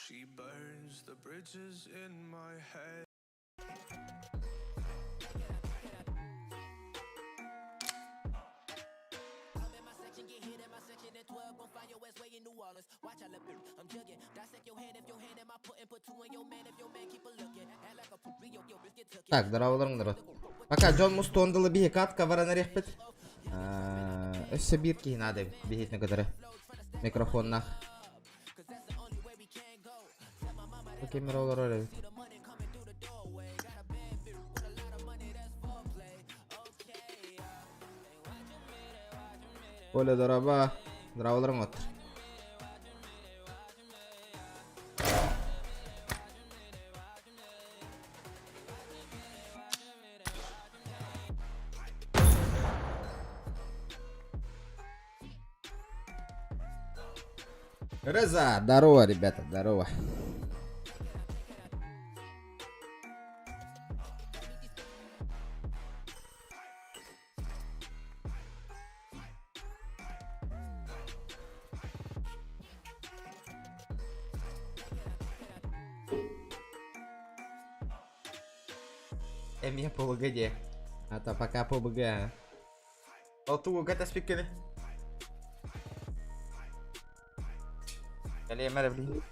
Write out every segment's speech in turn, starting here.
She burns the bridges in my head. Так, здорово. Пока Джон Мустондалы беги катка варана рехпет. Өссө бир ки надо бегит на кадары. Микрофон нах. Камера олар. Оля дороба. Здраволарың отыр. Реза, здорово, ребята, здорово. Эмия по ВГД. А то пока по БГ. Алту ГТ спикали. Калия мервли.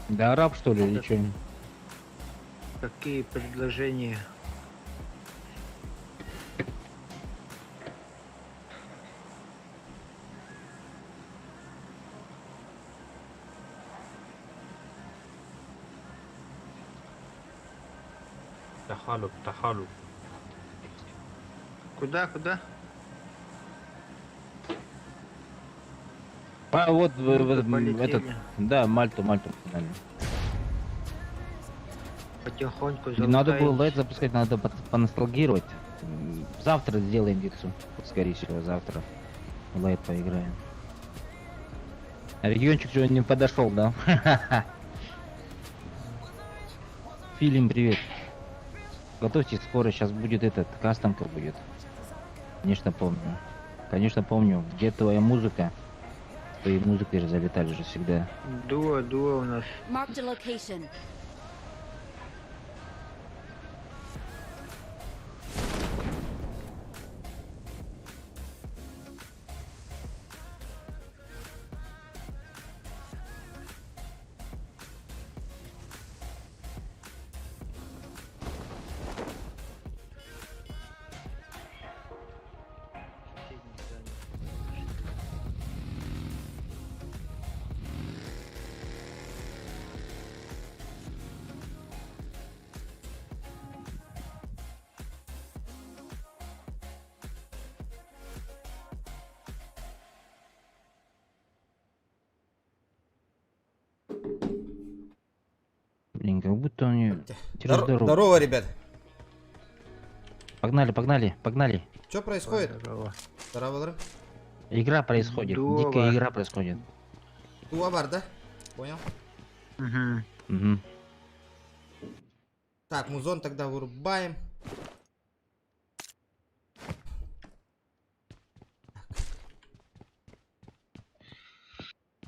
Да, араб что ли или что? Какие предложения? Тахалуб. Куда? А вот Полетели. этот, да, Мальту погнали. Потихоньку Не надо было залутаемся. лайт запускать, надо поностальгировать. Завтра сделаем дикцу, скорее всего, завтра лайт поиграем. А региончик что не подошел, да? Фильм, привет. Готовьтесь, скоро сейчас будет этот, кастомка будет. Конечно помню. Где твоя музыка? Твоей музыкой же залетали же всегда. Дуо у нас. Marked a location. Блин, как будто у нее через дорогу. Здорово, ребят. Погнали. Что происходит? Здорово. Здорово. Игра происходит. Дуо. Дикая игра происходит. Дуабар, да? Понял. Угу. Угу. Так, музон тогда вырубаем.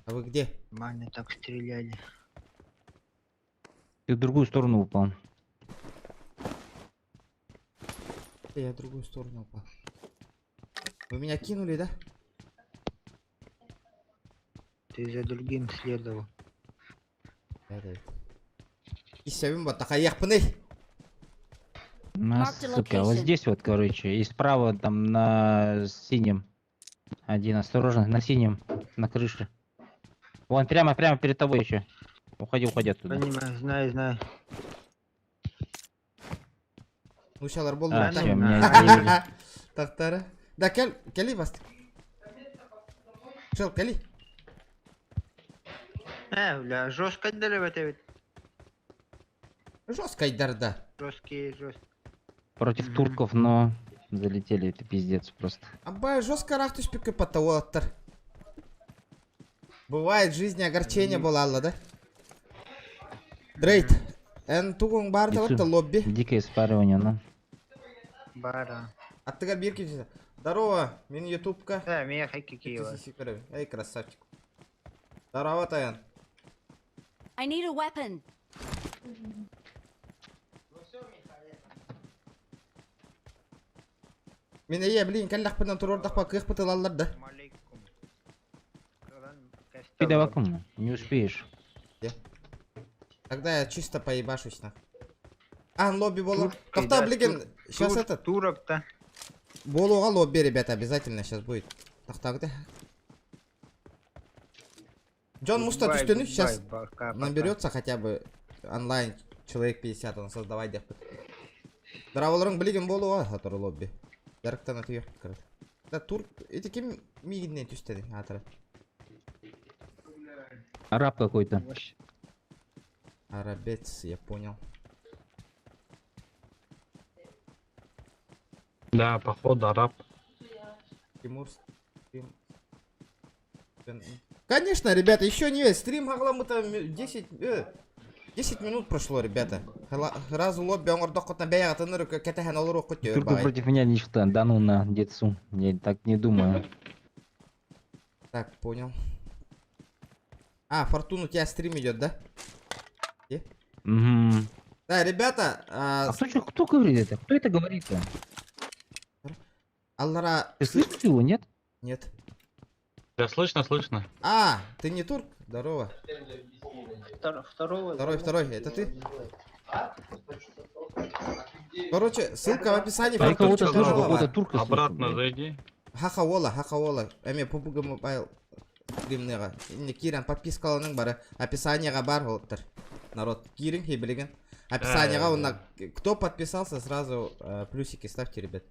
А вы Вы где? Нормально так стреляли. Ты в другую сторону упал. Я в другую сторону упал. Вы меня кинули, да? Ты за другим следовал. Да. И сявим вот такая яхпаны. Нас, Mark the сука, вот location. здесь вот, короче, и справа там на синем. Один, осторожно, на синем, на крыше. Вон, прямо перед тобой еще. Уходи оттуда. Понимаю, знаю. Ну шалар болду. А, Да, все, ну, меня на. избили. Тахтара. Да, кели вас. Шел, кели. Бля, жестко отдаливать. Жестко дарда. Жесткие. Против Мгм. турков, но залетели, это пиздец просто. Абай, жестко рахтуш пикай потаваттар. Бывает в жизни огорчение было, да? Дрейт. Эн тугун барды вот Ицу. лобби. Дикое спаривание, ну. Бара. Аттыгар бирки жезе. Здорово, мен ютубка. Меня хайки Киева. Эй, красавчик. Здорово, Таян. I need a weapon. Мен ей, блин, кәлләк пенен турордақ па кых пытылалар да. Ты давай кому? Не успеешь. Тогда я чисто поебашусь на. Лобби болу. Турки, Тофта, да, блин, сейчас этот. Турок-то. Болуға лобби, ребята, обязательно сейчас будет. Тофта, где? Джон Муста Бай, түстені, бай, сейчас пока. наберется хотя бы онлайн человек 50, он создавай деп. Драволырың білген болуға, атыры лобби. Ярықтан өте ек кірді. Да, турк, эти кем мигіннен түстеді, атыры. Араб какой-то. Арабец, я понял. Да, походу араб. Тимур. Конечно, ребята, еще не весь стрим, мы-то 10 минут прошло, ребята. Разу лобби, он ордокотна бея, ты ныру, кетехан олуру хоть Турку против меня ничто. Да ну на децу. Я так не думаю. Так, понял. Фортун, у тебя стрим идет, да? Угу. Да, ребята, А кто говорит это? Кто это говорит-то? Аллара... Ты слышишь его, нет? Нет. Да, слышно. Ты не турк? Здорово. Второго. Второй, это ты? Короче, ссылка в описании. А я Фортун кого-то слышу, Чудового. какого-то турка слышу, Обратно блядь. зайди. Хахауола. Эме попуга мобайл стримнега. Не кирен подпискаланың бары. Описаниега бар олттар. Народ, кирин хебелеген. Описаниега онна. Кто подписался, сразу плюсики ставьте, ребят.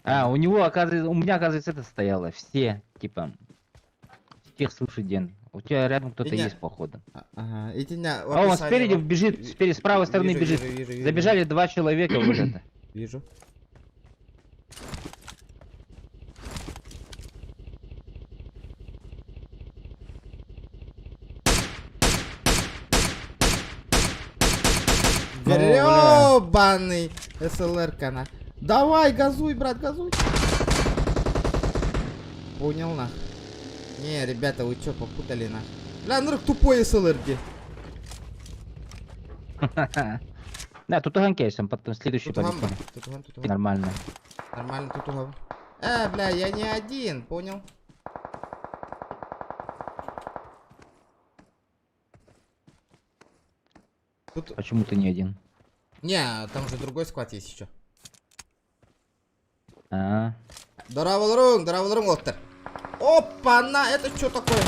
У него, оказывается, у меня, оказывается, это стояло. Все, типа, всех слушай, Ден. У тебя рядом кто-то Меня- есть, походу. Ага, иди на... в А он описании спереди вот. бежит, с правой стороны Вижу, бежит. вижу. Забежали 2 человека вот это. Вижу. Грёбаный СЛР-кана. Давай, газуй, брат, газуй. Понял, на. Не, ребята, вы чё, попутали, на. Бля, ну тупой СЛР где? Да, тут уганкейсом, потом следующий Тутугамба. победим. Тутугам. Нормально. Нормально, тутугам. Бля, я не один, понял? Тут... Почему ты не один? Не, там же другой склад есть еще. Здорово, Лоттер. Опа, на, это что такое?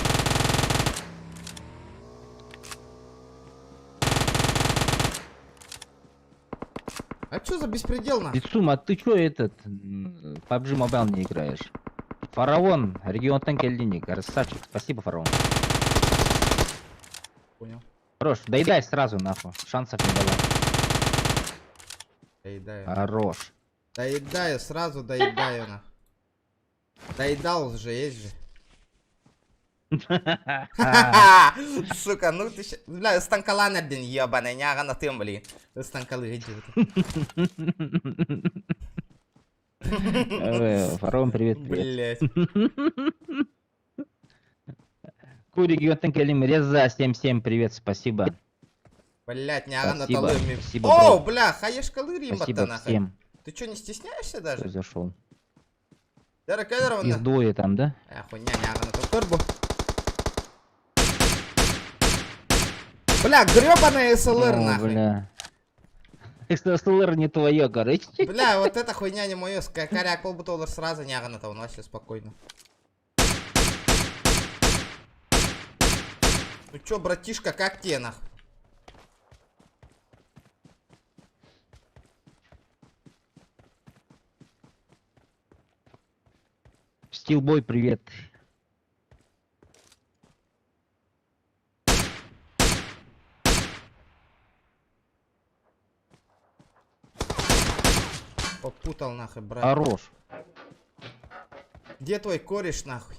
А что за беспредел, на? Бицум, а ты чё этот PUBG Mobile не играешь? Фараон, регион Танкельдини, красавчик, спасибо, Фараон. Понял. Хорош, доедай сразу, нахуй, шансов не давай. Доедаю. Хорош. Доедаю, сразу доедаю, на. Доедал же, есть же. Сука, ну ты ща... Бля, станкала нерден, ебаный, няга на тем, блин. Станкалы гидет. Фараон, привет. Блять. Регион Келим Реза 77, привет, спасибо. Блять, не ага Спасибо, наталыми. спасибо, О, бро. бля, хаешкалы римба-то Спасибо нахуй. всем, Ты чё, не стесняешься кто даже? зашел. Дара кедровна. Их двое там, да? Хуйня, не ага натал. Турбо. Бля, грёбаная СЛР О, нахуй. бля. СЛР не твое, короче. Бля, вот эта хуйня не моё. Коряк полбутолар сразу не ага натал. Вообще спокойно. Ну чё, братишка, как тебе нахуй? Стилбой, привет. Попутал нахуй, брат. Хорош. Где твой кореш нахуй?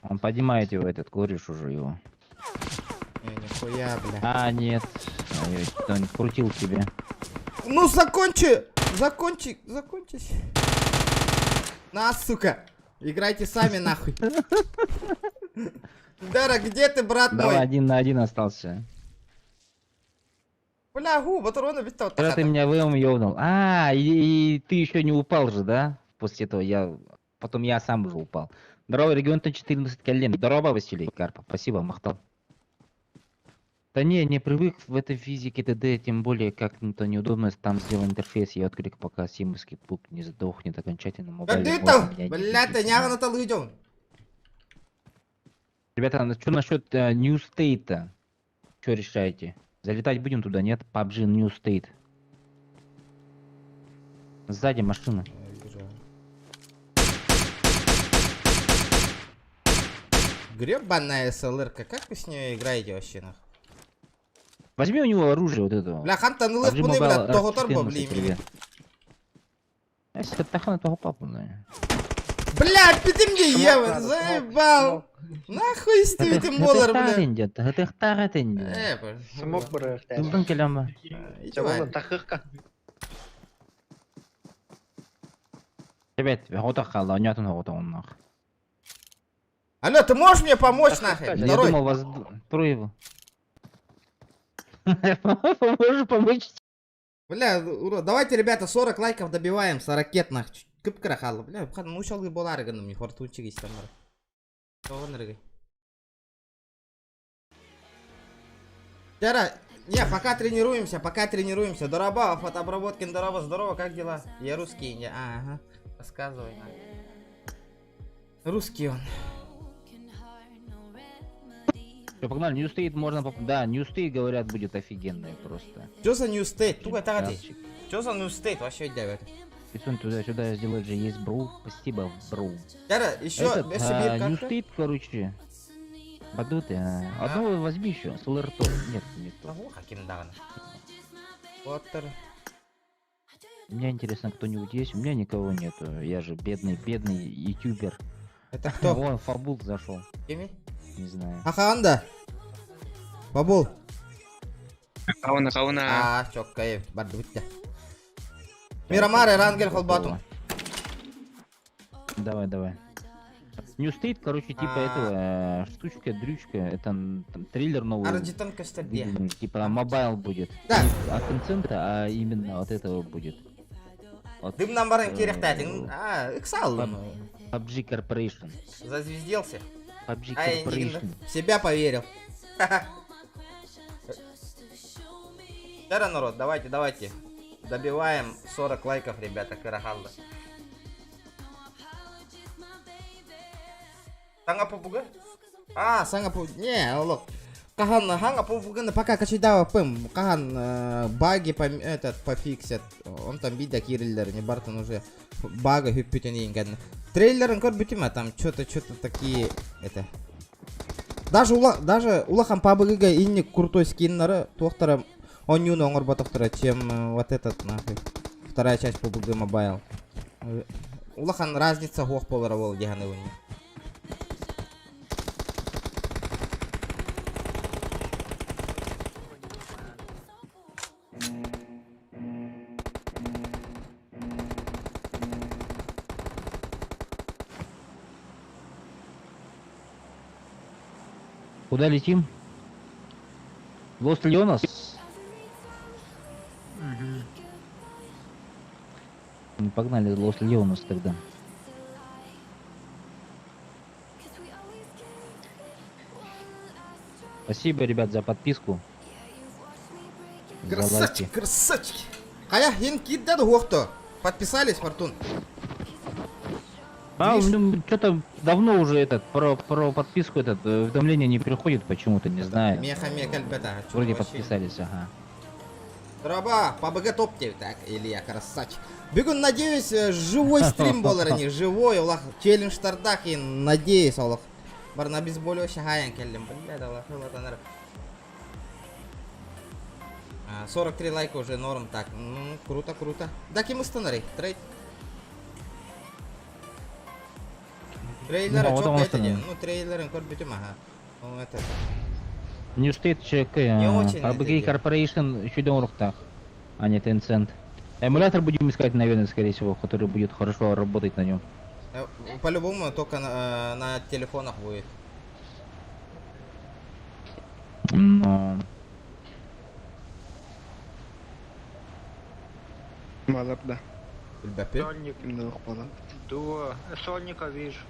Он поднимает его, этот кореш уже его. Не, нихуя, бля. А, нет. Ой, что он крутил тебе. Ну закончи! Закончись. На, сука. Играйте сами нахуй. Дара, где ты, брат Давай, мой? 1 на 1 остался. Бля, батарона ведь там. Когда ты меня вэлом ёбнул. И ты еще не упал же, да? После этого потом я сам уже упал. Здорово, регион 14 колен. Здорово, Василий Карпов. Спасибо, махтал. Да не привык в этой физике ТД, тем более как-то неудобно там сделал интерфейс. Я отклик, пока симовский пук не сдохнет окончательно. Как ты там? Бля, ты не на тал идем. Ребята, что насчет New State? Что решаете? Залетать будем туда, нет? PUBG New State. Сзади машина. Гребаная СЛР-ка, как вы с ней играете вообще нахуй? Возьми у него оружие вот этого. Бля, хантанылых PUBG буны, Mobile бля, того R14, торбо, блин. привет. Если тахана того папу, да. Бля, пяти мне евен, заебал. Нахуй стивите молар, бля. Смог бы Тулдың келема. Чавалан тахырка. Ребят, хота хала, нятун хота он нах. Алло, ты можешь мне помочь нахуй? Я Второй. думал вас трое его. Можешь помочь? Бля, урод, давайте, ребята, 40 лайков добиваем, 40 нахуй. Кып-крахал, бля, ну шалгы боларыгын, мне фортунчик есть там. Дара, не, пока тренируемся. Дороба, фотообработки, здорово, как дела? Я русский, не, ага, рассказывай. Русский он. Все, погнали, New State можно да, New State, говорят, будет офигенный просто. Что за New State? Туга tagad. Красавчик. Что за New State? Вообще девят. Пиццун туда-сюда сделать же есть бру. Спасибо, бру. Дара, еще Этот, New как-то? State, короче. Бадуты, одного возьми еще, Солерто. Нет, не то. Каким дана? Поттер. Мне интересно, кто-нибудь есть? У меня никого нету. Я же бедный ютубер. Это кто? Вон, Фабул зашел. Кеми? Не знаю. Аханда. Бабул. Кауна. Чок, кайф, бардутя. Мирамаре, Рангель, Холбатум. Давай. New State, короче, типа этого штучка, дрючка, это там триллер новый. Арджитан Кастабе. Типа мобайл будет. Да. Не от Tencent, а именно от этого будет. От, Дым нам баран кирихтатин. Иксал. PUBG Corporation. Зазвезделся. PUBG Ай, Corporation. в себя поверил. Дара, народ, давайте. Добиваем 40 лайков, ребята, Карахалда. Санга попуга? Санга попуга. Не, лок. Кахан, ханга попуга, пока качидава пым. Кахан баги пофиксят. Он там бида кириллер, не Бартон уже бага хюппютен. Трейлер он битима, там что-то такие это. Даже улахан пабыга инни крутой скиннары тохтара он юно онгор батохтара, чем вот этот нахуй. Вторая часть PUBG Mobile. Улахан разница хох поларовал диганы у них. Куда летим? Лос Леонас? Погнали Лос Леонас тогда. Спасибо, ребят, за подписку. За лайки. Красавчики, красавчики. Ая, ен киддады хуоқты. Подписались, Фортун? Что-то давно уже про подписку уведомление не приходит почему-то, не знаю. Меха кальбета. Вроде подписались, ага. Дроба, ПБГ топ так, Илья, красавчик. Бүгін, надеюсь, живой стрим болар, не живой, Аллах, челленджтардақ, надеюсь, Аллах. Барна біз болу шахаян келдім, блядь, Аллах, 43 лайка уже норм, так, ну, круто, круто. Да, кем установи, трейд. Трейлеры çok etedi, ну, трейлерын көрбүтүм, ага. Ну, это... New State ЧК, очень PUBG это Corporation еще в руках, а не Tencent. Эмулятор будем искать, наверное, скорее всего, который будет хорошо работать на нем. По-любому только на телефонах будет. Но... Маларда. Билбеппи? Сольник. Инде бала. Дуо. Сольника вижу.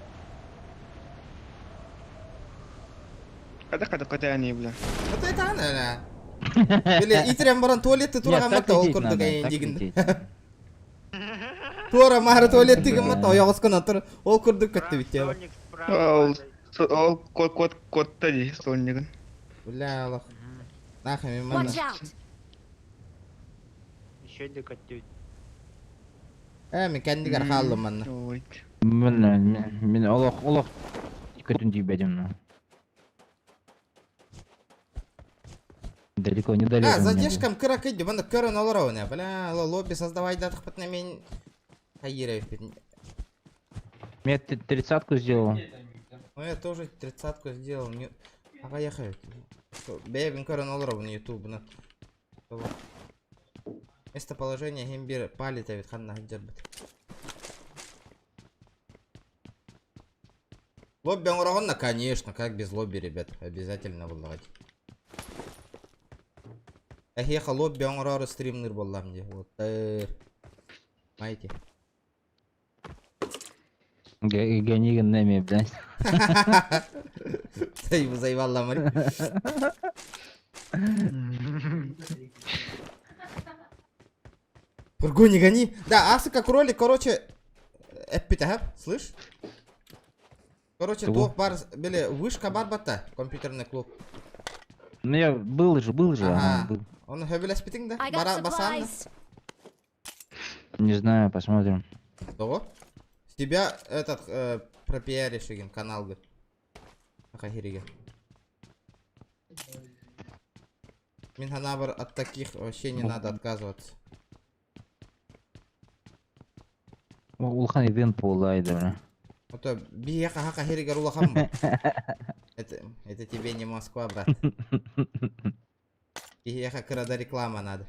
Када они, бля. Вот это она, Били, итрем баран туалетты турагаматта ол курдук айын дегинде. Туара мары туалетти гаматта оягыскана тур, ол курдук кетти битте. Ол код-код ди сольнигин. Бля, Аллах. Нахами Watch манна. out! Еще де каттыбит. Мен кандигар халлы манна. Ой. Мен олох көтүн дибедим. Далеко не далеко. Задержкам кырак идди, банда көрөн олорауна. Бля, лобби создавай датых патна мен... Хайирев. Я 30-ку сделал. Ну я тоже 30-ку сделал. Ага, ехаю. Беган көрөн олорау на YouTube. Местоположение Гембир палит, а ведь ханна хаджарбит. Лобби урагонна, конечно, как без лобби, ребят. Обязательно выловать. Эхеха лобби урару стримнер боллам де. Вот. Знаете. Ганиган нами, блядь. Ты его заебал ламарь. Фургу не гони. Да, асы как ролик, короче. Эппитахаб, слышь? Короче, топ бар, били, вышка бар бата, компьютерный клуб. Ну я был же, Ага. был. Он хэбилес питинг, да? I got Басан. supplies. Не знаю, посмотрим. Что? С тебя этот пропиаришь, Игин, канал, говорит. Ахахирига. Минханабр от таких вообще не надо отказываться. Улхан ивент полайды, бля. Вот биеха хахахирига рулахам. Это тебе не Москва, брат. Биеха крада реклама надо.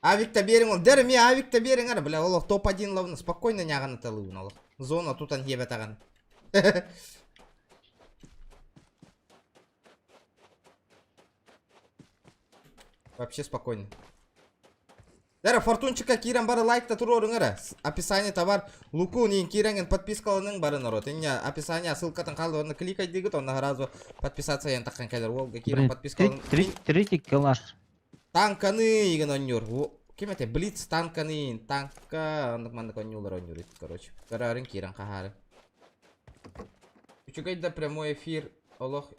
Авик-то берем, он дерми, авик-то берем, ара, бля, олох топ-1 ловно, спокойно нягана талыгын, олох. Зона тут он ебет аган. Вообще спокойно. Дара, фортунчика кирен бары лайкта турорың ара. Описание товар, луку нин киренген подпискалының бары народ. Иння описание, ссылкатын қалды, оны кликай дегіт, оны сразу подписаться ен таққан кәдер. Олга кирен подпискалының... Третий калаш. Танканы еген оннюр. Кем это? Блиц танканы, танка... Ондық мандық оннюлар оннюр, короче. Карарын кирен қағары. Учугайда прямой эфир, олох...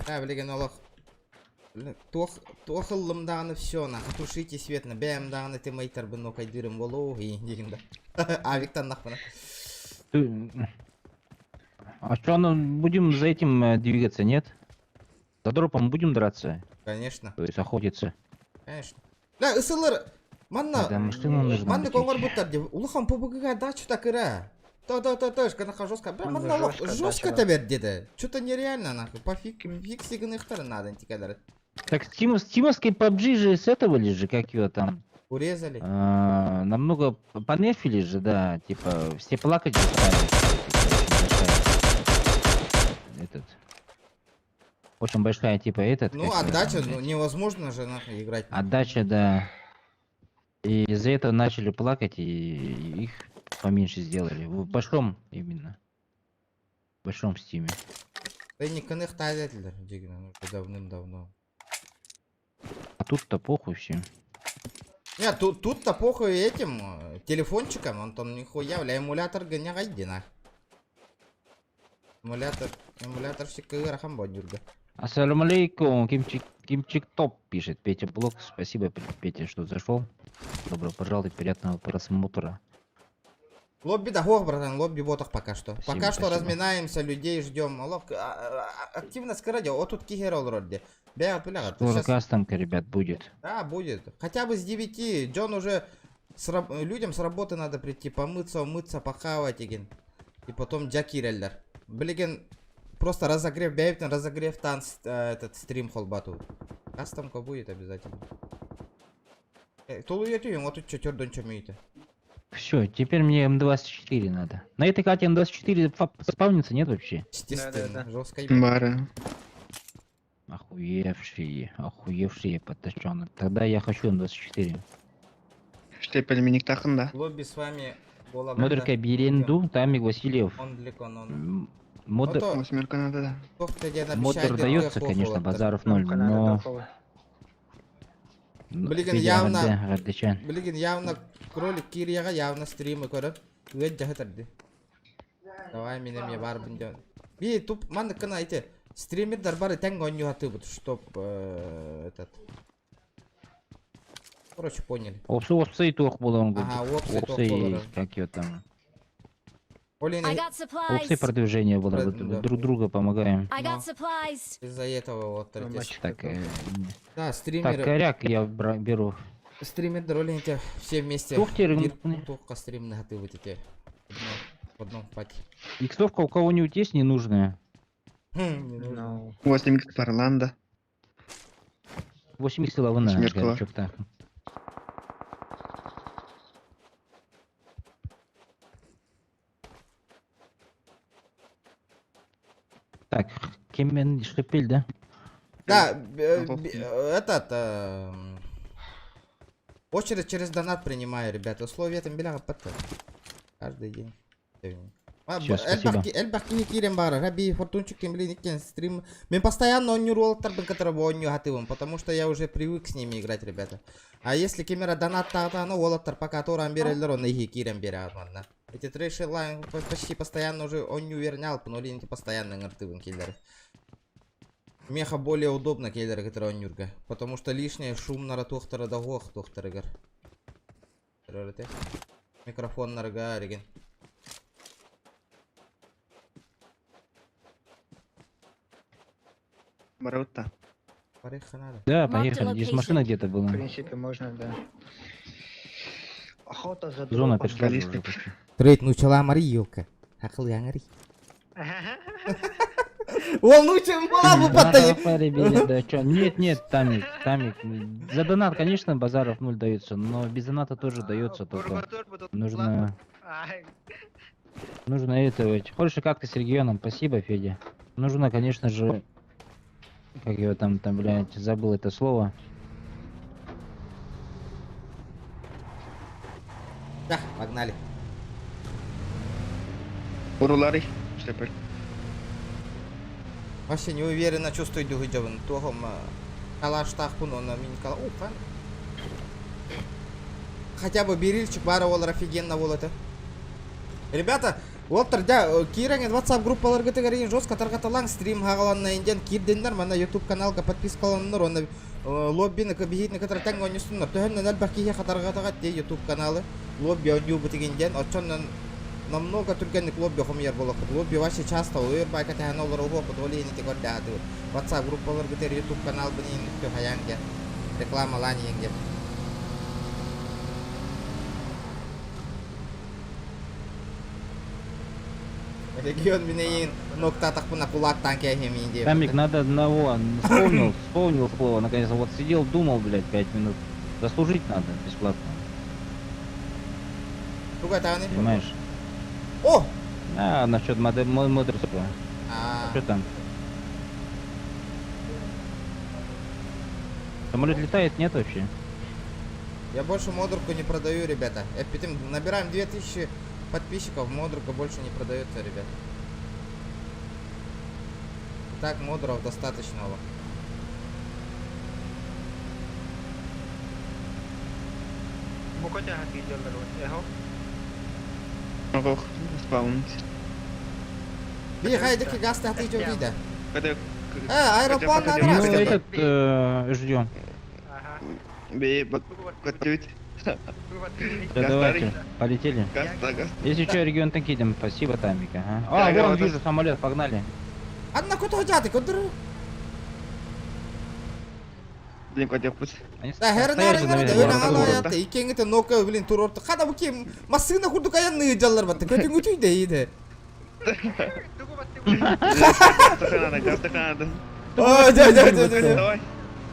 Да, блин, олох. Тохыллымдағаны все, нахуй. Тушите свет на бәмдағаны ты майтар бы нокай дырым болу и дегенде. Авиктан нахуй. А что, будем за этим двигаться, нет? За дропом будем драться? Конечно. То есть охотиться? Конечно. Да, ысылыр. Манна. Да, машину нужно. Манна коңғар бұттар деп. Улыхан побыгыға дачу так ира. То, шканаха жестко. Бля, Манна манна лох, жестко жестко дача. табер деди. Что-то нереально, нахуй. По фиксиганы ихтары надо, антикадар. Так стимовский PUBG же с этого ли же, как его там? Урезали. Намного понефили же, да, типа, все плакать же стали. Этот. Очень большая, типа, этот. Ну, как его отдача, там, ну, блядь. невозможно же нахуй играть. Отдача, да. И из-за этого начали плакать, и их поменьше сделали. В большом именно. В большом стиме. Да не коннект айдетлер, дегенер, уже давным-давно. А тут-то похуй все. Нет, тут-то похуй этим телефончиком, Антон, нихуя, бля, эмулятор гоня гайдина. Эмуляторщик игр хамбодюрга. Ассаламу алейкум, Кимчик Топ пишет. Петя Блок, спасибо, Петя, что зашел. Добро пожаловать, приятного просмотра. Лобби дохох, братан, лобби ботах пока что. Спасибо, Пока что спасибо. разминаемся, людей ждем. Активность радио, вот тут кигерол вроде. Бегат, бля, Скоро кастомка, ребят, будет. Да, будет. Хотя бы с 9. Джон уже... Людям с работы надо прийти, помыться, умыться, похавать, igen. И потом джакиреллер. Блин, просто разогрев, бейптен, разогрев танц, этот стрим холбату. Кастомка будет обязательно. Тулу ютюем, вот тут чё дончо миете. Все, теперь мне М24 надо. На этой карте М24 спавнится, нет вообще? Естественно, Да-да-да. жестко. Бара. Охуевшие подтащенные. Тогда я хочу М24. Штепель миник тахында. Лобби с вами была Модерка Беренду, Тамик Васильев. Он далеко, он. Модер... Ну то- Восьмерка надо, да. Модер дается, конечно, базаров 0, но... Блин, явно- Блин, явно кролик Кирияга явно стримы көрөп. Үет жахатарды. Давай менен мне бар бинде. Би туп ман кана эти стримердар бары тең оню хаты вот, чтоб этот. Короче, поняли. Опсы и тох был он. Ага, опсы тох Опсы, болары. как ее там. I Олин got supplies. Опсы продвижение было. Вот Да. друг друга помогаем. I got No. supplies. из-за этого вот. третья. Так, Да, так, стримеры. коряк я беру. Стримердар Олин эти все вместе. Тухтер, Тухка стримные хаты вот эти. В одном пати. иксовка у кого-нибудь есть ненужная? Не нужно. Ну. 8 Парланда. 8 х лавына. Восьмерка. горчок-то. Так, Кемен Шепель, да? Да, Похуй. этот очередь через донат принимаю, ребята. Условия там беляга подта. Каждый день. Всё, спасибо. Эльбахки кирем бара, раби фортунчик тем блин стрим. Мен постоянно он не роллтер бы которого он не хатывым, потому что я уже привык с ними играть, ребята. А если кемера донат та ну воллтер пока торам берелер он их кирем берет, ладно. Эти трэши лайн почти постоянно уже он не увернял, но линки постоянно ngартывым киллеры. Меха более удобно киллеры, которые он нюрга, потому что лишнее шум на ратухтера догох тухтер игр. Микрофон на рога реген. Барутта. Пареха надо. Да, Marked поехали. Здесь location. машина где-то была. В принципе, можно, да. Охота за Зона дропом, пришла. баллисты. уже почти. Трейд начала Мариилка. Акыл яңари. Волнуйся, была бы потом. Да, чё? Нет, Тамик. За донат, конечно, базаров 0 дается, но без доната тоже дается, только нужно это. Хочешь как-то с регионом? Спасибо, Федя. Нужно, конечно же, как его там, блядь, забыл это слово. Да, погнали. Урулари. Штепель. Вообще не уверенно чувствую дугиджаван. Тухом калаш тахпун он минкала. Уфа. Хотя бы берильчик бара волар офигенно вол это. Ребята, Уолтер, да, киреңе WhatsApp группаларга тегерин жестко таргаталаң стрим хагаланна инден кирдендер мана YouTube каналга подпискаланнар оны лоббины кабихитне катар таң онюстуннар. Төһөннән албаки хатаргатага те YouTube каналы лобби оню бутигинден очоннан намного түргенник лобби хомьер болок. Лобби вообще часто уер байка тәһән олар уго подоли не тегор даты. WhatsApp группаларга тер YouTube канал бинин тө хаянге реклама лани еңге. Регион менен нокта тақпына кулактан кехемейін деп. Тамик, надо одного. Вспомнил слово, наконец-то. Вот сидел, думал, блядь, 5 минут. Заслужить надо бесплатно, Тугай тағаны? понимаешь? О! А, насчет мудрства. А, Что там? Самолет летает, нет вообще? я больше модурку не продаю, ребята. Набираем 2000 подписчиков, модурка больше не продается, ребят. Так, модуров достаточно. Bu kadar gidiyorlar o. Ох, спаунт. Би хайдыки газ тахты жо дейді. Kada Аэроплан Хотя Ну, набираться. хотя этот ждем. бе готовить. Давайте, полетели. Газ. Если что, регион так едем. Спасибо, Тамика. Ага. Да, А, я вон вот вижу самолет, погнали. Адна кото ходжаты, кодыр. Блин, кот yapmış. Они Да, стоят хернар же, инар да, наверное, өн вон аңала разговор. ятты. Икеңгіті нока білін турорты. Қада бұке масығына құрдық аян ныйджалар батты. Көтің өтүй дейді. Газ надо. О, да. Давай.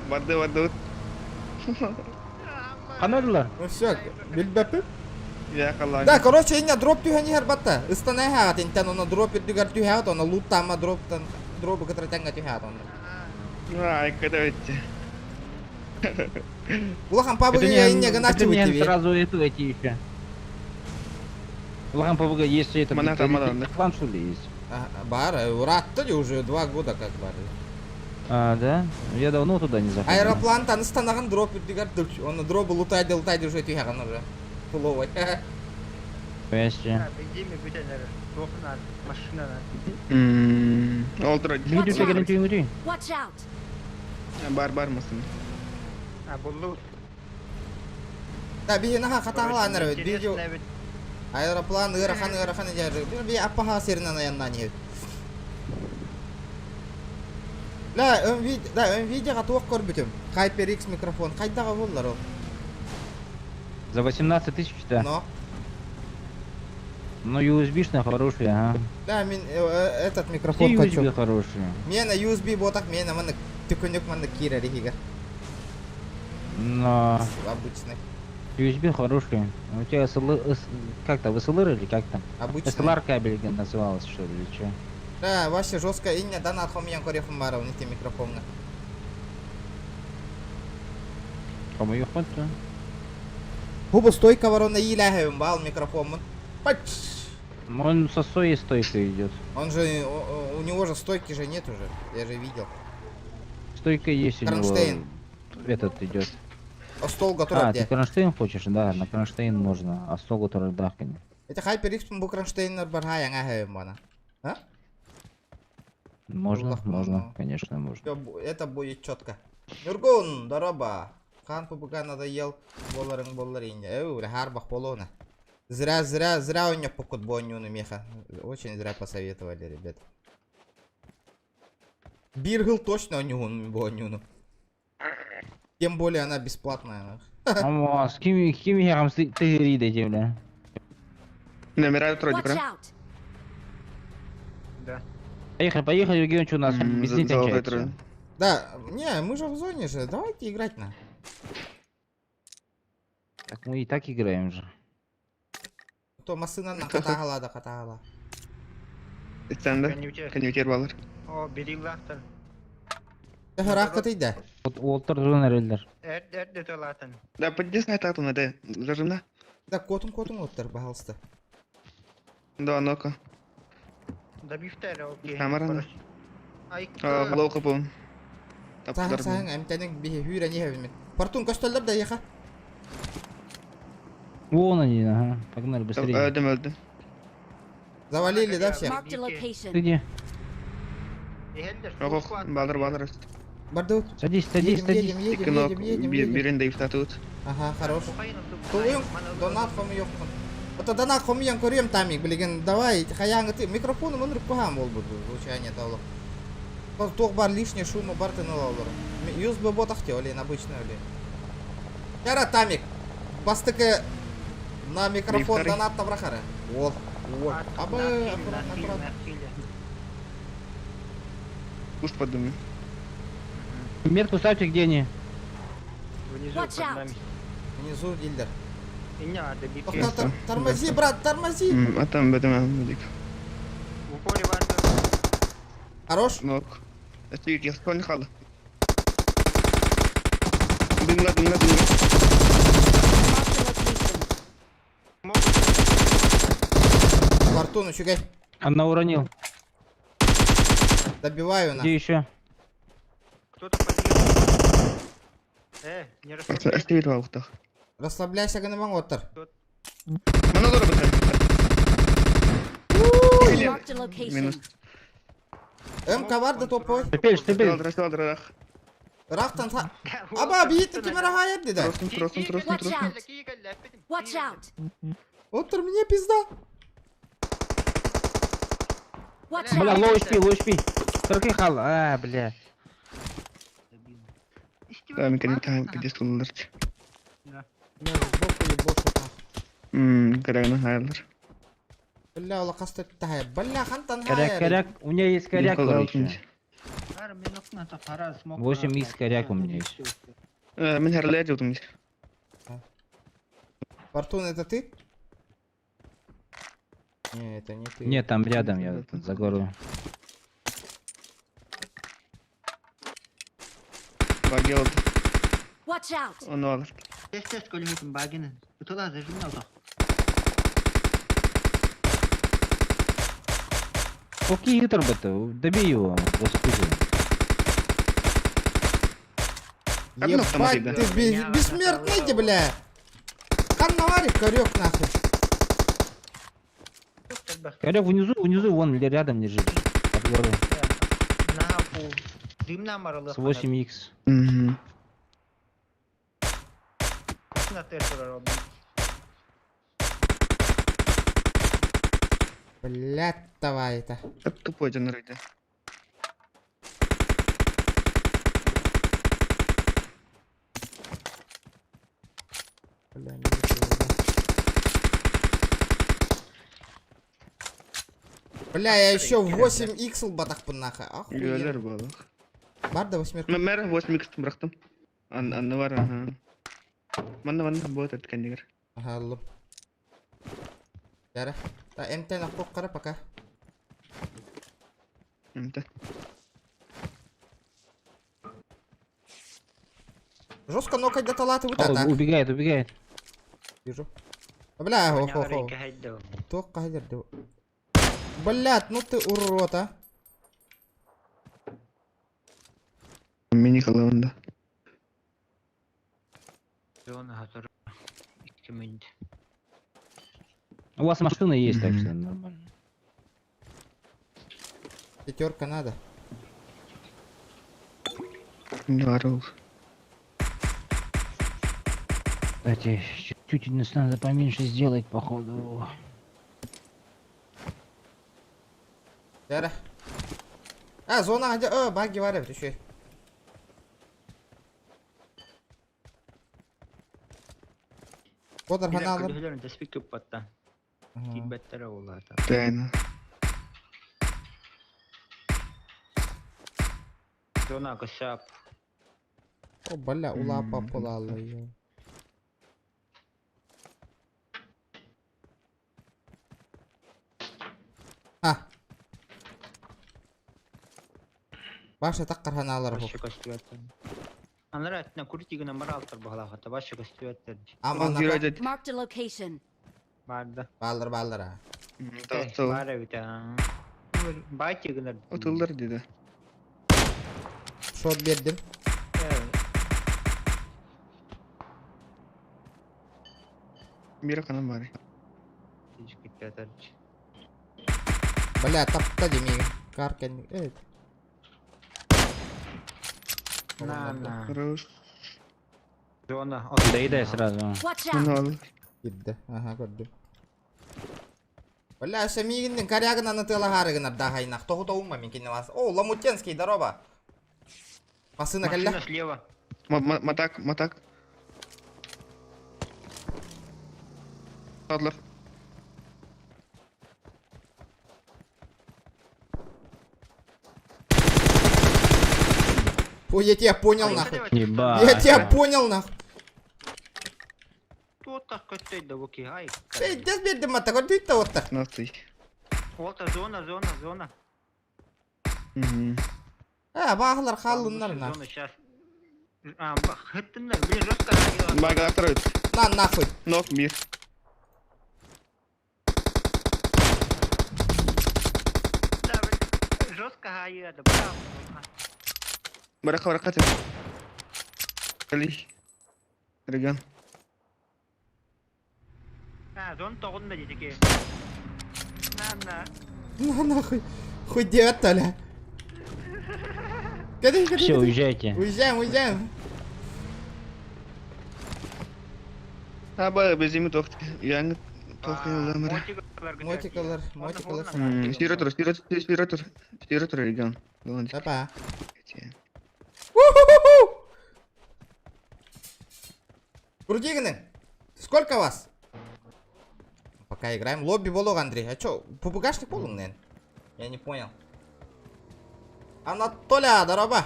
Воды. Қанадылар? Ну все, билбепі. Я халай. Да, короче, иня дроп тюхани хербатта. Истанай хагат интен, она дроп ирдігар тюхагат, она луттама дропы катра тәңга тюхагат. Ай, когда эти. Улахан пабығы я иня ганачы это не өтіве. сразу эти еще. Улахан ПВГ, есть это... Мадан, да? План, что ли, есть? Бар, уратты уже 2 года как бар. А, да? Я давно туда не заходил. Аэроплан таныстанаған дроп ирдігар дұрч. Оны дропы лутайды уже тюхаган уже. Пуловай. Поясни. Олтра. Видео тебе говори. Watch out! Бар мısın? Да, би наха қатағыланыр өт. Видео аэроплан ырахан жәрі. Би аппаға серінен аяннан ев. Өн видеоға туақ көрбітім. HyperX микрофон. Қайдағы болылар ол? За 18 тысяч, да? Но. Ну, USB-шная хорошая, ага. Да, мен этот Все микрофон USB хочу. хорошие. Мені USB ботақ, мені мені түкінік мені кира рехига. Но Обычный. USB хорошие. У тебя как-то VSLR или как там? Обычный. SLR кабель называлось, что ли, или что? Да, вообще жестко. Иня донат хомиян корефым бара, у них микрофонға. Кому ее хоть, да? Хубы стойка бар, оны иләхевім бал микрофон. Он со своей стойкой идет. Он же, у него же стойки же нет уже, я же видел. Стойка есть у Кронштейн. него. Этот идет. А стол который А, где? ты кронштейн хочешь? Да, на кронштейн можно. А стол, который да, конечно. Это HyperX бұл кронштейнер бар хаяңа хевім бана. А? Можно, Аллах, можно, ну. конечно, можно. Всё, это будет четко. Нургун, дороба. Хан пупуга надоел. Боллар инде. Харбах полона. Зря у него покут бонюну меха. Очень зря посоветовали, ребят. Биргл точно у него бонюну. Тем более она бесплатная. А с кем я ты риды, бля? Номера вроде Watch про. out! Поехали, регион, что у нас бензин кончается. Да, не, мы же в зоне же. Давайте играть на. Так мы и так играем же. То масына на катагала. Sen de. Konjüktür bağlar. O birilahtan. Херак катыйда. Вот Уолтер Жонерелдер. Эрде толатын. Да, поддержь на тату надо. Зажимна. Да, котун оттыр, пожалуйста. Да, ну-ка. Да бифтер окей. Камераны. Ай. Блоу капун. Сахан, әмтәнің бихе хүйрә не хәвімен. Партун көстөлдер да яха. Вон они, ага. Погнали быстрее. Öldüm. Завалили, да, всех? Marked a Ты location. где? Yok, baldır. Бардут. Садись. Едем. Birinde ifta tut. Ага, хорош. Тулуйым, донат хомы йоқтын. Ото донат хомыян көрем тамик, білген, давай, хаяңы ты, микрофоны мұныр пұхам ол бұд, звучание таулық. Тоқ бар лишний шумы бар тыны лаулыр. USB ботақ те, олен, обычный олен. Яра тамик, бастықы на микрофон Мифтары. донат табрахары. Ол. Ой, абы, аккуратно, аккуратно. Пусть подумай. Метку ставьте, где они. Внизу Watch под out. нами. Внизу дилдер. И не надо бить. Тоқтат, тормози, брат, тормози. А там бәдім дик. В упоре варды. Хорош. Нок. Әстегі яқпан қалы. Дыңла. Marked a location. Фортуну щугай. Она уронил. Добиваю на. Где еще? Кто-то подъехал. Не расслабляйся. Әстегі валықтақ. Расслабляйся, гынымаң отыр. Мана дұры бітір. Marked a Минус. location. МК барды топовой. Степель. Салдыр. Рақтан та... Аба, бейітті кемера ғайыр деді. Тұрсын. Watch out. Watch out. Отыр, мне пизда. Watch Бля, out. low HP. 40 хал. А, бля. Да, мен кәден тағым кәдес қылылырды. Не, сбоку ебошу та. Кәрәгіні хайылыр. Бля, ола қасты тағай. Бля, хантан Коряк. У меня есть коряк, короче. 8х коряк у меня есть. Мен әрлер жаудым. Фортун, это ты? Не, это не ты. Нет, там рядом, я тут за гору. Багел. Watch out. Оны алыр. Тест көлеметін багені. Бұтыла зажим алды. Окей, хитр бы-то. Добей его. Одно Ебать, автоматик, да. ты бессмертный, ты, бля. Каннаварик, корёк нахуй. Коряк внизу, вон рядом лежит. Под горой. Дымна маралы. С 8х. На тестера робим. Блядь, давай это. Тупой дженерейді. Бля, не вижу. Бля, я еще 8 иксл батахпын нахуй. Үйлер Охуенно. балық. Бар да 8. Мәрі 8 бұрақтым. Анны бар, аха. Манна болады әткендегір. Ага, луп. Яра. Да, МТ на қара пока. Әмті. Жестко нокать до талаты вот так. Убегает. Вижу. Бля, охо. Только хадер. Блядь, ну ты урод, а. Мені қалауында. Зона готова. 2 минуты. У вас машина есть, так что нормально. 5 надо. Дарыл. Кстати, чуть-чуть надо поменьше сделать, походу. Яра. Зона где? Баги варят еще. Кодыр ғана алыр. Көлеметін дәспек көп батта. Кейбеттері олар. Дайна. Зона кышап. О, бля, улапа полалы. ё. Башы таққар ғана алыр бұл. Башы костюеттер. Анар әтіне күртігіне мара алтыр бағалақыты. Башы костюеттер. Аман Герой апа. деді. Marked a location. Барды. Балдыр, а. Бары біті. Бай тегінер. Отылдар деді. Шот бердім. Бері қанам бары. Бля, тапта демейгін. Каркен. На. Хорош. Зона. Доедай сразу. Watch out. Оны алыр. Гидді. Ага, көрдім. Бля, шамигіндің карягын анытыла харыгын ардағайнақ. Тоғы тоғыңма мен кені бас. О, Ламутенский, здорово. Масына кәлі. Машина слева. Матак. Садлар. Ой, я тебя понял, нахуй. Я Ебать. тебя понял, нахуй. Туоттах көттөйдө буки, ай. Эй, дес бердим ата, көрдүйтті отта. Настой. Олта зона. Мгм. Бағылар қалынлар, Зона нахуй. сейчас. Хыттындар, блин, жестко лагерь. Бага второй. На, нахуй. Нок мир. Да, блин, жестко гаёды, браво. Барака. Кали. Реган. Зона тоғында дедеке. На. На, нахуй. Хоть девять, Толя. Кады. Все, уезжайте. Уезжаем. Аба безими тохт. Яң тохт yo'llamadi. Мотикалар. Стиратор Реган. Папа. Давай. Крутигины. Сколько вас? Пока играем. Лобби болог, Андрей. А чё, попугашник болог, наверное? Я не понял. Анатоля, дороба.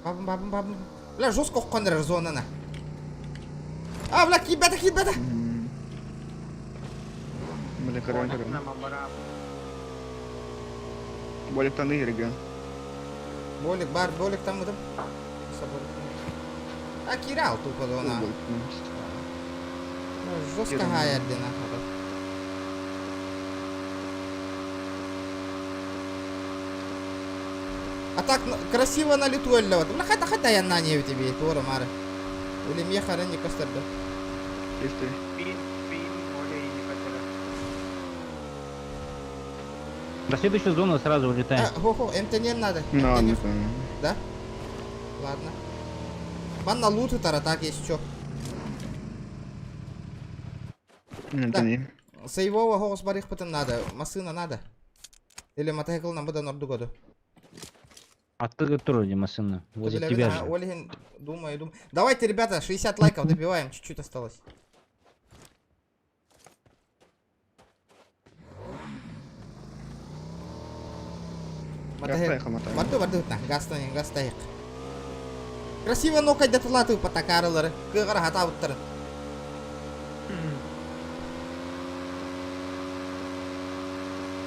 Бабым. Бля, жестко қондырыр зонаны. А, бля, кибета. Бля, каран. Болик таны Реган. Болик там удым. А, кирал тупо зона. Жестко хаярди, нахуй. А так красиво на лету әлләват. Бля, хата я на нее тебе, тора мары. Или мне харан не костырды. Есть. До следующей зоны сразу улетаем. Хо-хо, МТ не надо. Ладно. Да? Ладно. Ван на луту тара, так есть чё. Это не. Сейвова хоос барих потом надо. Масына надо. Или мотоцикл нам буде норду году. А ты тоже, машина. Возле тебя же. Олегин, думаю. Давайте, ребята, 60 лайков добиваем. Чуть-чуть осталось. Барды, гастайық. Красиво нокай датылаты патакарылары. Кығыр хата ауыттырын.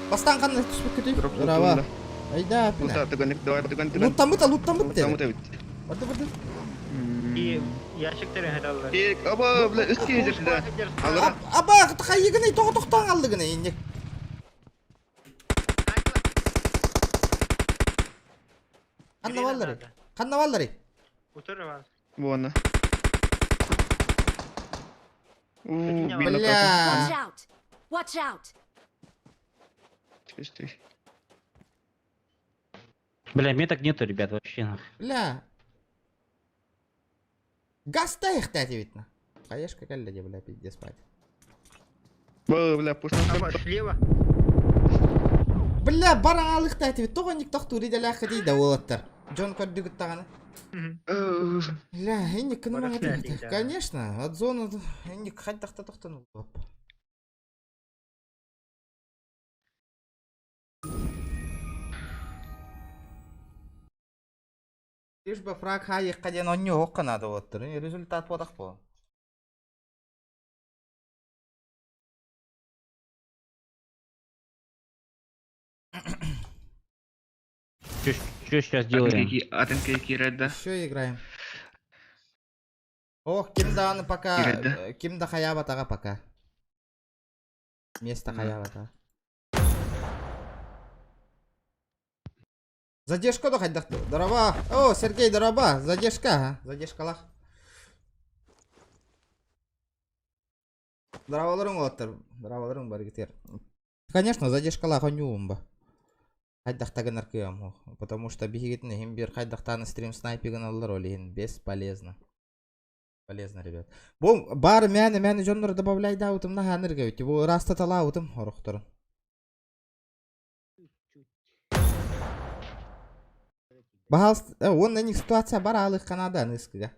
Бастан қанды түспек кетейік. Здраво. Айда, апина. Луттан бұт. Барды. И ящиктер хадалар. Аба, бля, үске жүрді. Алар. Аба, қайығыны тоқтан қалдығыны ендек. Қаннаваллары. Утыры бар. Вон. Бля. Watch out! Стой. Бля, меток нету, ребят, вообще. Бля. Гастайық тәте бетіна. Қаяшқа кәлді де, бля, пиздец спать. Бля, пушна. Слева. Бля, бараңалық тәте бет. Тоғанник тоқтури де ләқі дейді олаттар. Джон көрді күттағаны. Бля, енді кіні маңа тәте. Конечно, от зоны енді қайдақта тоқтану. Лишь бы фраг хайық қаден онне оққанады оттыр. Результат бодақ бұл. Что сейчас делаем? Атенки кирайда. Еще играем. Ох, Кимданы пока... Кимда хаябатаға пока. Место хаябатаға. Задержка да хайдақты. Дороба. О, Сергей, дороба. Задержка. Задержкалақ. Дорабаларың олаттыр. Дорабаларың бар кетер. Конечно, задержкалақ онюым ба. Хайдақтагын аркыям. Потому что бегетіне хем бер хайдақтаны стрим снайпигін алылар олейін. Бесполезно. Полезно, ребят. Бұл бар мәні жонлары добавляйда аутым на ханырға өтті. Бұл растатала аутым орықтырын. Бағалыс... Оның ситуация бар алық қанада нұскыға.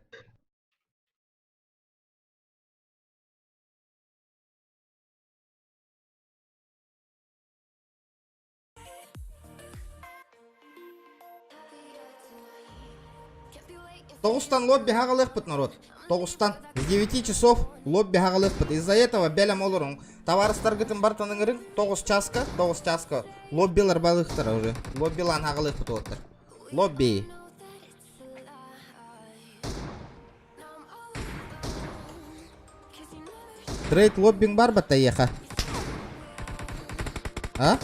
9-тан лобби хағалықпыт, народ. 9-тан. С 9 часов лобби хағалықпыт. Из-за этого бәлем олырың. Товарыстар гытын бартының ырың. 9 часка. Лоббилар балықтыр уже. Лоббилан хағалықпыт оттыр. Лобби. Трейд лоббинг бар бата еха? А? Ага.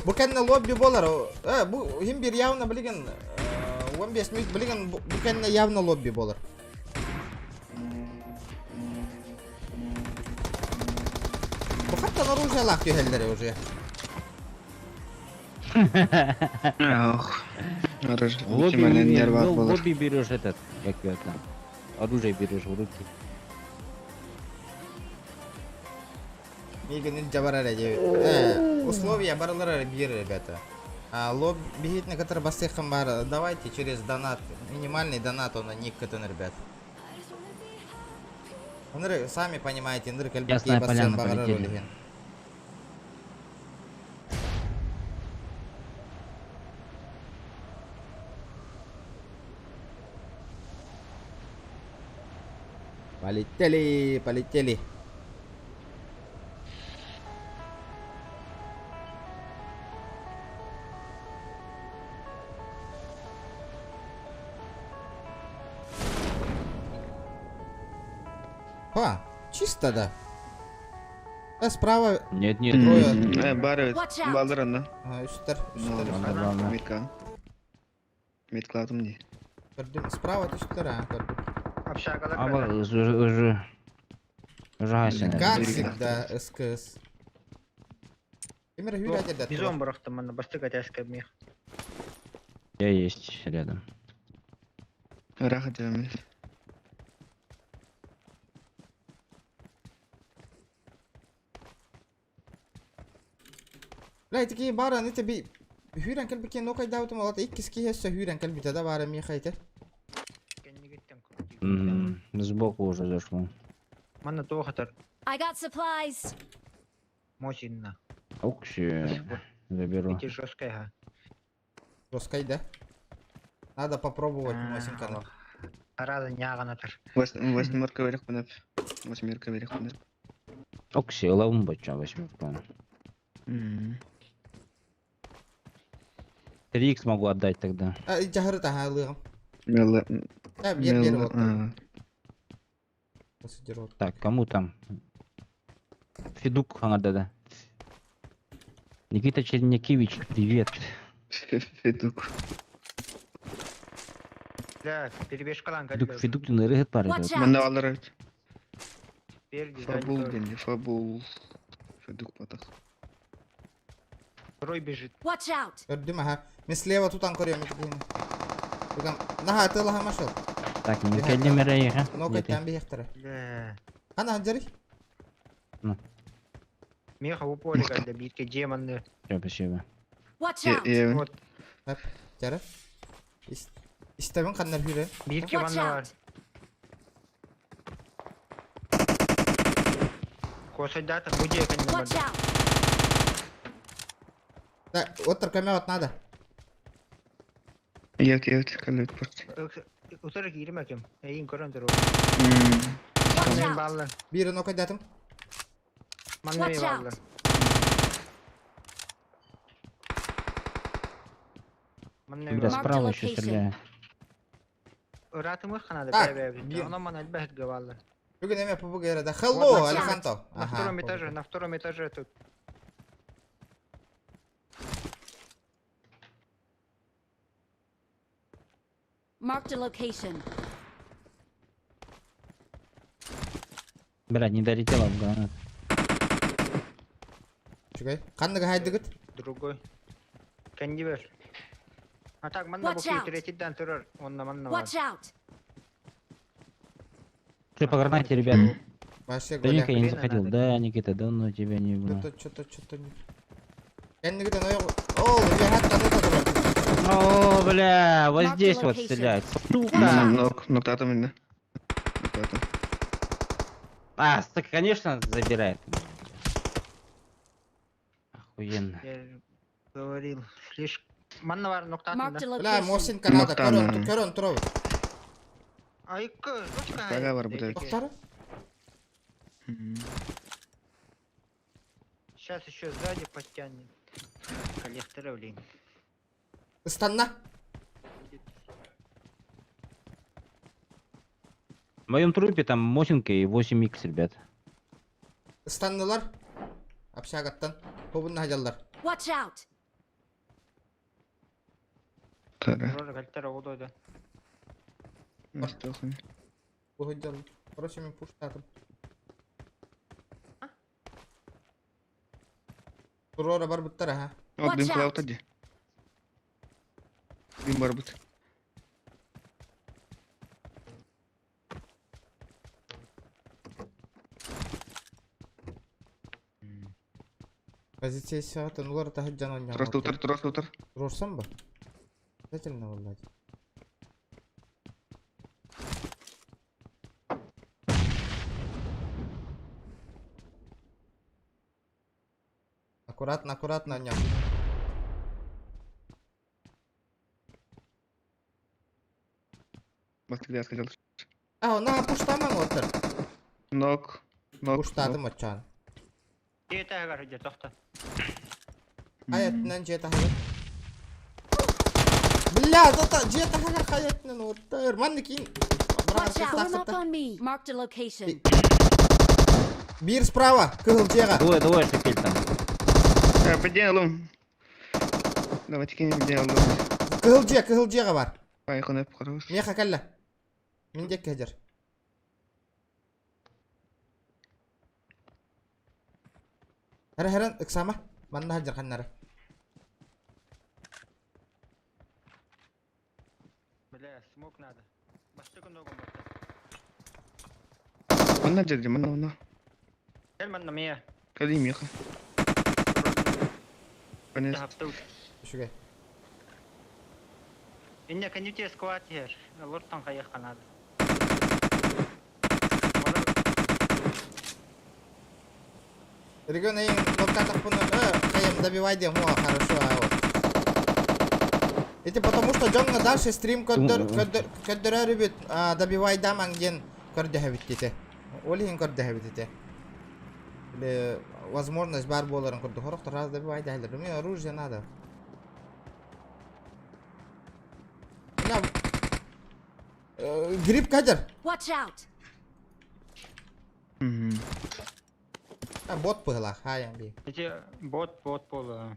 Бұл кәнне лобби болар. Бұл химбир явно білген 15 минут білген бұл кәнне явно лобби болар. Бұл хатта оружие лақ түйелдері уже. Ох. Оружие. Лобби, Максимально нервах ну, было. лобби берешь этот, как его там, оружие берешь в руки. Миган бар әлі. Условия барлары бир, ребята. Лобби хитне который бассейхан бар. Давайте через донат. Минимальный донат он ник кытын, ребят. Оныры, сами понимаете, ныр кәлбетке Ясная бассейн поляна бағарар полетели. өлеген. Полетели. Чисто, да. Справа Нет, трое. Бары Watch out. балдырын да. Үстер. Ладно. Митка. Митка атым не. Справа түстер, көрдік. Общагалар. А вот уже гасен. Как Берега. всегда, СКС. Кемер хүйрәте дәт. Бизон бұрықты мана бастыға тәскә мех. Я есть рядом. Рахат жамин. Lähti kiinni bara, nyt bi hyyden kelpikin nokai dautumalla, että ikkiski hessä hyyden kelpitä tätä väärin miehäitä. Сбоку уже зашло. Мана тоғатар I got supplies. мощинна. Окси. Заберу. Эти жесткая. Роскай, да? Надо попробовать Мосинкана. Арада няғанатыр. Восьмерка верх пынап. Восьмерка верх пынап. Окси, лавым бача восьмерка. 3х могу отдать тогда. Жахыры таға лығым. Мелла. Бер вот. Посидер вот. Так, кому там? Федук да. Никита Чернякевич, привет. Федук. Да, перебеш қалан Федук ты нырыгыт бар Watch еді. out. Мында алар. Фабул Перди. денде. Фабул. Федук патах. Второй бежит. Watch out. Gördüm ha. Мен слева тутан көрем. Наха тылыға машыл. Так, не келдем мерейға. Нокай там бейхтары. Да. Ана жарый. Меха в упоре когда битке демонны. Спасибо. Watch out. Евен. Вот. Жары. Истебін қандар хүйрі. Битке Watch манна бар. out. Косайдата будия канна Watch бар. out. Да, оттыр көмеот надо. Ек, калет порт. Утары кирме кем. Эйин көрөндүр. Watch Манны out. баллы. Бері нокай датым. Манны Watch баллы. out. Манны Бля, баллы. справа Marked еще location. стреляю. Ратымыз қанады Так, бәбәбі. бир- Она мана бәхетге баллы. Бүгін еме пұбығы ереді. Хелло, Watch out. Алиханто. На втором этаже, на втором этаже тут. Marked a location. Блядь, не долетела в гранат. Чugay. Қандығы хайдығыт. Другой. Кәнді бер. А так, манна Watch бұқи out. третиден тұрыр. Онна манна бар. Watch out. Что по гранате, ребят? Вообще, Да Ника, Голя. я не Хрена заходил. надо. Да, Никита, давно тебя не было. Что-то не... Кәндігі де нояқ... О, я хатта нұта тұрыр. О, бля, вот Mark здесь the вот location. стрелять. Watch Сука! out. Ноктатым инде. этом. Конечно, забирает. Охуенно. Я же говорил, слишком... Манна бар ноктатын Marked a да. Бля, location. Мосин Канада, Мактана. көрөн турабы. Айкы, ручка. Тага бар бұда. Тоқтары? Сейчас еще сзади подтянет. Коллекторы, блин. Ыстанна. В моем трупе там Мосинка и 8х, ребят. Ыстаннылар. Общагаттан. Тобунна хажаллар. Watch out! Тара. Рожа кольтера удойда. Астахын. Бухыджал. Короче, мен пуштатым. Турора бар буттара, ха. О, дым Watch кылау out. тади. Дым бар бұд. Позициясы атын улар тахыджан ойнаған. Тұрасы отыр. Рорсан ба? Обязательно, влади. Аккуратно, ням. Басты я сказал. На пуштаман отыр. Нок. Пуштадым отчан. Жеті ағар үде, тоқта. Аятынан жета хагар. Бля, жета хагар хаятынан отыр. Манны кейін. Watch out! Form up on me. Marked a location. Бир справа, кығыл жеға. Двое шипель там. Поделом. Давайте кинем поделом. Кығыл жеға бар. Поехал на хорош. Меха кәлі. Мен дек кәдер. Әрі, ықсама. Манна хаджар қаннары. Бля, смок надо. Басты күн оғын бақта. Манна жадри, манна. Кел манна мия. Калим еха. Понес. Хапты үт. Үшіге. Инне конюте скват ер. Лорттан қайық қанады. Регион әйін локтатық бұны. Қайым добивай дем. О, хорошо. Это потому что Джонга дальше стрим көддөрөр үбіт. Добивай даман ген көрді әбіт дете. Олиген көрді әбіт дете. Возможность бар боларын көрді. Хорықты раз добивай дәлір. Мне оружие надо. Гриб кәдір. Watch out! Бот пыгла, хаян би. Эти бот полы.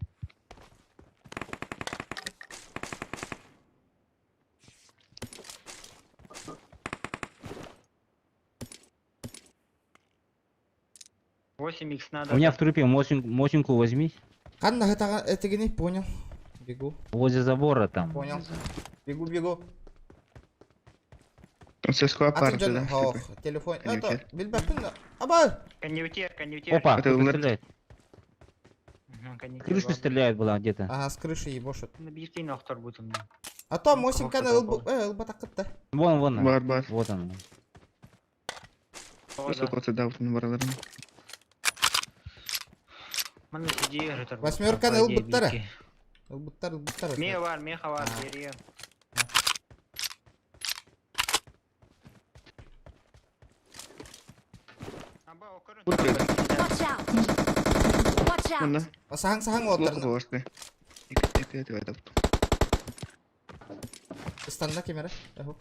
Восемь икс надо. У меня в трупе Мосинку возьми. Қанна это не понял. Бегу. Возле забора там. Понял. Бегу. Сеско апарты, да? Ох, телефон. Это, Коньютер. билбәппін. Аба! Коньютер. Опа, Это кто-то улар. стреляет. Крышку стреляют была где-то. Ага, с крыши ебошит. На бьюти нахтар будем. А то Мосин Кого-то кана попал. ылбата кытты. Вон. Бар. Вот он. Сеско да, вот барларын. Мана сиди игры. Восьмерканы ылбыттары. Ылбыттар. Меха бар, бери. Watch out! Watch out! Манна. Сахан Лоқ отырны. болашты. Екі деп айтап. Истанна кемері. Эху.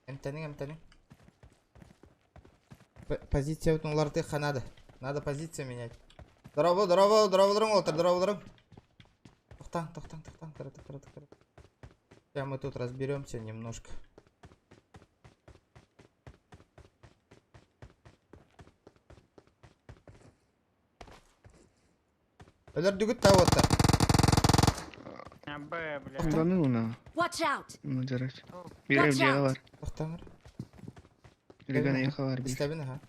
Эмтенің. Позиция өтін оларды қанады. Надо позиция менять. Дроволарың отыр, дроволарың. Тоқтан. Кірді. Сейчас мы тут разберемся немножко. Өлер дүгіт тау отыр. Б, бля. Да ну на. Watch out! Ну жарать. Бирем жеға бар. Тоқтаңыр. Регана еха бар. Истәбін, ха.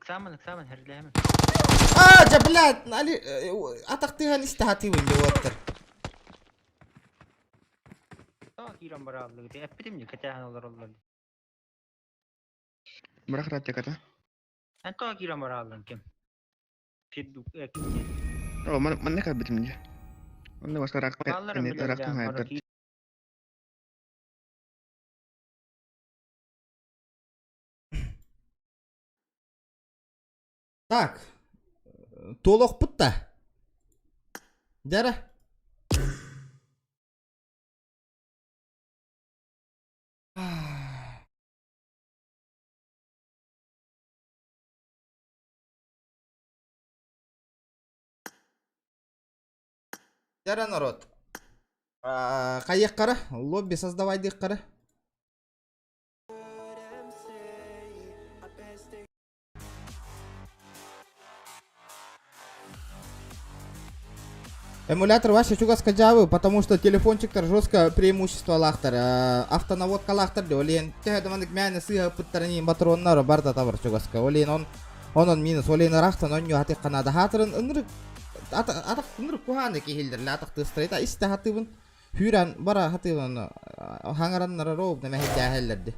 Экзамен, херлемен. Жа, блядь, али, атақтыған істі хаты өнде отыр. кирен бара алды. Эппетим не катян олар. Бырақ рат яката. Эн то кирен бара алдың кем. Фиддук эким. О, мен не кат битим же. Онда башка рак Балларым не билен рактын бара хайдар. Так. Толық бұтта. Дәрі. Дәрі народ. Қайық қары? Лобби создавайдық қары? Эмулятор ваша чугаска джавы, потому что телефончиктар жестко преимущество лахтар. Автонаводка лахтар де олен. Тега мандык мяне сыга пыттарани патроннары барда табар чугаска. Олен он минус олен рахтан он ю хатык канада хатырын ынрык атак ынрык куханы кихилдер атак тыстрайта исте хатыбын хүрән бара хатыбын хаңараннары роб неме хәлләрде.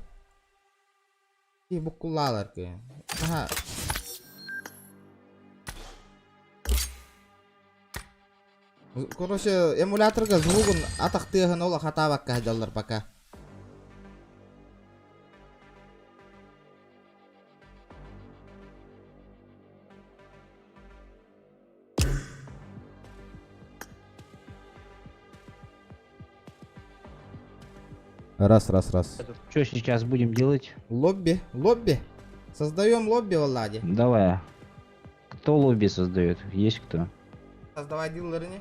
И буккуллалар ки. Аха. Короче, эмуляторга звугун атактыгын ола хатабакка хаҗаллар пока. Раз. Что сейчас будем делать? Лобби. Создаем лобби, Влади. Давай. Кто лобби создает? Есть кто? Создавай дилерни.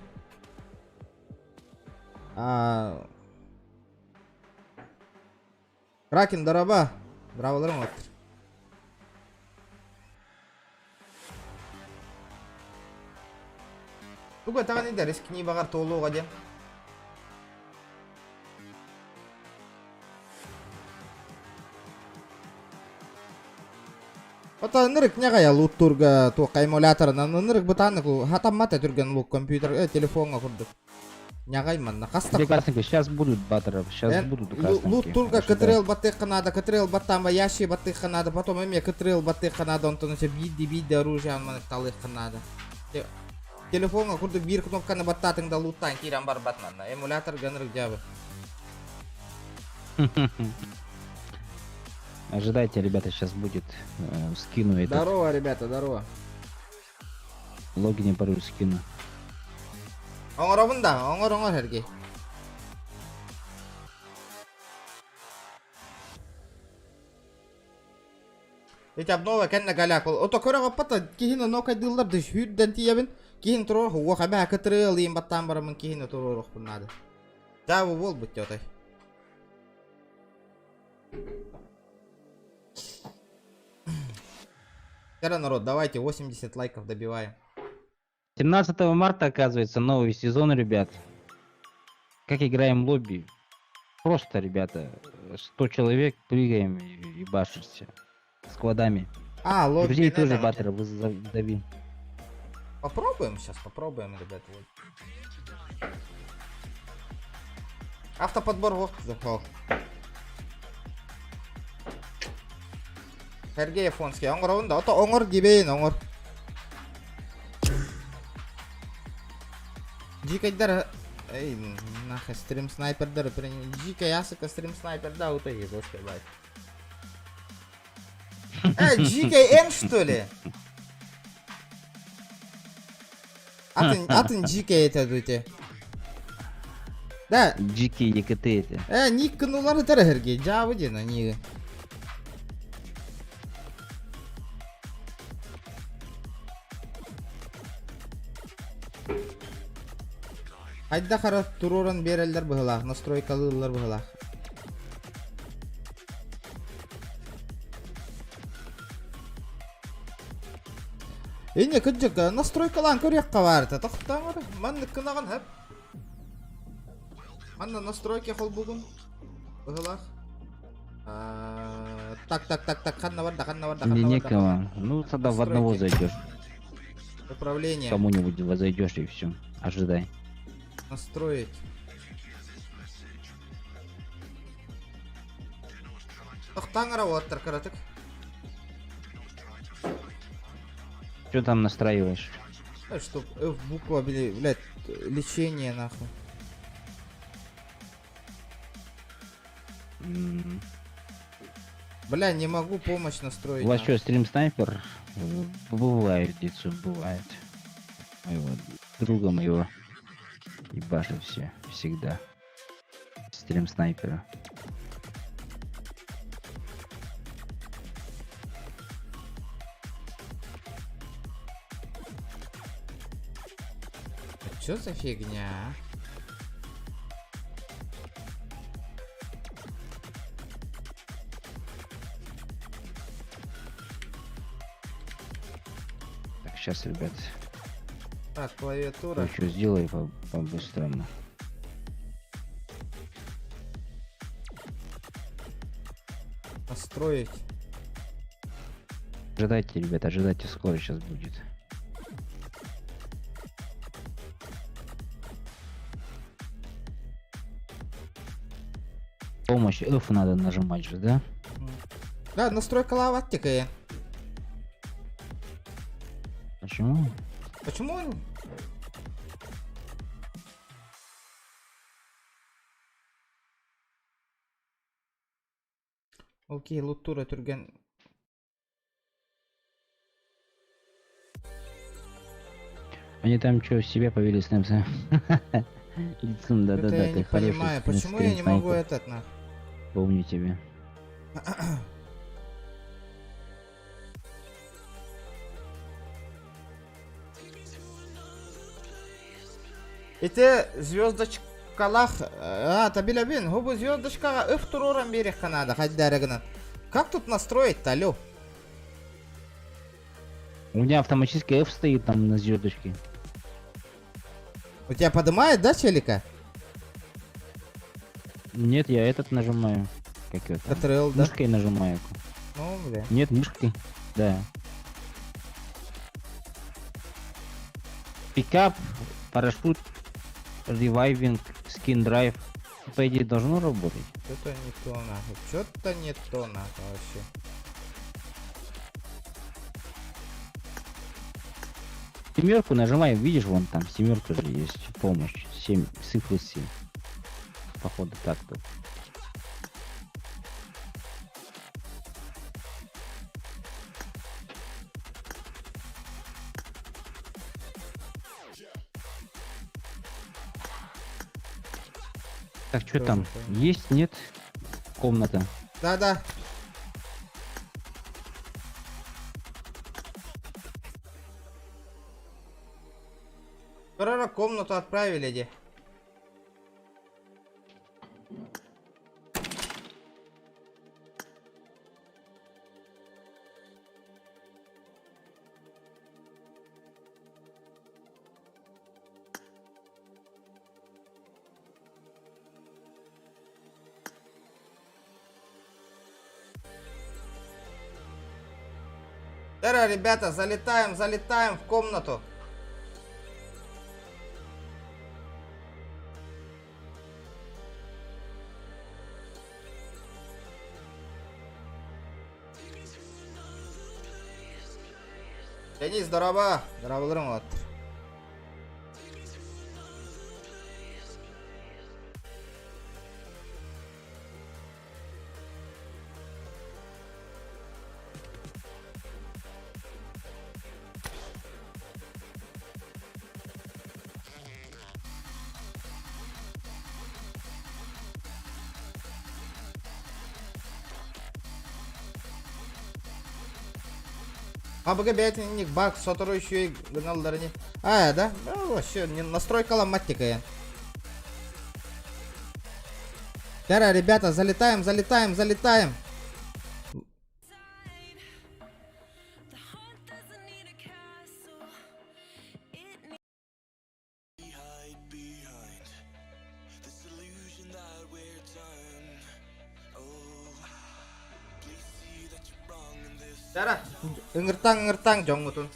Кракен дараба. Браволарым отыр. Бүгін тағын еді рискini бағар толуға дем. Ота нырык неғая луттурга туаққа эмуляторынан нырык бұтанық хатаммата түрген лук компьютер телефонға құрдық. Неғай манна қастық. Прекрасненько, сейчас будут баттеров, сейчас будут красненькие. Луттурга катрел баттық қанады, катрел баттанба яши баттық қанады, потом эме катрел баттық қанады, онтон бидди оружие анманық талық қанады. Телефонға құрдық бір кнопканы баттатыңда луттан киран бар батманна. Эмулятор гынырык жабы. Ожидайте, ребята, сейчас будет скину это. Здорово, ребята, здорово. Логин пароль скину. Оңор бұнда, оңор herge. Итеп нова кенне галяк ол. Ото көрі қаппата кейіні нока дылларды хүрден тиебін. Кейін тұрор қу, оқа бәі кітіріл ең баттан барамын кейіні тұрор бұнады. Жабы бол бұтте отай. Кара народ, давайте 80 лайков добиваем. 17 марта, оказывается, новый сезон, ребят. Как играем в лобби? Просто, ребята, 100 человек, прыгаем и башишься. Складами. Лобби. Друзей тоже баттера дави. Попробуем сейчас, ребята. Автоподбор вот захвал. Сергей Афонский, оңор онда, ото оңор дебейін, оңор. Жикайдар, нахай стрим снайпердар, жикай асыка стрим снайперда, ута ез, ошкай бай. Жикай Н, что ли? Атын жикай етеді өте. Да. Жикай екіті еті. Ник кынулары тәрі Сергей, жабы дена, нигі. Айда қара туроран берелдер бұғылақ, настройкалылар бұғылақ. Эне күджік, настройкалан көрек қаварды. Тоқтан ғыры, манны кынаған әп. Манны настройке қол бұғын. Бұғылақ. Так, қанна барда. Мне некого. Ну, тогда в одного зайдешь. Управление. Кому-нибудь зайдешь и все. Ожидай. Настроить. Таңыра оттыр кырытык. Что там настраиваешь? Чтоб F буква, блядь, лечение нахуй. Бля, не могу помощь настроить. У вас нахуй. что, стрим снайпер? Бывает, Дицу, бывает. Моего друга моего ебашу все, всегда. Стрим снайпера. Чё за фигня? А? Так, сейчас, ребят, Так, клавиатура. кое-что сделаю по-быстрому. Настроить. Ожидайте, ребят, ожидайте, скоро сейчас будет. Помощь F надо нажимать же, да? Да, настройка лаваттика я. Почему? Почему он... Окей, луттура түрген. Они там что, себя повели с Немсом? Лицом, Это да-да-да, я ты не хороший понимаю, почему я не скрин могу снайпер. этот на... Помню тебя. Эти звездочкалах... А, табилябин, губы звездочкага F туроран берег канада, хаддарыгынан. Как тут настроить-то, алё? У меня автоматически F стоит там на звездочке. У тебя поднимает, да, челика? Нет, я этот нажимаю. Как это? Ctrl, да? Мышкой нажимаю. Ну, бля. Нет, мышкой. Да. Пикап, парашют, ревайвинг, скин драйв. По идее должно работать. Что-то не то, нахуй. Что-то не то, нахуй, вообще. Семерку нажимаем, видишь, вон там семерка же есть. Помощь. 7, цифры 7. Походу так тут. Так, что Тоже там? понял. Есть, нет? Комната. Да-да. Скоро комнату отправили, где? Здорово, ребята, залетаем в комнату. Денис, здорово. Здорово, вот. Абыга бәйтінік бак сотыру еще гыналдары не. А, да? Ну, вообще, настройка ломатика я. Здорово, ребята, залетаем. Здорово. Ыңыртаң, жоңғытын.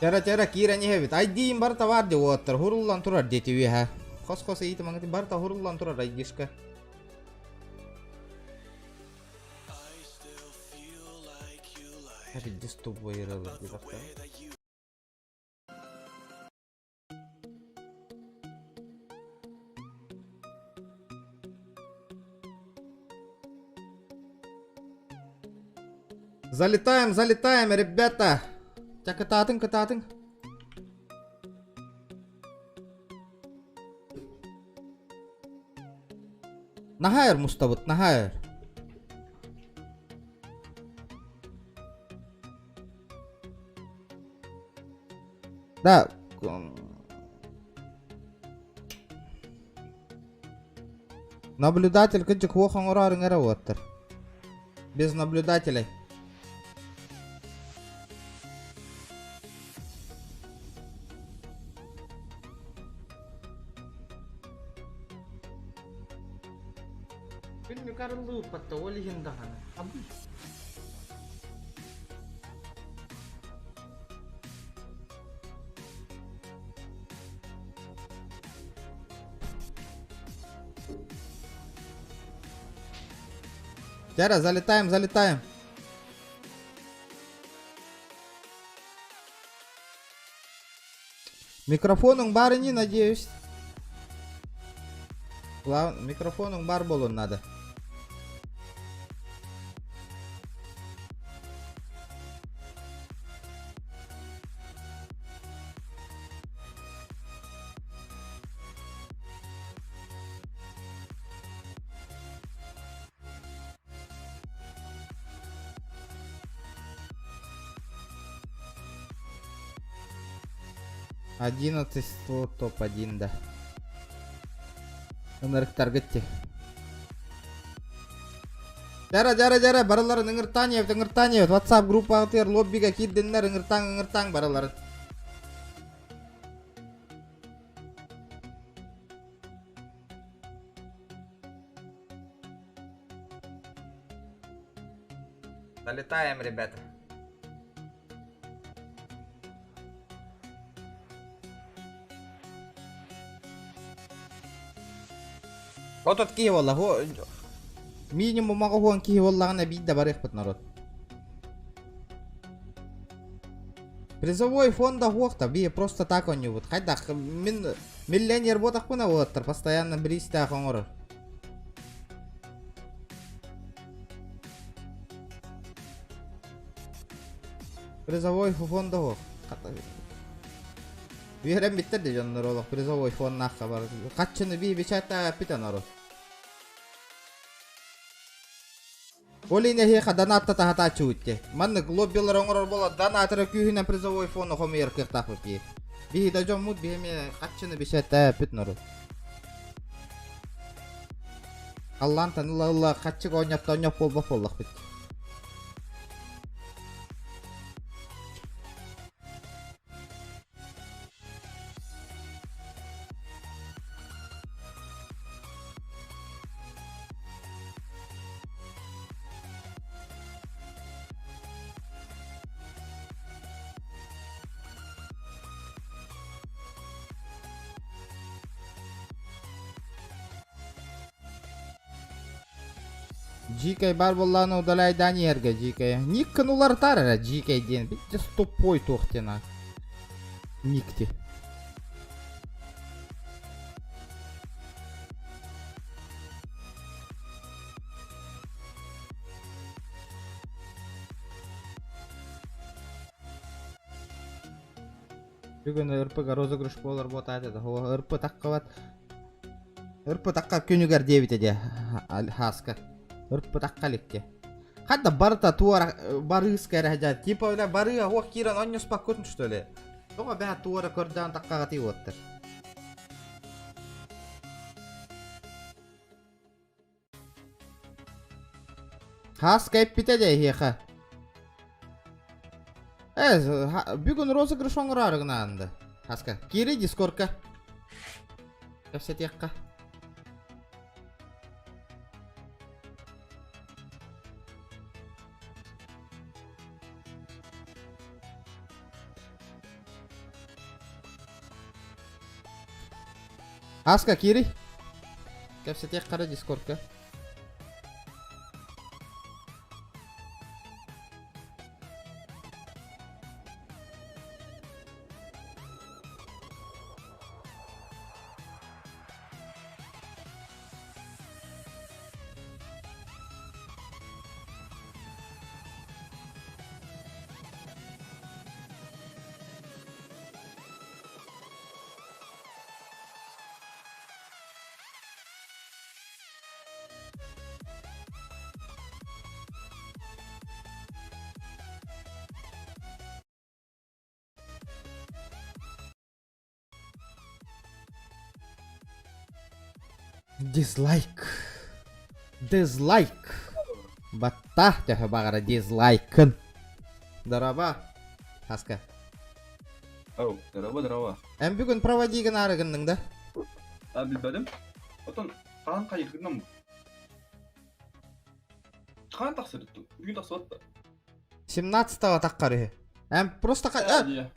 Tera kira ni hebit. Ay diim barta var de water. Hurullan turar deti wiha. Kos eğitim mangati barta hurullan turar ay giska. Hadi just to boyra bir dakika. Залетаем, ребята. Так кататын. Нахайр Мустабыт, нахайр. Да. Наблюдатель кыджык вохан орарын эре оттыр. Без наблюдателей. Bin yukarılı patta olihinda hana. Abi. Тера, залетаем. Микрофонun бар не, надеюсь. Микрофонun бар болун надо. Одиннадцать топ-1, да. Ныңырык таргетте. Жара, бараларын ыңыртанев. WhatsApp группаға тер лоббиға кирдендер ыңыртаң бараларын. Залетаем, ребята. Вот от Киева лаго. Минимум могу он Киева лагана бить да барих под народ. Призовой фонд да хохта, бие просто так он не вот. Хайда, миллионер вот ахуна вот, постоянно бристя хонгор. Призовой фонд да хох. Вихрем биттер де жон народ, призовой фонд нахка бар. Каччыны бие бичата пита народ. Олине хеха донатта тахата чуутте. Маннык лоббилар оңорор бола донатыры күйінен призовой фону хомер кыртақ өпе. Бихи да жон муд бихеме каччыны бишетті пүт нору. Аллан танылла каччык ойнап болбақ боллақ бит. GK бар болланы удалай Даниерге GK. Никкін улар тарара GK ден. Бітті стоппой тоқтена. Никти. Бүгін ұрпыға розыгрыш болар бот айтады. Ұрпы таққават. Ұрпы таққап көнігер дебет еде. Хаска. Ұрпы таққаликке. Хадда барыта туара барыс кәрәжат. Типа өлі барыға хоқ киран оннес пақ көтін шты өлі. Тоға бәт туара көрден таққаға тей оттыр. Хаска еппите де хеха. Бүгін розыгрыш оңыр арығына анды. Хаска. Кири дискордқа. Кәпсет яққа. Аска кири. Кепсе тек қара дискордка. Дизлайк. Дизлайк. Батта төхі бағара дизлайкын. Дараба. Аска. Ау, здорово. Бүгін проводиген арығынның да. Білбәдім. Отын, қаған қайырғыннан бұл. Қаған тақсыр етті? Бүгін тақсыр атты? 17-тава таққары. Просто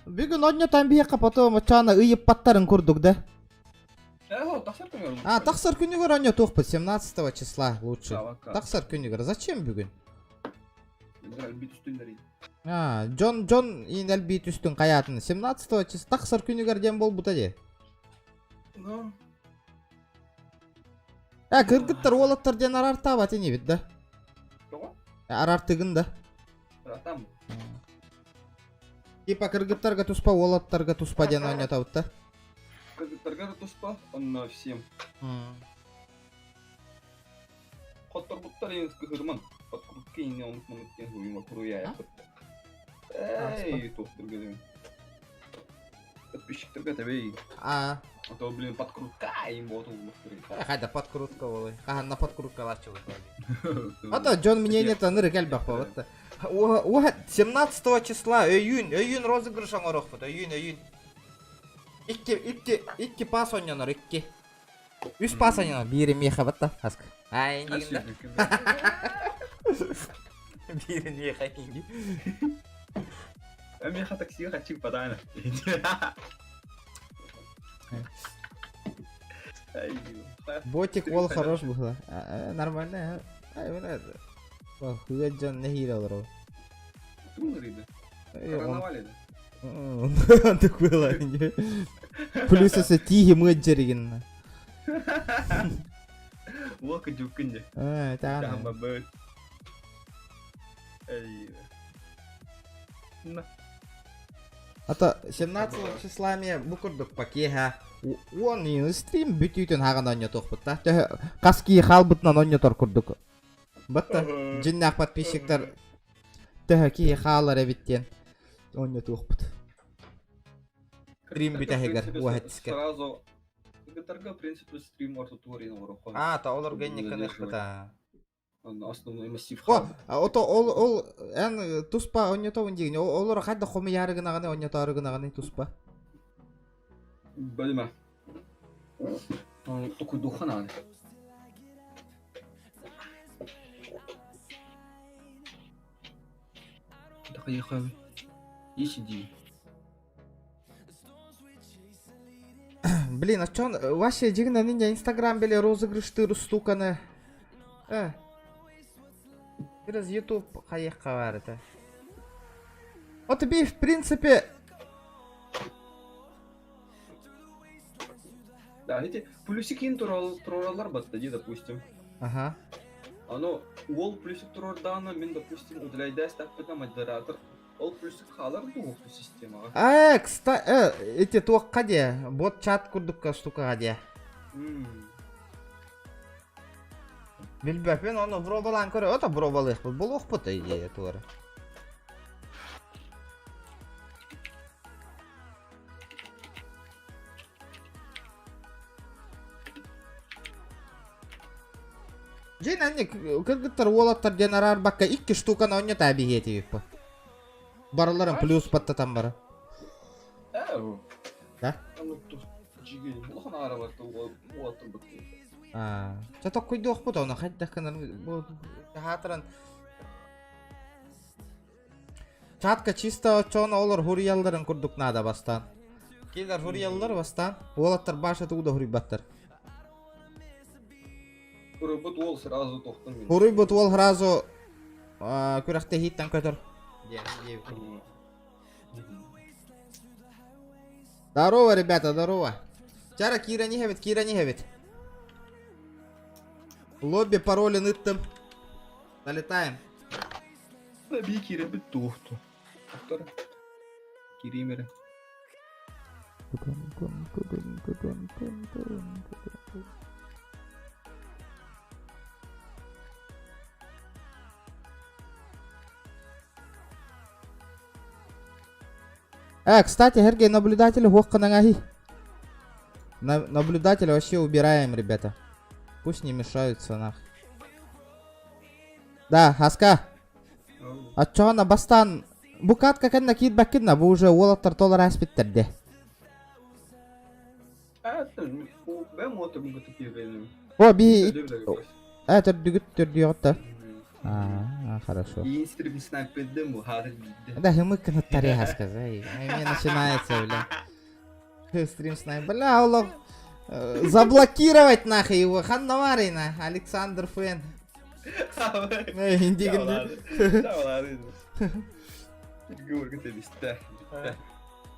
бүгін однетан бейеққа потом чана ұйып паттарын көрдік да. Тақсыр күні көрдік. Тақсыр күні көр однет оқпыт. 17 числа лучше. Тақсыр күні көр. Зачем бүгін? Әлбет үстіндер еді. Джон ин әлбет үстін қаятын. 17 числа тақсыр күні көрден бол бұта де. Кіргіттір олаттырден арарта бат не бит да. Арартығын да. Аратам. Типа кіргіттарға туспа, олаттарға туспа ден ойнет ауыт да. Кіргіттарға туспа, онна всем. Qottар бұттар еңіз көхірман. Подкрутка ене ұмытман өткен ойыма құруя аяқытты. Тоқтыр көлемін. Подписчиктерге тәбей. А то, блин, подкрутка ең болатын ұлықтыр. Қайда подкрутка олай. Қағанна подкрутка ларчы олай. Ата Джон мнение таныры кәлбақ болатты. 17 числа өйін розыгрыш оңырық бұд. Өйін. 2 пас ойнаныр, 2. 3 пас ойнаныр. Бірі меха бітті. Асқы. Ай, негінде. Бірі меха енге. Меха таксиға қатшық падайна. Ботик ол хорош бұқла. Нормально. Хуя Джон нехир олар ол. Тумыр еді? Коронавал еді? Так было. Плюс осы тихи мүджерігін. Уақы жүкінде. Тағана. Бөт. Ата 17 числа ме бұқырдық пакеха. Он стрим бүтүйтін хаған ойнет оқпытта. Қаски қалбытынан ойнетор күрдік. Бітті. Жиннақ подписчиктар төхі кей қалар әбіттен ойнет оқпыт. Стрим бүтәхегер уағеттіске. Сразу кігітарға принципі стрим ортутуарин орыққан. Та олар геннекін еқпыта. Основной массив. Ол ән туспа ойнетауын деген. Олар қайда қомы ярығын ағаны ойнет арығын ағаны туспа. Бөліме. Только духа надо. Так ехал. И сиди. Блин, а чё вообще жигна нинja Инстаграм беле розыгрыштыр стуканы. Biraz YouTube қайыққа барды. Вот тебе в принципе. Да, эти плюсики туралар батты, допустим. Ага. Оно ол плюсик туралданы мен, допустим, удаляйда стаппыда модератор. Ол плюсик халар дуғықты системаға. Кстати, эти тоққа де, бот чат күрдікка штукаға де. Білбәпен оны бұрабалан көрі, ота бұрабалық бұл, бұл оқпыты ие туары. Жен әне кіргіттір олаттар денарар баққа 2 штуканы өне тәбі еті бепі. Барыларын плюс баттатан бары. Да? Жигені бұлған ара барды олаттар баққа. Чаток көйді оқпыды оны қайдаққанар хатыран. Чатка чисто чоны олар хуриялдарын күрдік нада бастан. Келер хуриялдар бастан, олаттар башы туғда хури баттар. Хурбут ол сразу тоқтым мен. Хуруй бут ол сразу күрәхтә хиттан көтөр. Здорово, ребята, здорово. Чара Кира не хевит. Лобби пароли ныттым. Залетаем. Би кире бит тоқту. Тоқтар. Киримере. Кстати, Сергей, наблюдатели хохканагахи. Наблюдатели вообще убираем, ребята. Пусть не мешаются нах. Да, Аска. Отчона бастан. Букат какая-то кит бакидна, вы уже олаттар толар аспиттерде. Ben motor bu kutu kirvenim. О, би. Төрдүгүттөр. Хорошо. И инстрим снайпердем bu harbi gitti. Да, мы канаттаре сказай. Мне начинается, бля. Стрим снайпер. Бля, Аллах. Заблокировать нахуй его. Ханнаварина. Александр Фэн.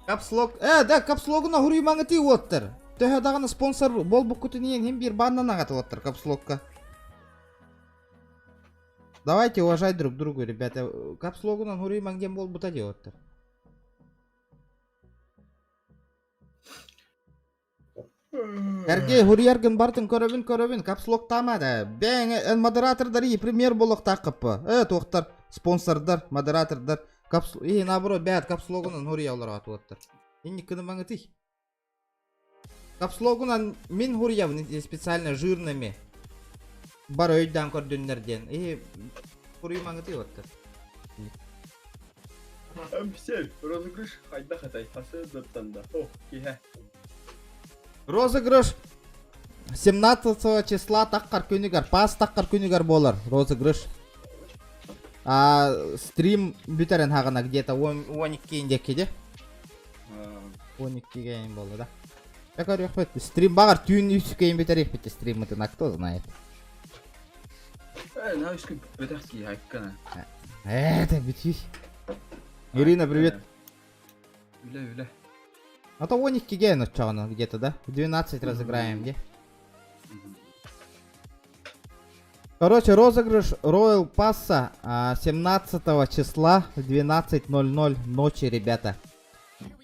Капслог. Да, капслогуна хуруймаңыты оттыр. Төһө даганы спонсор бол букутунен hem bir баннан агатып оттыр капслогка. Давайте уважать друг друга, ребята. Капслогунан хуруймаң дем бол бута деп оттыр. Сергей хуруяргын бартын көрөбүн капслог тамада. Бен модератордар и пример болок такыппы. Токтор спонсордар, модератордар. Капслог наоборот бәт капслогунан хуруялар атып оттыр. Инни кынымаңыты. Капслогунан мен хуруябын специально жирными. Бар өйдөн көрдүннөрден. Хуруймаңыты оттыр. Все, розыгрыш хайда хатай хасы заттанда. О, киһе. Розыгрыш 17 числа таккар күнүгөр, пас таккар күнүгөр болор. Розыгрыш. Стрим бүтерен хагана где-то 12-нде кеде. 12-ге кейин болду да. Какой рахмет. Стрим багар түйүн 3 кейин бүтерек бит стримди, кто знает. Наушки бетахки хайкана. Это битиш. Ирина, привет. Үле. А то 12-ге начало где-то, да? В 12 разыграем, где? Короче, розыгрыш Royal Pass 17 числа в 12:00 ночи, ребята.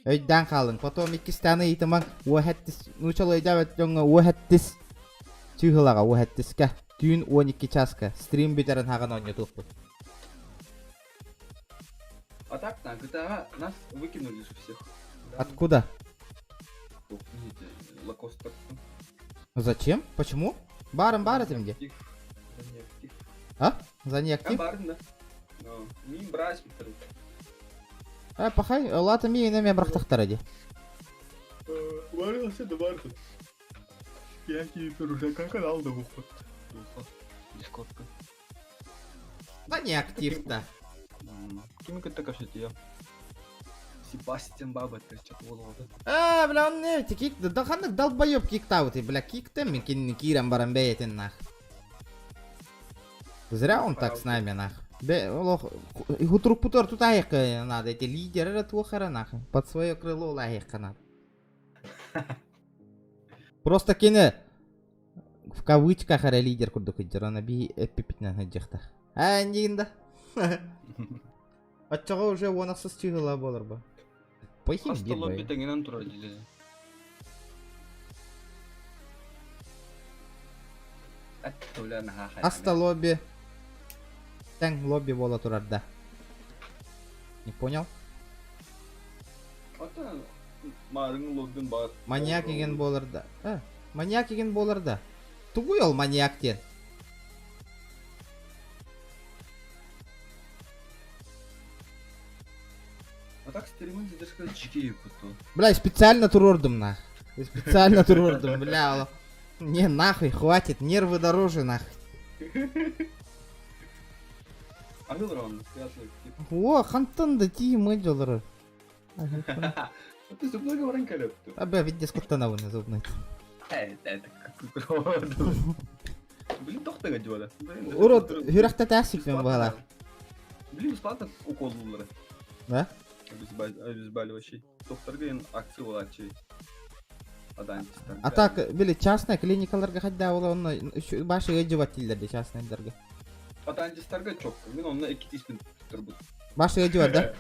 Өйдөн калың. Потом 2 станы итимаң уахаттис. Нучалы өйдәбет жоңга уахаттис. Чыгылага уахаттиска. Түйүн 12 часка. Стрим битерен хаган ойнотуп. А так, на GTA нас выкинули же всех. Откуда? Лакостер. Зачем? Почему? Барым этим где? За неактив? Барым, да. Ми брать, Виктор. Пахай, лата ми неме брахтахтар иди. Барым, все да барым. Я тебе уже канал да выход. Дискордка. За неактив-то. Кимика така шатия. Себастьян баба тречек волода. Бля, он не кик, да ханак долбоёб киктау ты, бля, киктем ми кирам барам бейтен нах. Зря он так с нами нах. Их трупутор тут аек надо, эти лидеры твохара нах. Под свое крыло лаек надо. Просто кине в кавычках аре лидер курдук иджерана би эпипитнен хаджихта. Нинда. От чого уже вона состигла болар ба. Пойхин Хаста бир лобби ба. теңенен тура диде. Аттулана хаха. Аста лобби. Тең лобби бола турар да. Не понял? Ата марың лоббин бар. Маньяк еген болар да. Маньяк еген болар да. Тугуй ол маньяктен. А так стримин задержка жике куту. Бля, специально турордым нах. Специально турордым, бля. Не, нахуй, хватит, нервы дороже нахуй. Агылран, связано. О, хантын да ти мэджолары. Ты зубной говорен калепты. Абе, ведь дискуттана вон зубный. Это как кроду. Блин, тоқтыға жуада. Урод, хүрәкті тәсіп мен бағала. Блин, бесплатно укол булдыры. Да? Обезболивающий. Доктор ген акция болады чей. Адантистер. А так, били, частный клиникаларға қайда ола, оны башы өджібат тілдерді частныйларға. Адантистерге çok. Мен онына 2 тиспен тұрбыт. Башы өджібат, да?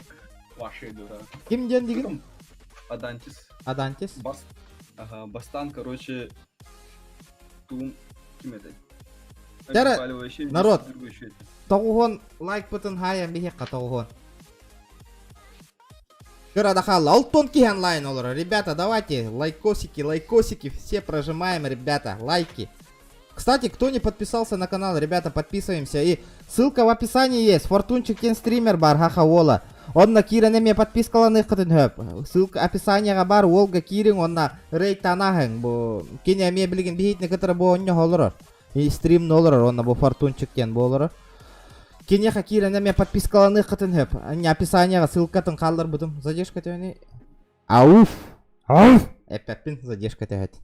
Ваши дура. Ким ден деген? Адантис. Адантис? Бас. Ага, бастан, короче, тум ким это? Дара, Обезболивающий, народ. другой еще это. Тоғуғын лайк бұтын хайын бейхеққа тоғуғын. Гырада хал, алтон кихан лайн олар. Ребята, давайте, лайкосики, все прожимаем, ребята, лайки. Кстати, кто не подписался на канал, ребята, подписываемся. И ссылка в описании есть. Фортунчик кен стример бар, хаха ола. Онна кирен эме подпискаланы қытын хөп. Ссылка описанияға бар, олга кирен, онна рейд танахын. Бу кене эме білген бейітні кітірі бу онна олар. И стрим олар, онна бу фортунчик кен бу олар. Кенеха кирен эме подпискаланы қытын хөп. Анне описанияға ссылкатын қалдыр бұдым. Задержка тәуіне. Ауф! Эппин задержка тәует.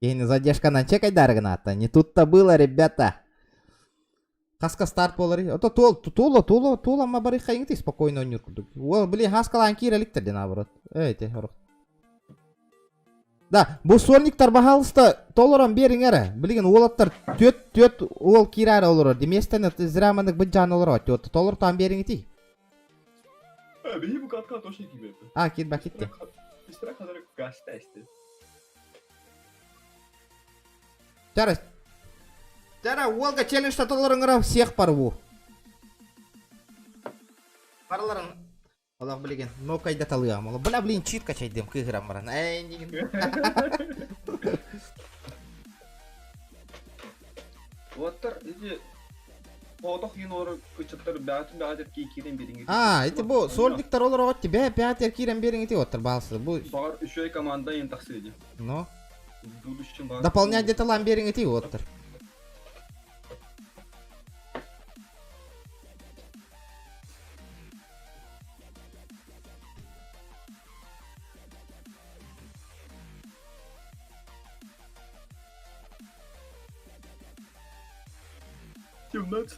Кейні задержканан чекай дарғыната. Не тут-то было, ребята. Хаска старт болар. Ото тула ма бары хайыңты спокойно ойныр күдік. Ол, блин, хаскалан киреліктерден абырот. Өйте, хорық. Да, бұл сорниктар бағалысты толыран берің әрі. Білген, олаттар төт ол кирәрі олар. Деместен зірамандық бұд жан олар. Толыр там берің еті. Бейі бұл қатқа точно киберді. А, кет ба кетті. Бістіра қадары қашта әсті. Жара, олға челленджта толырыңыра всех парву. Парларын, олақ білген, но кайда талыям. Бля, блин, чит качайдым, кыгырам баран. Әй, деген. Оттар, иде, оғдық ен оры көчіттір бәтір кейкерен беріңі. А, эти бу сольдиктар олар отти, бәтер кирен берің еті оттыр балсы. Бағар үшөй команда ен тақсы еді. Ну? Дополнять деталам берің еті оттыр.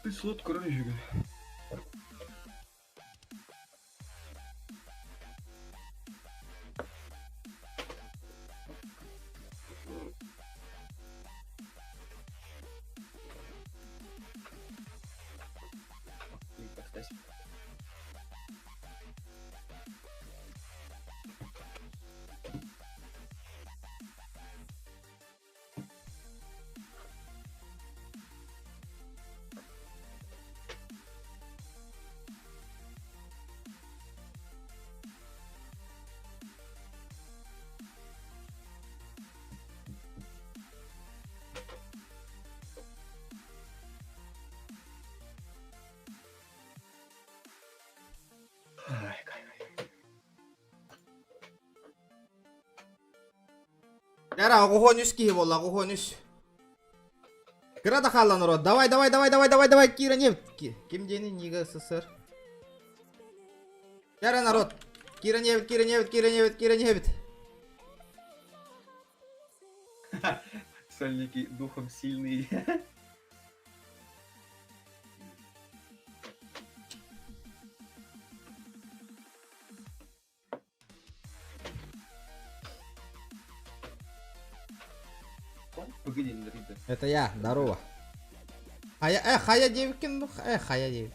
Ты слот короче. Яра, огонюс киев олла, огонюс. Града халла народ, давай, Кира нефть. Ким дени, Нига СССР. Яра, народ, Кира нефть. Сольники духом сильные. Погоди, ребят. Это я, здорово. Хая девкин, ну, хая дев.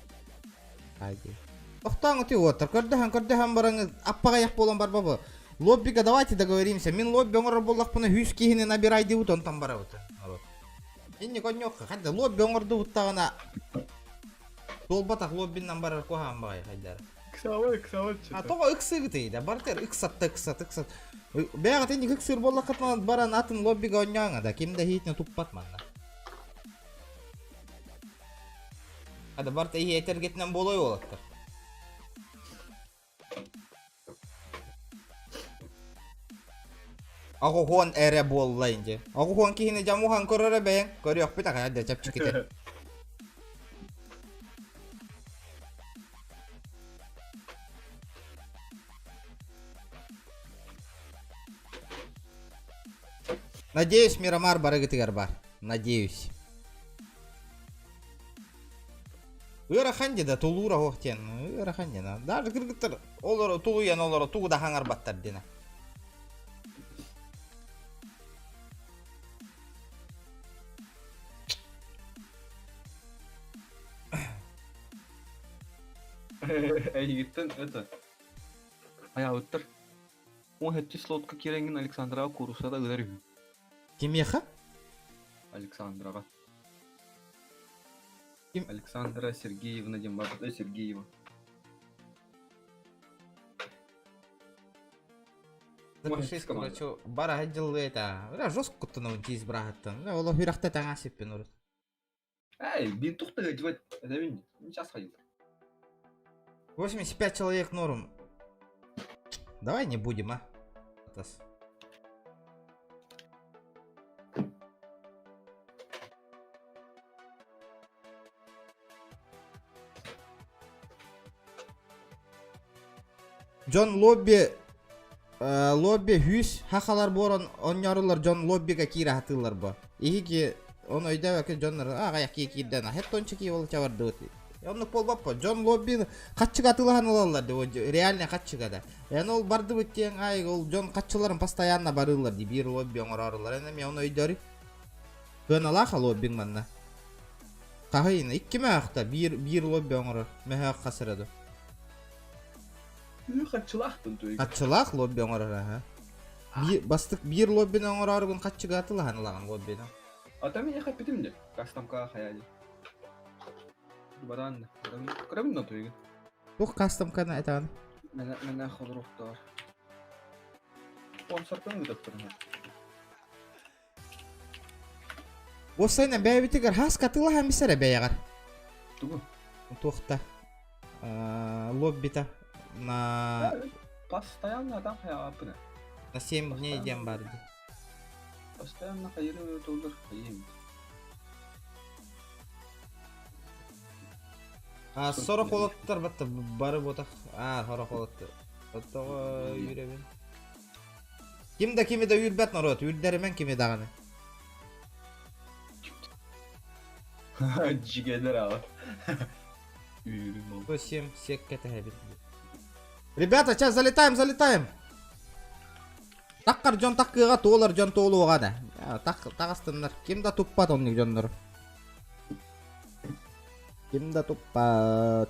Охтан ты отыр, көрдіхан бараңыз, аппаға яқ болан бар бабы. Лоббиға давайте договоримся, мен лобби оңыр болақ бұны хүйс кейіні набирай деуіт, онтан бара өті. Енді коньоққа, қайда лобби оңырды ұттағына. Долбатақ лоббиннан барар коған бағай, қайдар. Ксавай. Тоға үксі күтейді, бартер, үксатты. Бәғат енді үксір болақ қатман баран атын лоббиға ойнаңа да, кемді хейтіне тұппат манна. Hadi Barta iyi yeter getiren bu olay olaktır. Aku hon ere bolla ince. Aku hon kihine jamu han korore beng. Koryok pita kaya ada cap cikite. Надеюсь, Мирамар барыгы тигар бар. Надеюсь. Ыра ханди да тулура хоқтен. Ыра ханди на. Даже кыргыттар олар тулуян олар тууда хаңар баттар дена. Егиттен это. Аяуттар. Он хетти слотка керенген Александра курса да ыдар. Кимеха? Александрага. Ким? Александра Сергеевна Дембарда Сергеева. Запишись, короче, бара хаджилы это. Ыра жестко куттанавын тиз брахаттан. Ола хүйрақта таңа сеппен ұрыт. Эй, бин тухта девать. Это вин. Не час ходил. 85 человек норм. Давай не будем, а? Атас. Джон лобби лобби хүс хахалар борон оннорулар Джон лоббига кире хатылар ба. Иги он ойда баке Джоннар ага яки кирден хеттончу ки бол чабарды өт. Онны полбаппа Джон лобби катчыга атылган алалар деп реально катчыга да. Эне ол барды бүттен ай ол Джон катчыларын постоянно барылар ди бир лобби оңорарлар. Эне мен оны ойдори. Бен алаха лоббин манна. Кахайна 2 мақта бир лобби оңорор. Мехак касырады. Хатчылахтын той. Катчылах лобби оңорор ха. Бастык бир лоббин оңорор күн катчыга атылган алаган лоббини. Атами я хапитим де. Кастамка хаяли. Баран. Крамин той. Тух кастом кана айтан. Мен ходроктар. Он саркан доктор. Осайна бәйбитигер хас катыла мисере бәягар. Тугу. Тухта. Лоббита на Постоянно там хаяпны. на 7 дней дем барды. Постоянно хайры толдыр хайым. 40 холоттар батты бары ботак. 40 холоттар. Оттого юребин. Кимде юрбат народ, юрдеремен кимде даганы. Жигелер ала. Үйрüm oldu. 8 секкете хабит. Ребята, сейчас залетаем. Таккар жон таккыга тоолар жон тоолууга да. Тагастындар. Кимде туппат онны жондор. Кимде туппат.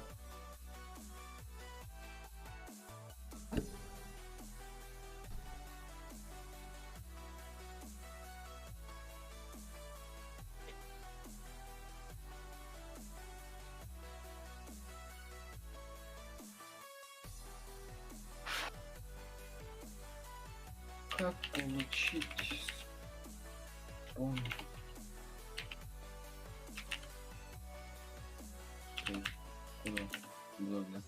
Как получить спон? Куда? Удобно.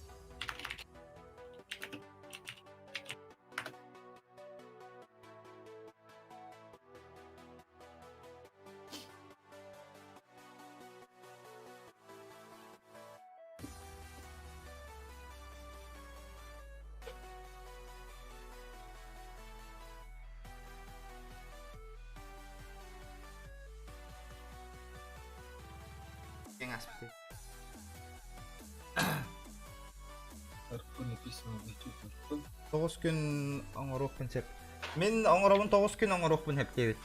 Арпы написано в YouTube. 9 күн оңорокпун сеп. Мен оңоробун 9 күн оңорокпун хеп дебит.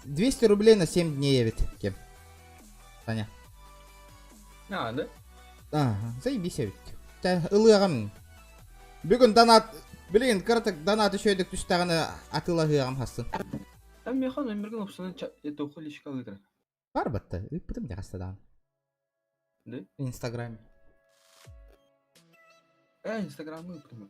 200 рублей на 7 дней евит. Кем? Таня. Да? Заебись евит. Ылыгам. Бүгүн донат, билин, кыртык донат үшөйдүк түстаганы атылагыгам хастын. Там механ өмірген опсынан это ухылышка выдра. Бар батта, ыппытым де хастадан. Да? Инстаграм. Инстаграмы ыппытым.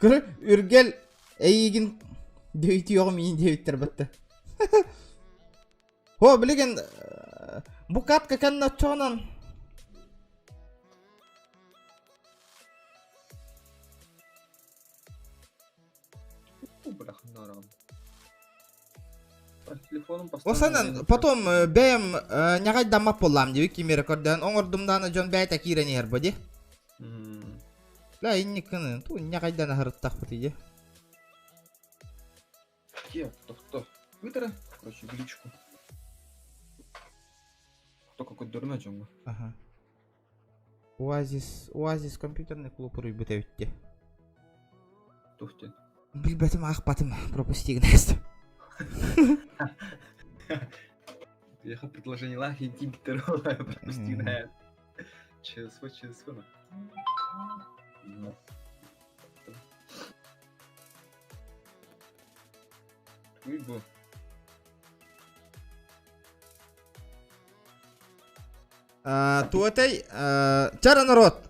Көрі, үргел әйігін дөйті оғым ең дөйттер батта. О, білеген, бұ катка кәнна чоғынан. Осанан, потом бәйім нағайдан мап болам деуі кемері көрден. Оңырдымданы жон бәйта кирені ер бұде. Ла, инні күні, нағайдан ағырыттақ бұтыйде. Ке, Вытара, короче, в личку. Только какой дурной джунгл. Ага. Оазис компьютерный клуб рыбы тевитте. Тухте. Билбетим ахпатым пропустигнест. Я хочу предложение лахи интимитер, пропустил. Честно. Выбор. Туотай, чара народ,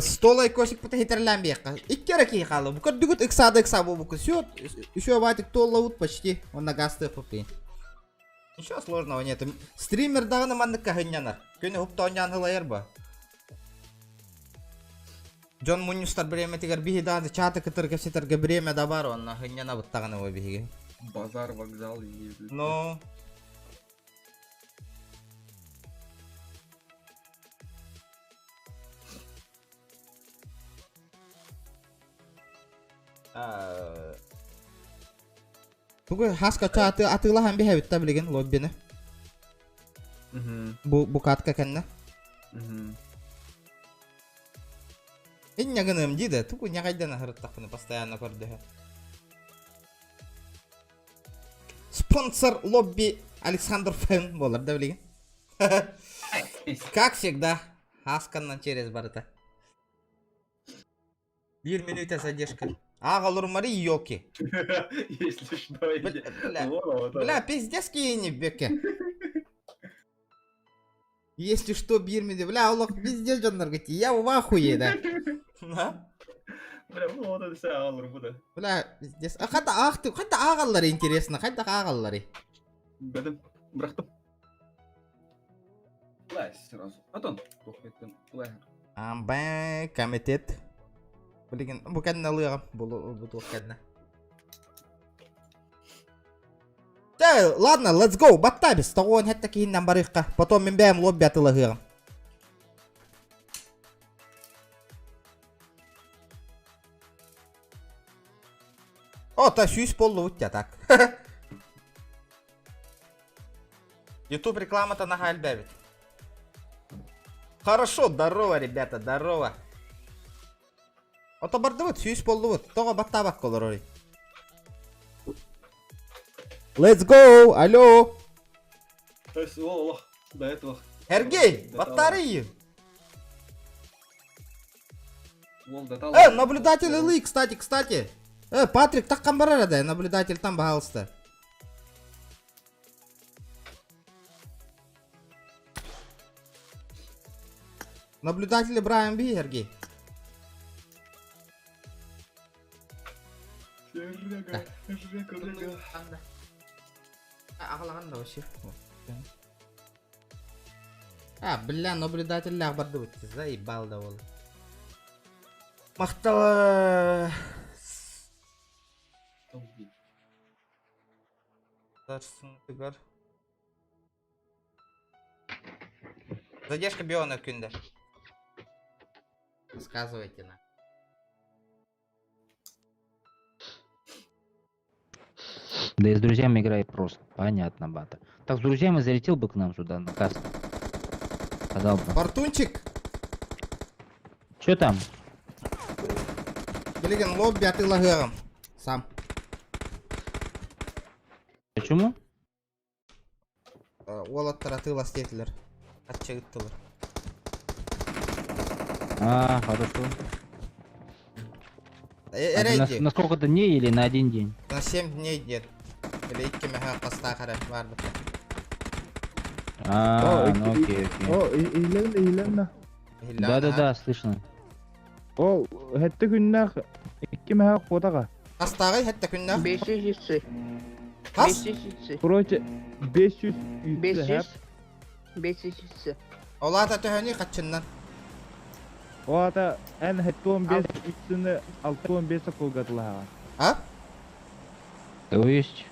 столай косик пута хитерлям бека. Иккера ки хало, букар дугут иксада иксабу буку. Еще ватик толлаут почти, он на гасты попи. Ничего сложного нет. Стример давно манны кахынянар. Көне хуптаунян хылайырба. Джон Мунюстар бреме тигар бихи даады чаты кытыр кепсетерге бреме да бар, онна хыняна буттаганы его бихиге. Базар, вокзал и... Но... Тугу хаска чаты атыла хам бихе битта билеген лоббини. Бу катка кенне. Иннягыным диде, тугу нягайдана хырыттакыны постоянно көрдү. Спонсор лобби Александр Фэн болар да билеген. Как всегда, хасканнан через барыта. 1 минута задержка. Агалур Мари Йоки. Если что, Бля, пиздец не беке. Если что, бирмиде, бля, улок пиздец жандар гати, я в ахуе, да. Бля, вот это вся алыр буда. Бля, пиздец. А хата агаллары интересно, хата агаллары. Бедем, брахтым. Лай сразу. Атон, тухметтен, лай. Амбай, комитет. Блин, bukan налыгам, буду кадна. Да, ладно, let's go, баттабис, тогон хетта киин намбарыхка, потом мен бэм лобби атылыгам. О, та сюсь полу утя так. YouTube реклама-то на хальбевит. Хорошо, здорово, ребята, здорово. Ото бардывыт, сүйіс болдывыт. Тоға баттабақ колыр ой. Let's go! Алло! О, до этого. Эргей, баттары ей! Волдатал. Наблюдатель Илы, кстати. Патрик, таккан барар да, наблюдатель там, пожалуйста. Наблюдатель Брайан Би, Эргей. Ағылаған да вообще. Бля, наблюдатель барды өтті, заебал да ол. Мақталы. Тыгар. Задержка биона күнді. Сказывайте на. Да и с друзьями играет просто. Понятно, бата. Так, с друзьями залетел бы к нам сюда, на каст. Сказал бы. Фортунчик. Чё там? Блин, лобби атылагырым. Сам. Почему? Ол аттар атыла стетілер. Атчығыттылыр. Хорошо. Эрейди. На сколько-то дней или на один день? На 7 дней нет. Или икки меха қаста қара барды. Ну окей. О, ийлен. Да, слышно. О, хетті күннақ 2 меха қотаға. Қастағы хетті күннақ? 500 jutsu. Қас? 500 jutsu. Короче, 500 jutsu. Олата төхөні қатшыннан. Оата ән хеттуын 5 үтсіні 6-15 қолғатылаға. А? То есть?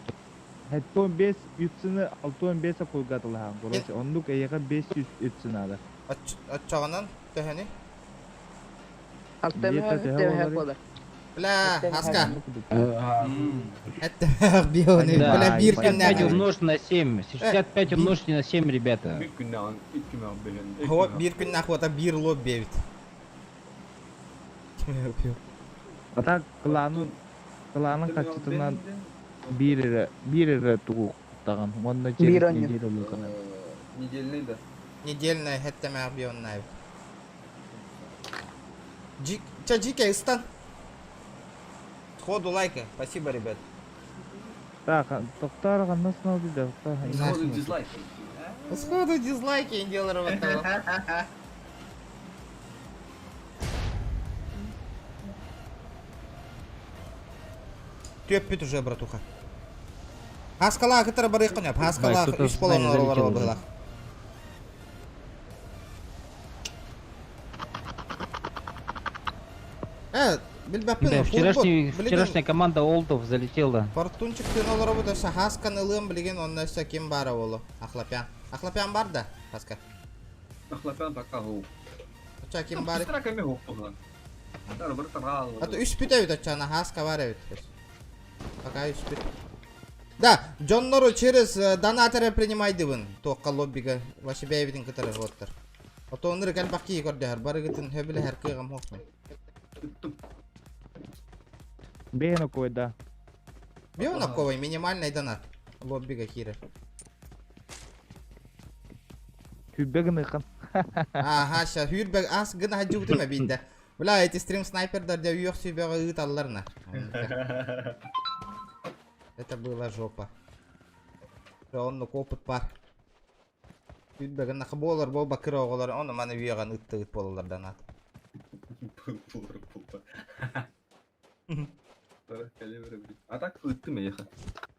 Хеттуын 5 үтсіні 6-15 қолғатылаға. Короче, ондық әйеға 500 үтсіні ады. Атчағынан төхөні? Altta mı? Demek olur. Бля, Аска. Это Да, бионы. Бля, бир 65 күннәк. умножить на 7. 65 умножить на 7, ребята. Bir günden, ilk günden bilin. Хо, бир күннәк вот бир лоб бевит. Ата кыланын качытынан бир тугук таган. Онда Бир неделя оннен. болду. Недельный да. Недельная хетте мәк бионнай. Джики, стан. Сходу лайка. Спасибо, ребят. Так, токтар кандай сынады да. Сходу дизлайк. Сходу дизлайки индиялар вот того. Төппит уже, братуха. Хаскала кытыр бар икын яп. Хаскала кто-то 3 с полон нами оролар залетел было. Билбеппин. Да, вчерашняя команда Олдов залетела. Портунчик тыналары бу да Хасканы ылым билген оннаса ким бара болу? Ахлапян. Ахлапян бар да, Хаска. Ахлапян пока гу. Ача ким бар? Страками гу поган. Дар бір тарал. А то 3 бит ачана Хаска бар evet. Пока 3 бит. Да, Джоннору через донаторы принимайды вон. Тоққа лоббига ваши бейбитин кытары воттар. А то онры калбаки көрдәр. Бары гытын хөбиле һәр кыгам хокмай. Бейно койда. Бионаковый минимальный донат. Лоббига хире. Күбегин ыкын. Ага, ша хүрбек ас гына хаҗубды ма бинде. Бля, эти стрим снайпердар да юк сөйбеге ыт алларна. Это была жопа. Он опыт бар. Хүрбегин нахболар бо бакыр оголар, оны маны үйгән ытты ыт болалардан ат. А так ытты ме яха.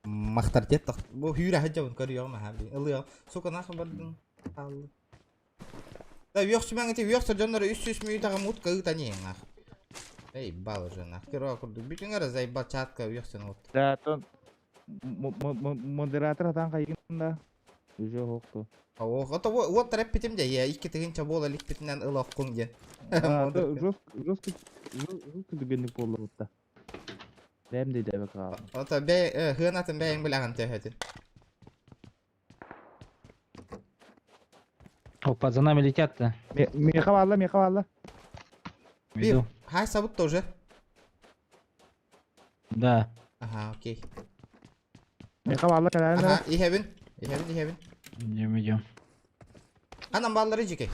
Мактар дет. Бу хүрә хаҗабын көрү ма хаби. Ылы. Сука нахы бардын. Алды. Да юксы мәңгәте юксы җаннары 300 минутага мутка ытани нах. Эй, бал уже нах. Кыра курду. Бүтүнгә зайба чатка юксы вот. Да, то модератор атан кайгында. Уже хокто. Это вот трэп питимде. Я икки тегенче бола лик питинен ылак кунген. Жестко дегенlik болду бутта. Дем де дебе кал. Это бе хынатын бең билаган төһөтүн. Опа, за нами летят-то. Мехавалла. Иду. Хай сабут тоже. Да. Ага, окей. Мехавалла калайда. Ага, ихебин. Идем. Анам баллары жеке.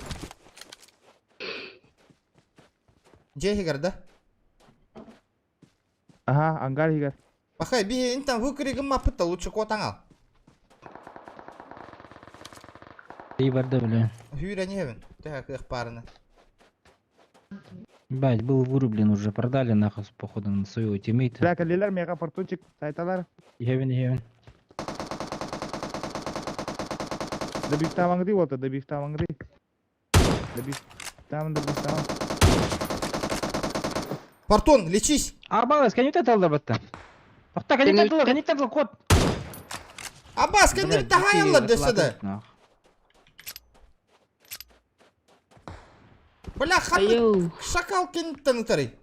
Жехигар да? Ага, ангар хигар. Бахай, би интан выкригим мапытта лучше котан ал. И барда, бля. Хюра не хебин. Так, их парны. Бать, был вырублен уже, продали нахуй, походу, на своего тиммейта. Да, калилер мега портучик сайталар. Хевен. Добифтамангды вот, добифтамангды. Добифтам. Портон, лечись. Арбалас, конец алды батта. Охта, конец алды, кот. Аббас, кендер тахаялла деседі. Бля, ханны шакал кенттен ытарый.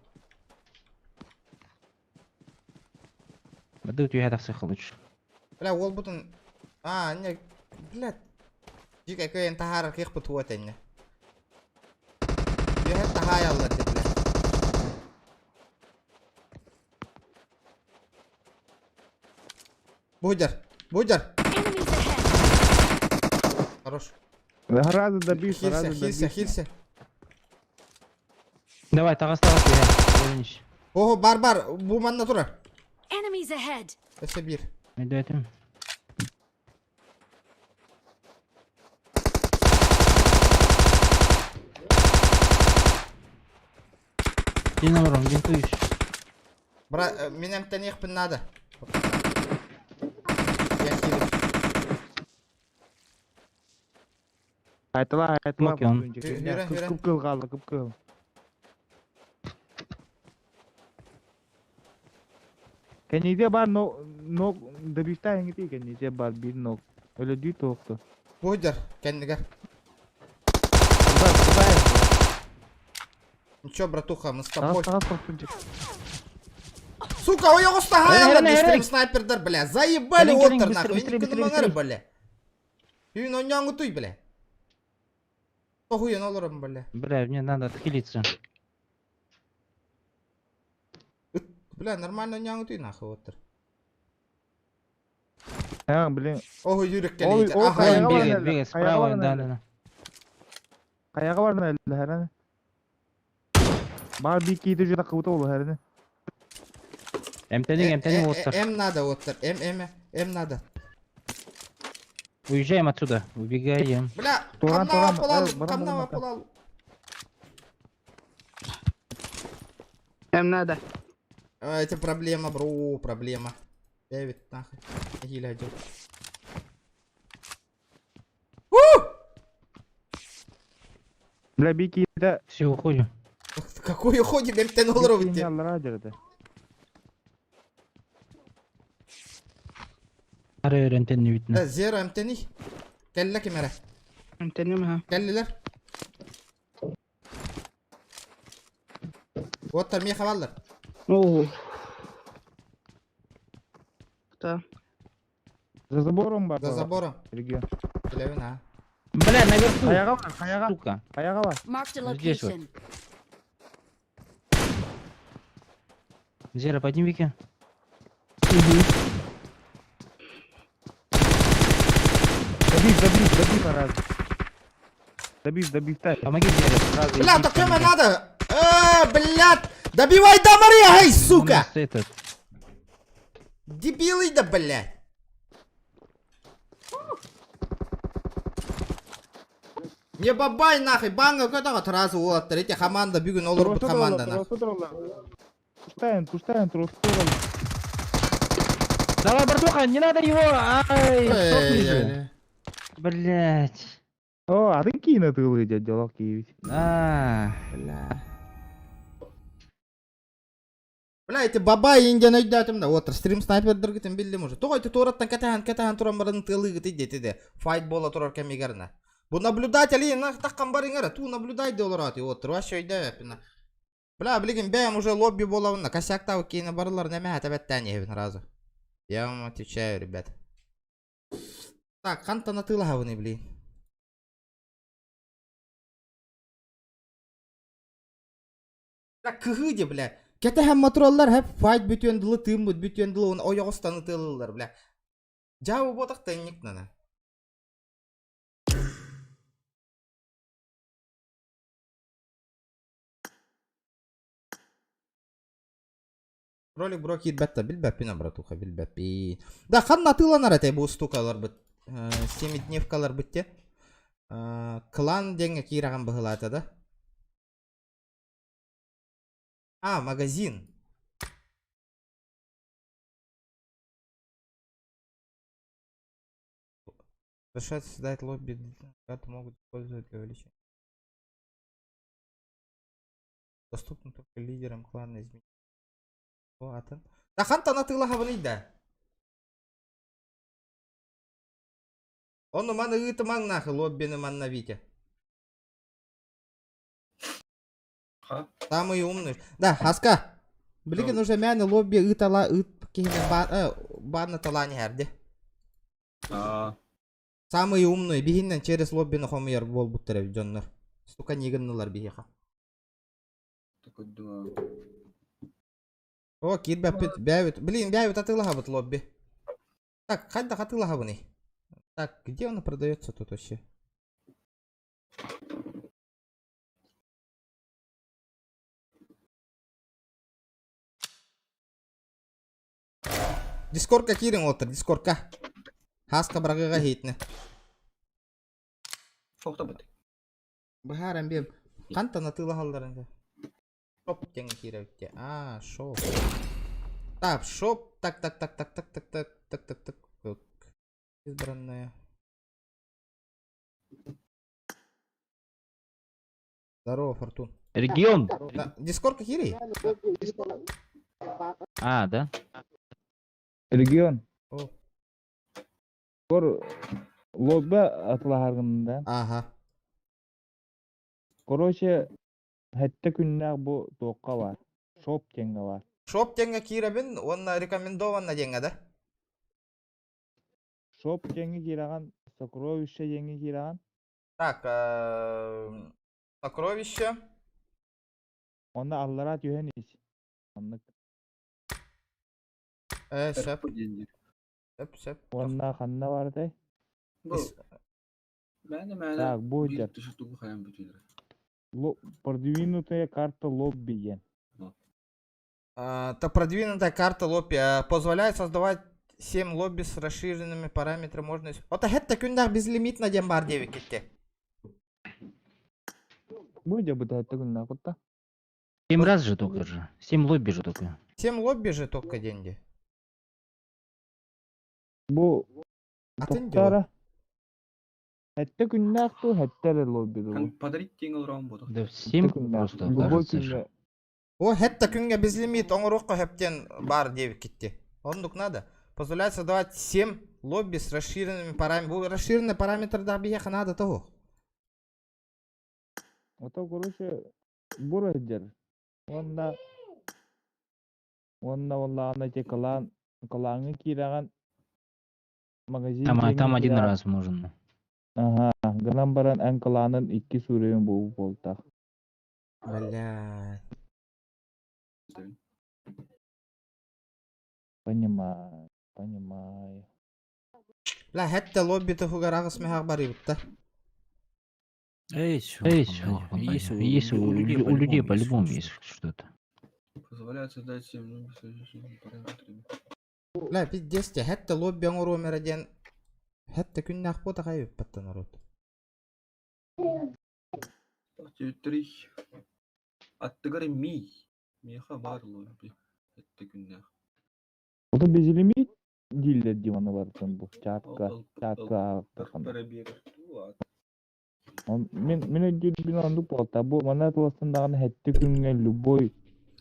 Бады у тебя так лучше. Бля, ол бутын... не... Блядь. Жика көйен тахар кех бут хуат энне. Бехет тахаялла де, бля. Будер. Enemies ahead. Хорош. Разы добив, Хилься. Давай, так осталось, я. Ого, бар, бу манна тура. Enemies ahead. Эсе бир. Иду этим. Динамрон, бинтуешь. Бра, менем тенех пин надо. Я хилю. Айтыла. Юрен. Күп кыл. Кенеде бар, но добифта эңити кенеде бар, бир нок. Өлө дүй тоқты. Будер, кендигер. Ничего, братуха, мы с тобой. Сука, ой, оғыста хайалар, Эрен, Эрен. дестрим снайпердер, бля. Заебали Эрен, оттыр, быстрее, нахуй. быстрее, Инекені быстрее, маңары, быстрее. бля. Үйін оньяңы туй, бля. Охуен оларым, бля. Бля, мне надо отхилиться. Бля, нормально оньяңы туй, нахуй, оттыр. Ha, bilin. Оху, юрек Ой, келейді. ой, Аха, Каяға Бегает, бар бегай. әлі, бегает, каяға справа, бар да, әлі. да, да. Каяға бар әлі, herine. Бар bir kiydi jüda kıvıta olur herine. МТ-ning оттыр. М надо, оттыр. М надо. Уезжаем отсюда, убегаем. Бля, Туран, камнава туран, пол алу, барам, камнава барам, пол алу. Hem nerede? Это проблема, бро, проблема. Дэвид, нахуй. Гиля идет. Bile bir kiydi Все, уходим. Какой уходит, МТ долларов bir идти. sinyallara acırdı. Arıyor antenini bitme. Зеро МТ не. Кәллә кемәрә. Hem tanıyorum ha. Кәллеләр. Оттыр, меха баллар. Oo. Tamam. За забором бар. За забором. Регион. Біләвін, а. Бля, наверху. Каяға бар, каяға. Сука. Каяға бар. Marked a Здесь вот. location. Зера, подними-ка. Добив раз. Добив, так. Помоги Зере. Сразу Бля, иди так ко кеме мне. надо. Блядь. Добивай да Мария, эй, У сука. нас этот. Дебилы да, блядь. Не бабай нахуй, банга көтіға тұрасы оттыр. Эти команда бүгін олар бұл команда нахуй. Туштайын, тұрғылар. Давай, братуха, не надо его. Ай, сопли же. Эй, Блять. О, атын киіне тығылы жа, жолақ кейбіз. Бля. Бля, эти бабай инден өйдәтім да, отыр. Стрим снайпердер гітін білдім уже. Тоғай, ты тораттан кәтәхан тұран барының тылы гіт идеті. Файт бола тұрар кәмегеріне. Бұл наблюдатель, таққан барыңары, ту наблюдайды олар аты, отыр. Ваш өйді әпіна. Бля, білген, бәйім уже лобби болауына. Косяктау кейіні барылар нәмә әтәбәттән ебін разы. Я вам отвечаю, ребят. Так, қанта на тылы хавыны, блин. Бля, кыгыде, бля. Кәтәхан мотороллар хәп файт бүтенділі тым бұд, бүтенділі оны ойоғыстаны тылылар, бля. Жауы ботақ тәннік нана. Ролик бро кит бәтті, білбәппіна, братуха, білбәппін. Да, қанна тыланар әтей бұл стукалар бұд. 7 дневкалар бұдте. Клан денге кейраған бұғылаты да. А, магазин. Решать создать лобби, это могут использовать для увеличения. Доступно только лидерам клана изменить. О, атын. Да ханта на тыла хаванайда. Он мана ыты маң нахы лоббины манна Витя. Ха? Самый умный. Да, Хаска. Блин, уже мяне лобби ытала ыт кихне банна талани herде. Самый умный. Бигиннен через лоббины хомыяр бол буттырев жоннор. Стука нигыннылар бигиха. Такой думаю. О, кит бявит. Блин, бявит атыла вот лобби. Так, хадда хатыла хабыны. Так, где она продается тут вообще? Дискордка кирин отыр, дискордка. Хаска брагыга хейтне. Шоқта бәді. Бахарам бем. Канта на тыла халдарынга. Шоп теңі киревтте. А, шоп. Так, шоп. Так. Избранная. Здорово, Фортун. Регион. Да, дискордка кири? А, да? Регион. О. Кор лобби атылағарғында. Ага. Короче, хәтті күннәк бұ тоққа бар. Шоп кенге бар. Шоп теңге киребин, онна рекомендованно деңге да. Шоп жеңи кираган, сокровище жеңи кираган. Так, сокровище. Onda Allarat yöhenis. Anlık. Шеп, Деньги. шеп. Onda kanna vardı. Bu. Мәне Так, будет. bir dışı tuğu kayan bütünler. Продвинутая карта лобби ген. То продвинутая карта лобби позволяет создавать 7 лобби с расширенными параметрами. Можно... Ота хетта күндәк безлимитна дем бар деп кетти. Будет бы это гүнна кутта. 7 раз же только же. 7 лобби же только. 7 лобби же только деньги. Bu Атын дё. тоқтара. Хетте күннәк ту хетте лобби ду. Kan padarit diyen alırağım bu da. Да 7 просто Любой кажется же. күнне. О, хетта күнгә безлимит оңорокко хептен бар деп кетти. Ондук надо. Позволяет создавать 7 лобби с расширенными параметрами. Бу расширенный параметр да бия надо того. Ото короче бурайдер. Onda ана те калаңы кираган магазин. Там один раз можно. Ага, гынан баран ән каланын 2 сүрөйүн болуп болтак. Бля. Понимаю. Ла хетта лобби тугарагыс мехак бар ибитта. Есть, у людей по-любому есть что-то. Позволяет создать 7 лобби с расширенными параметрами. Ла пиздесте хетта лобби оңору мерден хетта күннәк бота кайып баттан народ. Тиютри. Аттыгары ми. Меха бар лобби. Это günler. Ото безлимит дилер диваны бартын бу. Чатка такан. Para bir. Мен өйдүбүн ондук болта. Бу мана толастындагы хетте күнгө любой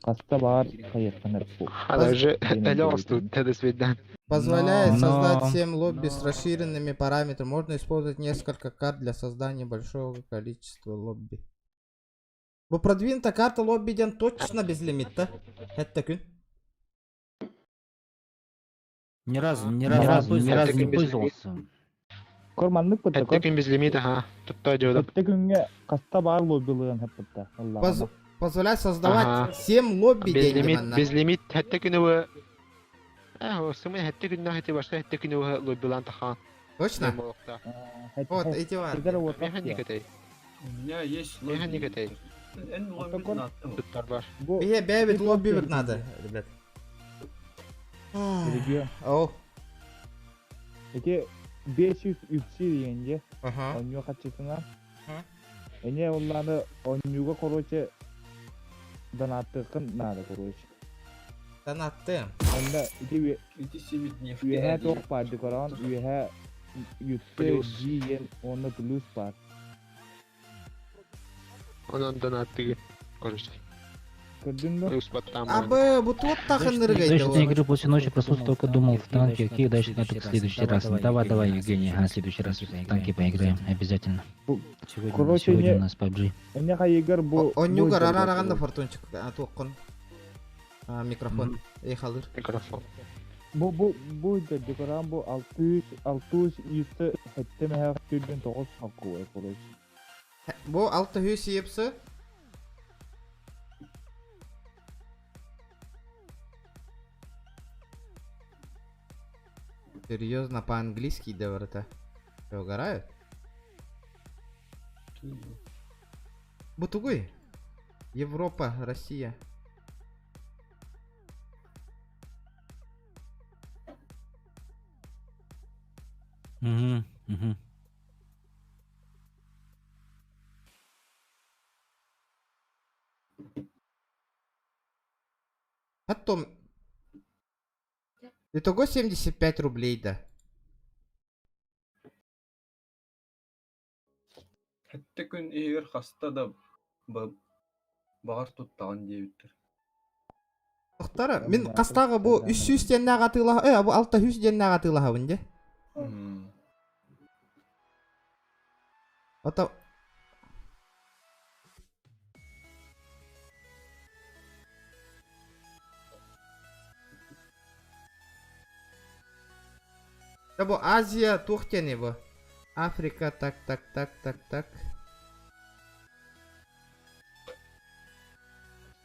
каста бар кайыктан бу. Она уже элёсту, до свидания. Позволяет Но- создать 7 лобби с расширенными параметрами. Можно использовать несколько карт для создания большого количества лобби. Бу продвинутая карта лобби ден точно без лимита. Это күн. Ни разу не без пользовался. Корманлык быта. Хеттекин без лимита, ха. Тутта жодо. Хетте күнгө каста бар лоббилыгын хеппетта. Позволяет создавать Ага. 7 лобби Без деньги лимит, манна. без лимит хеттекин вы. Сымын хеттекин нахити башка хеттекин вы лоббилан тахан. Точно? Вот, эти вар. Механикатай. У меня есть лобби. Механикатай. En lobby attım. Туттар бар. Бие бэбит лобби бит надо, ребят. Оу. Эти 500 үпсі дегенде Ага. онью качысына. Ага. Эне олланы онюга короче донаттыкын надо короче. Донатты. Онда ити Эти симит нефти. үеһэ тох барды коран үеһэ үтте Плюс. жиен онда плюс бар. Онан донаттыгы. Короче. Көрдүн бе? Плюс баттан. Абы, бу тут тахыныргайды. Точно игры после ночи проснулся, только думал в танке, какие дальше надо в следующий раз. Давай, Евгений, в следующий раз в танки поиграем, обязательно. Короче, Сегодня не- у нас PUBG. Эне хайыгар бу. Онюгар арараганда фортунчик туққын. Микрофон. Эй халыр. Микрофон. Бу деді коран бу 600 yüzde хетте меһэ түрден 9 хакку ой короче. Бу 600 епсы. Серьезно, по-английски говорят. Что, угорают? Бутугуй. Европа, Россия. Угу. Потом... Итого 75 рублей, да. Hatta gün eğer hasta da bağır tuttağın diyebilir. Тоқтары, мен қастағы бұл 300 теннәға атылаға, бұл 600 теннәға атылаға бінде. Ата... Да бу Азия тухтени бу. Африка, так.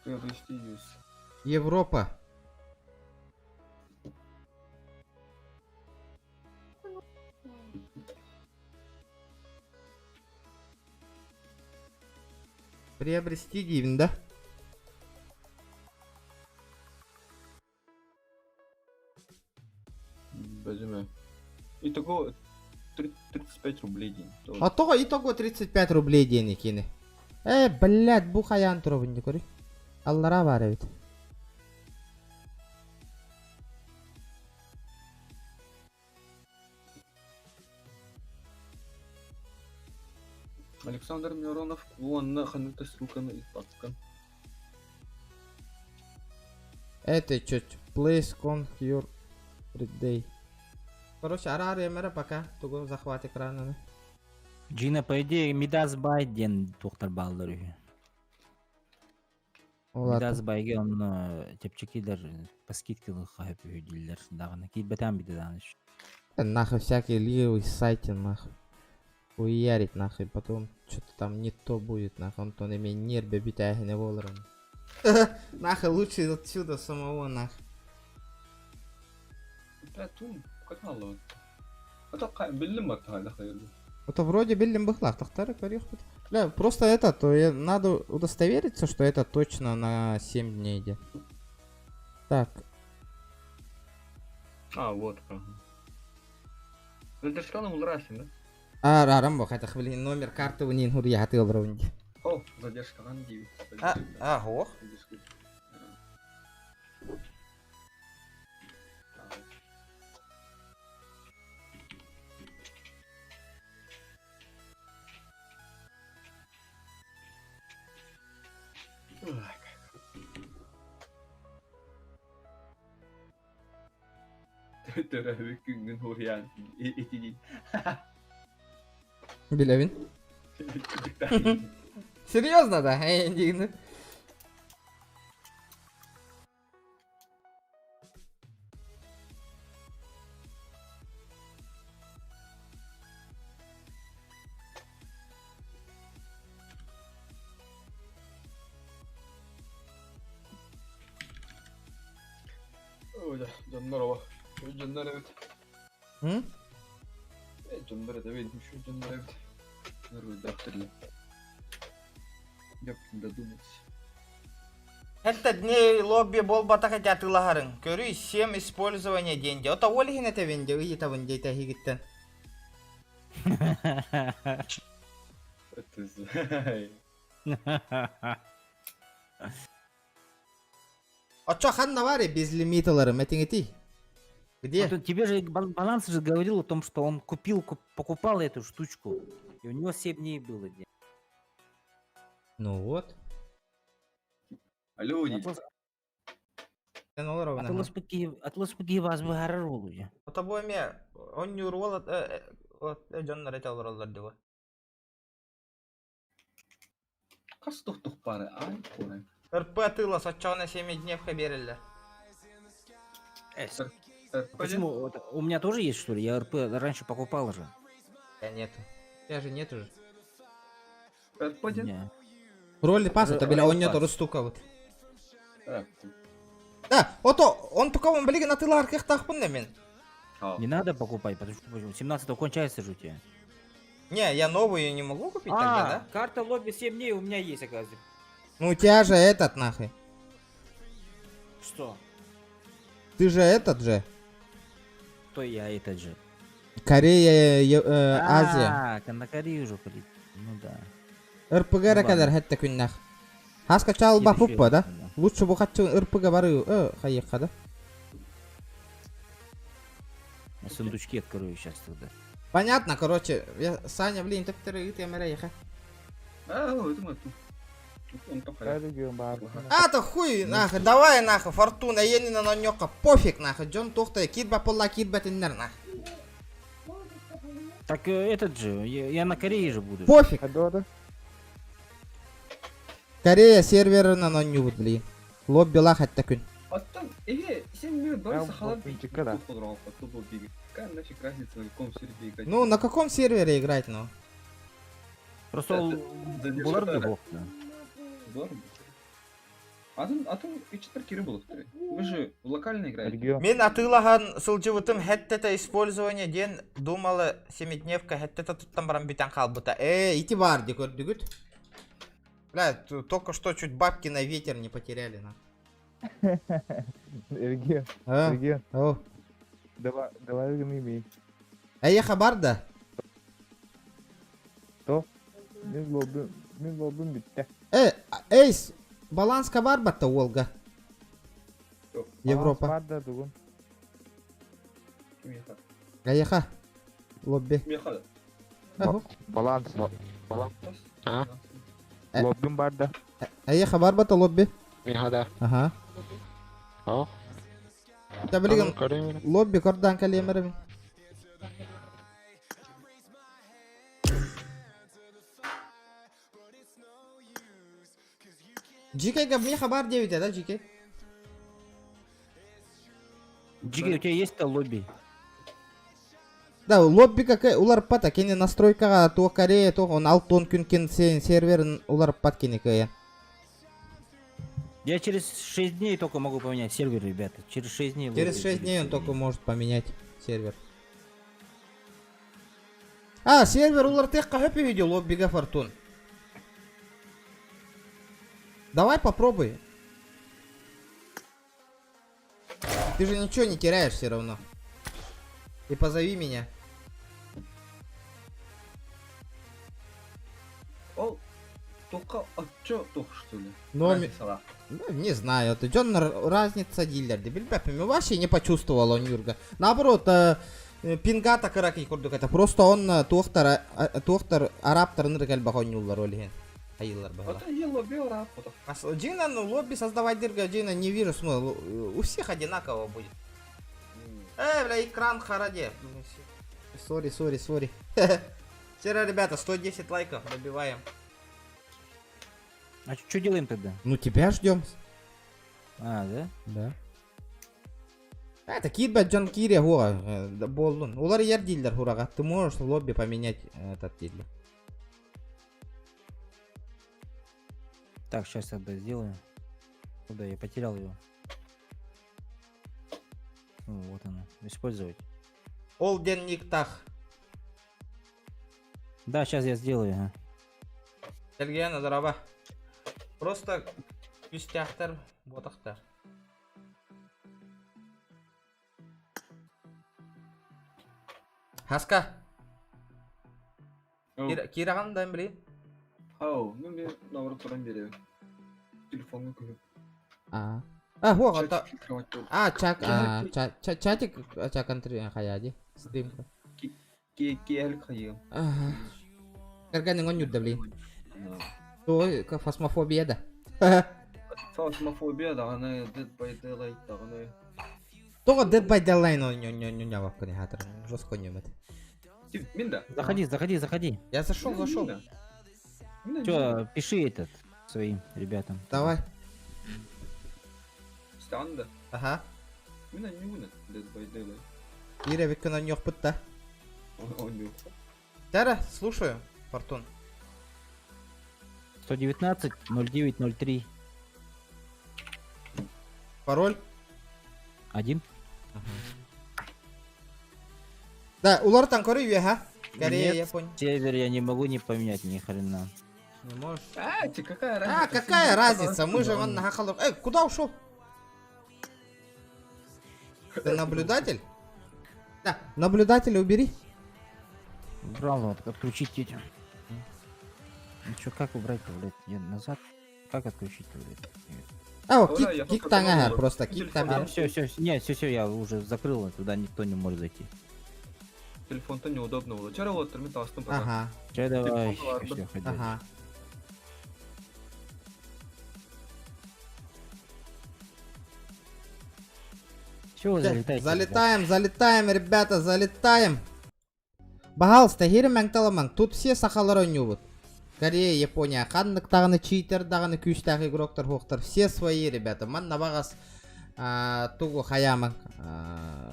Кырыстыйыз. Европа. Приобрести деймін да. Возьми. Итого 35 рублей день. Итого 35 рублей ден екені. Блядь, бұл қаян тұрып үнде көрі. Аллара бар әбет. Александр Миронов, вон ханута ссылканы испатскан. Это чуть. Please con your day. Короче, ара емері пока. Тугу захват экрананы. Джина, по идее, Мидас Байден тоқтар балдар үйі. Мидас Байге оны тепчекилер по скидкалы қайып үйі дейлер. Дағына кейт бәтен биді даныш. Нахуй всякие ливые сайты, нахуй. Хуярить, нахуй, потом что-то там не то будет, нахуй, он имеет нервы битая не волран. Нахуй лучше отсюда самого, нахуй. Платун, как мало. Это билим это хай. Это вроде биллин быхлах, тахтары корих. Бля, просто это, то надо удостовериться, что это точно на 7 дней идет. Так. А, вот, ага. Задержка на Улрасин, да? Рамбо, хотя блин, номер карты у нин хурья хатыл браунди. О, задержка на 9. Ого. Törä kyngyn hurjaan etinin. Билявин. Серьезно, да? Индигны. Ой, да, Джаннарова. Джаннар evet. Джаннар evet, şu Джаннар evet. Народ докторли. Yaptım da думать. Это дней лобби болбата хотят илахарын. Көрүй 7 использования деньги. Ота олихин это венде, это венде это хигиттен. Это зай. А чё, ханна вари без лимиталары, метингити? Где? Тебе же баланс же говорил о том, что он покупал эту штучку, и у него 7 дней было. Ну вот. Алло, Sen olur o Atlas pagi vaz bu harar oldu ya. O tabu eme 10 euro olan canlar et alır alır diyor. Kas tuh para ay koray. РП тыла с отчего 7 дней берили. Почему? У меня тоже есть, что ли? Я РП раньше покупал же. Я нету. Я же нету же. Пойдем. Роли пасу, то біля он нету розстукавати. Да, ото, он только он, блин, на тыла аркех тахпун не мен. Не надо покупать, потому что 17-го кончается же у тебя. Не, я новую не могу купить тогда, да? Карта лобби 7 дней у меня есть, оказывается. Ну у тебя же этот нахуй. Что? Ты же этот же. Кто я этот же? Корея, Азия. На Корею уже ходить. Ну да. РПГ kadar hatta күннах. Хаска чал бапуппа, да? Лучше бы хочу РПГ бары, хаекха, да? На сундучке открою сейчас тогда. Понятно, короче, Саня, блин, тептеры ты амереха. Это мы тут. А, то хуй, нахуй, давай нахуй, фортуна, енина на нёка, пофиг нахуй, Джон тухтай, кидба полла, кидба тиннер нахуй. Так этот же, я на Корее же буду. Пофиг. Корея сервері на ноню, блин. Лобби лахать такой. Оттан, сен мен бар Я сахалар вот пинчика, да. Какая нафиг разница, на каком сервере играть? Ну, на каком сервере играть, ну? Просто ол бұлар да боқты. Бар. Атын 3-4 кері болды. Вы же в локально играете. Регион. Мен атылаған сылжыбытым хәттета использование ден думалы семидневка хәттета туттан барам битен қалбыта. Ити бар, де көрдігіт. Бля, только что чуть бабки на ветер не потеряли, на. Регион. А, Регион. о. Давай имей. Әйеха бар да? Мен лоббим битті. Эйс, баланска бар батта Волга? Yok. Европа. Бар да дугун. Kim yakar? Әйеха. Лобби. Kim yakar? Аху. Баланс. А? Лоббим бар да. Әйеха бар батта лобби? Михада. Аха. Ау. Та білген Көрейін. лобби кордан калемірім. Джикейга меха бар 9, да, Джикей? Джиги, у тебя есть-то лобби? Да, лобби какая, улар пата, кені настройкаға то Корея, то он алтон күнкен серверін улар пат кені кая. Я через 6 дней только могу поменять сервер, ребята. Через 6 дней. Через лобби 6 дней он будет. только может поменять сервер. А, сервер улар текка хэппи видео лоббига фортун. Давай попробуй. Ты же ничего не теряешь все равно. И позови меня. Ол только отчё только что ли? Номер... Разница. Ну, не знаю, это Джон разница дилер. Дебильбэпами вообще не почувствовал он Юрга. Наоборот, пингата караки курдук. Это просто он тухтар араптар ныргал бахон юллар олиген. Айыллар бахала. Это ело бело работа. Джина, ну лобби создавать дырга, Джина не вижу смысла. У всех одинаково будет. Бля, экран хараде. Сори. Вчера, ребята, 110 лайков добиваем. А что делаем тогда? Ну тебя ждем. А, да? Да. Это кидбэт Джон Кири хуа болдун. Улар ер дилер хурага. Ты можешь в лобби поменять этот дилер. Так, сейчас тогда сделаю. Куда я потерял его? О, вот оно. Использовать. Олден никтах. Да, сейчас я сделаю. Ага. Сергея зараба. Просто күстяхтар, ботахтар. Хаска. Кираган да білейін? Ау, ну мен наоборот тұран беремін. Телефонға көріп. Хуа, Кровать болды. чатик, чакантри, хаяди. Стримка. Киэль қайым. Карганың он юрда білейін. Той, фасмофобия да. Фасмофобия дағаны, Dead by Daylight дағаны. Тоға Dead by Daylight он не вапкани хатыр. Жестко не мет. Мен да. Заходи. Я зашел. Че, пиши этот своим ребятам. Давай. Стан да. Ага. Мен не уны, Dead by Daylight. Ире векана нёх пытта. Он не. Тара, слушаю, Фортун. 119 09 03 Пароль? 1. Да, улар там Корея, ага? Корея, Нет. я понял. Сервер я не могу не поменять ни хрена. Не можешь. Какая разница? Какая разница? Мы же вон на хахалов. Куда ушел? Ты наблюдатель? Да, наблюдателя убери. Убрал, вот, отключить этим. Ну что, как убрать-то, блядь? Я назад? Как отключить-то, блядь? Оля, я Кик только тангагар, подумал, просто кик там. телефон. Все, нет, все, я уже закрыл, туда никто не может зайти. Телефон-то неудобно было. Вчера вот термин тастым пока. Ага, Че, давай, Телефон, ладно. всё, ходи. ага. Все, Залетаем, ребята, залетаем. Пожалуйста, хиремең таламаң. Тут все сахалар ойнуют. Корея, Япония, ханнык тағыны читер, дағыны күштағы игроктар хоқтар. Все свои, ребята. Ман набағас Тугу хаяман.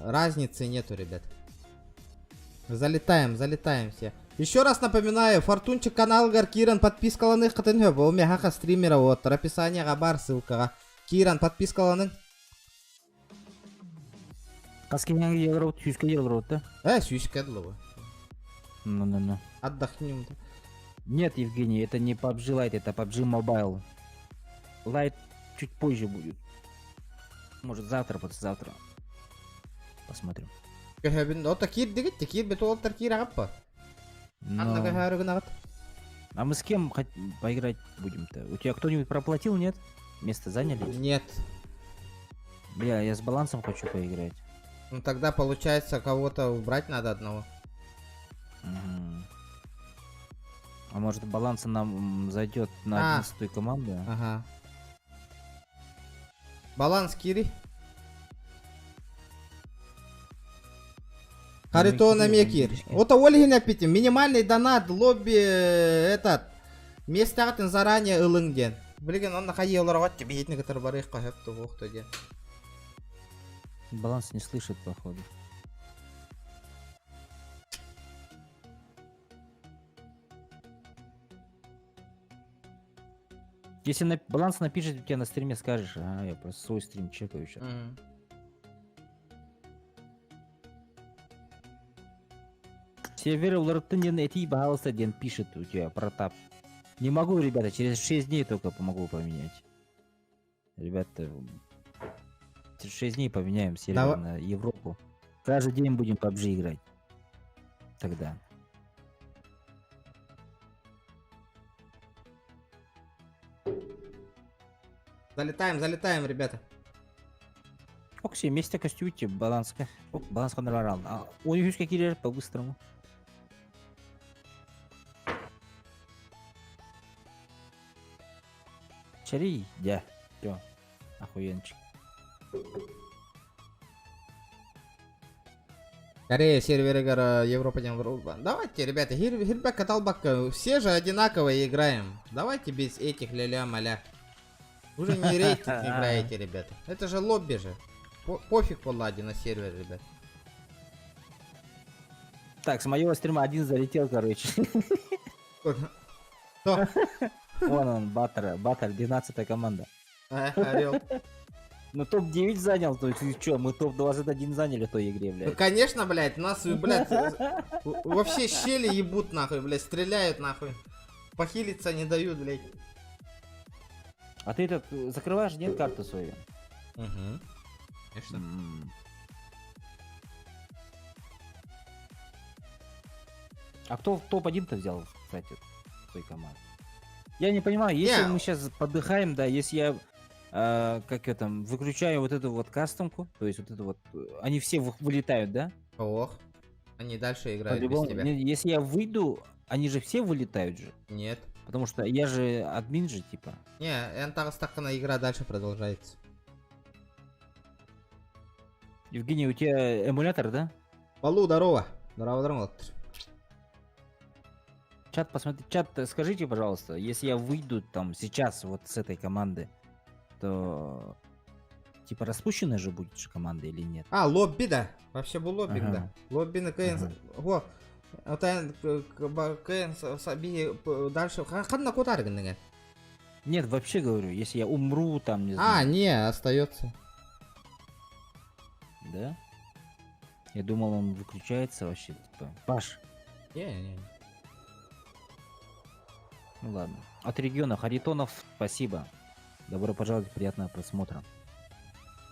Разницы нету, ребят. Залетаем все. Еще раз напоминаю, Фортунчик канал Киран подпискаланых кытын бұл меха стримера отыр. Описанияға бар ссылкаға. Киран подпискаланың. Каскенянга евро, сүйіске евро, да? Сүйшкеді лы. Ну. Отдохнем. Нет, Евгений, это не PUBG Lite, это PUBG Mobile. Lite чуть позже будет. Может завтра, послезавтра. Посмотрим. Ота кир дегет, кир бет олтар кир агаппа. Но- Анна гахарыгын агат. А мы с кем поиграть будем-то? У тебя кто-нибудь проплатил, нет? Место заняли? Нет. Бля, я с балансом хочу поиграть. Ну тогда получается кого-то убрать надо одного. Мгм. А может баланса нам зайдет на 11-ю команду? Ага. Баланс кири. Харитона Мекир. Ота Ольгина питим. Минимальный донат, лобби этот. Место атын заранее ылыңден. Блин, он на хае оларват тебе етни который барых кахеп то вохто ден. Баланс не слышит, походу. Если баланс напишет, у тебя на стриме скажешь. А, я просто свой стрим чекаю сейчас. Сервер Лортенден эти баланса ден пишет у тебя, Протап. Не могу, ребята, через 6 дней только помогу поменять. Ребята, через 6 дней поменяем сервер Давай. на Европу. Каждый день будем PUBG играть. Тогда. Залетаем, ребята. Окси, вместе костюте баланска. Баланска нравится. А у них какие по-быстрому. Чари, да. Всё. Охуенчик. Корея, серверы гора, Европа, давайте, ребята, хирбак, каталбак, все же одинаково играем. Давайте без этих ля-ля-маля. Уже не рейтинг играете, ребята. Это же лобби же. Пофиг по ладе на сервере, ребят. Так, с моего стрима один залетел, короче. Кто? Вон он, Баттер, 12-я команда. Орел. Ну топ-9 занял, то есть что, мы топ-21 заняли в той игре, Ну блядь. конечно, блядь, нас, блядь, вообще щели ебут нахуй, блядь, стреляют нахуй. Похилиться не дают, блядь. А ты этот закрываешь, нет, карту свою? Угу. Конечно. А кто в топ-1-то взял, кстати, в той команде? Я не понимаю, если Не. мы сейчас подыхаем, да, если я, как это, выключаю вот эту вот кастомку, то есть вот это вот, они все вылетают, да? Ох. Они дальше играют без По-любому. тебя. Не, если я выйду, они же все вылетают же. Нет. Потому что я же админ же, типа. Не, Энтарстакана игра дальше продолжается. Евгений, у тебя эмулятор, да? Балу, здорово. Здорово. Чат, посмотри, чат, скажите, пожалуйста, если я выйду там сейчас вот с этой команды, то типа распущенная же будет же команда или нет? А, лобби, да. Вообще был лобби, Ага. да. Лобби на КН. Ага. Во. Отан КН саби дальше. Ханна кутарган. Нет, вообще говорю, если я умру там, не знаю. А, не, остается. Да? Я думал, он выключается вообще, типа. Паш, Не. ну ладно. От региона Харитонов, спасибо. Добро пожаловать, приятного просмотра.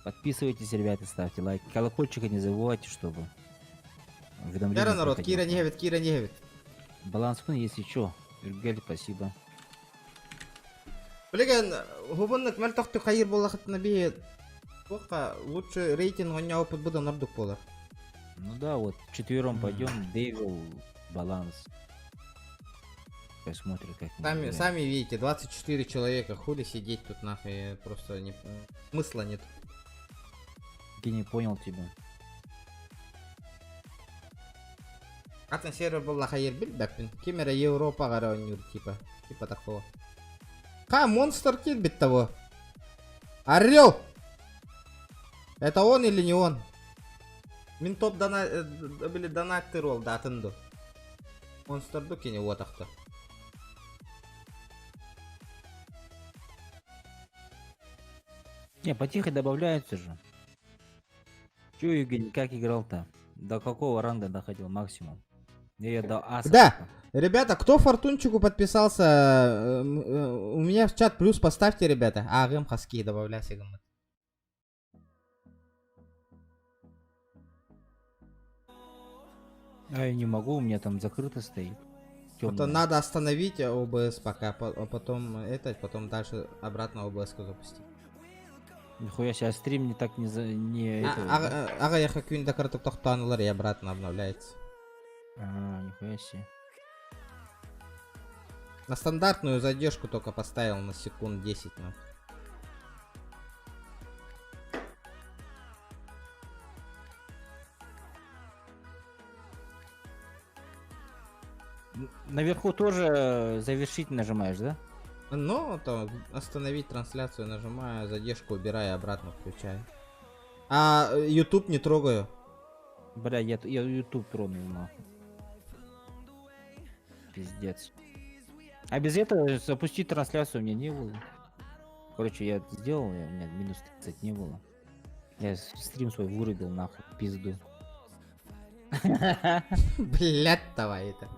Подписывайтесь, ребята, ставьте лайк. Колокольчика не забывайте, чтобы уведомления Кира народ, приходило. Кира не гевит. Баланс, ну, если что. Юргель, спасибо. Блин, губаннык мәл тохты хайыр болахат наби. Пока лучше рейтинг у него под будем нардук полар. Ну да, вот вчетвером пойдем, Дейвил, баланс. Посмотрим, как мы играем. Сами видите, 24 человека, хули сидеть тут нахуй, просто не... смысла нет. Я не понял тебя. Атын сервер был на хайыр бил бәппин. Кемера Европа гара ойнур типа такого. Монстр килл бит того. Орел! Это он или не он? Мен топ донаттер ол датынды. Монстрду кене отақты. Не, потихо добавляются же. Че, Евгений, как играл-то? До какого ранга доходил максимум? Я до аса. Да, ребята, кто Фортунчику подписался, у меня в чат плюс поставьте, ребята. Агым хаски добавляйся. А я не могу, у меня там закрыто стоит. Это Тёмное. надо остановить ОБС пока, потом дальше обратно ОБС запустить. Нихуя себе, а стрим не так не это, Ага, я хакюнь до карток тохтанулар и обратно обновляется. нихуя себе. На стандартную задержку только поставил на секунд 10, ну. Наверху тоже завершить нажимаешь, да? Ну, то остановить трансляцию нажимаю, задержку убираю, обратно включаю. А YouTube не трогаю. Бля, я YouTube тронул нахуй. Пиздец. А без этого запустить трансляцию у меня не было. Короче, я это сделал, у меня минус 30 не было. Я стрим свой вырубил нахуй, пизду. Блять, давай это.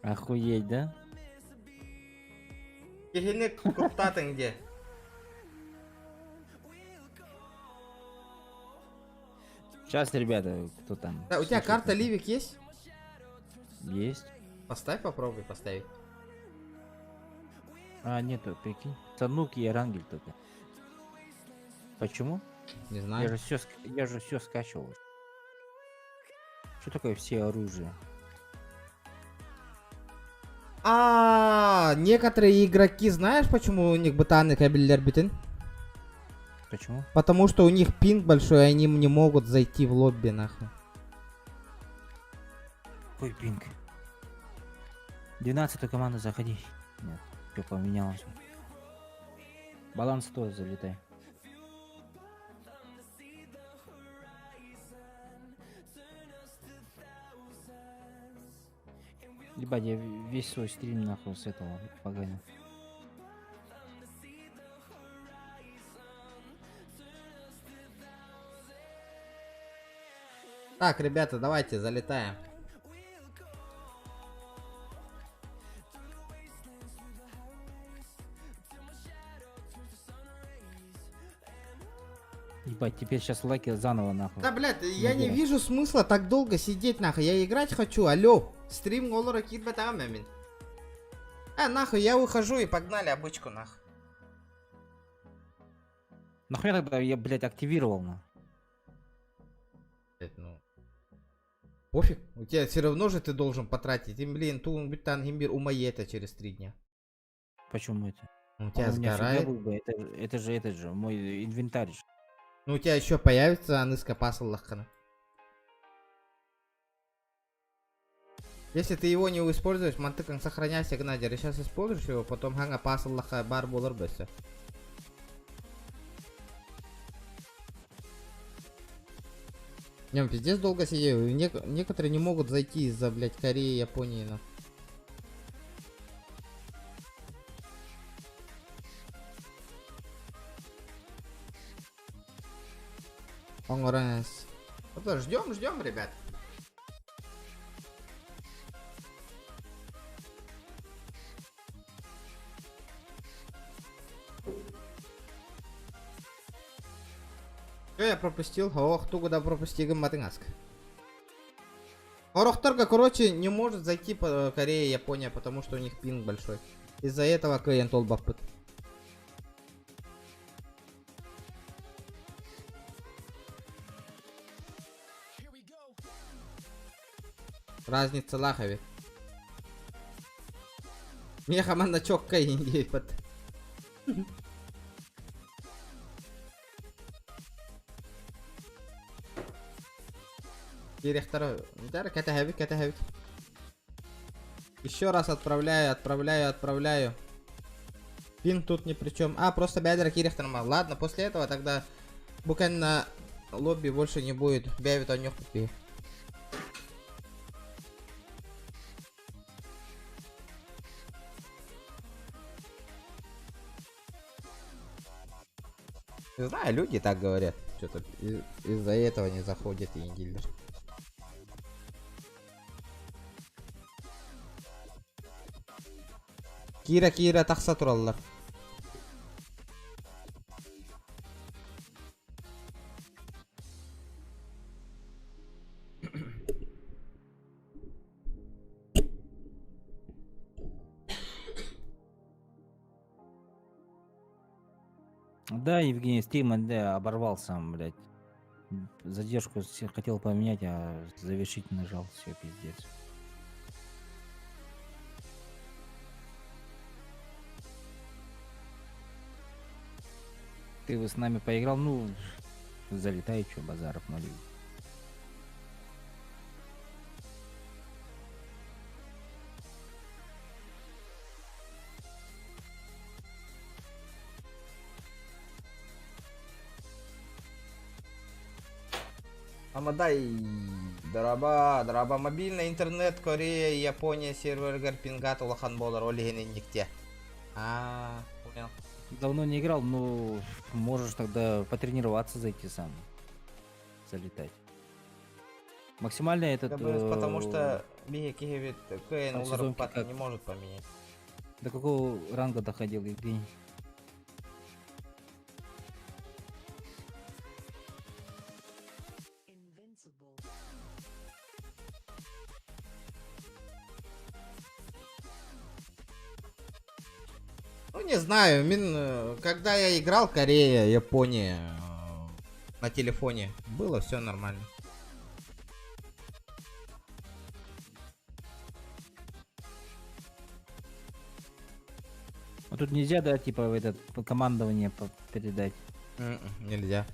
Охуеть, да? Кигинек куптатын где? Сейчас, ребята, кто там? Да, у тебя слушает карта это? Ливик есть? Есть. Поставь, попробуй поставить. А, нету, прикинь. Сануки и Рангель только. Почему? Не Я знаю. же все скачивал. Что такое все оружие? Некоторые игроки, знаешь, почему у них ботаны кабель битен? Почему? Потому что у них пинг большой, и они не могут зайти в лобби, нахуй. Какой пинг? 12-ю команду заходи. Нет, что поменялось? Баланс тоже залетай. Ебать, я весь свой стрим нахуй с этого поганил. Так, ребята, давайте залетаем. Ебать, теперь сейчас лайки заново нахуй. Да, блядь, я не Набирай. вижу смысла так долго сидеть, нахуй. Я играть хочу, алло. Стрим голора кит батамамин. Нахуй, я ухожу и погнали обычку, нахуй. Нахуя тогда я, блядь, активировал на? Блядь, ну. Пофиг, у тебя все равно же ты должен потратить. И, блин, тун гимбир умаета через 3 дня. Почему это? Ну, у тебя Он у меня всегда сгорает. был бы, это же этот же, мой инвентарь. же. Ну, у тебя еще появится аныска пасаллахана. Если ты его не используешь, мантыкан сохраняйся, Гнадер. И сейчас используешь его, потом ханга пасаллаха бар болар бэсэ. Не, пиздец долго сидел. И некоторые не могут зайти из-за, блядь, Кореи, Японии, на. Ждем, ребят. Что я пропустил? Ох, тугуда пропустил матынаск. Орохторга, короче, не может зайти по Корея, Япония, потому что у них пинг большой. Из-за этого Кэйн толбапыт. Разница лахави. Меха манначок Кэйн гейпот. Директор, катахевик. Еще раз отправляю. Пин тут ни при чем. Просто бядер кирехтер. Ладно, после этого тогда буквально лобби больше не будет. Бявит он не купи. Не знаю, люди так говорят. Что-то из-за этого не заходит и гильдер. Кира тақса тураллар. Да, Евгений, Steam да, оборвал сам, блядь. Задержку хотел поменять, а завершить нажал. Все, пиздец. Ты с нами поиграл, ну, залетай, что, базаров нули. Амадай. Драба мобильный интернет Корея, Япония, сервер пингат улахан болар олигенен никте. Понял. Давно не играл, но можешь тогда потренироваться зайти сам. Залетать. Максимально этот... Потому что Биги Киевит КН а удар сезонки пат как? не может поменять. До какого ранга доходил Евгений? Ну не знаю, когда я играл Корея, Япония на телефоне, было все нормально. А тут нельзя, да, типа в этот командование передать. Нельзя.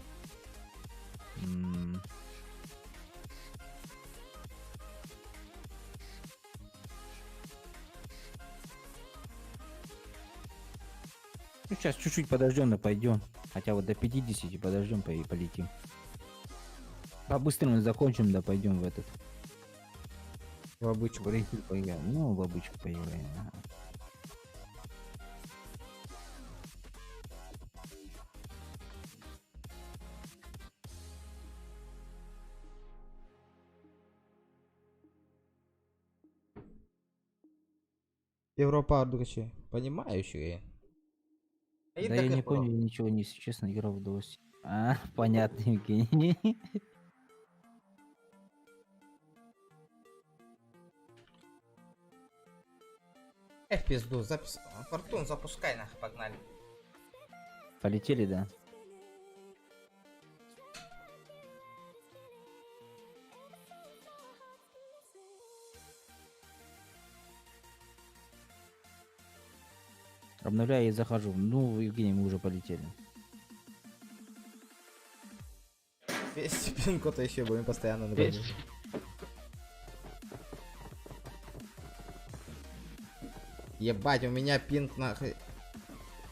Ну, сейчас чуть-чуть подождем, да пойдем. Хотя вот до 50 подождем и полетим. По-быстрому закончим, да пойдем в этот. В обычку. Поиграем. Ну, в обычку поиграем. Ага. Европа Ардукачи. Понимающий. Да я не понял, я ничего не, если честно, играл в DOS. Понятно, Евгений. В пизду, запись. Фортун, запускай нахуй, погнали. Полетели, да? Обновляю и захожу. Ну, Евгений, мы уже полетели. Весь пинку-то еще будем постоянно наблюдать. Ебать, у меня пинг нахуй.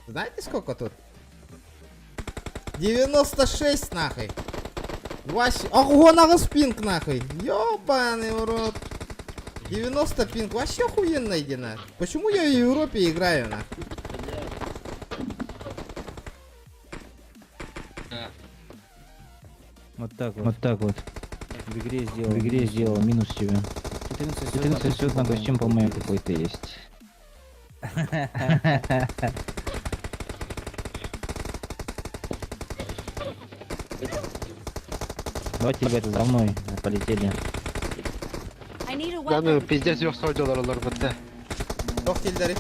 Знаете сколько тут? 96 нахуй. Вообще. Ого, нахуй пинг нахуй. Ёбаный в рот. 90 пинг. Вообще охуенно иди нахуй. Почему я в Европе играю нахуй? Вот так вот. Вот так вот. В игре сделал минус тебе. 14 сет на костюм, по-моему, какой-то есть. Давайте, ребята, за мной полетели. I need a Yani weapon. pizdes yok soydular onlar bitti. Yok dilleri.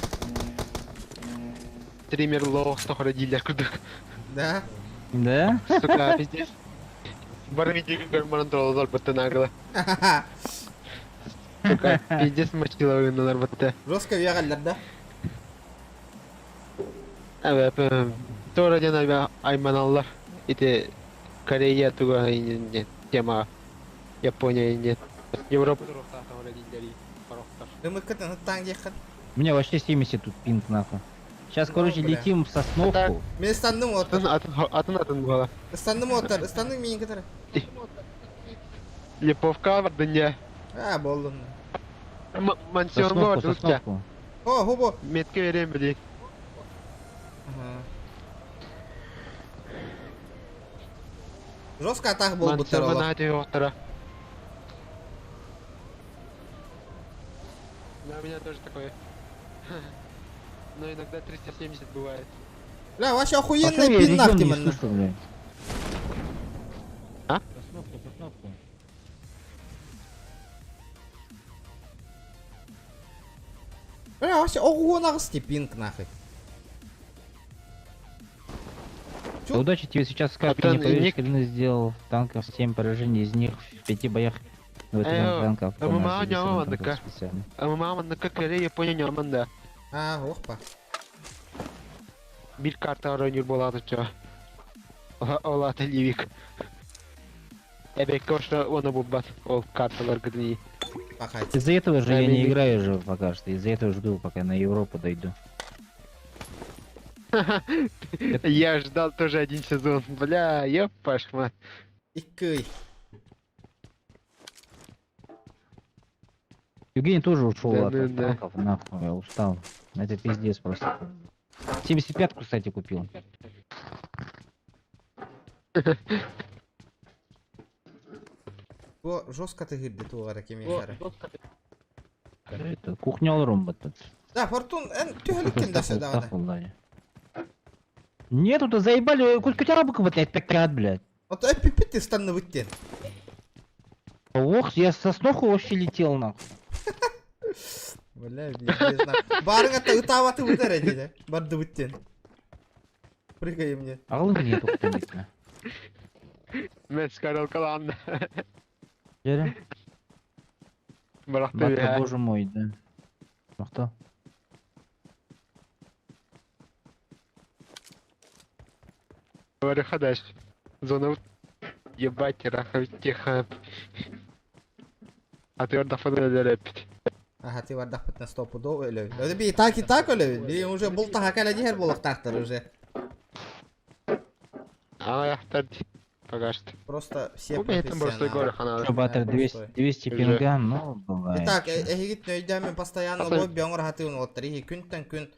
Streamer low stokora diller kırdık. Да. Да? Сука, пиздец. Бар видео görmanın doğrular bitti nagıla. Сука, pizdes maçtılar oyunlar bitti. Жестко вегалдар, да? Evet, sonra cana aymanallar. İşte Kore'ye tuğa inin tema. Japonya inin. Европа tarafta sonra dilleri. Taraftar. Мы к этому там ехать. У меня вообще 70 тут пинг нахуй. Сейчас, короче, Бля. летим в Сосновку. Мен станdım otur. Атын бала. Станdım otur. Станdım menin kadar. Липовка var dünya. Ha boldun. Мансионга var Сосновку, Rusça. Сосновку. Ho hubo. Metke vereyim bileyim. Жестко атақ бол бұттар Мансионга ола. найти оттара. Да, у меня тоже такое. Но иногда 370 бывает. Бля, вообще Пошёл охуенный я пин регион нахти не мен. слышу, блядь. А? Сосновку, Сосновку. Бля, вообще охуенно ағысты пинг нахуй. Да удачи тебе сейчас скажут, ты Капитан, не поверишь, Ник- Калина сделал танков 7 поражений, из них в 5 боях в этом Эйо, танков. а мы мало не мало, да-ка. специально. А мама на какаре Япония няманда. Ha, оқпа. Bir karta oynayır болады ço. Ola televik. Ebek koşta onu bulbat. Ol kartalar gıdni. Пахайте. Из-за этого же Да, я не Мими. играю же пока что. Из-за этого жду, пока на Европу дойду. Я ждал тоже один сезон. Бля, ёпашма. Иккый. Евгений тоже ушел Да, от да, да. танков, нахуй, я устал. Это пиздец просто. 75-ку, кстати, купил. О, жестко ты гирди туғара кемешары. Это кухня робот тут. Да, Фортун, тюхеліккен дәші дағаны. Нет, тут заебали, кучка рабок вот опять пекат, блядь. Вот эпипит ты станны выттен. Ох, я со Сосновку вообще летел, нахуй. Бля, пиздец нахуй. Барың атта ұтаваты ұтар әдеді. Барды выттен. Прыгай мне. Ағылым нету кто-нибудь. Ben çıkarıl kalan. Жаря? Bıraktı Батя, ya. боже мой, да. Махта. Arkadaş. Zonu ебать, рахав тихо. А ты орда фадалер эпит. Ага, ты вардақ бітін стопу до өлі. Өді бей так и так өлі. Бей уже бұл таға кәлі дегер болық тақтыр уже. А я тад пока что. Просто все У меня там просто горы профессионалы. Что, ханал. Батер, 200 пинга, ну, бывает. Итак, эгит нөйдәмен постоянно Посмотри. лобби оңыр хатын оттыр. Ехи күнтен күн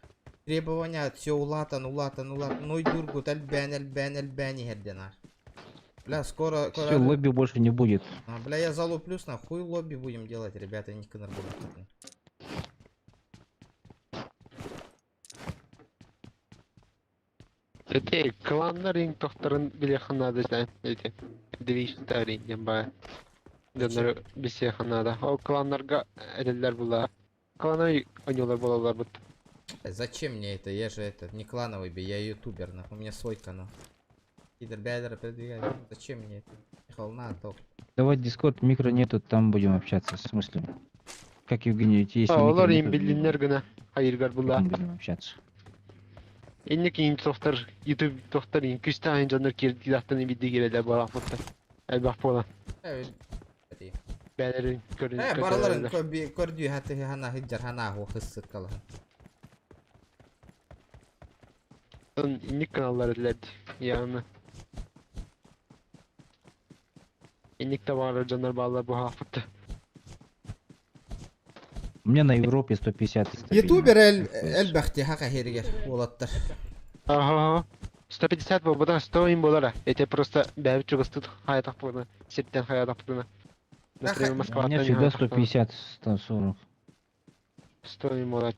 требования все улатан. Ной дургут әлбән ехерден ар. Бля, скоро... Все, лобби больше не будет. Бля, я залуплюсь, на хуй лобби будем делать, ребята, не кыныр будет. Эти кланların тохтарын биле ханады sen. Эти движ старый ямба. Донор бисе ханада. О кланларга элелер була. Кланы ойнолар болалар бут. Зачем мне это? Я же это не клановый би, я ютубер, нахуй, у меня свой канал. Пидор бядер продвигает. Зачем мне это? Ехал на топ. Давай Дискорд, микро нету, там будем общаться. В смысле? Как Евгений, если микро Олар им нету, билинler гына. Hayırgar була. потом будем общаться. Ennek in tohtar YouTube tohtar in kışta canlar kirdi dahtını bildi girede bana fotta. Elbah pola. Evet. Belerin görün. Baraların kördüğü hatı hana hiccar hana o hısık kalan. İnnik kanallar edilerdi. Yani. İnnik de var canlar bağlar bu hafta. У меня на Европе 150 стабильно. Ютубер элбахти хака херигер олаттар. Ага. 150 bu bu da 100 им болара. Это просто бәбит чугыстыт хаятак bunu. Сеттен хаятак bunu. Например, У Москва. меня всегда 150, 140. 100 им болат.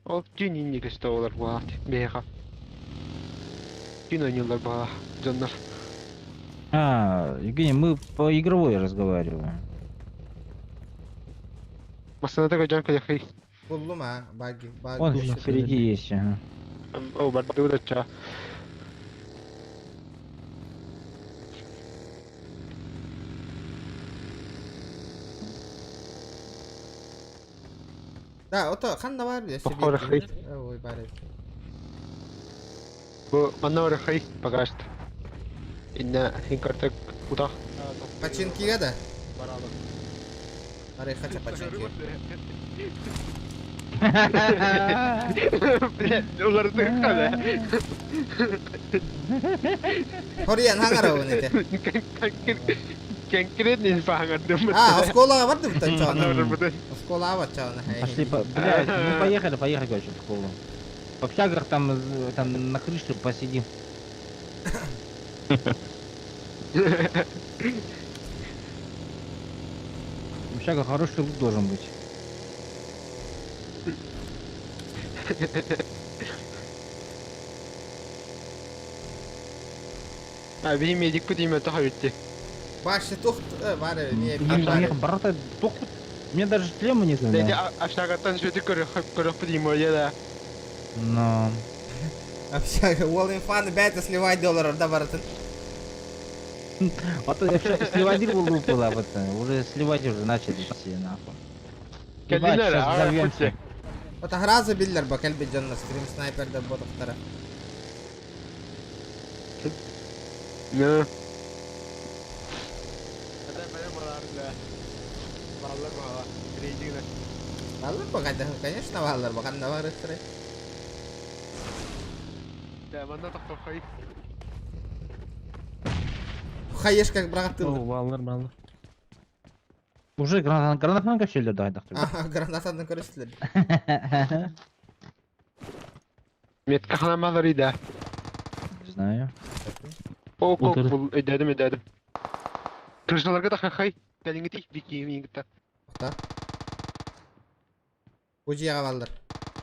Ол тün инник 100 олар bu hafta. Беха. Тün oynuyorlar bu canlar. А, Евгений, мы по игровой разговариваем. Masada kocan kayakay. Buldum ha. Bagi. Он впереди есть, ага. O barda da ça. Da o da kanna var ya. Похоже, хай. Ой, бары. Bu manna var kay bagast. Inna hinkartak uta. Пачинкига да. Бары хача пачинки. Onları tıkkala. Horiyan hangara o nete. Конкретно не фангарdım. Осколага барды бутан чоғана. Анарбыдан. Осколага бар чоғана. Пошли, блядь, ну поехали, короче, в школу. В общагах там на крыше посидим. В общагах хороший лут должен быть. Abi medik bu diyeyim öte hayırlı. Башты тухт, бары, не Брата, мне даже шлема не Dedi знаю. aşağıdan şöyle körük bu diyeyim öyle de. Но... Общага, ол инфаны бәті сливать долларов да баратын. А то сливать был было, вот, уже сливать уже начали все, нахуй. Ебать, Kendinler сейчас ha. взорвемся. Фотогразы биллер ба кәлбе жанна стрим снайперді ботықтары. Ne? Hadi benim oralarda. Vallahi valla. Kreycine. Валлар ба қайда, конечно валлар ба қанда бар ыстыры. Ya bana da kokayı. Хайеш как брағатты. Баллар. Уже гранатаны көшелер дайдық. Гранатаны көрістілер. Metka hanamaları da. Не знаю. Ok Otur. bul ödedim. Kırışalarga da kakay. Gelin gidi dikiyim gitti. Ujияға валлар.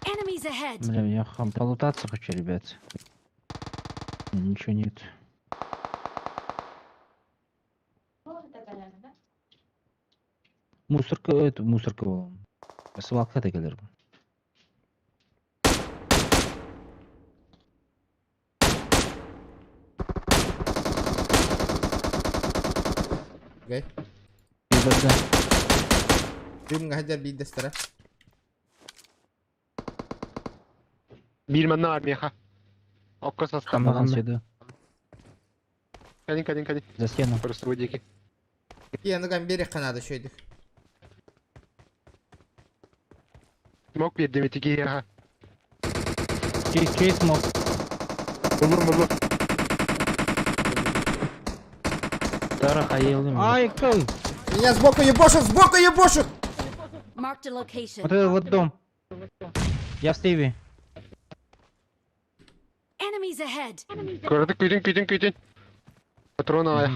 Enemies ahead. Бля, я полутаться хочу, ребят. Ничего нет. Мусорка бол. Свалка тегелер бұл. Гай. Ебаться. Дюмға хадер бейдестірі. Bir manna var meha. Okka sasta. Хамаган сюда. Kadın. За стену. Просто водики. Енді ғам берек қанады шөйдік. Mok bir demeti ki ya. Через смог. Bulur. Тара хаелым. Ай, кай! Меня сбоку ебошут! Marked a location. Вот этот вот дом. Я в Стиве. Enemies ahead. Gördük küydün. Patron aya.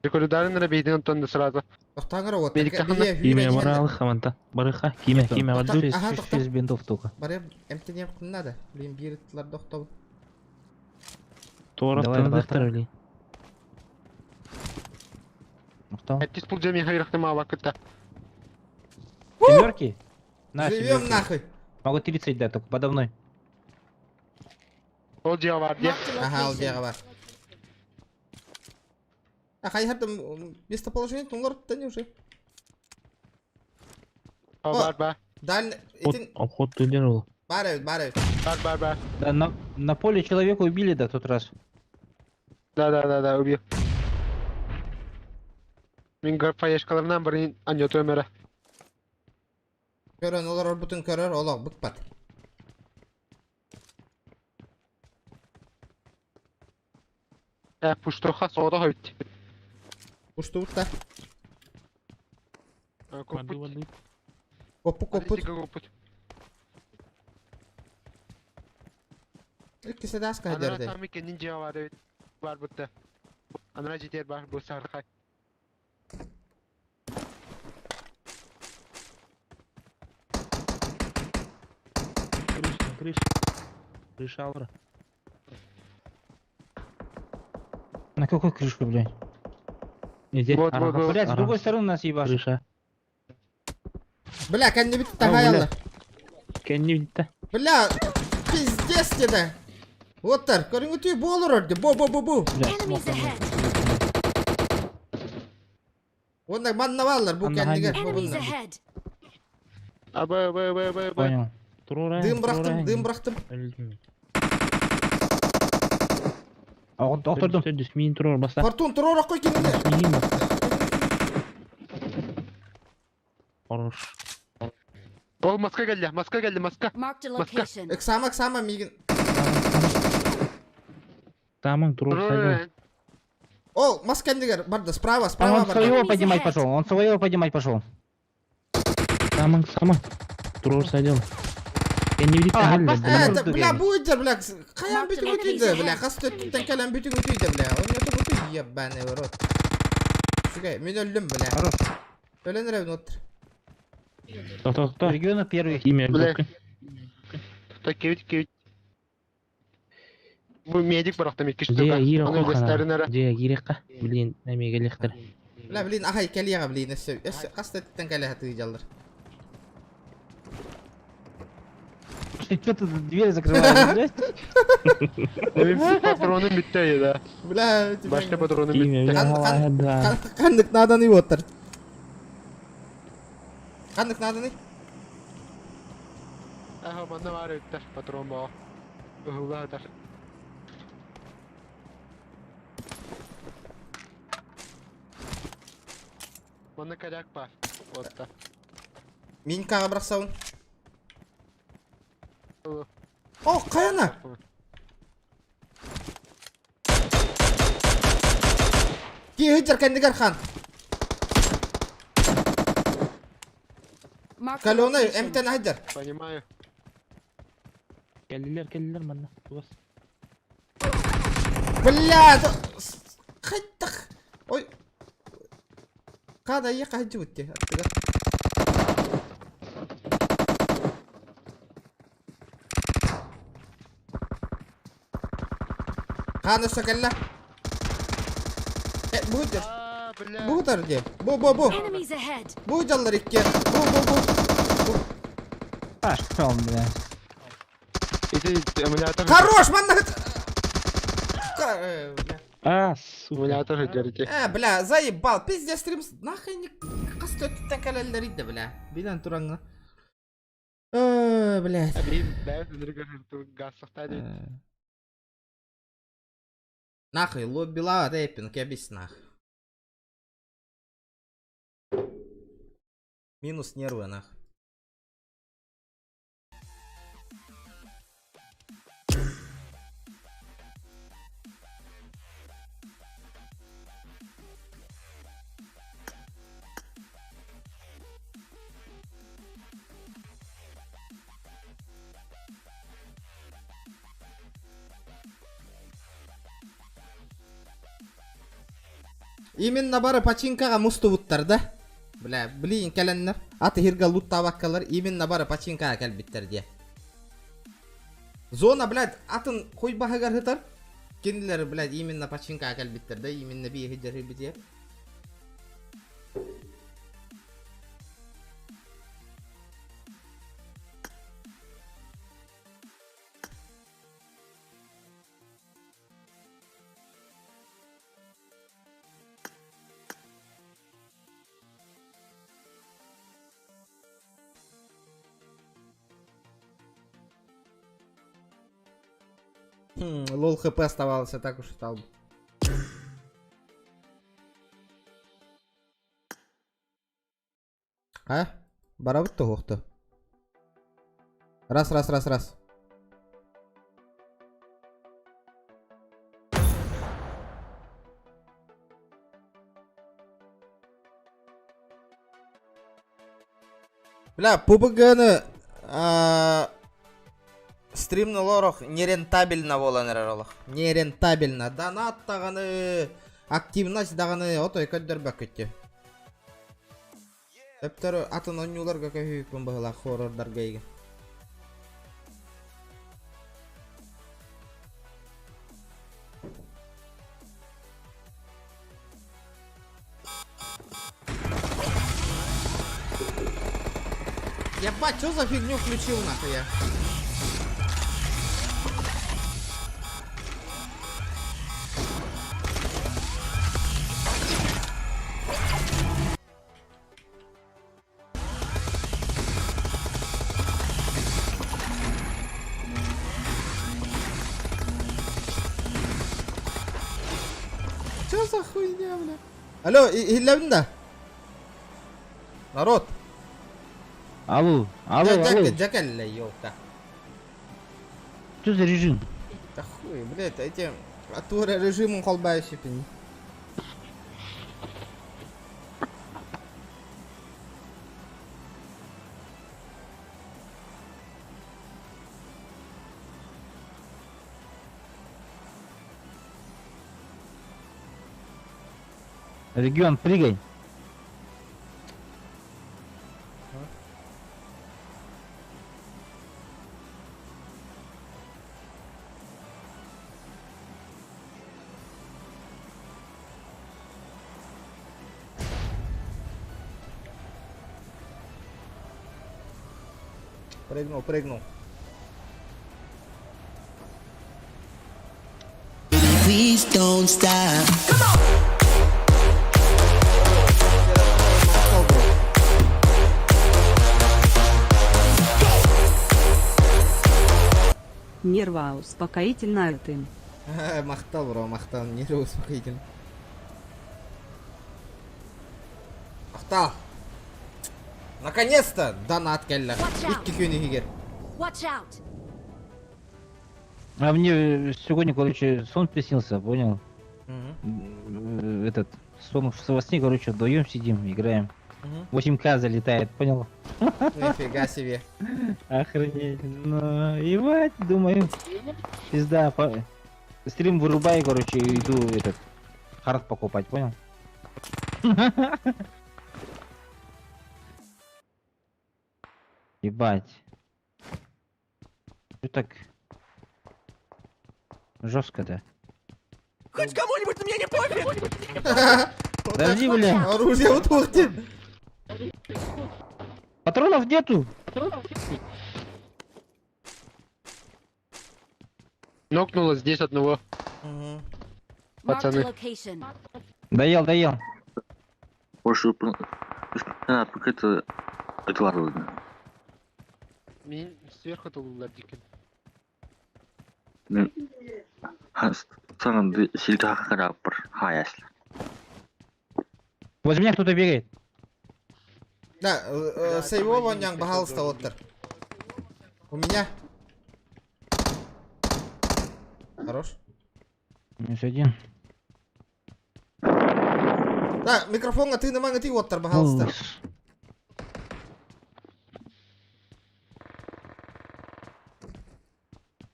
Yukarıdan da beydin ondan da sırada. Тоқтаңыр от. Беректі қана. Киме моралы хаманта. Барыха. Киме валду. Через бинтов только. Барем эмтенем қыннады. Блин, бейріттілер доқтау. Тора Давай, давай, тырли. Кто? Әттіс бұл жеме хайрақтым авакытта. Семерки? На, Живем семерки. нахуй. Могу 30 дать, только подо мной. Ол жия var diye. Marked a Ага, ол location. бияға бар. Хайхардым местоположение тұңғырытты не уже. O O. var. Дальный... Етін... Обход түлдер ол. Бар өт. Var. Да, на поле человека убили, да, тот раз. Да, убил. Мен поешкаларынан бірін анет өмірі. Көрін, олар бұтын көрір, олақ бұқпат. Пуштоха соғда høyt. Ұшты ұтта. Көппіт. Көппіт. İkisi de az Анара kaydırdı. самы кенін жия var evet. Var бұтты. Анара жетер бар бұл сарқай. Крыша алра. На какой крышку, блядь? Иди. Вот. Блядь, с другой стороны нас ебашит. Крыша. Бля, kendi bitti Ау, hayallar. Кенни битті. Bля, пиздец dedi. Otur, körün ütüyü bu olur orada. Bu. Enemies ahead. Onda manna varlar bu Anna kendine. hangi- Bu Enemies bunlar. ahead. Абы. Понял. Турора. Dığım bıraktım. Oturdum. Min turor basta. Fortun turora koy kendine. Min basta. Хорош. Ол маска geldi, маска geldi, маска. Marked a location. Эксама мигин. Тамаң туруп сайлау. О, маскандигер барды, справа Он барды. своего Enemies поднимать ahead. пошел, он своего поднимать пошел. Тамаң сама. Туруп сайлау. Кенеди тагыл. Это, Турду бля, гейм. буйдер, бля, каян Marked бүтүн enemies өтүйдө, ahead. бля, касты түттен калан бүтүн өтүйдө, бля, ойнотуп өтүйдө, ебаный в рот. Сука, мен өлдүм, бля. Хорош. Өлөнүрөбүн отур. Токтокто. Региона первый. Имя Бля. көккөн. Так, кевит. Bu medik barakta metkиш Же tuga. ире Onun gösterin кохана. ara. Же ирекка. Билин эмеге электер. Бля, блин, ахай, калияга, блин, касты түттен калия тыйжалдыр. Что ты дверь закрываешь, блядь? Benim patronum bitti ya. Бля, Başka patronum Имя bitti. да. Кандык наданый отур. Кандык наданый? Aha, bana var ötter patron bağ. Ihıla öter. Bana kayak var. Otta. Минькага браксабын. Ылы. О, каяна? Кийгиджер кандигер хан. Marked a Калоны, location. эмтен хайджер. Понимаю. Келдилер мана. Тубас. Бля, хайттах. Ой. Када ека хайджи бутти. Каны сокелла. Буйдер. Aa, bля. Буйдер де. Бу. Enemies ahead. Буйдаллар икке. Бу. Пошел, блядь. İti emülatör. Хорош, манна. А, сука. Emülatör hüccarıcı. Бля, заебал. Пиздец, стрим. Нахуй не касты өттен калаллар иде, бля. Билен тураңга. Блядь. Ben sınırı görüntü gazlıktaydı. Нахуй, лоббила рэпинг, я без нахуй. Минус нервы, нахуй. Именно бары починкага мустубуттар да. Бля, блин, келеннер. Аты хирга лут табаккалар именно бары починкага келбиттер де. Зона, блядь, атын койбахагар хытар. Кендилер, блядь, именно починкага келбиттер да, именно бие хиджер хибитер. Лол хп оставалось, а так уж стал бы. А? Барабыт то хохто. Раз. Бля, PUBG-ны стримнылорох нерентабельно боланыралах. Нерентабельно. Донат таганы, активность даганы отой көддөрбөк кетти. Эптер атын онюларга көйүкүн багыла хоррордарга ийген. Ебать, что за фигню включил нахуй я? Что за хуйня, бля? Алло, Хиллевнда? Народ. Алло, алло, алло. Джакалля, ёлка. Что за режим? Да хуй, блядь, эти... Атура режимом колбайся, пень. Регион, прыгай. Прыгнул. Please don't stop. Нерва успокоительное ты. Махтал, бро, махтал, нервы успокоительно. Махтал! Наконец-то! Донат келлер. Икки күнігігер. Watch out! А мне сегодня, короче, сон приснился, понял? Этот, сон во сне, короче, вдвоем сидим, играем. 8К залетает, понял? Нифига себе. Охренеть. Ну, ебать, думаю. Пизда, стрим вырубай, короче, и иду этот, хард покупать, понял? Ебать. Что так жестко, да? Хоть кому-нибудь на меня не пофиг! Подожди, бля. Оружие вот ухти. Патронов нету. Нокнуло здесь одного. Marked a Пацаны. location. Доел. Больше какая-то это Мен сверху тулулар дикен. Саған силта қарап бір хаяслы. Возле меня кто-то бегает. Да, сейво воннян, пожалуйста, оттер. У меня. Хорош. Минус один. Да, микрофон, ты на манга, ты оттер, пожалуйста.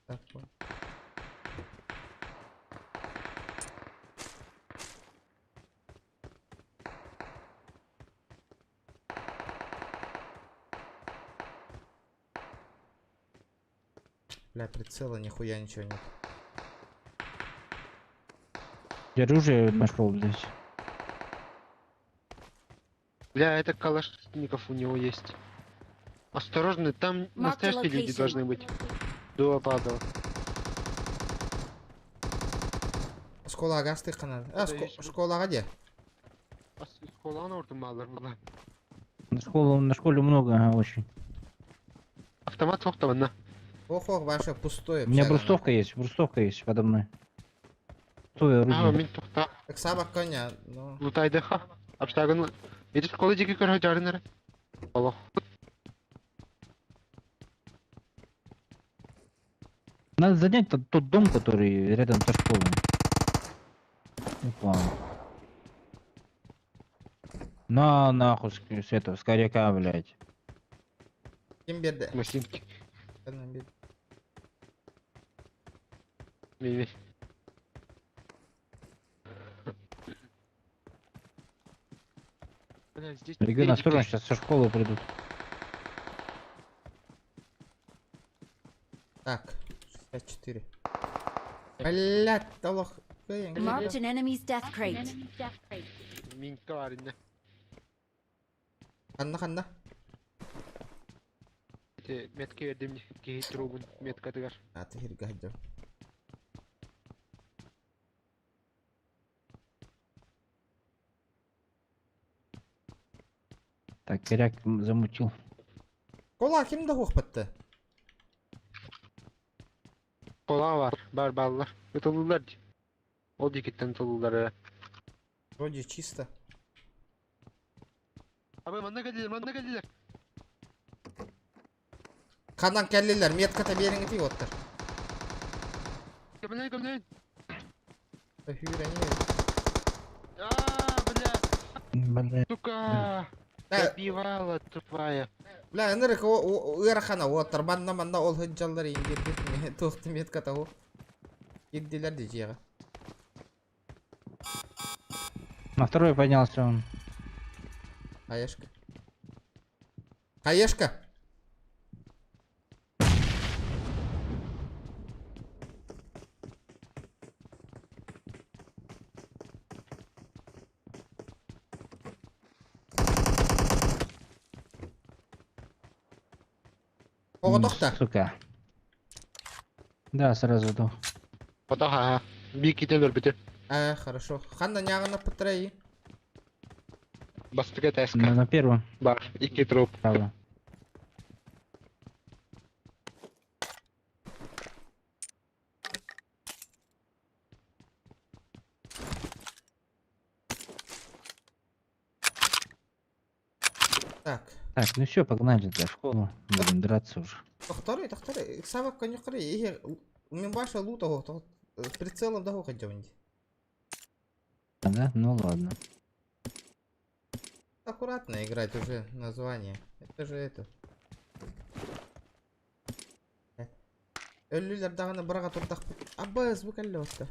Так, вот. Бля, прицела нихуя ничего нет. Я оружие нашел здесь. Бля, это калашников у него есть. Осторожно, там настоящие люди location. должны быть. До падал. Школага астык канады. Школага где? Школаны уртумалар была. На школе много, ага, очень. Автомат фохтаванна. Ох, ваше пустое. У меня брустовка есть подо мной. Пустое оружие. Мен тоқта. Так сабак коня, ну. Лутайдыха. Абштагын. Эти школы диги көрі жарынары. Аллах. Надо занять тот дом, который рядом со школой. Опа. На нахуй с этого, с коряка, блядь. Ким берді? Масинки. Кімнен берді? Мейвей. Бля, здесь... Регион, осторожно, сейчас со школы придут. Так, 64. Блядь, толох. Marked an enemy's death crate. Минка аринне. Ханна. Метка ердемне. Кейт рубын. Метка тыгар. Ты херга ждем. Так, коряк замутил. Кола кимді қоқпатты? Кола бар. Бар баллар. Тылылар. Ол декеттен тылылары. Вроде чисто. Абай, манда келдилер. Kandan kelliler metkata berini ti otter. Gömleğin. Hüreni. Бля, сука. Да. Добивала тупая. Бля, энерик o ырахана otter. Manna ol hıccalar ingirdi. Tohtu metkata o. Giddiler de жега. На второй поднялся он. Хаешка. Хаешка. Оғдықта. Сука. Да, сразу дох. Потаха. Бики телер бите. Хорошо. Ханна нягана патраи. Бастыга таска. На первом. Бар. Ики труп. Правда. Так. Так, ну все, погнали за школу. Будем драться уже. Тохтары. Савак конюкры. Иге. Мен баша лута го. С прицелом да го ходёнди. Да? Ну ладно. Аккуратно играть уже название. Это же это. Өллүлөр дагы бирага турдак. Аббас бу келе отта.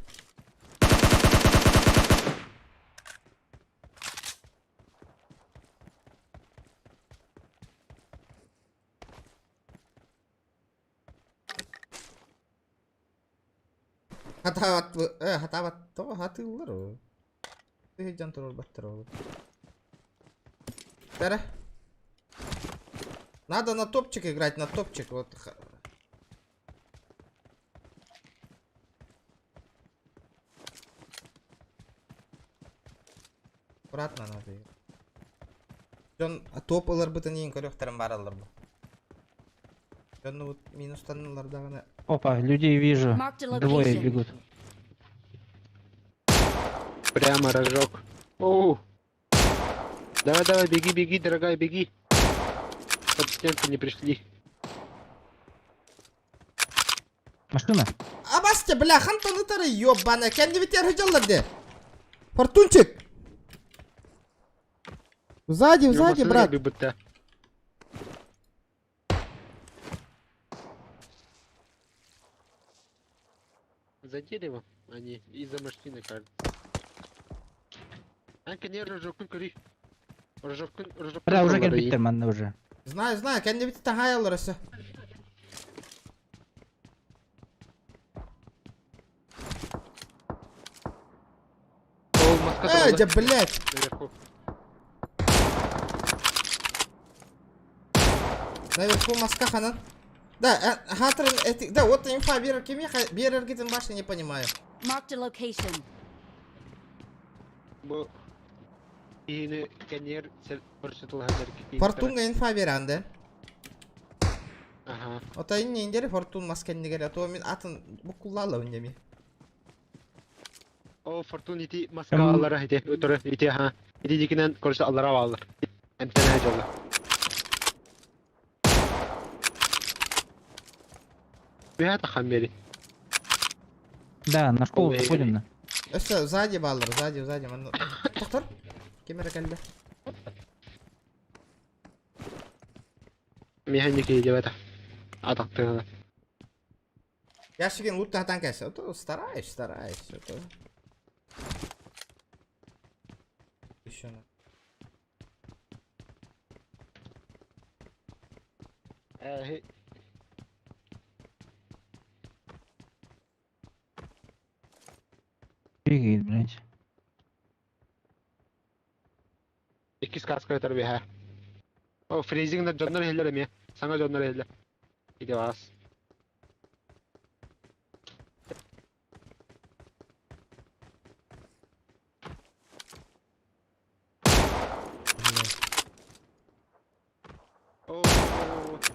Хатават, то хатыллар. Ты жан турор баттыр ол. Бәрі. Надо на топчик играть, на топчик. Вот. Аккуратно надо играть. Жон топ ылар бытын ең көрөктөрүн бар алар бу. Жон вот минустан дагы. Опа, людей вижу. Marked a Двое location. бегут. Прямо рожок. Оу. Давай, беги, дорогая, беги. Под стенку не пришли. Машина? Абасте, бля, хантаны тары ёбаный. Кенди битер хыжалар де. Фортунчик. Сзади, брат. Будто. За дерево они и за машины, кажется. Анка не рожокун кори. Рожокун. Да, уже компьютер манна уже. Знаю, кенди битер тахаялар ese. О, маска. Да, блядь. Наверху. Наверху маска ханан. Да, хатрын эти. Да, вот инфа берер кеме, берер гитин башни не понимаю. Marked a location. Бу ине кенер сел көрсөтүлгөндөр ки. Фортунга инфа беранды. Ага. Ота инне индери фортун маскенни керек. То мен атын букуллала үндеми. О, фортун ити маска аллара ите өтөрө ите ха. Ити дикинен көрсө аллара алар. Эмтене жолла. Бята хамери. Да, на школу Ой. заходим на. Өсө сзади баллар, сзади. Токтор. Кемере келди. Механики деп ата. Атактыгы. Яшиген лутта хатан кесе. То стараюсь. Это. Еще на. Бегает, блядь. Iki kaska ötür bir ha. O freezing'de canlar heller mi? Sana canlar heller. Gide vas.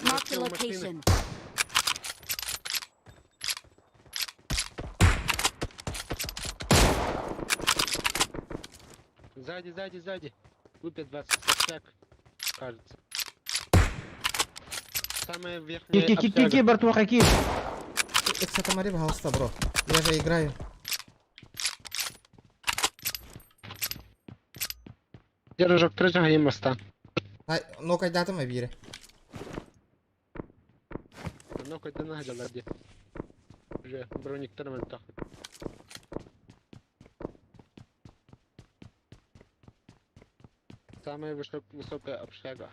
Marked a location. Сзади. Лупят вас так, кажется. Самая верхняя Ки, общага. братуха, ки. Смотри, пожалуйста, бро. Я же играю. Держок трежага емастан. Ай, ну когда ты мобире? Ну, когда нагадали. Уже брониктор ментах. Самая высокая общага.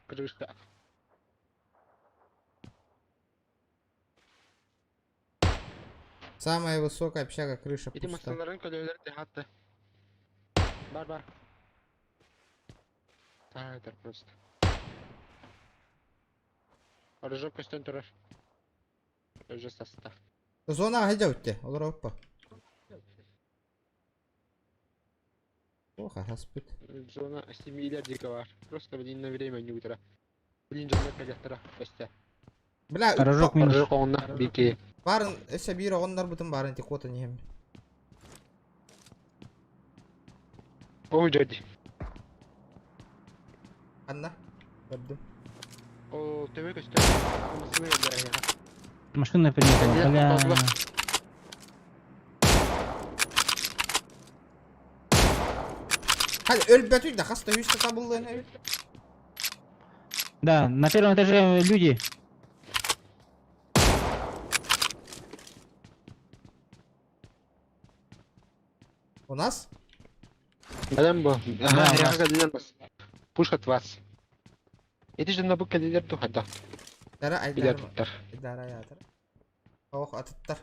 Крышка. Самая высокая общага, крыша Иди пуста. масларын көлөлөр дехатты. Бар. Это просто. Рыжок көстен тұрар. Уже состав. Зона хайда өтте, олар оппа. Плохо, хаспит. Зона 7 миллиардика бар. Просто блин на время не утро. Блин, жонда коллектора костя. Бля, Рожок минус. Рыжок онна бике. барын, эсэ бир оғындар бұтын барын, тек оты нехем. О, дяди. Анна, көрдім. О, ТВ көстен. Мысыны көлдер. Машина приехала, бля. Hadi öl бәтуй да, хаста үйісті табылды. Да, на первом этаже люди. У нас? Адам был. Да, Ага, у я нас. гадилен бас. Пушат вас. Эти же на букалилер тухада. Дара Билер айдар. туттар. Дара ятыр. Оқ атыттар.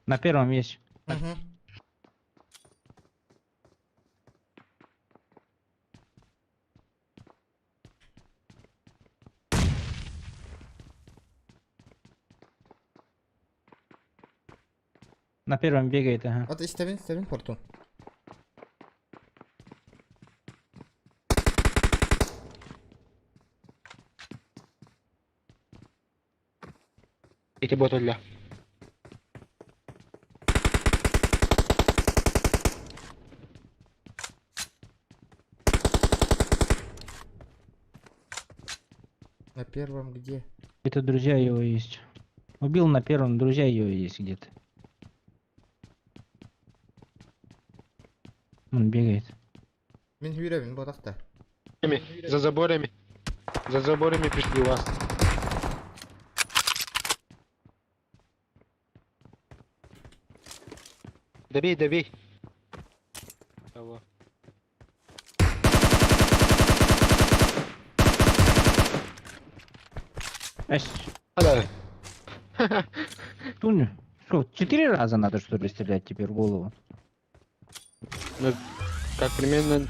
На первом есть. Угу. На первом бегает, ага. Вот istedin portu. Эти ботулля. На первом где? Это друзья его есть. Убил на первом, друзья его есть где-то. Он бегает. Мен үйревін ботақта. За заборами. За заборами пришли у вас. Добей. Того. Ась, Алло. Тунь, что, 4 раза надо что ли стрелять теперь в голову? Ну, как примерно...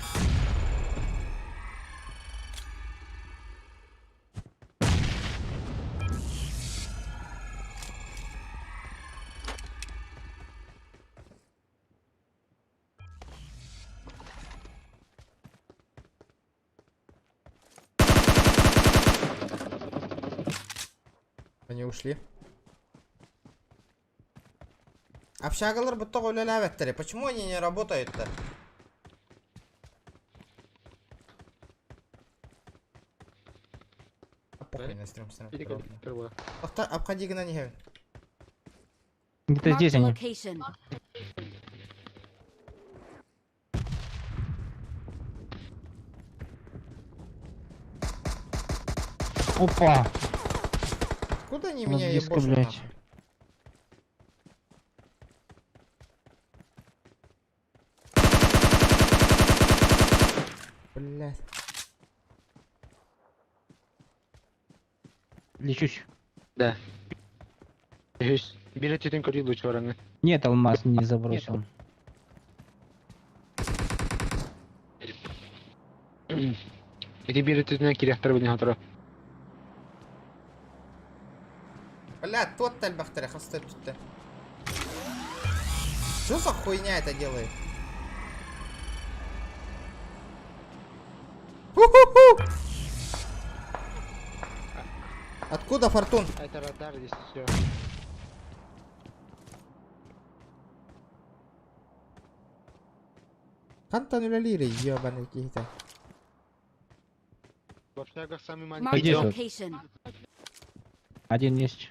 Они ушли. Общагалар будто гулялаветтери. Почему они не работают-то? Похуй на стрим. Обходи на них. Где-то Marked здесь a они. location. Опа! Куда они Вот меня близко, ебошат, блядь. нахуй? Блядь. Лечусь. Да. Берите один коридор, чёрный. Нет, алмаз не забросил. Эти берите один киряхтар, блин, готово. Блядь, тот тальбахтаря, хостой тут-то. Что за хуйня это делает? Ху-ху-ху! Откуда Фортун? Это радар здесь все. Кантан лири, ёбаный какие-то. В общагах самый Marked маленький. a Идёт. location. Один есть.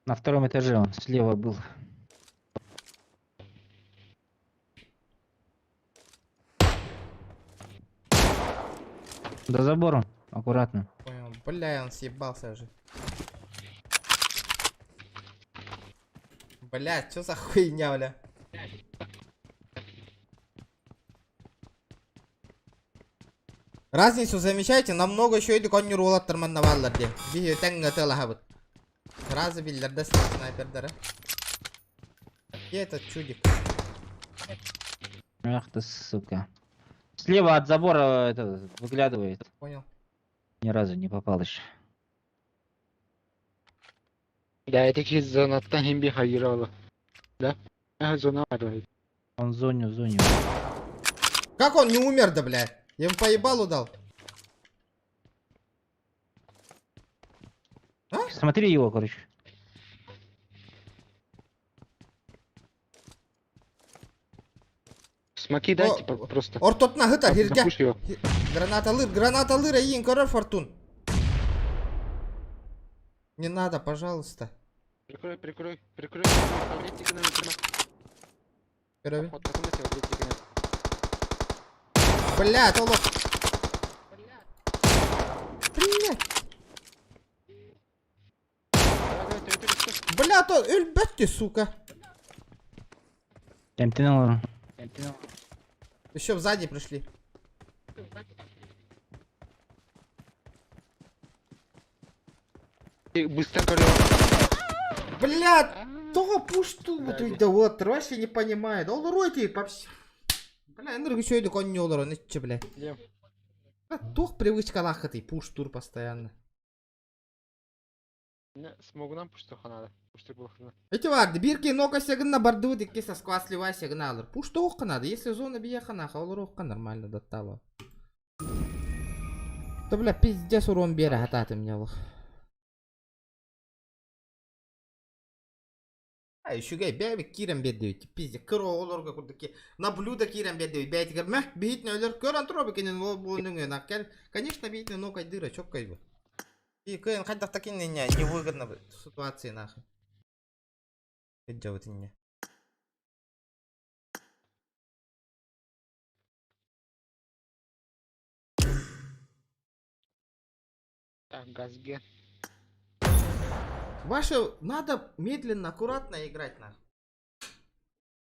На втором этаже он слева был. За забором, аккуратно. Понял. Бля, он съебался уже. Бля, что за хуйня, бля? Разницу замечаете? Намного еще и конь роллат торманновалар де. Бие тенга телахабыт. Разы биллерде снайпердера. Где этот чудик? Ах ты, сука. Слева от забора это выглядывает. Понял. Ни разу не попал еще. Да, это через зону Тахимби Хайрала. Да? Зона Хайрала. Он в зоне. Как он не умер, да, бля? Я ему поебалу дал. Смотри его, короче. Смоки дайте просто. Ортот на гыта, хирге. Запушь его. Граната лыр, иин корор Фортун. Не надо, пожалуйста. Прикрой. Летите к нам, прямо. Первый. Вот, потом эти вот летите к нам. Блядь, олох. Блядь. Давай, Бля, то эльбетти, сука. Темпинал. Еще сзади пришли. Быстро король. Бля, то пушту да вот, вообще не понимает. Он ройти вообще. Бля, энерго еще иду конь не олор, он че, бля. Тох привычка лахатый, пуш-тур постоянно. Смогу нам пушту ханада. Пушту был хана. Эти варды, бирки нока сегна барды дикки со сквасливай сигналыр. Пушту охка надо, если зона биеха олор охка нормально доттава. Да бля, пиздец урон бери хататы мне лох. А еще гай бәбі кирен бедеуді, пизде, кір оғылырға күрдікі, на блюдо кирен бедеуді, бәйтігер, мәх, бейітіне өлер, көрін тұрабы кенен ол болының өйін ақкел, конечно, бейітіне нокай дыра, чок кайбы. И көйін қайдақта кенен не выгодно ситуации нахуй. Эджа вот не. Так, газге. Ваше, надо медленно, аккуратно играть нахуй.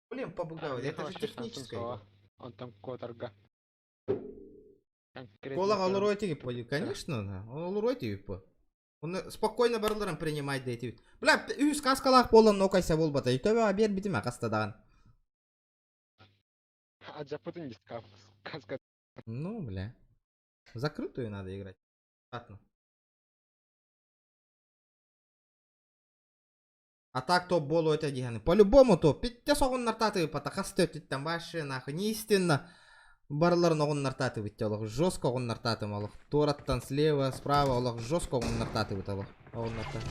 Блин, побугавать, это же техническое. Он там которга. Кола олуройти гиппо, конечно, олуройти гиппо. Он спокойно барларым принимает дейти. Бля, үз каскалах болан нокайся болбата. И төбе абер битиме кастадаган. А запутан не сказка. Ну, бля. Закрытую надо играть. Ладно. А так то болу это диганы. По-любому то. Питте согун нартаты пата хастет там вообще нахуй. Неистинно. Барларын огун нартаты бит олох. Жестко огун нартаты олох. Тораттан слева, справа олох. Жестко огун нартаты бит олох. Огун нартаты.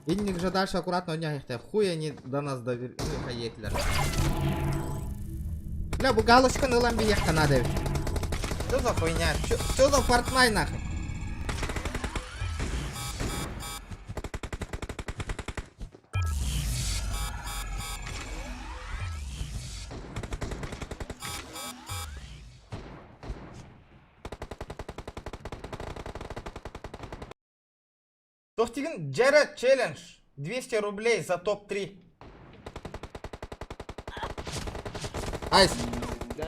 Инник же дальше аккуратно у них хуй они до нас доверили. Бля, бу галочка на ламбе ехка надо. Что за хуйня? Что за Fortnite нахуй? Тохтигин Джеред челлендж. 200 рублей за топ-3. Айс. Да,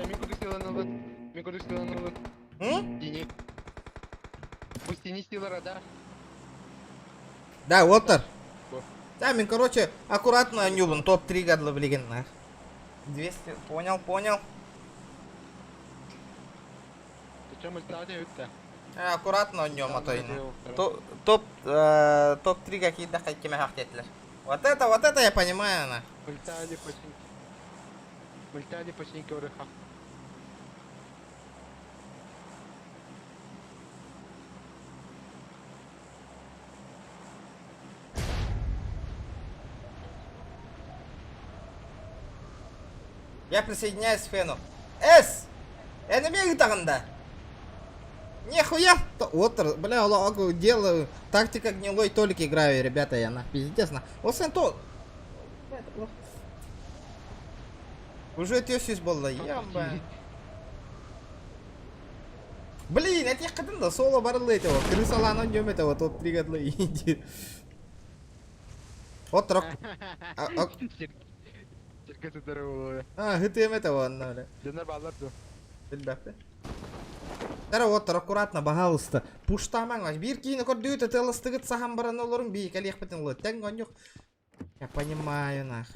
Микуду сила новый. Микуду сила новый. Тени. Пусть тени сила радар. Да, Уолтер. Да, мен, короче, аккуратно нюбан, топ-3 гадлы білеген, на. 200, понял. Ты чё, мультаде үтті? Аккуратно нём, а то топ-3 какие-то какими хахтетлер. Вот это я понимаю, на. Мультаде починки урыха. Я присоединяюсь к Фену. Эс! Это мега таганда. Нихуя! Вот, бля, делаю. Тактика гнилой толик играю, ребята, я на пиздец на. Вот то. Уже тёсис было, ямба. Блин, это я когда соло барылы этого. Крысалану нём этого топ-3 гадлы инди. Вот рок. Şirketi tarafı. Гтм этого, бля. Canlar bağlardı. Ребята. Тара вот аккуратно, пожалуйста. Пуштамаң аш. Бир кийин көрдүтө тылыстыгыт сахам баран олорун бийик алек бетин лы. Тең гонюк. Я понимаю, нах.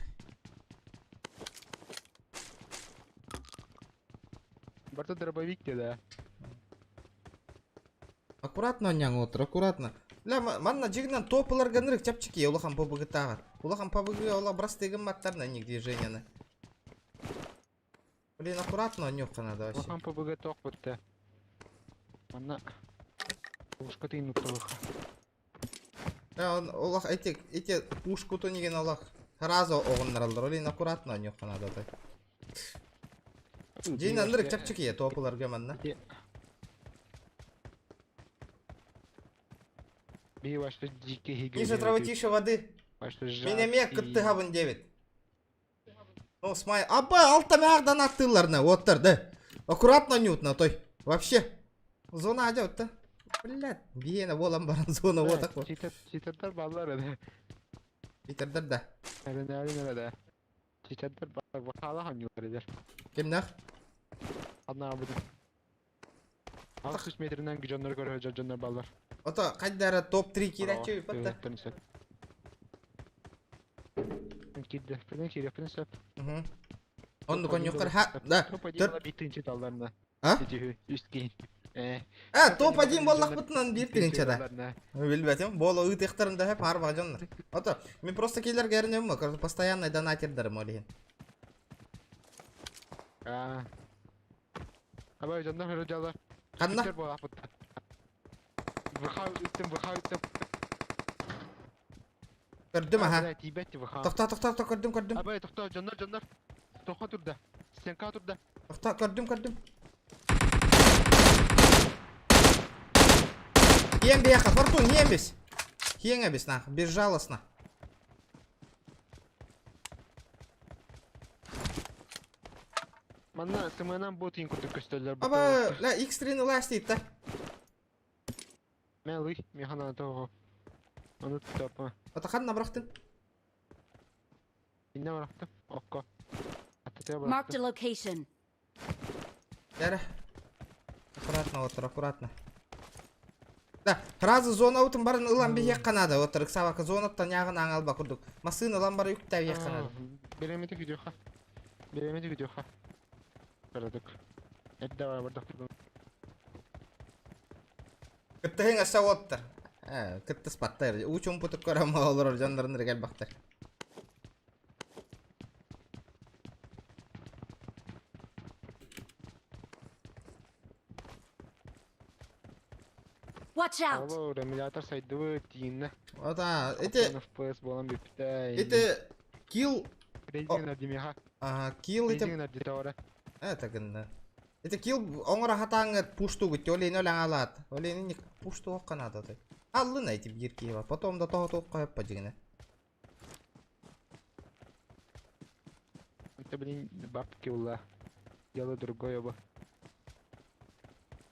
Барта дробовик да. Аккуратно няң отыр, аккуратно. Ля, манна жигнен топыларга нырык чапчики, улахан побыгытага. Улахан побыгы ола брастыгын маттарна ник движенияны. Блин, аккуратно нюхка надо вообще. Улахан побыгы ток бітті. Манна... Ушка тыйын ұттылыға. Олах, эти пушку то неген олах. Раза оғыннар алдар, олин аккуратно нюхка надо. Жигнен нырык чапчики, топыларга манна. Бей вашты дикий хиги. Ниже травы, тише воды. Меня мек кытты хабын 9. Ну, смай. Аба, алтамярдан аттыларны, оттыр, да. Аккуратно нютна, той. Вообще. Зона адет, да. Блядь, биена болам баран зона вот так вот. Читаттар баллар да. Питердер да. Әрін да. Читаттар баллар бақалы ханюлар едер. Кем нах? Адна абыды. 60 метрінен жондар көрі жондар баллар. Ото, қайдары топ-3 кирачы, бітті. Кидді, бірден керек принцип. Онды кон юқыр, да. Топ-1 битінші талдарына. А? Үсткейін. Топ-1 боллақ бұтынан бір тігінші да. Білбәтім, болу ұйтықтарында хеп арба жонлар. Ото, мен просто кейлер кәрінем ма, постоянный донатердерім олейін. Абай, жондар хөрі жалар. Қанна? Выхау үттім. Көрдім, аха. Тибетті выхау. Тоқта, көрдім. Абай, тоқта, жондар. Тоқа тұрда. Стенка тұрда. Тоқта, көрдім. Ем бияқа, Фортун, ем бес. Хең бес, нах, безжалостно. Манна, сымынан ботын күтіп көстелер. Аба, ля, X3-ні ластейт, да. Мен лый, механа тоғы. Оны тұтапы. Ото қанна бірақтын? Инне барақтым, оққа. Marked a location. Дәрі. Аккуратно отыр, аккуратно. Да, разы зона утын барын ылан бейек қанады. Отыр, сабақы зонаттан яғын аңалба күрдік. Масын ылан бары үкті бейек қанады. Береметі күдеуға. Көрдік. Әдді бар бардық тұрдың. Күтті хең аша оттыр. Күтті спаттар. Учын пұтық көрім олар жандарын регел бақтар. Watch out! Олар эмулятор сайдығы тиінні. Ота, эти... FPS болан бепті. Эти... Килл... Рейтингін әдемеға. Килл эти... Рейтингін әдеті оры. Это гында. Это килл оңыра хатаңы пушту гүтті, олейін өлің алады. Олейін не пушту оққан ады. Аллын әйтіп еркей бар. Потом да тоғы қойып па жігіне. Это, блин, бабки ула. Дело другое бы.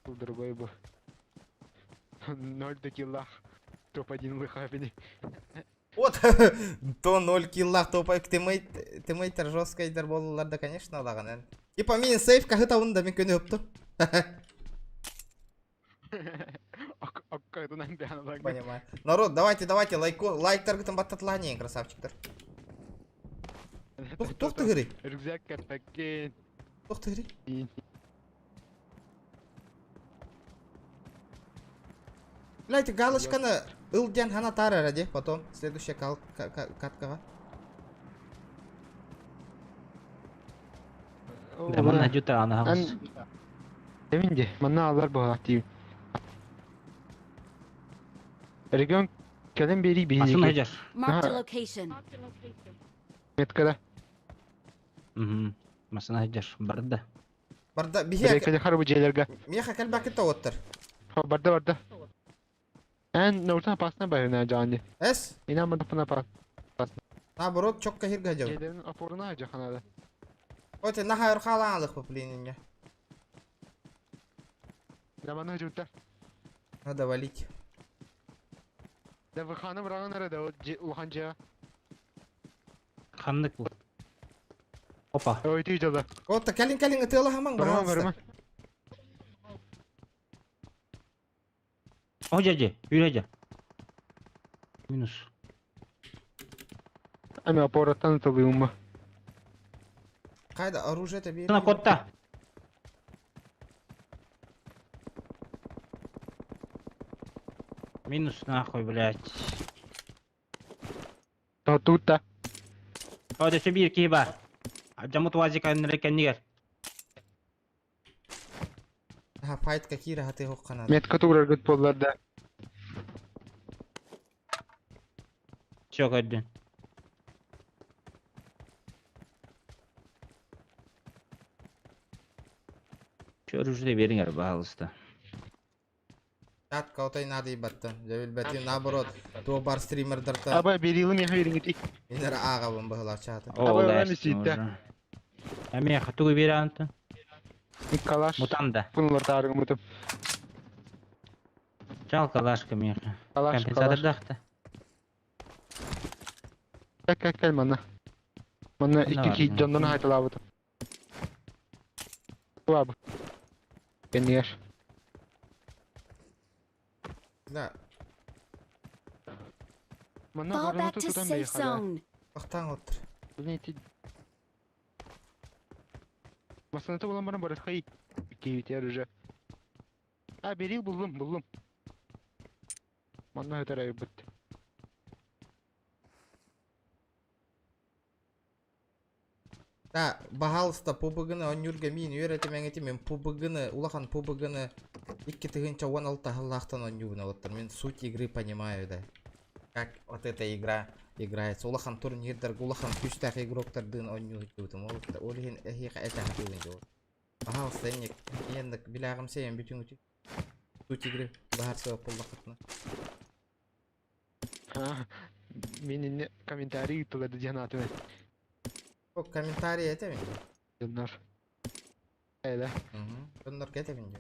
Другой бы. 0 до киллах. Топ-1 лыхабини. Вот, то 0 киллах топайк тимейтер жесткайдер болуларда, конечно, олаган. Типа мен сейф кахыта унда мен көне өпту. Оккайдынан бяналар. Понимаю. Народ, давайте, лайктар гытын баттатланейин, красавчиктар. Тоқты гырый. Рюкзак кәпәккен. Тоқты гырый. Блядь, галочканы ылден хана тары ради, потом следующая каткага. Да мана жута ана хамас. Эминде, мана алар баға тиім. Регион кәлем бери Масын бейзеке. хажар. Marked a location. Меткада. Масын хажар. Барда. Барда, бихе, Берекелі қарбы жейлерге. меха кәлбәкетті оттыр. Барда. Ән нұртан пасына байына жанды. Эс, Инан мұндапына пас. наоборот, чок кахирга жау. Жейлерін апорына жақанады. Оте, нахайыр қалаңылық по пленінге. Заманы жүттер. Надо валить. Дәві ханым раған әреді ұлған жеға. Ханнык бу. Опа. Өйті жолда. Отта, кәлін ұтылы хамаң Барма. Хожаje, yürece. Minus. Әмі апораттан ұтылуым ба. Қайда, оружие-то бері. Сына котта. Минус нахуй, блядь. Тут-та. О, да bir ki бар. Jamut wazi kan rekenniger. Ха, файт какие рахаты хоққанады. Метка туғырар күт болларда. Çok ödün. Çörücüde veringer bağlısta. Чат, каутай надо ебаттан. Жабил бәтін, наоборот, то бар стримердерді. Аба берилім еға еріңгіт ик. Енер аға бім бұғылар чаты. О, öyle ләстін сийтті. уже. Әме хатуғы бері анты. Ик калаш. Мутанда. Бұнылар тарығы мұтым. Чал калашка меха. Калаш, Компенсатор калаш. дақты. Кәл мана. Мана Мана ики бар, жонданы хайтыла бұтым. Бұлабы. Кәнігер. Да, Мана Fall ғарымы back to тұтан safe бейқада. zone. бақтан отыр. Білнейті. Масанаты болан баран барат қай. Кейвитер уже. А, берил бұлым. Мана өтер айы бұтты. Да, бағалыста пубыгыны онюрга мин үйреті мәңеті мен пубыгыны, улахан пубыгыны 2-16 ғыллақтан онюгына оттыр. Мен суть игры понимаю, да. Как вот эта игра играется. Улахан турнирдер, улахан күштақ игроктардың онюгытым. Олеген әхиға әтәхтеуін де. Бағалыста әнек, ендік білағым сейен бүтін үтік. Суть игры бағар сөп боллақытына. Менің комментарий тұлады жанаты мен. О, комментарий әті мен. Жондар. Әйлі. Жондар кәті мен де.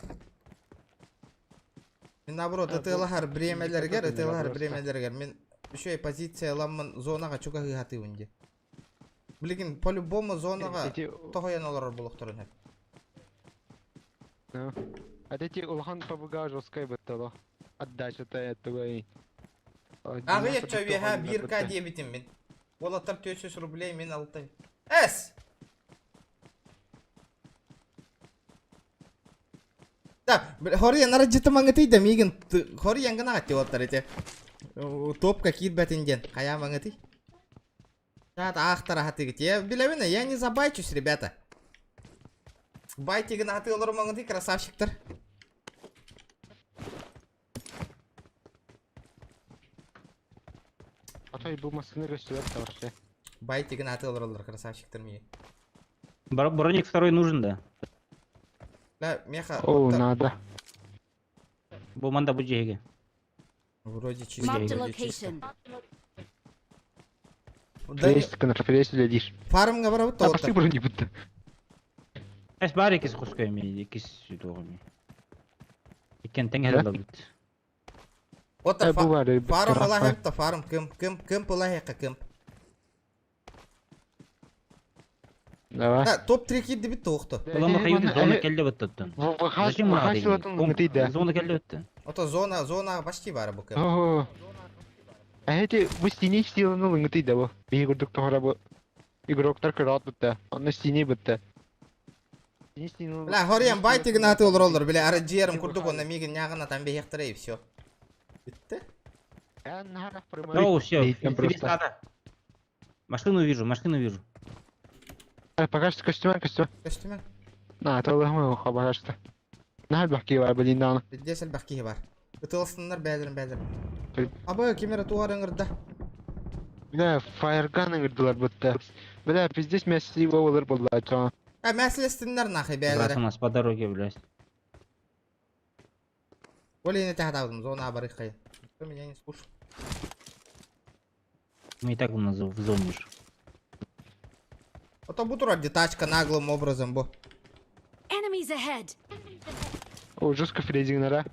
Мен наоборот, ытылахар бремелергер, мен үшөй позицияланмын зонаға чука ғығаты өнде. Білген, по-любому зонаға тоғаян олар болуқтырын әп. Әдеті ұлған пабыға жоскай бұттылы. Отдачата әттігі. Ағы етчі өйе 1К дебетім мен. Олаттар 400 рублей мен алтай. Әс! Да, хория нара жыты маңыты меген хория аңгана атты оттар ете. Топка кир бәтінден, қая маңыты. Жат ақтар ағаты кет. Біләуіне, я не забайчусь, ребята. Байтеген аты олар маңыты, красавчиктар. Атай бұл масыны рөстілер таваршы. Байтеген аты олар красавчиктар мие. Броник второй нужен, да? Да, меха. О, надо. Бұл манда бұл жеге. Вроде чисто. Marked a location. Ферестікін рефересілі дейш. Фармға бара бұтты Пасты бұрын не бұтты. Әс бар екес құскай мейді, екес сөйті оғылмей. Екен тәң әлі бұт. Отта бұл бар, фарм ола хепта, фарм кемп ола хеқа кемп. Давай. Да, топ-3 кидді бітті оқты. Бұламы қайуды зоны келді бұттыттын. Вахасилатын мұңытейді. Зоны келді бұтты. Ото зона почти бары бу кем. О. А эти вы стене силаны лыңгыты да бу. Би көрдүк тогора бу. Игроктар кырат бутта. Аны стене бутта. Бля, хориян байтигин аты олор, бля, ары жерим курдук, онна мигин ягына там бехтер и всё. Битти? О, все, пересада. Машину вижу. Покажется костюм. Костюмен? На, это лыгмы уха покажется. Нахал бахки бар билин даны. Десел бахки бар. Ытылсыннар бәдірін. Абы кемері туғарын ұрды. Бля, фаерган ыңырдылар бутта. Бля, пиздец мәсілі олар болды айтуға. Мәсілестінлер нахай бәлері. Раз у нас по дороге, блядь. Олейні тәхт алдым, зона абары қай. Кто меня не слушал? Мы и так у нас в зоне же. Ото бұ тұрар детачка наглым образом бұ. Enemies ahead. О, жестко фрезингнара.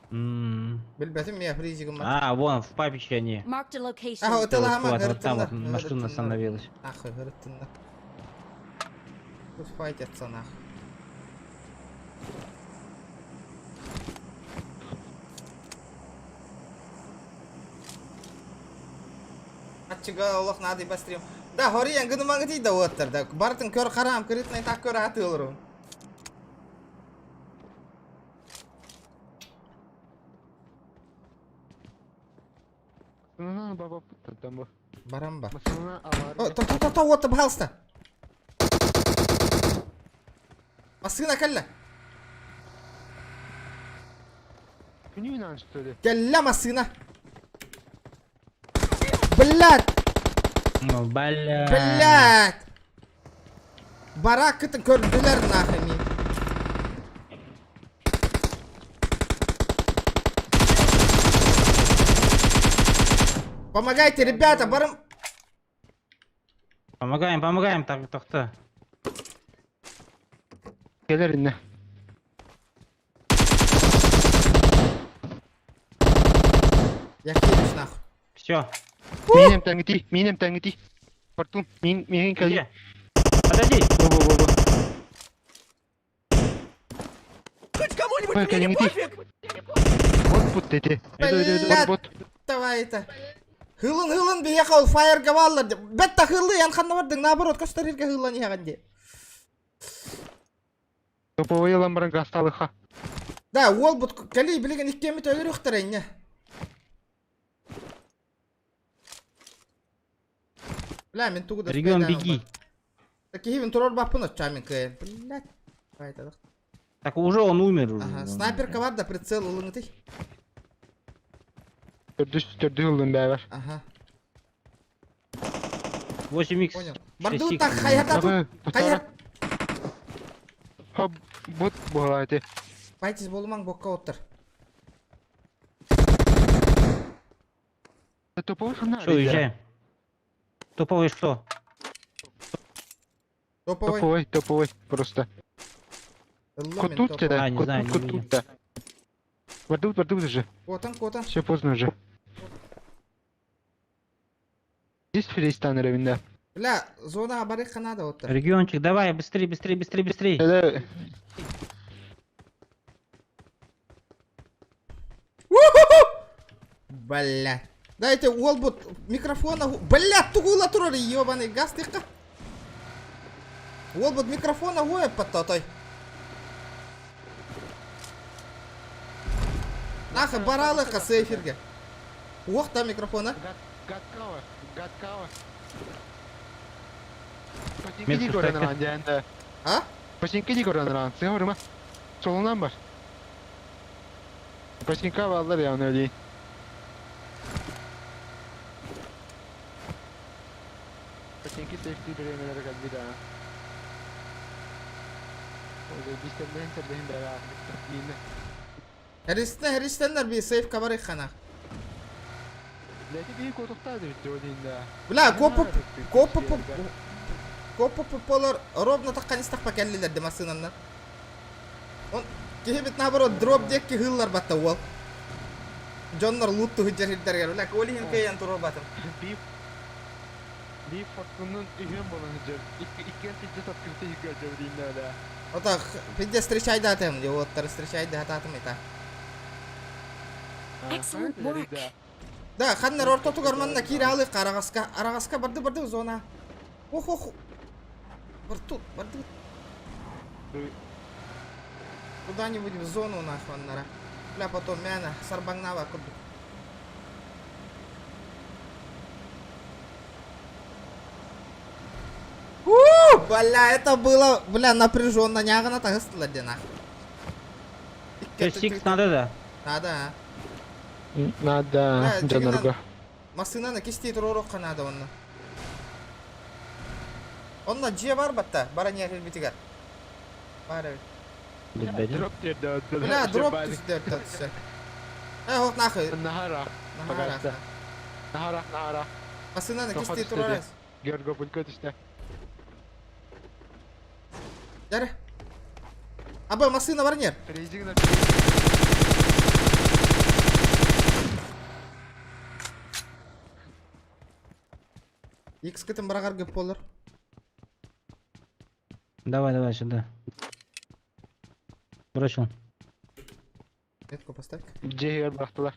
Білбәтім мен фризигім бар. А, вон, в помещении. Marked a location. Ага, өтілі хама Вот там вот ғырыттынлар. машина остановилась. Нахай ғырыттынлар. Пусть файт етса нахай. Атчыға олық нады бастрим. Да, хориян гыны маңы дейді өттір. Бартын көр қарам, кірітнай так көр аты олырым. Баба путта там бу. Барам ба. Масына алар. Та, отты бұхалыста. Масына кәлі. Күні үнан что ли? Кәлі масына. Блядь! Ну, блядь. Блядь! Барак кітін көрділер нахай мен. Помогайте, ребята, барым. Помогаем, так, тоқта. Келер инне. Я хилюсь нахуй. Все. Минем тангити. Портун, мен кәлі. Подожди. Во. Хоть кому-нибудь Ой, мне не Калимити. пофиг! Вот пут эти. Блядь! Вот. Давай это. Хылын бияқа ол фаерға баллар. Бәтті хылы янқанна бардың, наоборот, көстәрерге хылан яған де. Топовый ламбаран гасталыха. Да, ол бұд кәлей білеген иккемет өлір ұқтыр әйне. Бля, мен туғыда... Регион, беги. Так хивен турор бапын отча мен кәйін. Блядь. Айтадық. Так уже он умер. Ага, снайперка бар да прицел ұлыңы тей. Төрді жылдың бәбір. Ага. 8х. Понял. Барды ұттақ қаятату. Қаят. Хоп, бот бұғала әте. Байтыз болымаң бокқа оттыр. Топовый хана. Что, уезжаем? Топовый что? Топовый, просто. Котут тебя, А, не знаю, не видел. котут-то. Барды уже. Котан. Все поздно уже. Здесь филистан равенда. Бля, зона бары қанада оттыр. Региончик, давай, быстрее. Бля. Дайте ол бұд микрофона... Бля, туғыла тұрар, ебаный газ тиққа. Ол бұд микрофона ғойып паттатай. Нахы баралыққа сейферге. Оқта микрофона. Гадкава. Мен Починки А? Починки не коронаран, сен орыма. Солунан бар. Починка балдар ya onu öyle. Починки safety bölümlere kadar bir daha. Orada bir senden terleyin beraber. Hristiyanlar bir сейф kabarı қана. Leti bir koltuktaydı bitti o dinde. Бля, копы полар ровно таққан истақпа кәлілерді масынаннан. Он кехебет наоборот дроп декке хыллар батта ол. Джоннар лутту хыджар хиддергер. Бля, колихин кейен турор батым. Bir Fortun'un ühün bulunacak. İkken pidde tatkırtı yıkacak dinde öyle. Ота пидде встречайды атым, де оттар встречайды ататым ета. Excellent work. Да, ханнар орто тугарманна кире алык арагаска барды зона. Ох. Барды. Куда-нибудь в зону нахуй аннара. Бля, потом мяна сарбангнава курду. Бля, это было, бля, напряженно, нягана так стладе нахуй. 6 надо, да? Надо, а. Надо, жанарга. Масына кисти турурукка надо онна. Онна же бар батта, бара не битигер. Бара. Дроп терді. Бля, дроп түсті. Ох нахуй. Нахара. Нахара. Масына кисти турарас. Георго бүлкі түсті. Яры. Аба масына бар нер? Рейзигна. Икс кытым барагар кеп болыр. Давай, сюда. Бросил. Метку поставь. Джейгер бақтылар.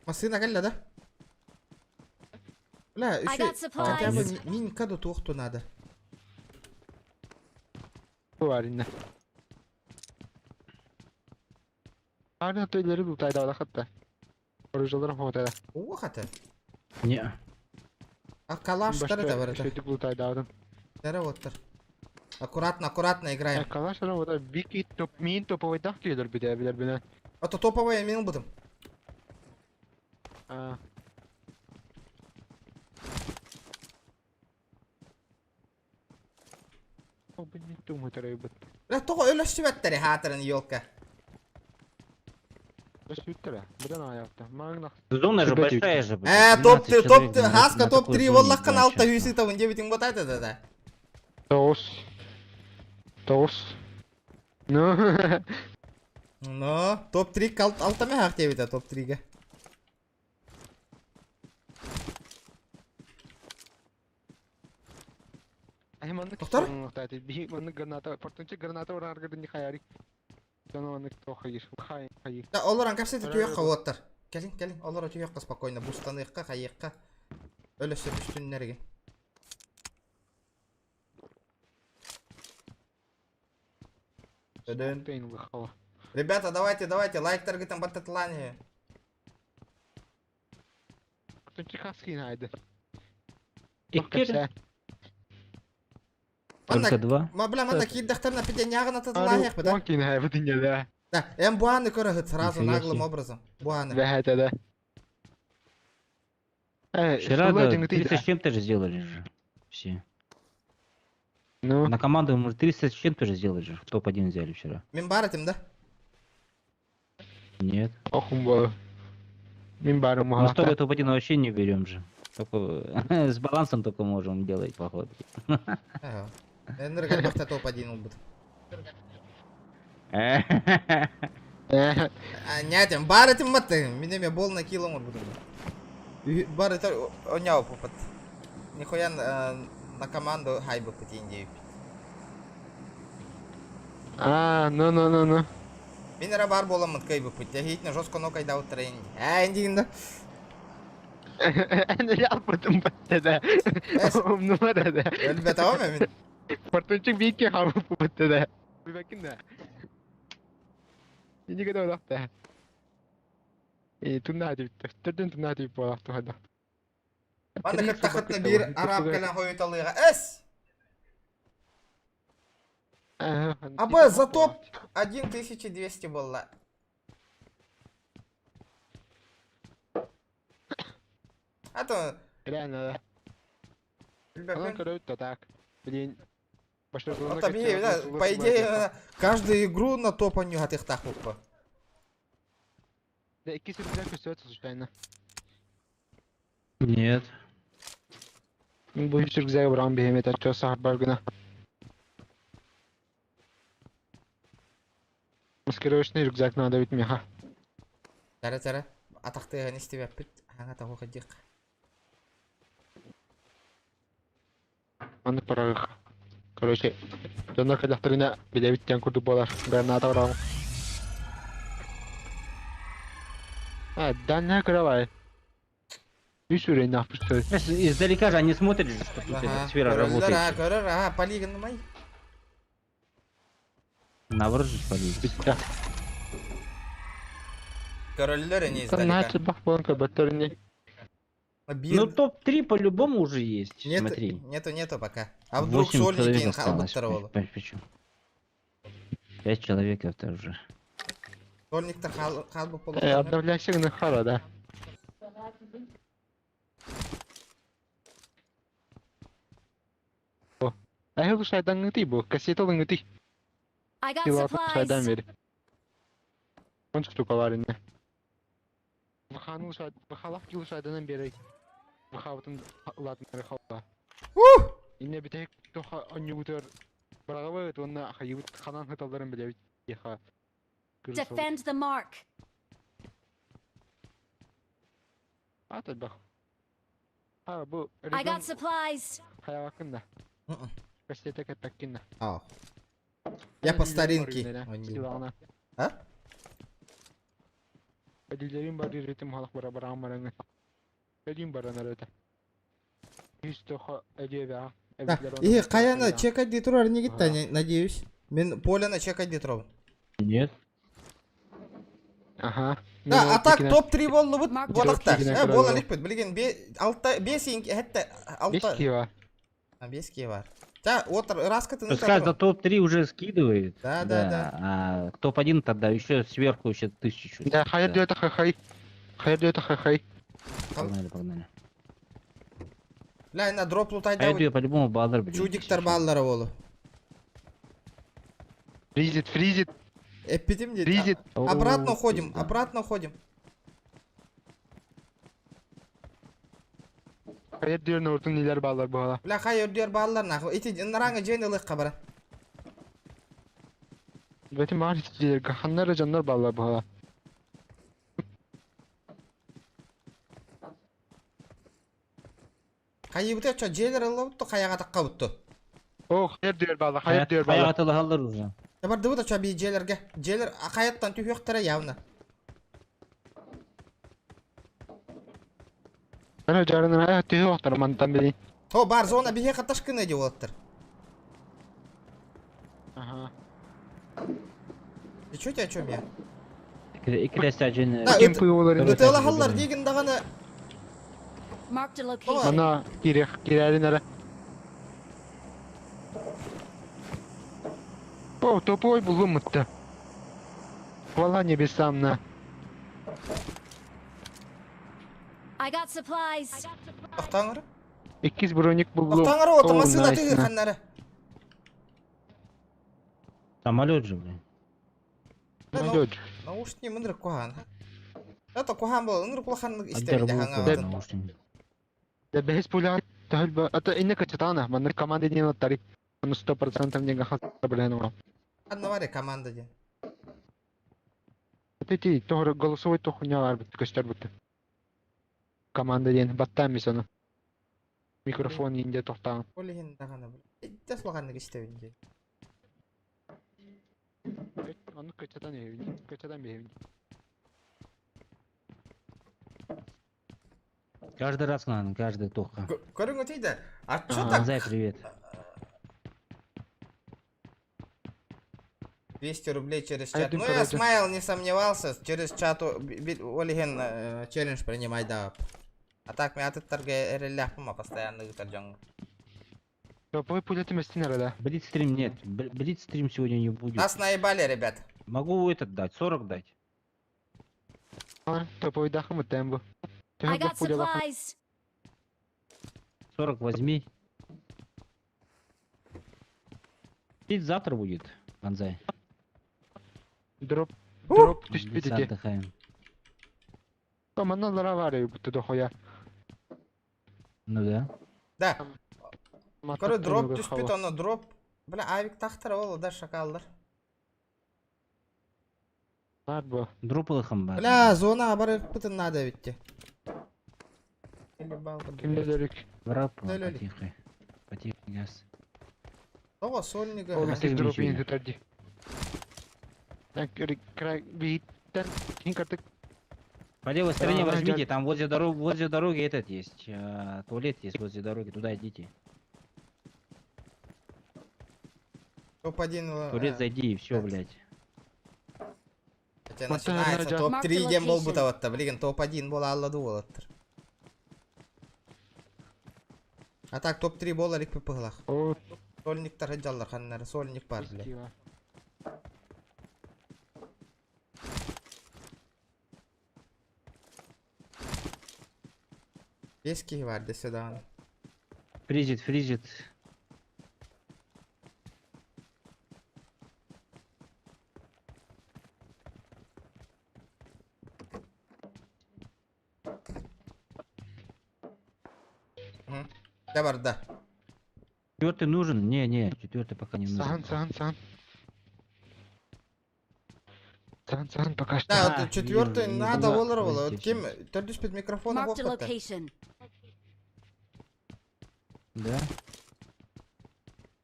Масына кәлі, да? Бля, I еще got supplies. хотя бы минькаду тухту надо. Var yine. Hala tüyleri bu tayda ala hatta. Orucuları hotada. О, хата. Не. А калаштары да бар это. Şöyle bu tayda aldım. Дара оттыр. Аккуратно играем. Kalaşlar o da bir top min topu ve dak gelir bir de bilir bile. Это топовая мен будем. Aa. O benim tumu tarayı bit. Бля, тоо өлөшчү беттери хатырын ёлка. Süttüre. Bir de ayakta. Magna. Зона же Ребята, большая же. Топ 12 топ человек на хаска такой топ 3 зоне воллаккан играют алта сейчас. хүйсү табын дебитин ботайды да. Тоғыз. Ну. Но топ 3 алта ме хак дебита топ 3-ге. Доктор? Bir manı granata, portunca granata oran arkadaşın hayari. Sonra manı toxayır. Hayır. Да, олоран капсети туякка оттыр. Келин, олора туякка спокойно бустаныкка, кайыкка. Өлөшүп үстүннөргө. Ребята, давайте, лайктар гитен баттатлани. Portunca kaskın haydi. Только Манда, 2. бля, манда киддахтарна пиденягына татлаях бы, да? Макин haydi bu dünyada. Да, буаны көрөт сразу Нифига наглым себе. образом. Буаны. Ve hadi de. Вчера да, 300 с чем-то же сделали же. Все. Ну. На команду мы 300 с чем-то же сделали же. Топ-1 взяли вчера. Мен баратым, да? Нет. Охум bu. Min barım Мы с тобой muhatta. топ-1 вообще не берем же. Только с балансом только можем делать, походу. Ага. Энерген бакта топ-1 болбут. Нятем, баратым маты. Минеме бол на килом буду. Барат оняу попат. Нихуя на команду хайбы патиндеев. Ну. Мен бар боламын кайбы путь. Я хитне жестко нокай дау тренинг. Индигинда. Ne yapmadım ben de. On numara da. Elbette ama min. Portunca bir iki havlu bu da. Bir bakın da. İyi kadar oldu da. Tunna hadi bitti. Tırdın tunna hadi bu oldu hadi. Анда кытта бир араб келен койталыга. Эс! Абы за топ 1200 болла. А то... Реально да. Она короче так. Блин. По идее, каждую игру на топ у него их так хупа. Да, и кисы рюкзак остается случайно. Нет. Bu hiç rüzgar vuran bir hemet açıyor saat bargına. Маскировочный рюкзак надо ведь меха. Тара. Атақты не істеп әппет. Аңа тағу қадиқ. Аны парағық. Короче, жондар қадақтарына біле біттен күрді болар. Граната врагым. Дальняя кровать. Видишь, уровень нахуй. Издалека же они смотрят, же, что тут эта сфера работает. Көрөр, полигон нымай. Наоборот же полиция. Көрөллөр не Там издалека. начал бахбонка, батарни. Ну топ-3 по-любому уже есть, смотри. Нету пока. А вдруг сольники им халбыттар болу? Почему? 5 человек это уже. Сольниктер халбы болу. Обновляйся на хара, да. О, а я лучше айдан гыти бу, кассета лынгыти. I got Кило айдан supplies. бери. Он штука варенная. Вахану шайд, вахалах кило шайданан бери. Вахаватын латнары хала. Инне битек тоха анюутер. Барагавы тонна хайют ханан хаталдарын билебит. Яха. Defend the mark. Атат бах. А, бу. I got supplies. Хаявакында. Кассета каттаккинна. А. Я по старинке. Силана. А? Адилерин бari ритм халах барабар амараңы. Эдин баранар это. Исто эдева. И каяны чекать де турар не гитта, надеюсь. Мен поляны чекать де турам. Нет. Ага. Да, а так топ-3 болду бут болакта. Кигине Бол аликпет. Билген 5 инки хетте 6. 5 кива. 5 ки бар. Та, отыр раскатын. Пускай за топ-3 уже скидывает. Да. А топ-1 тогда еще сверху еще 1000. Да, хайр дёта хай. Хайр дёта хай. Погнали. Ла, на дроп лутайда. Айду по-любому баллар, блин. Чудиктар баллары болу. Фризит. Эпидем де. Фризит. Обратно уходим. Хайр дёрны ортун нилер баллар бала. Ла, хайр дёр баллар наху. Ити нараңа жейнелик кабара. Бети мар жер ханнар жаннар баллар бала. Кайыбыта чо жейлер алыбытты, каяга такка бутты. О, хайр дёр бала. Hayat alır уже. Табар дыбыта чо би жейлерге. Жейлер каяттан түфөктөрө явна. Ана жарынан ая түйө октор мантан бери. О, бар зона бихе каташкыны деп болоттыр. Ага. Ты чё тебя чё я? İkilesi acın. Кемпы олар. Өтөла халлар деген даганы. Marked a location. Ана кирерин ара. О, топой булган мытты. Вала небесамна. I got supplies. Токтаңыр. 2 броник булган. Токтаңыр о, тамасына тыгыр ханнары. Самолет же, блин. Самолет. Наушник мындыр кохан. Это кохан бол, ындыр кулахан Аджар истемде был хаңа. наушник. Да без пуля тахлба. Это инне качатана. Манна команда ден оттари. Он 100% не гахат проблема. Анна варе команда ден. Эти тохор голосовой тохуня арбит каштар бутты. Команда ден баттан мисаны. Микрофон инде тохтан. Олеген даганы бул. Дас лаганды истебинде. Аны качатан евин. Качатан бевин. Каждый раз надо, каждый тоха. Көрүңө тийди. А чё так? Зай, привет. 200 рублей через А чат. я Ну, думаю, я это- Смайл не сомневался, через чат Олеген челлендж принимай, да. А так, мне аттарга эрелляпыма постоянно гытаржаңы. Топовой пулеты местинера, да. Блицстрим нет. Блицстрим сегодня не будет. Нас наебали, ребят. Могу этот дать, 40 дать. Топовой дахам и тембо. I got supplies. 40 возьми. Пить завтра будет, Анзай. Дроп Без түспедете. отдыхаем. Командан ларавари бутты дохоя. Ну да. Да. Көрө дроп түспүт, оны дроп. Бля, авик тахтар ол да шакалдар. Бар бу. Дропылыхым бар. Бля, зона барып бутын надо битти. Кимдерик. Врап, Дөлөлик. потихо. Потихо газ. Ого, сольнига. Ол Последний дроп сегодня. инде тарди. Так край биттен кин картык. По левой стороне Ага, возьмите, я- там возле дороги этот есть. Туалет есть возле дороги, туда идите. Топ-1 Туалет зайди и все, блядь. блядь. Хотя Вот начинается это топ-3 Mark the дем бол location. бутаватта. Блин, топ-1 бола аллады болаттыр. А так топ-3 боларик пыпыгылах. О, Сольниктар хаджаллар ханнары, сольник бар, блядь. позитива. Пески var до свидания. Фризит. Да бар, да. Четвертый нужен? Не, четвертый пока не нужен. Сан, пока что. Да, А, вот четвертый не надо было болар боло. Вот PlayStation. кем төрдүш пет микрофона Marked a бокта. location. Да?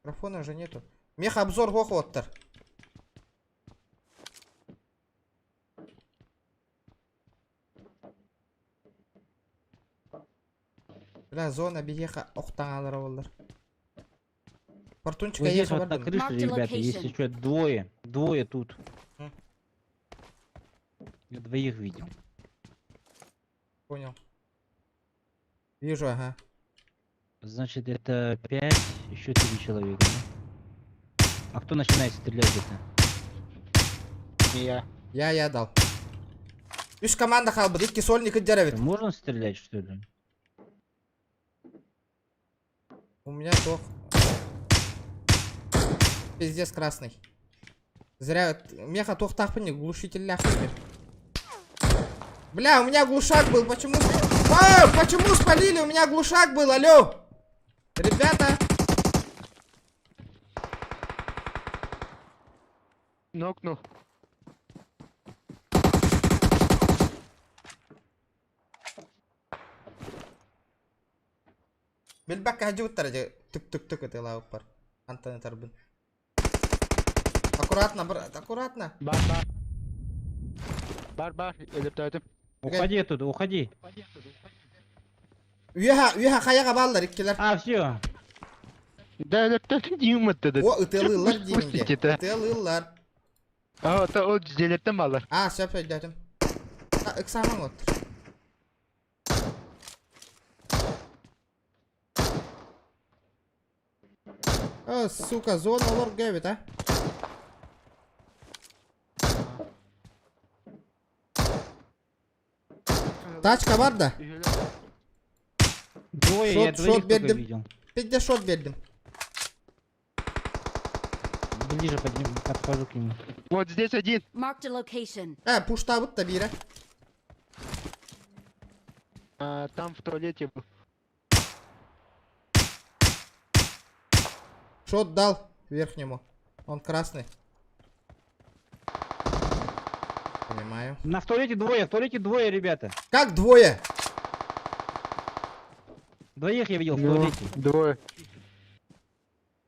Микрофона уже нету. Мех обзор хохоттар. Бля, зона бегеха охтаңалар болар. Портунчика Вот здесь ехал вот на крыше, Mark the ребята, если location. что, двое тут. М. Я двоих видел. Понял. Вижу, ага. Значит, это 5, еще 3 человека, да? А кто начинает стрелять это? Я. Я дал. Үш команда қалбы, икки сольник жарабит. Можно стрелять, что ли? У меня тох. Пиздец красный. Зря меха тох тахпани, глушитель ляхнет. Бля, у меня глушак был, почему... А, почему спалили? У меня глушак был, алло! Ребята! Нокнул. Белбак хаджуттар же тык-тык-тык это лаук бар. Антони Тарбин. Аккуратно, брат, аккуратно. Бар, элептайтым. Уходи оттуда, уходи. Уяха хаяга балдар иккилер. А, все. Да, элептайтым деймін өттеді. О, ытылылар деймге. Пустите. Ытылылар. А, о, желеттім балар. А, все, дядям. Иксаман вот. О, сука, зона лор гэвит, а? Тачка бар да? Двое, я Шот двоих только бердим. видел. Пидде шот бердим. Ближе подхожу к нему. Вот здесь один. Marked a location. Пуштабыт та бире. А, там в туалете был. Шот дал верхнему. Он красный. Понимаю. В туалете двое, ребята. Как двое? Двоих я видел в Ну, туалете. Двое.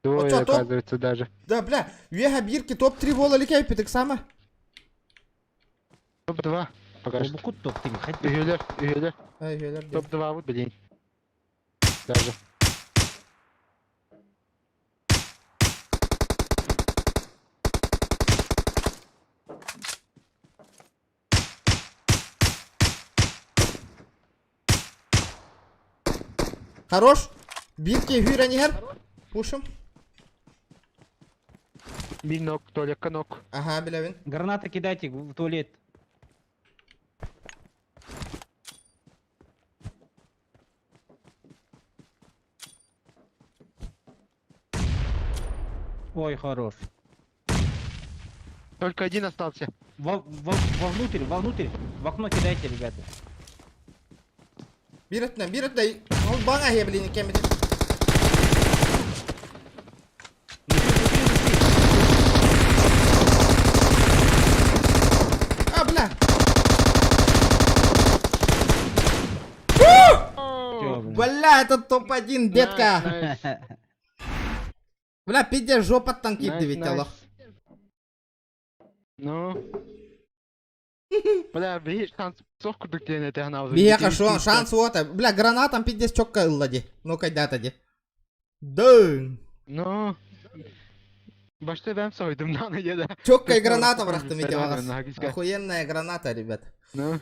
Двое, чё, топ? оказывается, даже. Да, бля, вега бирки топ-3 вола ликай питик сама. Топ-2. Пока что. Толбукут топ-3, хоть Үйелер. Ай, гейлер, да. Топ-2 вот, блин. Даже. Хорош. Бирки хюранигер. Пушим. Bir нок, туалетка нок. Ага, белявин. Гранаты кидайте в туалет. Ой, хорош. Только один остался. Вовнутрь. В окно кидайте, ребята. Биротна. Он бага хеблин кемити. А, бля. Всё, блин. Бля, это топ-1, детка. Найс. Бля, пиздец, жопа танкит Найс, девять, найс. алло. Ну, Бля, бей, шанс сох курдук деген эте ана. Бияка шанс вот. Бля, гранатам пиздец чокка ыллади. Ну кайда-то ди. Дын. Ну. Башта ben soydum lan ya da. Чоккай граната бырактым ите багас. Охуенная граната, ребят. Ну.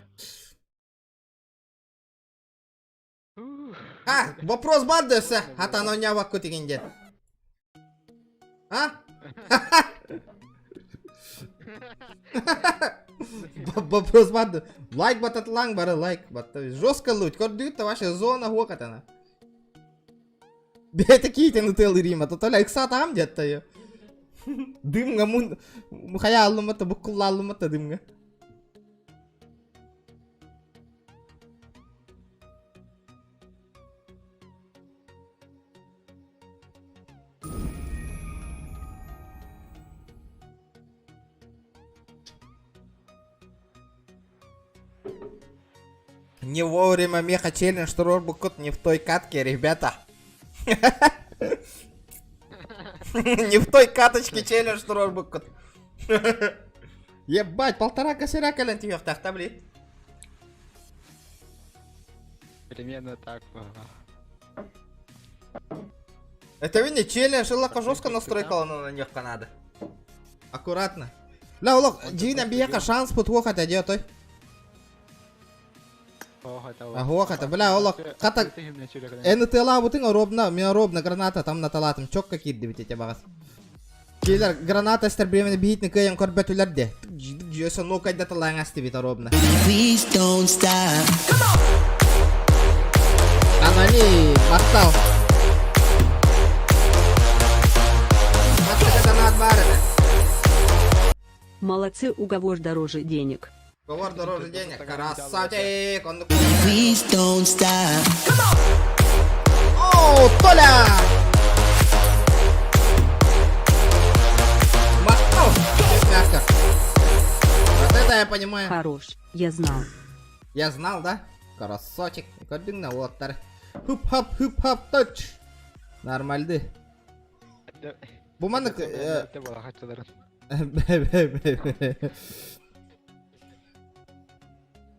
Вопрос бар десе. Хата но не вакыт дегенде. А? Вопрос бар. Лайк бататлаң бары лайк батты. Жестко луть. Көрдүт ваша зона хуакатана. Бете китен утел Рима. То лайк сатам детта я. Дымга мун хаяллымата буккуллаллымата дымга. Не вовремя меха челлендж Торбукут не в той катке, ребята. Не в той каточке челлендж Торбукут. Ебать, 1,5 косаря кален тебе в тахта, блин. Примерно так. Это вы не челлендж, лака жестко настройка на них надо. Аккуратно. Ла, лок, Дина бияка шанс путвохать идет, ой. Ахуахата, бля, олок, ката... НТЛА бутын робна, меня робна граната там на талатым, чок какие дивите багас. Кейлер, граната стер бремен бихитни каян корбетулерде. Жөсө ну кайда талаң асты бит робна. Please don't stop. Анани, мақтал. Мақтал гранат барыны. Молодцы, уговор дороже денег. Уговор дороже денег, красавчик, он... Please don't stop. О, Толя! Махнул! Мягко. Вот это я понимаю. Хорош, я знал. Я знал, да? Красавчик. Көрдің на оттар. Хуп-хап, точ. Нормальды. Буманық...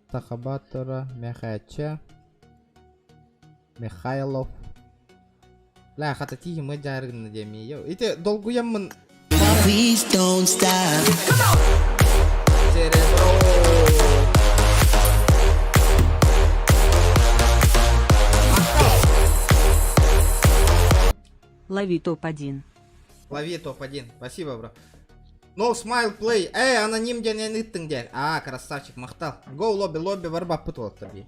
Тахабатора, Мехача, Михайлов. Ла, хата тихи мы жаргын на деме. Ите долгуям мын. Please don't stop. Серебро. Лови топ-1. Лови топ-1. Спасибо, бро. No smile play. Аноним ден ениттің дер. Красавчик, мақтал. Go лобби варбап пұтылық тұрби.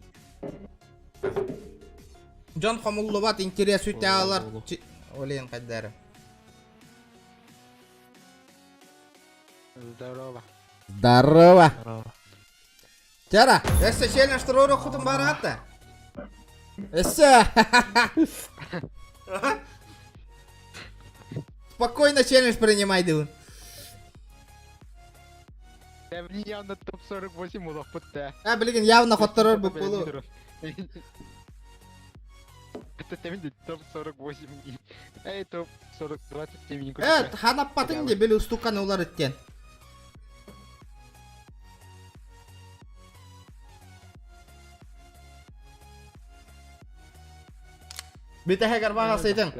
Джон Хомуллу бат интерес үте алар. Олейін қайдары. Здорово. Здорово. Чара, эссе челлендж тұроры құтын бары атты. Эссе. Спокойно челлендж принимай, дывын. Я явно топ-48 улах путта. Блин, явно хоттырыр бұл болу. Это темінде топ-48. топ-27. Ханаппатын де білі ұстуқан олар өткен. Биті хәгір бағасыйдың.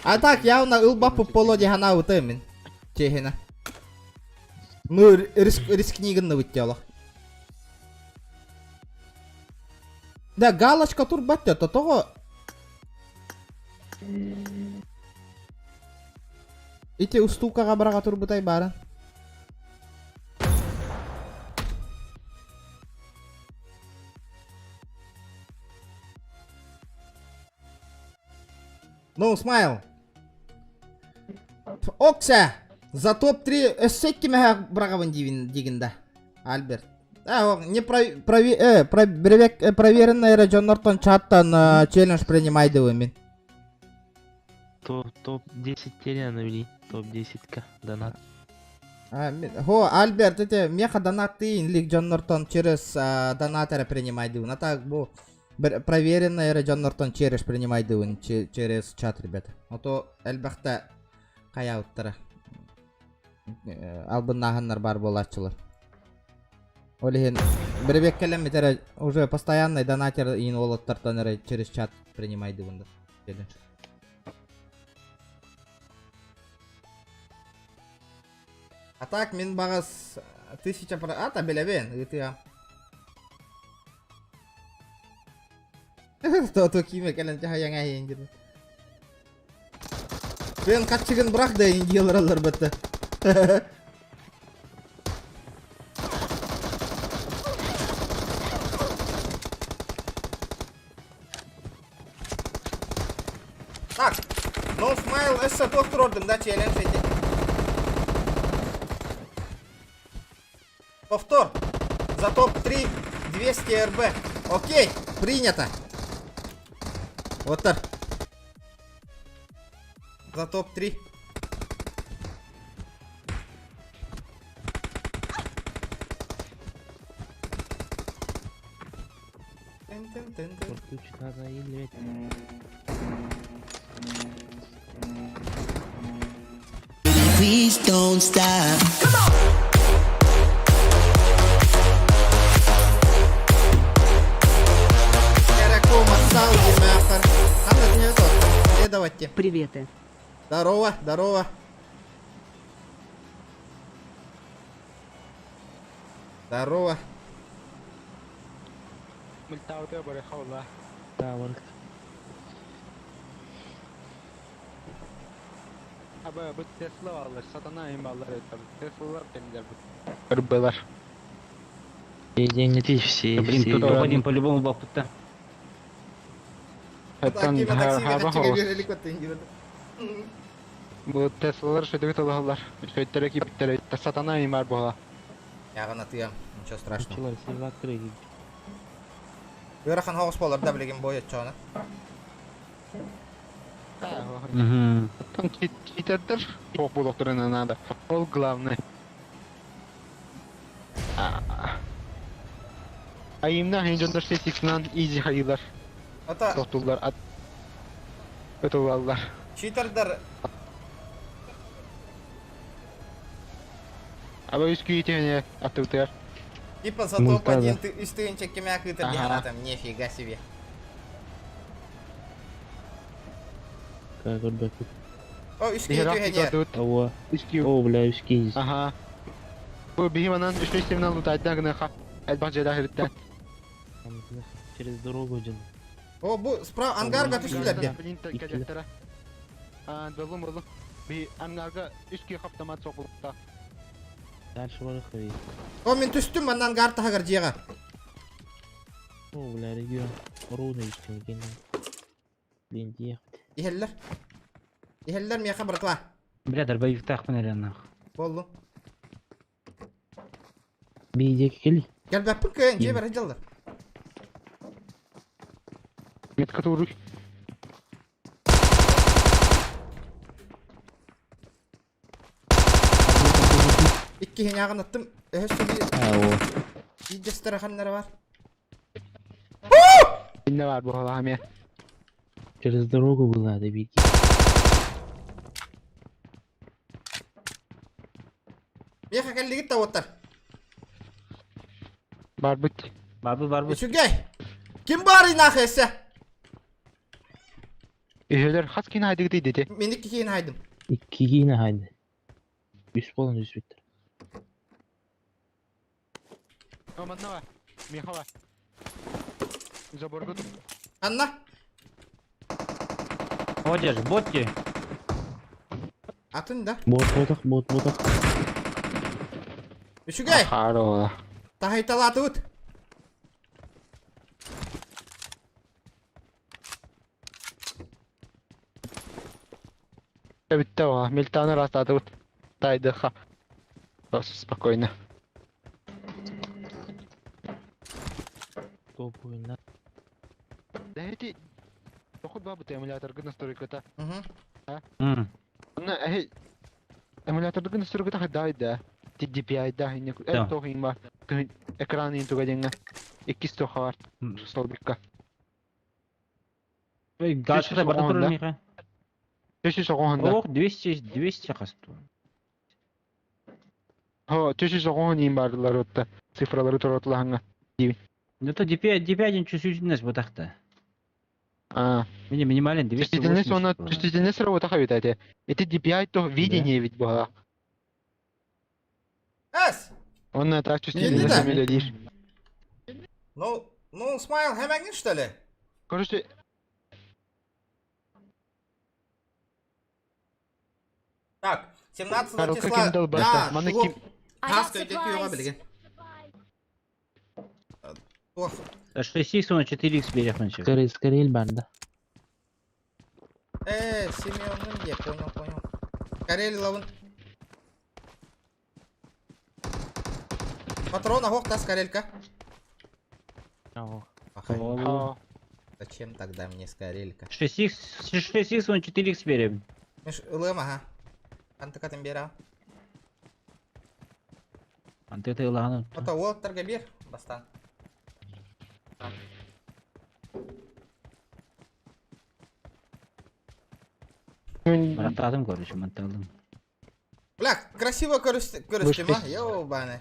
Так, явно ұлбапы поло де хана ұтымын. Чехина. Ну, рискнигін өтте олақ. Да, галочка тур бәтті, тоғы. Ите устукаға бараға тур бұтай барын. Ну, смайл. Окса! За топ-3 эссекки мәхәк брағавын дегенді. Альберт. Не проверенный Джон Нортон чаттан челлендж принимайды өмен. Топ-10 теря навели. Топ-10к донат. Альберт, это меха донаты инлик Джон Нортон через донатора принимайды өмен. А так, проверенный Джон Нортон челлендж принимайды өмен через чат, ребята. А то әлбәқті қая ұттыры. Албын нағынлар бар болатшылар. Олеген бірбек келем метері уже постоянный донатер ин олоттартан через чат принимайды бунда. А так мен бағас 1000 ата белебен GTA. То киме келен жахаяң айын gitu. Ben kaçıgın bırak da yıllarlar bitti. Так, no smile esse doktor ordum da challenge edecek. Повтор. За топ-3 200 РБ. Окей, принято. Вот так. За топ-3. Please don't stop. Приветы. Здорово, здорово. Здорово. Мультауты барахаула. Тавр. Аба bu Tesla alır, satana imballar etar. Tesla'lar kendiler bu. Рыбалар. Деньги все. Блин, тут топ-1 по-любому был тут-то. Bu Tesla'lar şöyle talahlar. Şöyle ekipler satana imar bola. Яғын атыям, ничего страшного. Чулар силвак трейги. Бюрахан хоғыс болар да білеген бой етчоны. Там читердер. Çok bu doktoruna надо. Ол главный. Ayımda henüz sesix'den easy hayırlar. Ата, Doktorlar at. Ötüvallar. читердер, Aba üsküytene atıvtır. типа за топ-1 ты үстігін чеккеме акытыр деген атам, нифига себе. Как отбак. О, үстігін түйене. Ава. Üsküy. О, бля, үскейз. Aha. Bu bihimanan üstünden lutaydan gına ha. Elbette heritten. Через дорогу один. О, бұ справа ангарга түшілер де. Кәдеттері. Долым олым. Bir angarga üsküy kaptamat sokulukta. Дальше варыхай. О, мен түстім, мен ангар тағыр жеға. О, бля, регион. Руны үстен екен. Блин, ехать. Ихеллер. Ихеллер мияқа братва. Бля, дорбай тахпын әлі нахуй. Болду. Бейдек кел. Гел бәппін көйін, же бәрі жылдар. Метка туруй. İkki hinyağın attım. Öhüsü bir Ау. idestara xanları var. Ne var bu halamiye? Через дорогу была, да беги. Miyaqa kelli gitti avutlar. Barbut. Barbut. Şu gey. Kim bari naxı esse? Üyeler haskin haydi dedi. Menik kiyin haydım. İki yine haydi. Üst bolun üst bitti. Aman ne var? Miha var. Zaborgut. Anna. Ходишь, ботки. Atın da. Бот ботак. Şu gey. Harola. Tahaytalı atı ut. Bitti o. Miltanı rastladı ut. Daydı ha. Спокойно. Топ oyunlar. Да эти... Поход бабу ты эмулятор настройката. Hı. Она эмулятор настройката хадайда. TDPI да ине. Это тохин бар. Экран инту гаденга. 2 тоха бар. Столбикка. Гашта бардыр миха. 500 соғонда. Ох, 200 қасту. Ho, 400 соғон ин бардылар отта. цифралары торатылаханга. Ну то D5 чувствительность вот так-то. А. Минимален 280. Чувствительность она чувствительность работа хавит эти. Это DPI то видение ведь было. Эс! Он это чувствительность самилядиш. Ну, Смайл, хэмэгин, что ли? Короче, Так, 17 Карл, числа. как им дал баста? Маны ким- Хаска, где күйеуға білген. 6x он 4x берем. Скорее банда. Семённың де, понял. Карель лавын. Патрон, ағоқ тас карелька. Зачем тогда мне скорелька? 6x он 4x берем. Меш, ылым, ага. Анты катын бера. Анты это ыланы. Ото уолттарға бер, бастан. Маратадым, короче, монталдым. Бля, красиво көрісті ма? Ёбаны.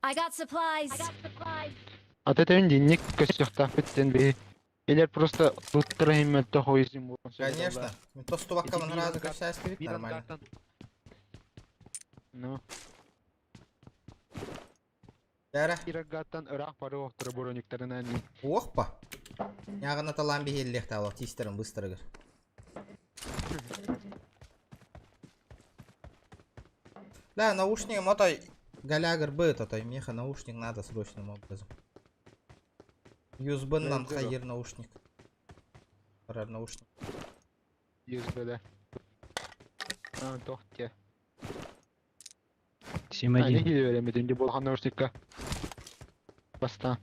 I got supplies. от этого денег косяхта беттен бе. Или просто тут треймет того из него. Конечно. То, что вакаман разу косясь вид нормально. Ну. Яра. Ирагаттан ырак бары оқтыры борониктарына не. Охпа. Яғына талан бейеллек тауы. Тистерін быстырығыр. Да, наушник мотой галягар быт, а то меха наушник надо срочным образом. USB-нан хайыр наушник. Парар наушник. USB, да. А, тохте. 7-1. Ани гелеремединде болған наушникка. Баста.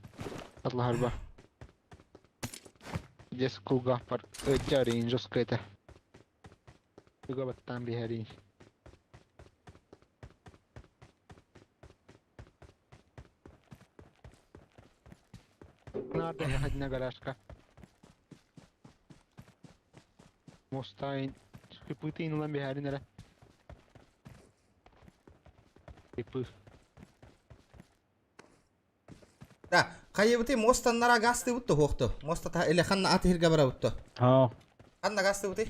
Атлахарба. Дес кулга пар. Жарин жоскайта. Юга баттан бихарин. Надо ехать на гаражка. Мостайн. Шипыты инулан бихаринера. Шипы. Да, қайыбыты мостан нара гасты бұтты хоқты. Моста та или ханна аты хирга бара бұтты. Ханна гасты бұты.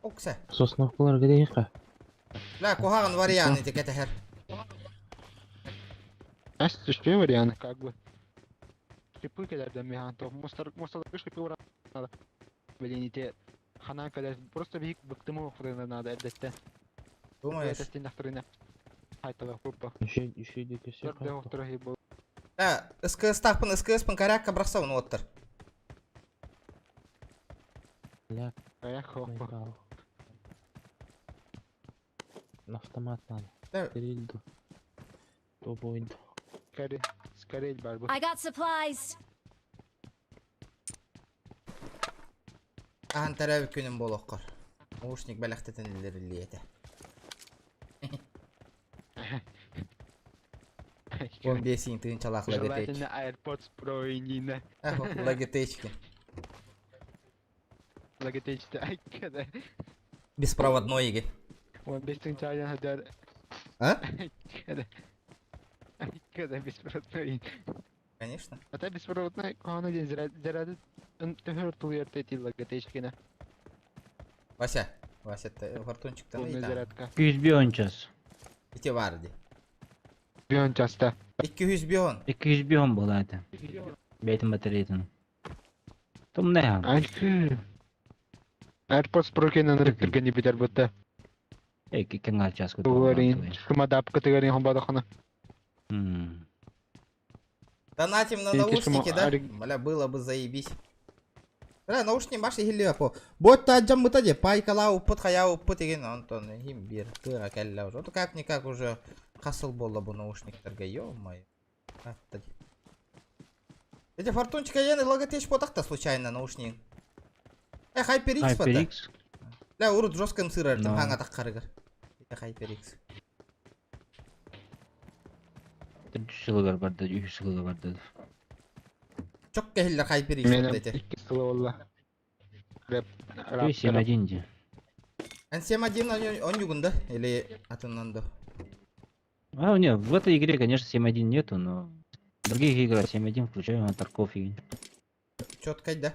Окса. Сосновкалар гдейха. Да, кухаган варианы те кете хер. Что вариант, как бы. Шипы кедерден механ, то мосталар шипы вара надо. Блин, те хана кедер просто бик быктымы оқырына надо әдетте. Думаешь? Это стенахтырына. Айтылы группа. Еще дети все. Төрде оқтыры был. Да, СКС-тақпын, СКС-пын карякка брақса оны оттыр. Каряк хоқпы. Автомат надо. Да. Скорельду. То будет. Скорель барбу. I got supplies. Аған тарабы күнім бол оққыр. Наушник бәліқтетін ілдерілі еті. 15 тыын чалақ лагетеч. Желательно AirPods Pro индийна. Лагетечки. Лагетечті айкада. Беспроводной еге. 15 тыын чалан хадар. А? Айкада беспроводной. Конечно. Это беспроводной, кохана ден зарады төхөр тулуерте лагетечкина. Вася, фортунчиктан Полный ыйтам. зарядка. 200 бион час. Ите барды. Бион часта. 200 бион. 200 бион болады. Бейтін батарейтін. Том не хан. Айкы. AirPods Pro кенен ректірген ебетер бұтты. Эки кенга час көтіп. Туғарин. Шкымадап категорин хомбады қана. Донатим на Эти наушники, шума- да? арик- Бля, было бы заебись. Бля, наушник баши хилли по. Ботта аджам бытаде, пайкала уппыт, хая уппыт еген, Антон, хим бир, тыра кәллә уже. Вот как-никак уже қасыл болды бұл наушниктарға, ё-моё. Эти фортунчика ені логотеч потақта случайно наушник. HyperX бата. HyperX. Бля, урут жесткім сырардым, No. хаңа таққарығыр. Это HyperX. 3 жылығар барды, 3 жылығар барды. Çok kehiller HyperX Менің бата. 2 сылы олла. Рэп. 7-1 де. En 7-1 он югында, или атынан да. А, нет, в этой игре, конечно, 7.1 нету, но в других играх 7.1 включаем, а Тарков и... Чётко, да?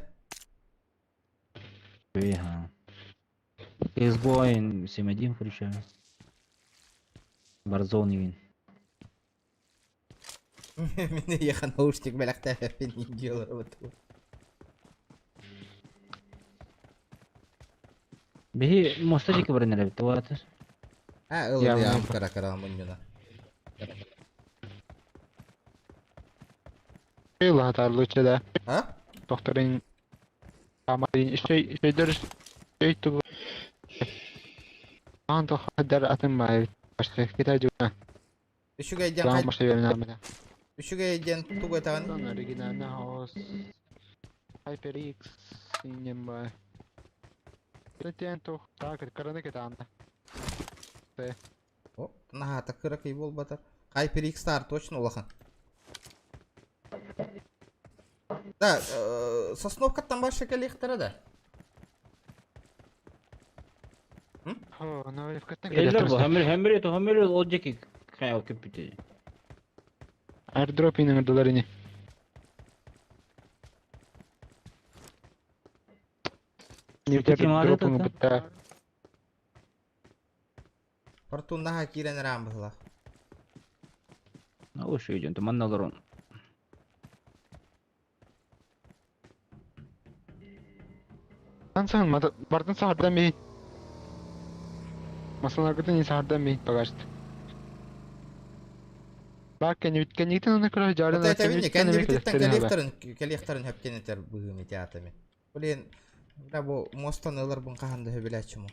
Ага. CSGO 7.1 включаю. Warzone игры. Мен яхан наушник беләктә фин идеалар вот. Беги мостачек бәрнәләр туатыр. А, ул я кара мөннән. Eyvallah hatarlı da. Ha? Doktorun ama şeydir şey tu. Anda hadar atın var. Başka kita juga. Üşüge иден Tamam кайт. başka bir namına. Üşüge иден тугай таган. Son originalne house. HyperX ingen var. Тетен то так караны кетанда. О, на такырак и бол батар. HyperX Star точно улахан. Да, Сосновкаттан башка келектер да. Ho, Novelivkаттан Eller bu, hammer olacak ki kaya köpütü. Airdrop inin dolarını. Kim aldı da? Портун наха кирен рам была. А уж идем, то манналар он. Сан бардын сахардан бей. Масаларгытын сахардан бей багажд. Бак кени биткенитен аны кыра жарын Это видите, коллекторын хөпкенетер быгым этиатами. Блин, да бу мостан ылар бун каханды хөбелячымы.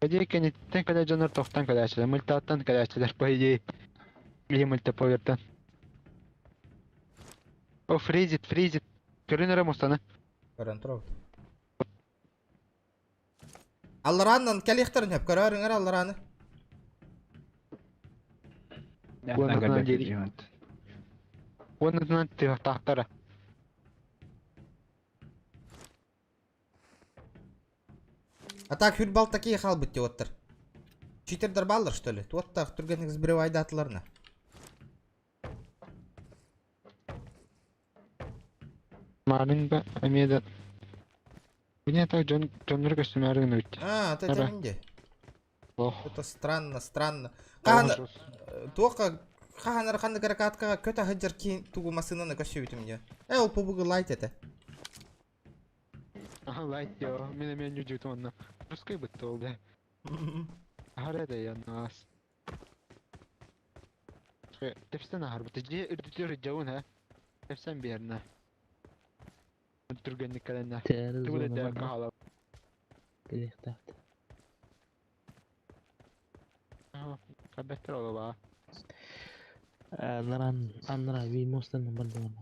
Пойди кенитен када жанар тоқтан кадачылар, мультаттан кадачылар, пойди. Или мультаповертан. О, фризит. Көрінері мостаны. Көрін тұрау. Аллараннан коллекторын хөп көрөрүңөр аллараны. Онынан тақтара. А так хүрбал такие халбыт оттыр. Читердер баллар что ли? Туоттак түргенигиз бирөө айдатларына. Малин ба амеда. Мне так Джоннер костюмерин өтті. А, это менде. Ох. Это странно. Кахана тока каханар ханды каракатка көтө хаджар ки тугу масынаны көсөбүтүм же. Ол побугу лайт эте. Ага, лайт yo. Мен жүжүт онна. Русский бытты ол да. Арада я нас. Тепстен ахар бытты же үрдүтөр жауын ха. Тепсен берна. Түргенник каленна. Туле да кала. Келехтат. Кабеттер ола ба. Анра ви мостан бардым.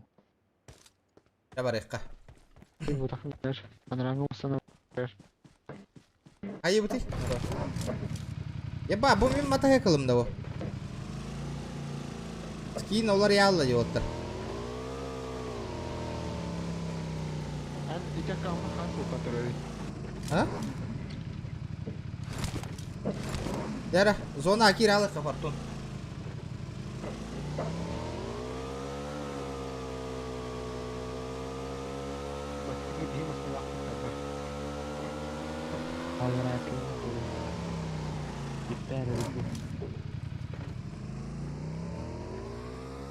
Табарыкка. Bu takımlar. Anrango sana ver. Айы бути. Еба, бу мен матаға кылымда бу. Скин олар ялла жоттыр. Ан ика калма хан bu kontrolü. А? Яра, зона акиралы кафартун.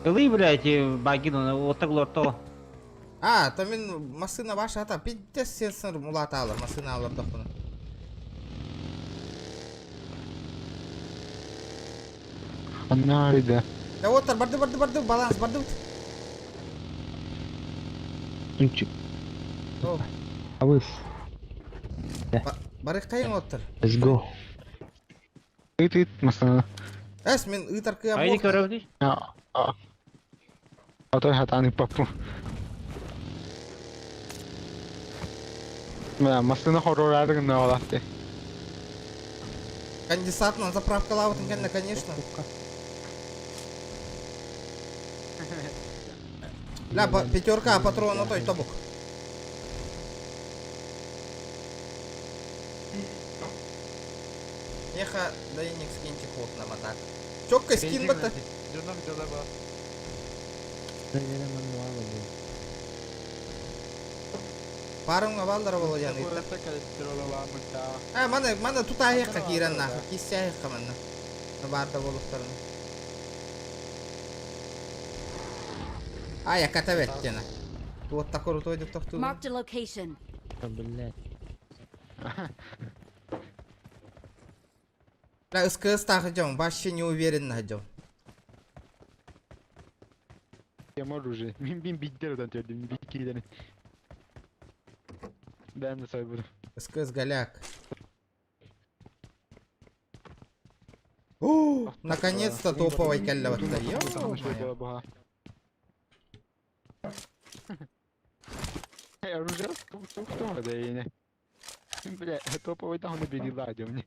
Кылы, блядь, багину, вот так лорто. А, то мен масына башы ата, питтес сенсор мулата алыр, масына алыр доқыны. Анна да. Да вот, барды, баланс, барды. Үнчик. О, Авыз. бары қайын оттыр. Let's go. Ит масана. Әс, мен ұйтарқыя Айди көрөбү. Атой хатаны папу. Мына масана хорорардың на олатты. Конденсатынан заправкалавытын кенне, конечно. Ля, пятерка патрона той тобук. Еха, да и не скинчик вот нам атак. Чокка скин бата. Жонам жолаба. Дайвере мануалы был. Парың авалдара боло яны. Burası kaliterola mıta. Мана тута еха кирен нахы. Кисся еха манна. Барда болуктарын. Я катаветтена. Вот такой крутой деп тоқту. Marked a location. Блядь. СКС тахыжам, вообще не уверен нахыжам. Yama orужие. Bin bitter odan gördüm. Bir iki tane. Ben de sayılırım. СКС голяк. Наконец-то топовый каллаватта. Ё. Оружие тук да yine. Бля, топовый там не бери ладья мне.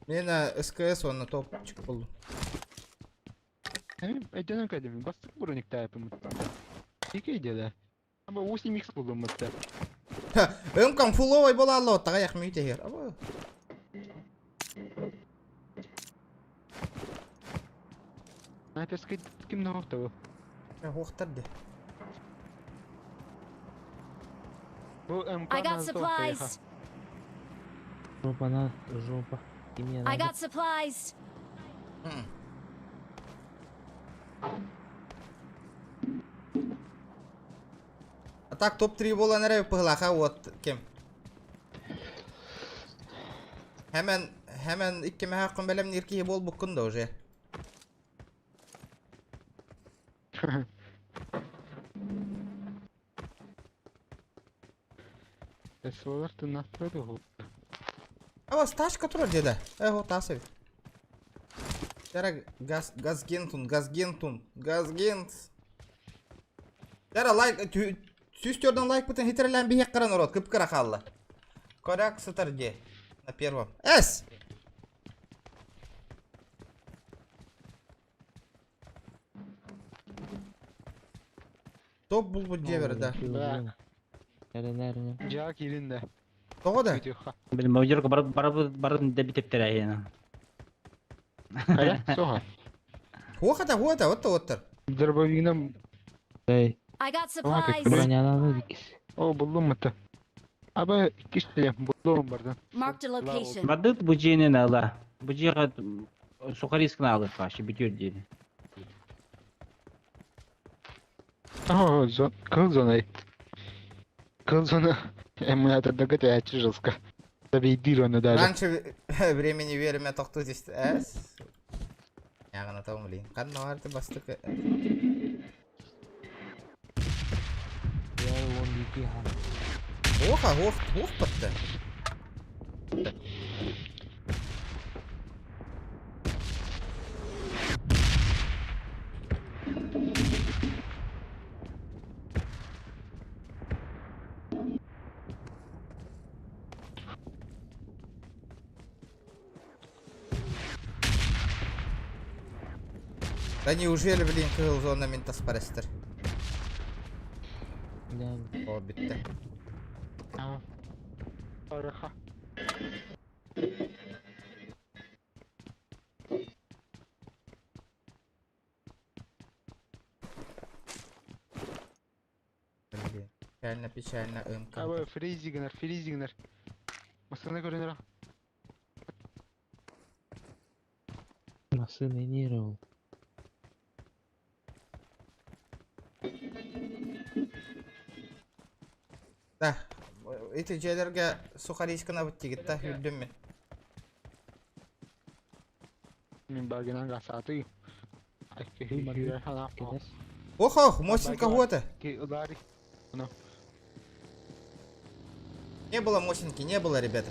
Мен СКС он топчик был. Эден кадем. Бастык броник тайпым. İki de. Ama 8x buldum mutlu. Öмкам фуловый бола алла оттага яхмый техер. Это скид ким на охту. Охтарды. I got supplies. Жопа на жопа. И мне I надо. got supplies. А так топ-3 бола нерев пыглаха вот кем. Hemen ikkime hakkın belem nirkihi bol bukkun da уже. Эсволар ты настроил. Ава сташка тура деда. Эго тасыв. Жара газгентун. Жара лайк сүйстерден лайк бутын хитрелен бихек қыран урод. Кыпкыра қалла. Коряк сытыр де. На первом. Эс! Топ бұл жебер да. Жак елінде. Тоғы да? Білмей, ол жерге барын да бітептер әйені. Қая? Соға. Хуақата, оттыр. Дробовигнам. Эй. I got supplies. Броняны дикис. О, buldum mutlu. Aba kişi buldum bardan. Marked a location. Бадыт бұл жейінен ала. Бұл жейға сухарискіні алып қашы, бітер дейді. О, кыл зонай. Кыл зона. Эмулятордагы тәчі жылска. Забейдир оны даже. Раньше времени верime тоқту десті. Әс. Яғына тауым білейін. Қанна варды бастықы. Я его не бегал. Оха, хоф бітті. Да неужели, блин, кыл зона ментас парастер? Да. О, битті. Araha. Печально, МК. Aba freezingler. Масына көрінер. Машина нервов. Да, эти жерлерге сухарискіна бұтті кетті, үлдім мен. Мен баргенан ғасаты. Ох, мощный кого-то. Не было мощенки, не было, ребята.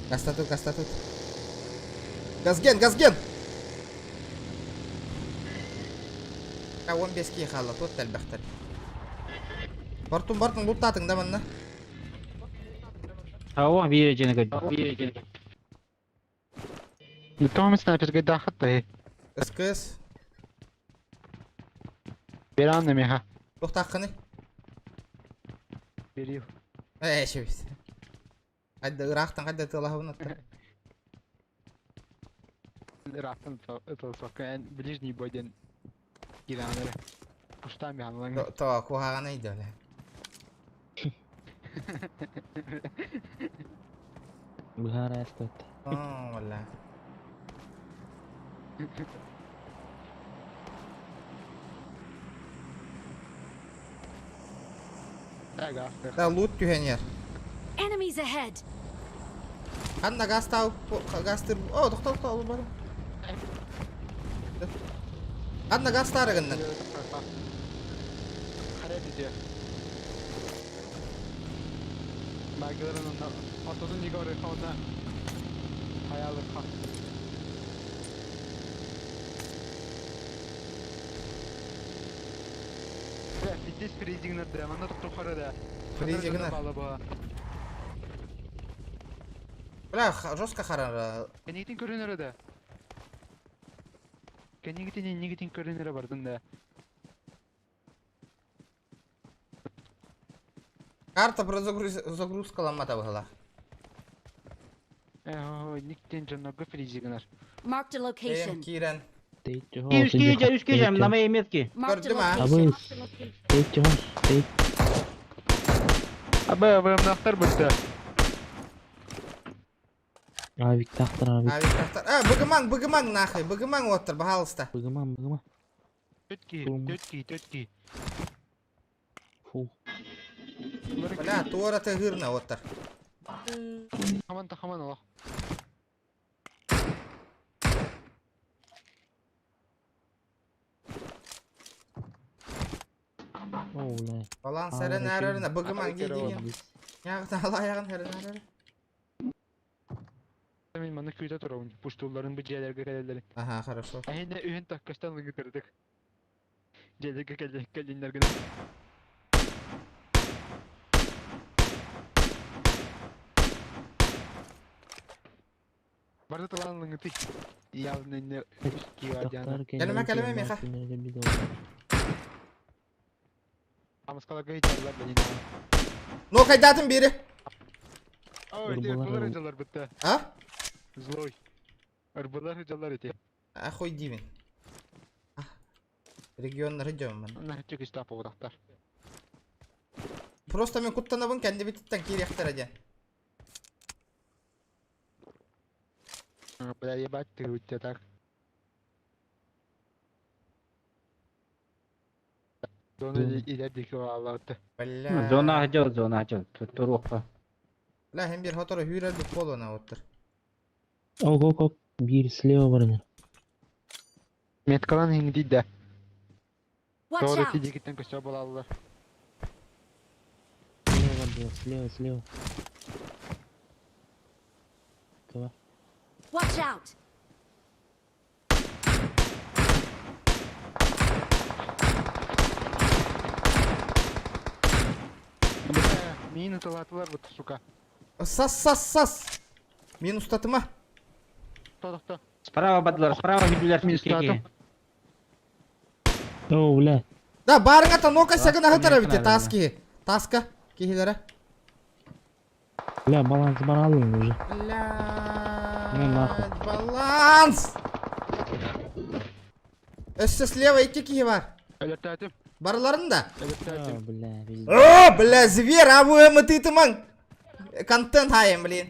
Гастатут. Газген! Он без кихала, тут тәлбәқтір. Бартын бұлттатың да манна. О, бережені көрді. Там снайперге дахатты. СКС. Беранны меха. Тоқтаққыны. Берию. Şebis. Hadi Irak'tan hadi tığla bunatır. Irak'tan ıtılsak, en ближний бойден girenleri. Kuştan bir hanılan. Toğa kuhağa neydi öyle? Buhara estet. Valla. Da loot tühen yer. Enemies ahead. Handa gaz tav, gaz tır. Oh, doktor oğlum bana. Handa gaz tarıgından. Kare diyor. Bagların onda atodun yigori onda hayalı kal. Ya fitness freezing nerede? Manda tutup karada. Freezing ner. Bля, жестко karar. Kenigtin körünere de. Kenigtin körünere vardın da. Карта про загрузка ломата была. Никтен жанага фризигнер. Marked a location. Kiren. Üskeyeceğim, nama emetki. Marked a Gördüm ha. location. Teyit John. Teyit. Abi naktar bitti. Abi tahtır abi. Abi kartar. Bıgımang nahı. Bıgımang otur, bahalsta. Bıgımam. Tötki. Full. Bля, туора ты гырна otur. Haman Allah. Oğlum. Balan seren ererine. Bıgımang dediğin. Yağda alayağın herine. Мен маны күйде тұрауын, пуштуларын бұл жерлерге кәлелері. Ага, хорошо. Әйіне үйін таққаштан лыңы кірдік. Жерлерге кәлелерге. Барды тұлан лыңы тый. Ялын әйіне үскі вадяна. Kelime Miha. Амыскаларға етерлер бәлін. No kaydatın biri. Ой, ырбылар hıcalar бітті. Ha? Злой. Ырбылар hıcalar еті. Ахуй дивин. Регионları diyorum ben. Onlar çok işte apavudaklar. Просто мен кутtanabın kendi bititten kiri yaktıracağım. Бля, ебать ты у тебя так. Зона ilerideki o Allah'tı. Bля. Zona açıl. Turuqa. La hem bir fotoğraf hüreldik koluna otur. Hop. Bir слева var. Metkalan hindi de. Watch Doğru out. tidikitten kışa bolalılar. Слева. Давай. Watch out. Mini talatılar bu suka. Sas. Minus tatıma. Кто? Справа бадлар, справа видюлер. О, бля. Да, барыңа нока сагын ахытара бите правильно. таски. Таска кихилere. Бля, баланс бар алдым уже. Бля. Ну нахуй. Баланс. Өсті слева iki kişi var. Электатым. Barıların da. Электатым. Бля, пиздец. О, бля, зверь, а вы мытытымың. Контент хайым, блин.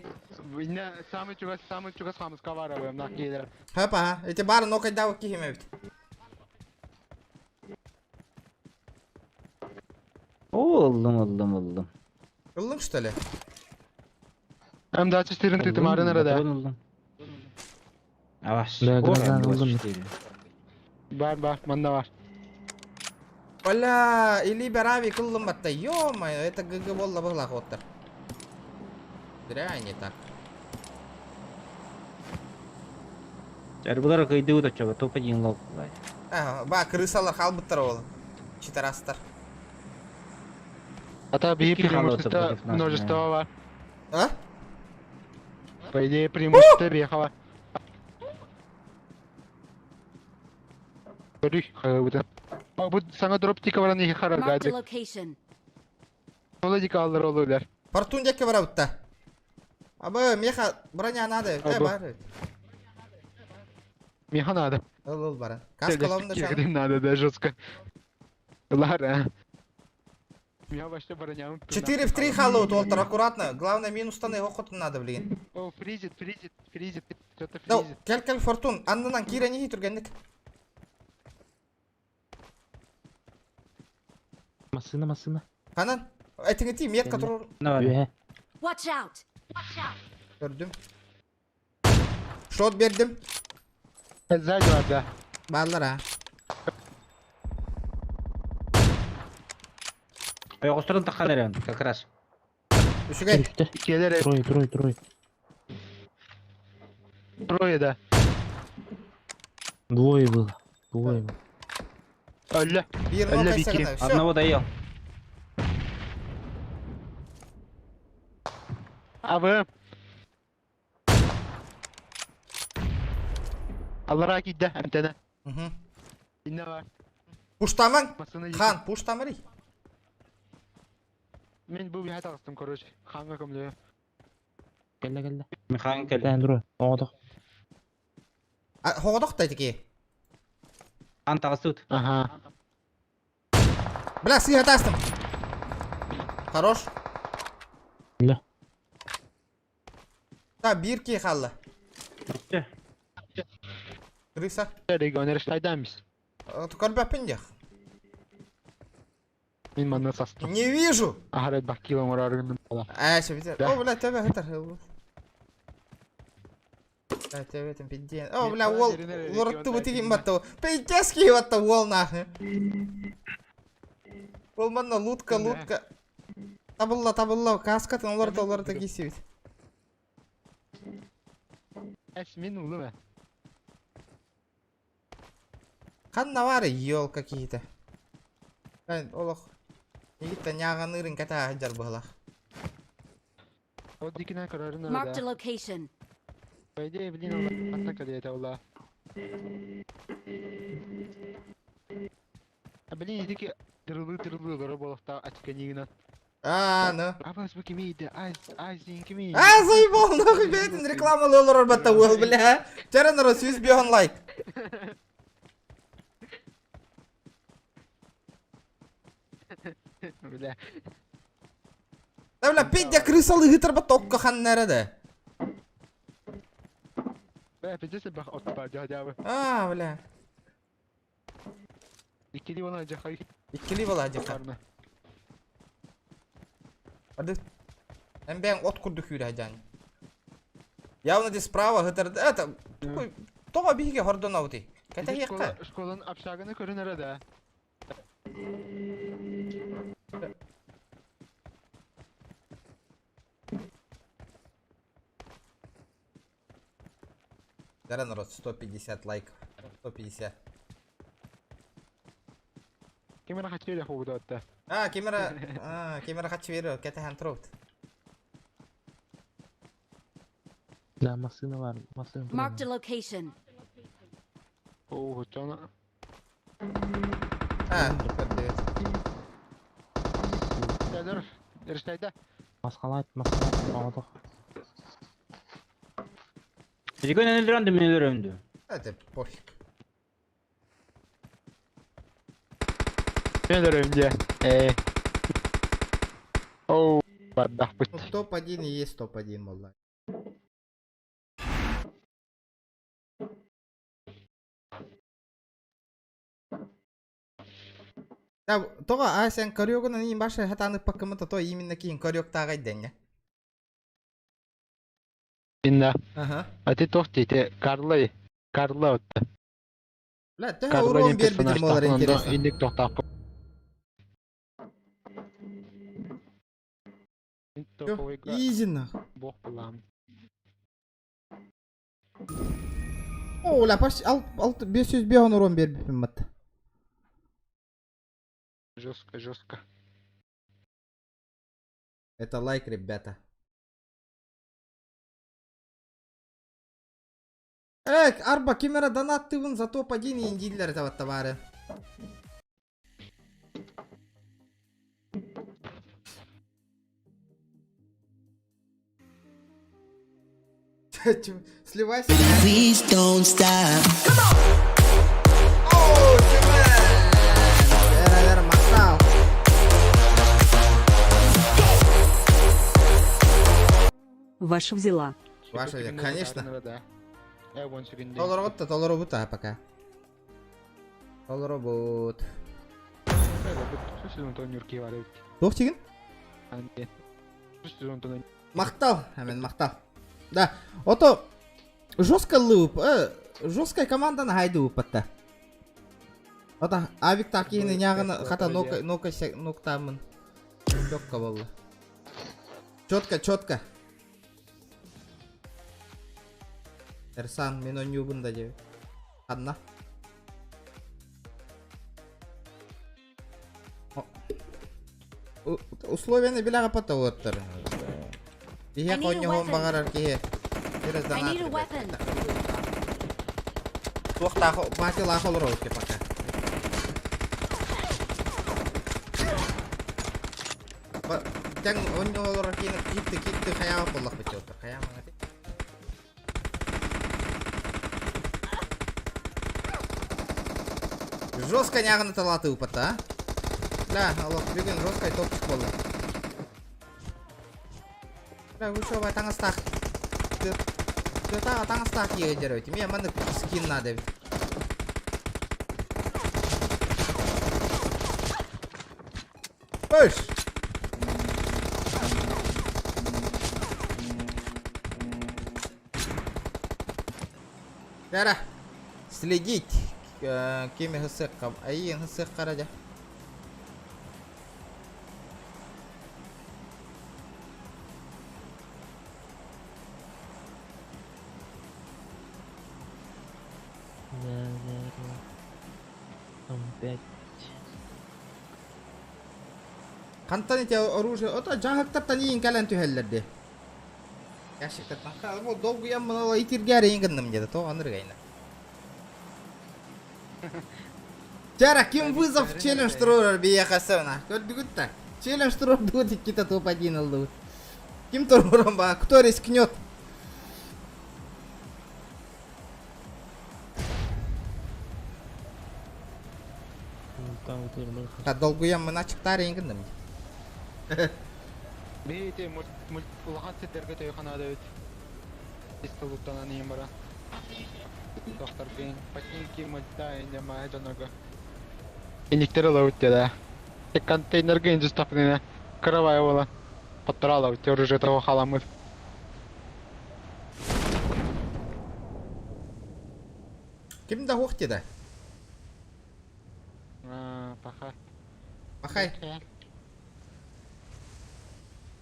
Yine samı çugas hamız kavar abim nak gelir. Hapa, эти бары нока дав кихиме бит. Oldum. Kıldın что ли? Hem daha çisterin tütümarı nerede? Avaş. Да, оldum. Var, manda var. Бля, или бeravi kıldım batta. Ё-моё, это ГГ болла была оттыр. Зря не так. Бұлар кайды өтіп чаба, топа дейін лау. Ба, крысалар халбыттар ол. Читарастар. Ата bir Eski преимущество халаты против нас, множество var. А? По идее преимущество беха var. Görük hayvıda. Bu sana drop tika varan iki karar Marked a geldi. location. Sola tika alır olurlar. Фортун деке бара утта. Абы меха броня надо. Абы. Бар. Меха надо. Ол бара. Каскалавында шан. Кегрим надо, да, жестко. Лара. Меха вообще броням. 4 в 3 халлоут, Олтер, аккуратно. Главное, минустан его хоть надо, блин. О, фризит. Что-то Ну, фризит. кел фортун. Аннынан кира не тургенник. Машина. Ханан. Этиңити мет который Үе. Watch out! gördüm. Shot verdim. Сзади var da. Bağlar ha. Оюқустарын таққан әрен, как раз. Düşüge. Düştü. İkileri. Трое. Трое, да. Двое было. Öldü. Bir Öyle nok bir kaysagana. iki. Всё. Одного доел. Abi. Allah gitti hem tane. Hı. Ne var? Puştaman. Masını Хан, puştamari. Ben bu bir hata astım короче. Hangi komluyor? Келді. Механик әлі. Тән дұры. Оңдық. Хоғдық да теке. Хан тағысы өт. Ага. Бля, сыйға тастым. Хорош. Ля. Да, bir ki қалды. Бітті. Крыса. Регионер штайдамыз. Көрбәппін дек. Мен мана састым. Не вижу. Ахарет бак километр аргынын ала. Şu bitir. O bля, tövbe hıtır. Да, tövbe тем пиздец. О, бля, ол лорытты бутигин батты. Пейчески батты ол нахы. Ол манна лутка. Табылла. Каскатын лорыты кисебит. Мен улы мә. Қанна бар ел какие-то. Олық. Егітті няған ұрын кәті жар бұғылақ. O dikine kararını Marked a da. location. Böyle bilin Allah. Hatta kaliyete Allah. Bilin idi ki dırılı lara balıkta açık enigine. Ну. Абас bu kimiydi? Айзин kimi? Заебал, нахуй, бетін рекламалы олар орбатта ол, бля. Жаран ұры сөз беған лайк. Бля. Да, бля, пейдя крысалы ғытыр батта оққа қан нәреді. Бля, пиздесе бақ отпа жадябы. Бля. İkili ona жақай. İkili бала жаққа. Ады. Бәң от күрді күйрі ажан. Явно де справа ғытырды. Это, тоға бейге хордон ауды. Кәті еққа. Школан апшағыны көрін әрі. Жаран народ, 150 лайков. 150. Кемера хачу да хугда отта. Камера хачу веру, кәті хан тұрауд. Да, машина var. Marked a location. Oo, çana. Көрді. Dur. Yarıştayda. Масқалайт. Оңдық. Регион әлі мен өлірімді. Это пофиг. Ben önce. Oo, baddah bit. Топ-1 и есть топ-1, валлахи. Ya toga sen karyogun ni başa hatanı pakımı to iminde ki karyok tağay denge. Inna. Aha. Ati tohtite Karla otta. La te uron bir bitim olar интересно. Indik tohtap. Easy на. Бог план. О, la паш alt 500 bir uron bir bitim mat. Жестко. Это лайк, ребята. Арба камера донаттывын за топ-1 индилер это вот товары. Сливайся. Please don't stop. Оу, Вера, мақтал. Ваша взяла. Ваша, конечно. Я вон секунду. Тол робот, пока. Тол робот. Тоқ теген? Мақтал, әмен мақтал. Да, ото жестко луп, жесткая команда на хайду упатта. Ото авик такие няганы хата ноктамын. Чётко болды. Чётко. Эрсан, мен ойнюбында же. Қанна. Условияны біляға пата оттыр. Бихе қойнығын бағарар кеге. Biraz I need a weapon. Тоқтағы батил ақыл роуке пока. Тәң ойнығылар кені кетті қаяға қолақ бітті отыр. Қаяға маңады. Жестко няганы талаты упата, а? Да, аллах, бүгін жестко топчик болды. Да, ушова таңыстақ. Тағы таңыстақ егі жарайды. Мен маны скин надо. Пуш! Дара, следить. Кеме хысыққа, айын хысық қарады. Қантан ете оружие, ота жаңғақтардан ең кәлін түйелерді. Яшықтардан қалып, ол долгу ямын итергәрі енгіндім деді, тоғаныр ғайна. Чара, кем вызов челлендж турор биякасына? Көрдүгүтта. Челлендж турор дует кита топ-1 алды. Ким турором ба? Кто рискнет? Та долгу ямын ачыктар енгіндім. Бейте мультулахан сеттерге тойханада өт. Истолуттанан ең бара. Доктор Бен, патинки мультта инема жанага. Иниктер ала өтті да. Тек контейнерге инжи стапнына кровая бола. Патырала өтті оружие того халамыз. Ким да хоқ деді? Пахай. Пахай.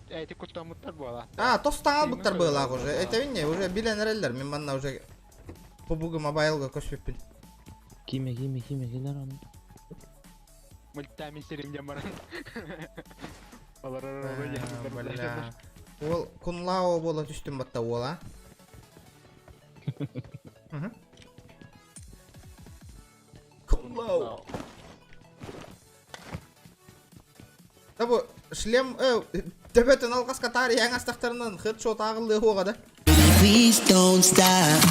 Эти куттамыттар бола. Тостан албыктар была уже. Это винне, уже биленерелдер. Мен манна уже побугы мобайлга көшпеппин. Киме, келер аны. Мультами серемден баран. Ол кунлао бола түстүм батта ол, а? Кунлао. Табу, шлем, төбөтін алғас қатары яң астақтарынан хедшот ағылды оғады. Please don't stop.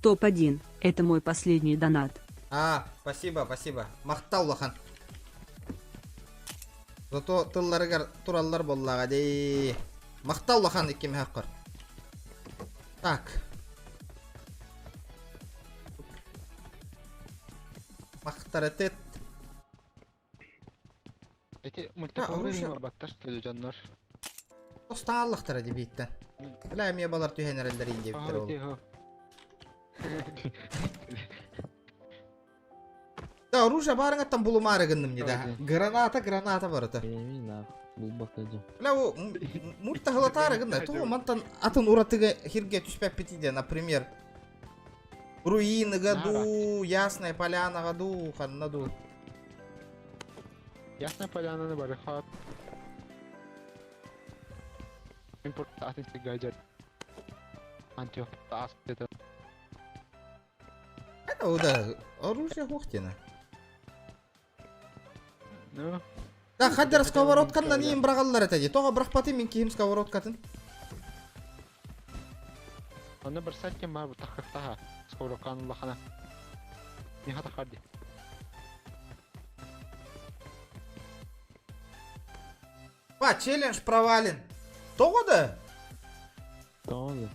Топ-1. Это мой последний донат. Спасибо. Мақтал лахан. Зато тылларыгар тураллар боллаға дей. Мақтал лахан иккеме хаққар. Так. Мақтаретет. Эти мультиплеер батташ төлі жаннар. Остан аллақтар әді бейттен. Білә әмия балар түйенерелдер инде біттер ол. Да, оружие барыңаттан бұлымары гындым деді. Граната барыты. Бұл бақыды. Білә о, мұртта ғылатары гындай. Тоғы мантан атын ұратыға хирге түспәп бетиде, например. Руины году, Ясная Поляна году, ханнаду. Ясная Поляна на бары хат. Импортатный гаджет. Антиоптас где-то. Это да, оружие хохтина. Ну, Да, хадер сковородкандан иим брагаллар этеди. Тога брахпаты мен кийим сковородкатын. аны бір сәтке ма бұл тақырттаға. Скоро қанылақана. Не хата қарди. Па, челлендж провален. Тога да? Тоже.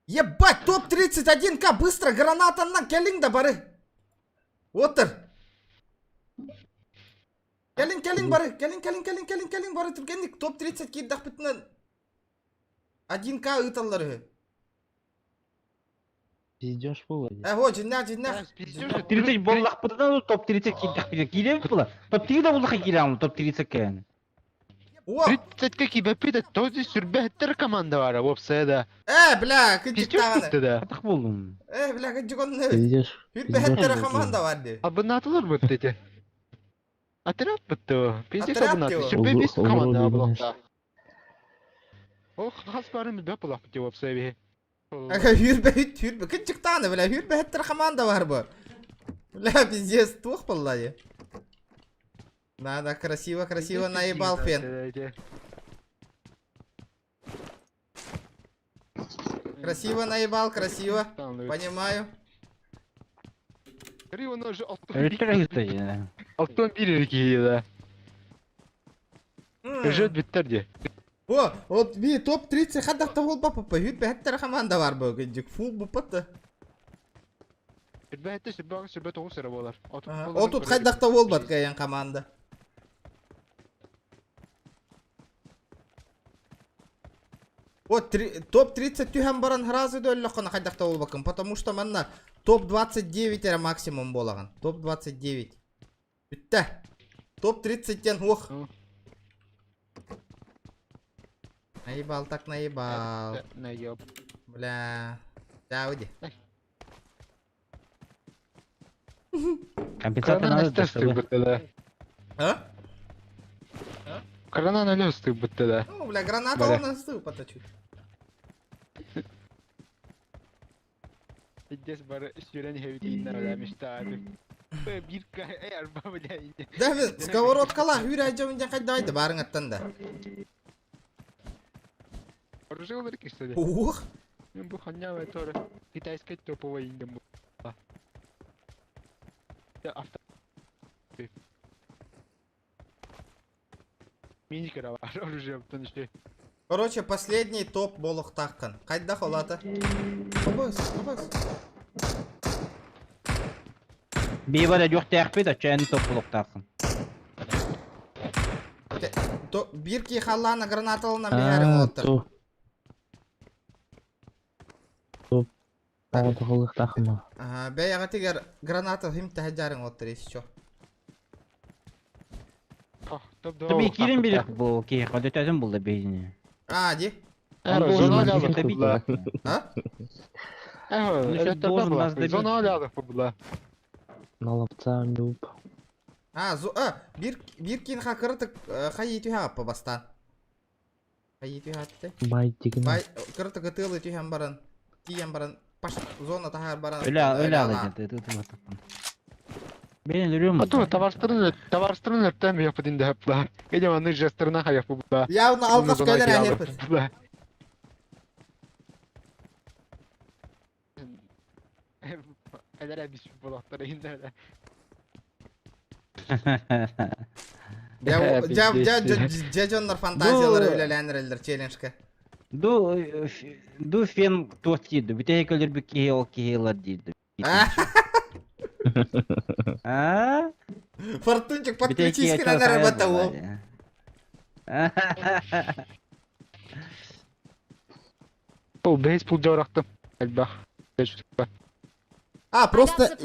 Ебать, топ-31К, быстро гранатаннан келиң да бары. Отыр. Келиң бары, келиң бары түргенdik. Топ-30 киддақ бітінен 1К ұталары. Пиздёж было. О, жиннақ. 30 боллақ бұтыдан топ-30 киддақ бітін. Кидем бұла? Топ-30 боллаққа кидем, топ-30 кен. 30-ке кибепи де този сүрбәттер команда бар, опсайда. Бля, кыдчык тағаны. Да. Атық болдым. Бля, кыдчык оны. Пиздёж. Хүрбәттері команда бар де. Абынатылар бұтты де. Отряд бұтты. Пиздец Отряд абынаты. деу. Сүрбәбес команда Угрозы бұлақта. О, қағас барымыз бәп бұлақ бұтты опсайбе. Хүрбә, кыдчык тағаны, бля, хүрбәттері команда бар бұ. Бля, пиздец, тух боллай. Надо красиво наебал фен. Красиво наебал, красиво. Понимаю. Криво ножи Алтон бирерки, да. Жөт біттерде. О, вот би топ-30 хаддақта бол папа, хүрбәттері команда бар бұ, кыдчык фул бұ патты. Сүрбәт оғыз сәрі болар. Отут хаддақта бол бат кайын команда. Вот топ-30 тюхем баран хразы дөллөккөн кайдакта болбакын, потому что манна топ-29 эре максимум болаган. Топ-29. Бүтті. Топ-30-тен ох. Наебал, так наебал. Наеб. Бля. Да, уйди. Компенсация надо, чтобы... А? Крана на лёстый будто, да. Ну, бля, граната он настыл поточу. Здесь бары сюрен хевитин нарамиш таады. Бирка арба бля. Да, мен сковородкала хүрә жамын кайдайды барың аттан да. Оружие олар кистеде. Ух. Мен бу ханьява тора китайский топовый индем бу. Я авто. Миникера бар оружие тонышты. Короче, последний топ болох таккан. Кайда холата? Обыз. Бейбара жоқ тәқпет, чайны топ болып тақын. Бирки халлана гранаталынан бейәрің отыр. Топ. Ағыты қолық тақыма. Бәйяға тегер гранатал хим тәхәджарың отыр, есі Тобі керен берек бұл, кей қадет әзім бұл да бейдіне. Ди? Зона алядық бұла. Зона алядық бұла. Налапца нюп. Биркин хакырытык қай ету хаппа бастан. Қай ету хапты? Бай деген. Кырытык ұтылы түйен баран. Тиен баран. Паш зона тахар баран. Өлі алады. Бейін үрем бұлда. Таварстырын өттен бі япы динді хапла. Гедем аны жастырына қаяпы бұлда. Яуны алғаш көйлер әнепіз. Әлер әбіс болақтары енді әлі. Жажонлар фантазиялары өлеләнірелдер челленджка. Ду фен тост дейді, бітәй көлер бі кейлар дейді. Фортунчик, подключись к на работу. Бұл бейспул жарақтым. Әлбақ. Просто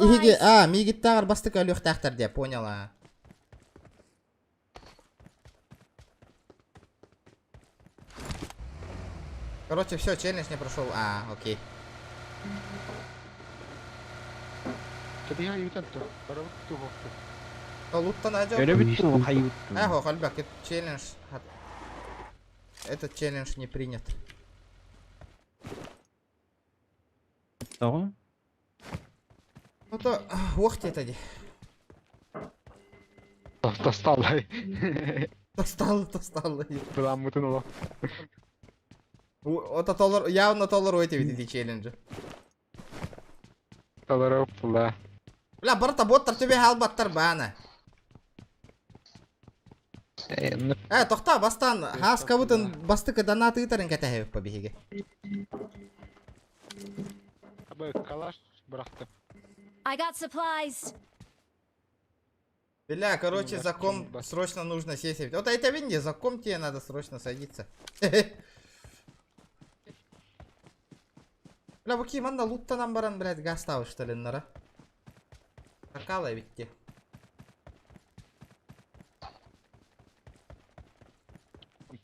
мигиттагар бастык өлүк тактар деп, поняла. Короче, все, челлендж не прошел. Окей. Тебе я ютанту. Барабту хофту. Луттан ажо. Өлі бітті ол қай үтті. Қалбак, челлендж. Этот челлендж не принят. Что? Ну то, ох ты тоді. Досталай. Достало. Була мутнула. Ото явно толеруєте від ці челленджі. Толеров була. Бля, барта боттар тебе халбаттар бана. Тохта, бастан. Хас кабытын бастыкы донаты итарын кәтәһебек побеге. Абы калаш бырақты. I got supplies. Бля, короче, за ком срочно нужно сесть. Вот это винди, за ком тебе надо срочно садиться. Бля, bu kim anda loot'tan baran блядь, gaz tavıştırınlara. Takala bitti.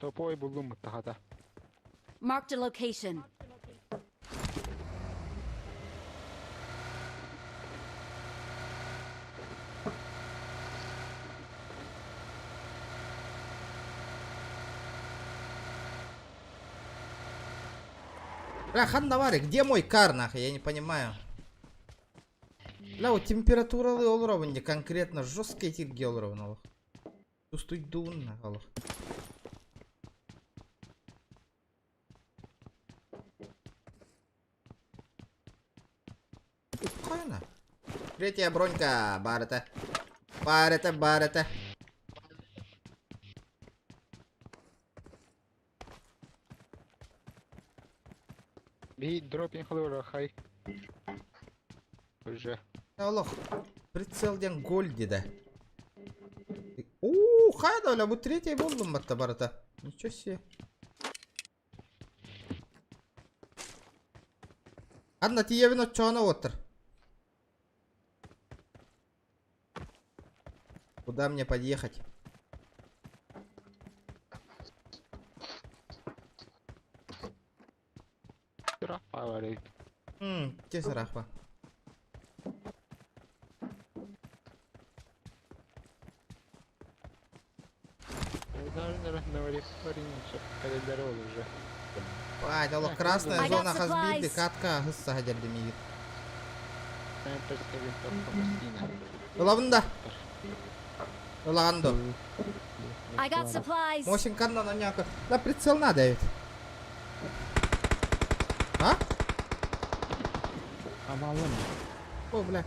Топовый булдум мыттахата. Marked a location. Бля, хандавари, где мой кар, нахуй? Я не понимаю. Бля, вот температура олровынде конкретно жесткие тирги олровналық. Тустуй дуын нахалық. Қойна. Третья бронька, барыта. Барыта. Би дропинг хлора хай. Уже. Аллах, прицелден гольди да. Хайда, бля, бұл третья болдым батта барыта. Ничего себе. Адна тиевин от чоғана отыр. Куда мне подъехать? Рахпа варик. Тез рахпа. Ай, да лох, красная зона хазбиды, катка, гысса хадерді мейгит. Улавында. Улағанды. I got supplies. Мосин канна на няка. Да прицел надо ведь. А? О, бля.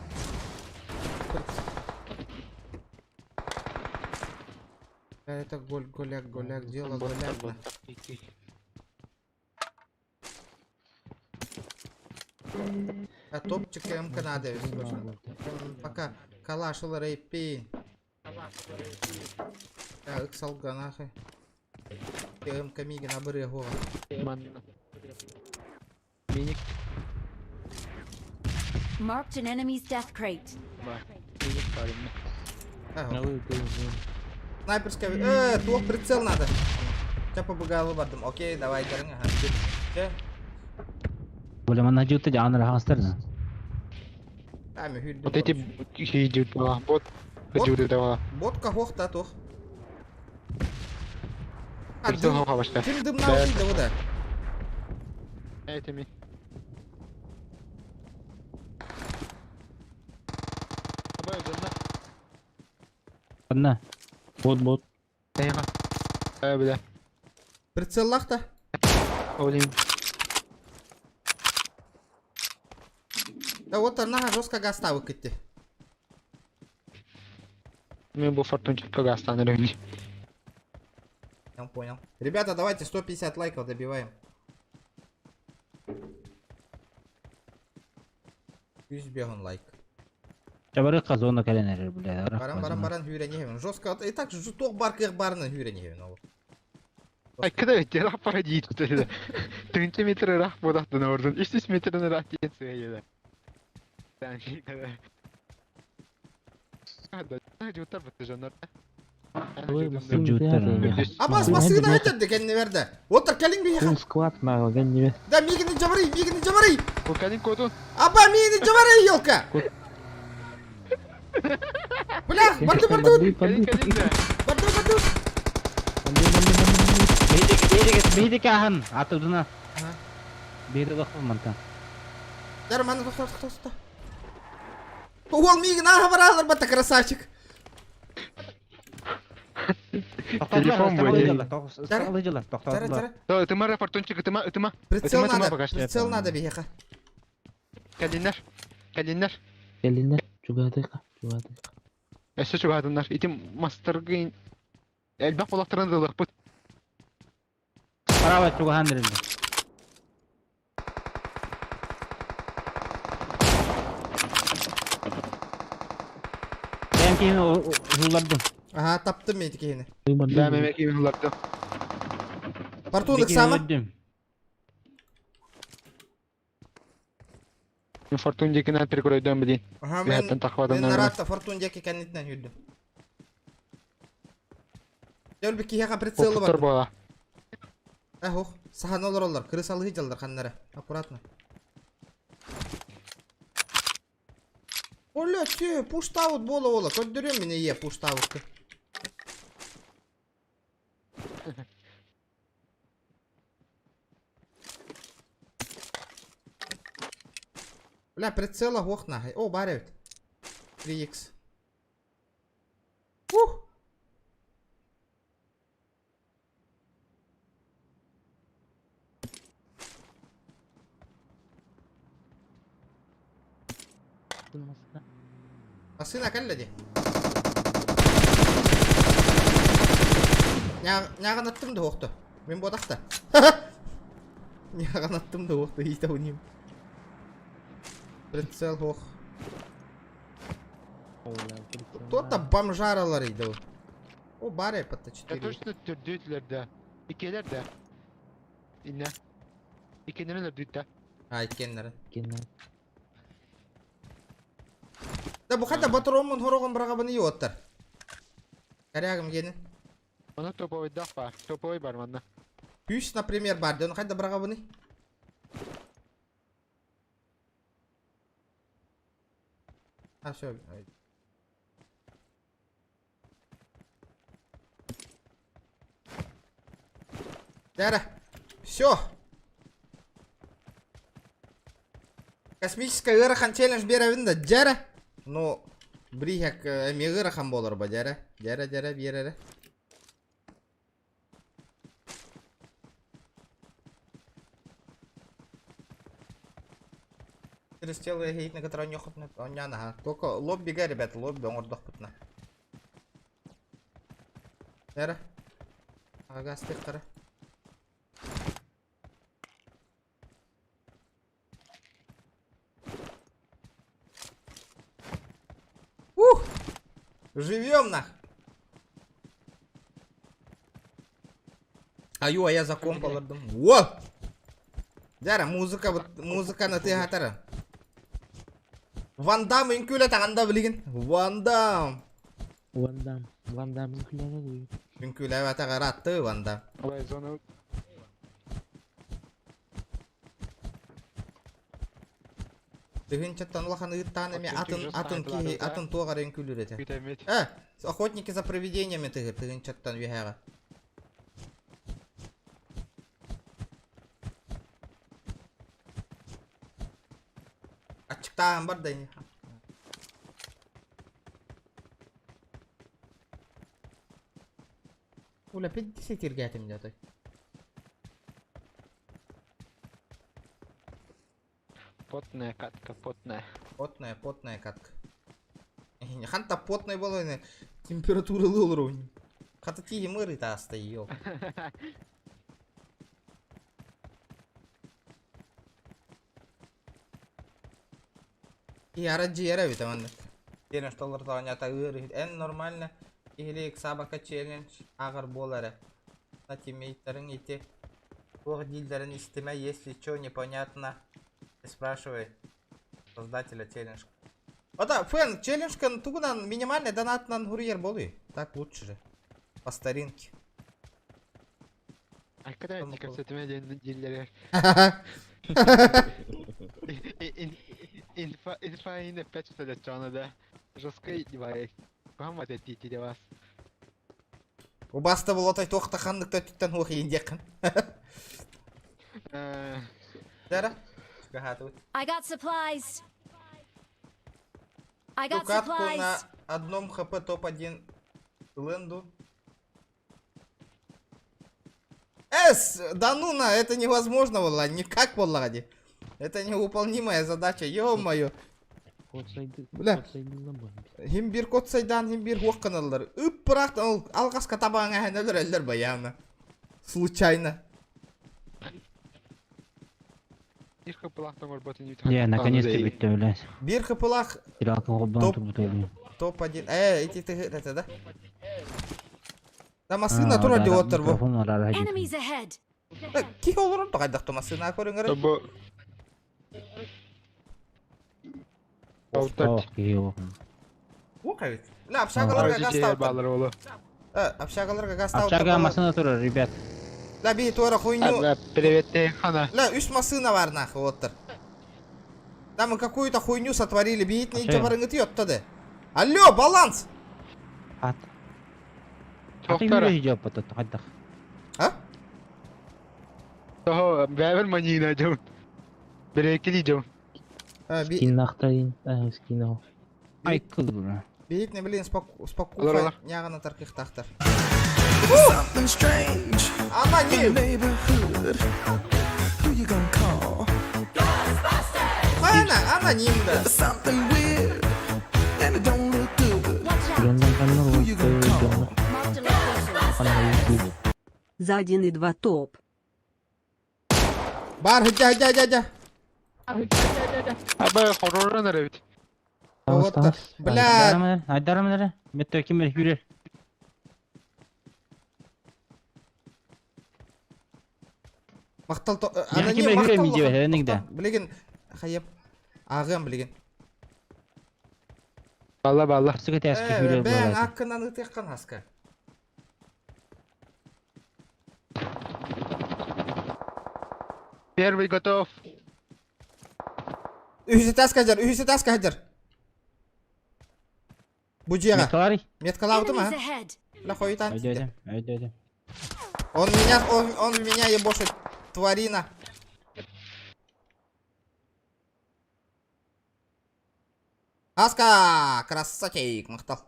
Это голяк, дело голякно. А топчик МК надо ведь. Пока калашыл рейпи. Салга нахуй. МК миги на брегу. Миник. Marked an enemy's death crate. Миник парень. Снайперская. Тух прицел надо. Сейчас побегал бардым. Окей, давай дернга. Бля, мана жуты жанр хастырна. Вот эти идут, бот. Ботка хохта тух. Прицел хавашта. Ким дым наушында вода. Этими. Одна. Бот. Тайга. Бля. Прицел лахта. Олим. Да вот она жестко гаста выкатти. Мы был фортунчик погаста на рынке. Я понял. Ребята, давайте 150 лайков добиваем. Yüz бегун лайк. Чабары казона каленер, бля. Баран хүйренегем. Жестко. И так жуток баркых барны хүйренегем. Ай, когда ведь рах парадит, что ли? 30 метров рах подахты на орден. И 6 метров на рах тенцу я Абас масыгына өтеді кәніне берді. Отыр кәлің бейхі. Склад мағылған неме. Да, мигіні жабырый. Бұл кәлің коду. Аба, мигіні жабырый, елка. Бля, барды. Кәлің да. Барды. Где? Бейді кәхін, атыдына. Ага. Бейді дұқпы мұнта. Жара, маны тоқта. Ол миген аға бар алыр бата, красавчик. Телефон будет. Жара. Ытыма рапортончик, ытыма. Прицел Ытыма надо, багаж. прицел надо бейеқа. Кәлинер. Келинер, чугадыка. Эссе чугадынар. Итим мастыргын. Элбақ болақтырын дылық бұт. Право чугахан дірілді. Ben кейін ұллардым. Ага, таптым мен кейіні. Дәмеме кейін ұларды. Портундық самы? Мен фортундекінен перекөрөйден білейін. Ага, мен наратта фортундекі кәнетінен үйдім. Дәл бір кейеға прицелы бар. Оқыттыр бола. Ох, сахан олар, крысалы хиталдар қаннары. Аккуратно. Оля, че, пуштаут бола, көндірем мені е пуштаутты. Бля, прицела хоқ нахай. О, бар әуіт. 3x. Ух! Басына кәлі де. Няған аттым да оқты. Мен бодақта. Няған аттым да оқты. Ейті өнем. Прицел оқ. Кто-то бомжаралар ейді. О, бар әпатта 4. Точно түрдейтілерді. Икелерді. Инне. Икенерілер дүйтті. А, икенлері. Да bu kadar batırımın horoğun bırakabını iyi otur. Karayagım gelin. Ona topovay dağ var. Topovay var bana. Üç, например, var. Onu kadar bırakabını. Ha şöyle. Дара. Все. Космическая ырыхан челлендж беревинде. Дара. Ну, брихак мегырахан болар ба, Дара. Дара, берері. Перестел я гейт на который не охотно. Он не ага. Только лоббига, ребята, лобби, он ордох путна. Дара. Ага, стыхтара. Живем нах. Аю, а я за комп алырдым. Во! Дара, музыканы ты хатары. Ван Дам үңкүлі тағанда білген. Ван Дам үңкүлі. Үңкүлі әвәтіға ратты Ван Дам. Олай зоны. Тыгын чаттан улахан ыттан эме атын туағар үңкүлі реті. Охотники за провидениями тыгын чаттан вихаға. Açıktan бар да. Уля 50 иргатым дятой. Потная катка, потная. Потная катка. Ханта потной было, температура лыл. Хата тиги мыры та стоит. И араджиера витамин. Тен что лартаня та ыр. En нормально. Или собака челлендж агар болары. На тиммейтерин ите. Ох, дилдерин истеме, если что непонятно. Спрашивай создателя челлендж. Да, фэн, челлендж тугунан минимальный донат на гурьер болы. Так лучше же. По старинке. Ay kadar dikkat etmeye dillere. Инфа yine peçete canı da. Жесткой девайс. Память эти вас. Баста бұл отай тоқта қандықта түттен оқиын деқін. Дара? I got supplies. I got Катку на supplies. одном хп топ-1 ленду. Да ну на, это невозможно, валла, никак, валлади. Это невыполнимая задача, ё-моё. Бля, химбир кот сайдан, химбир хуаққан алдар. Үп, бірақ, алғасқа табаңа хәнелер әлдер баяны. Случайно. Bir kapılaktan var batın yut. Не, наконец-то бітті, блядь. Бир хпылақ Сериалка ғобдан тұрбыт ойлайым. топ-1. Эти ты это, да? Да масына тура де отыр бұл. Enemies ahead. Ки олырын тоқайдақты масына көріңгірі? Bu Оқай бет. Бля, общагаларға газ тауып. bağları oğlu. Общагаларға газ тауып. Общага масына тұрыр, ребят. Ля, бей туара хуйню. Привет, хана. Ля, 3 масына бар нахуй отыр. Да мы какую-то хуйню сотворили, бейт не барыңы тиоттады. Алло, баланс! Ат. Аты үйрей жауап батат, қайдақ. А? Toho, бәбір манина жауын. Бірекелі жауын. Скин нақтайын. Скин ау. Ай, кыл, бля. Бейт не, блин, спокуха няғана тарқиқ тақтар. Something strange Ана in the не? neighborhood. Who you gonna call? Ана нем, да. Something weird and it don't look good. Грендан каннар Who you gonna call? Marked a location. За 1 и 2 топ. Бар, хыджа. Абай, хороран әрәбет. Отыр. Бля, Айдарымдары, метро кемер хүрер. мақтал то... Яғын кемер хүрер медеу, әніңді. Білеген, қайып. Ағым білеген. Бала. Арсыға тәскі хүрер Бәң, боласың. аққынан ұтеққан аска. Первый готов. Үйсі тәскі хәдір. Буджиға. Меткаларый? Меткала ауты ма? Enemies ahead. Ля, хойытан. Өйдәдім. Он меня ебошит, тварина. Аска, красотейк, мақтал.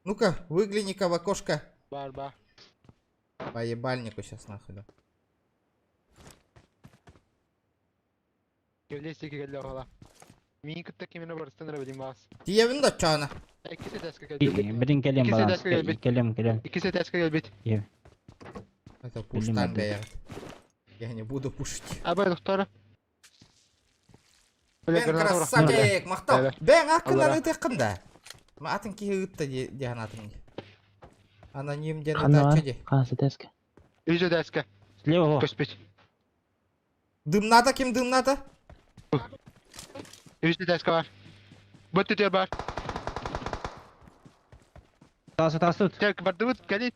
Ну-ка, выгляни-ка в окошко. Бар. По ебальнику сейчас нахуй. Да. Кевлесі келді оғала. Мен күтті кемені барыстан әрі білім бағыз. Тиевін да чана. Ikisi tezke gelbet. Бірін келем İkisi баланс. tezke gelbet. Келем. İkisi tezke gelbet. Это пуштан бәйір. Я не буду пушить. Абай доқтары. Бәң красотейк, мақтал. Бәң аққынан Аллара. ұтеққында. Ма атын ки ұтты деген атың. Аноним ден Қаны бар? ұтачы де. Қансы тәскі? Үйзі тезке. Слева ғой. Көспет. Дымната, кем дымната? Үйзі tezke var. Бұт өтер бар. Тасы. Тек барды бұт, кәлет.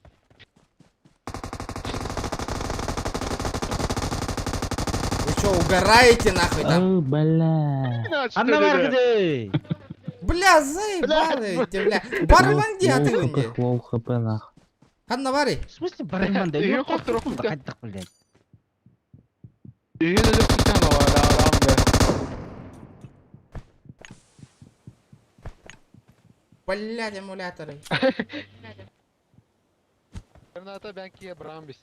Вы что, угораете нахуй там? Ау, бля. Анна барғыды. Бля, заебалыйте, бля. Барман де атыңынде. Лол хп нах. Қанна бары? В смысле барман да? Үйі қоқтыр оқыпты. Қайдақ, блядь. Үйі de жоқтықтан var, арамды. Блядь, эмуляторы. Granata ben kiye bırakın biz.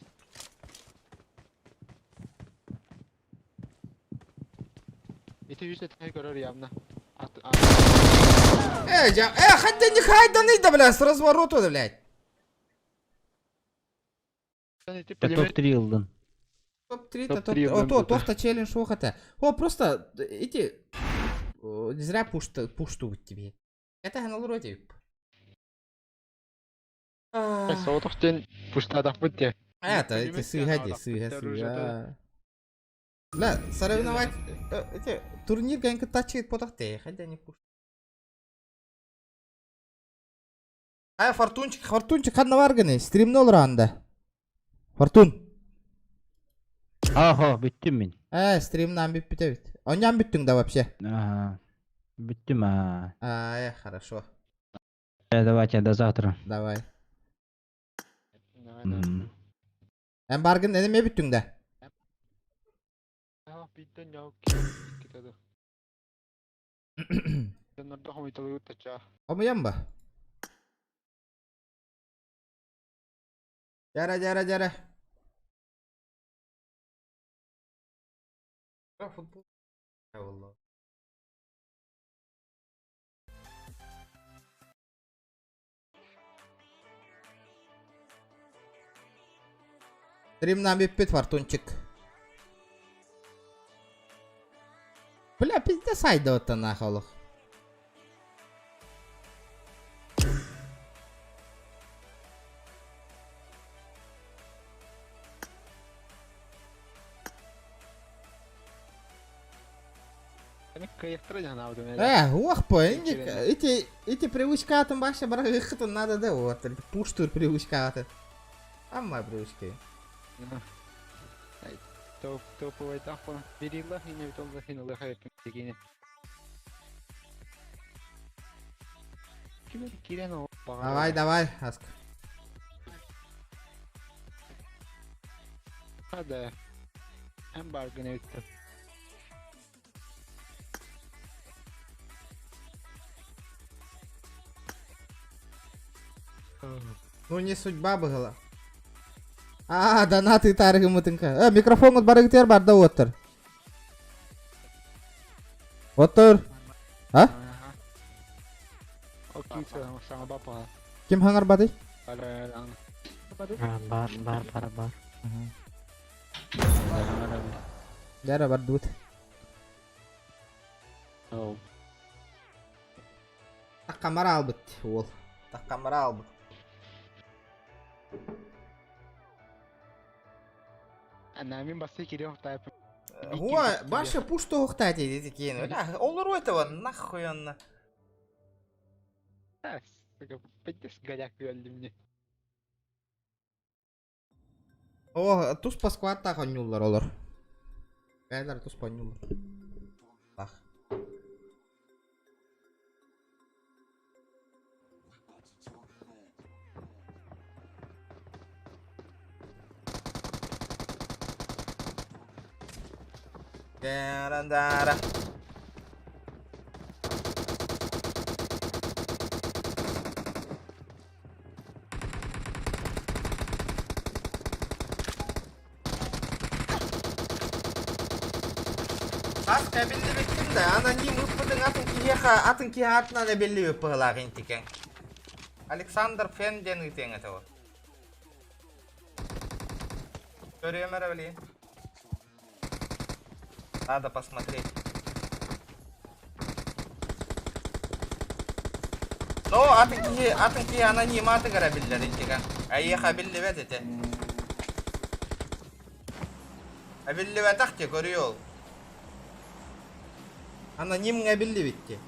İti yüzde tane görür явно. Хотя не хайданы да, блядь, с развороту, да, блядь. Топ-3 ылдын. Топ-3, топ-3 челлендж оқыты. О, просто эти... Не зря пуштуют тебе. Это ганалыр өте. Соотықтен пуштадақ бұд. Это, эти сыгади. Бля, соревновать... Эти, турнир гэнка тачит потахте, хотя не пуш. Фортунчик қанна барғыны, стримні олыр анда. Фортун. Ага, бүттім мен. Стримнан бит бітті. Оннан бүттің да вообще. Büttüm ha. Ай, хорошо. Давайте до завтра. Давай. М. Hem bargın dedim ya büttün de. Biitten yok. Kitado. Ben orada hoytalı utacha. Ama yamba. Jara. Ya futbol. Ya vallahi. Стримнан биппит фартунчик. Бля, пиздец айда вот нахуй. Уах по, эти привычкаты баша барахты надо да вот, пуштур привычкаты. А мои привычки. Топовый тахпон. Берила и не в том захинула хайпин тигине. Кирено. Давай, Аск. Hadi. En bargın ettim. Ну не судьба была. Донаты тарги мутынка. Микрофон от барыгтер барда отыр. Отыр. Окей, sama bapak. Ким хаңар бады? Бар. Жара бар дут. Так камера албыт ол. Так камера албыт. Анамин басы кире тайп. О, баша пушто ухтать эти кены. Олар этого нахуй он. Пойдешь голяк öldü мне. О, туз паскуат так онюллар олар. Бәйләр туз понюллар. Так. Дара. Aska belli bittim de anonim ıppıdın atın ki hatına da belli ıppılar intiken. Alexander Fenden iten ete o. Görüyorum öyle. Надо посмотреть. Ну, атынки аноним аты görəbillər intiken. Ayyaxa belli vet ete. Belli vet axti görüyor. Аноним belli bitti.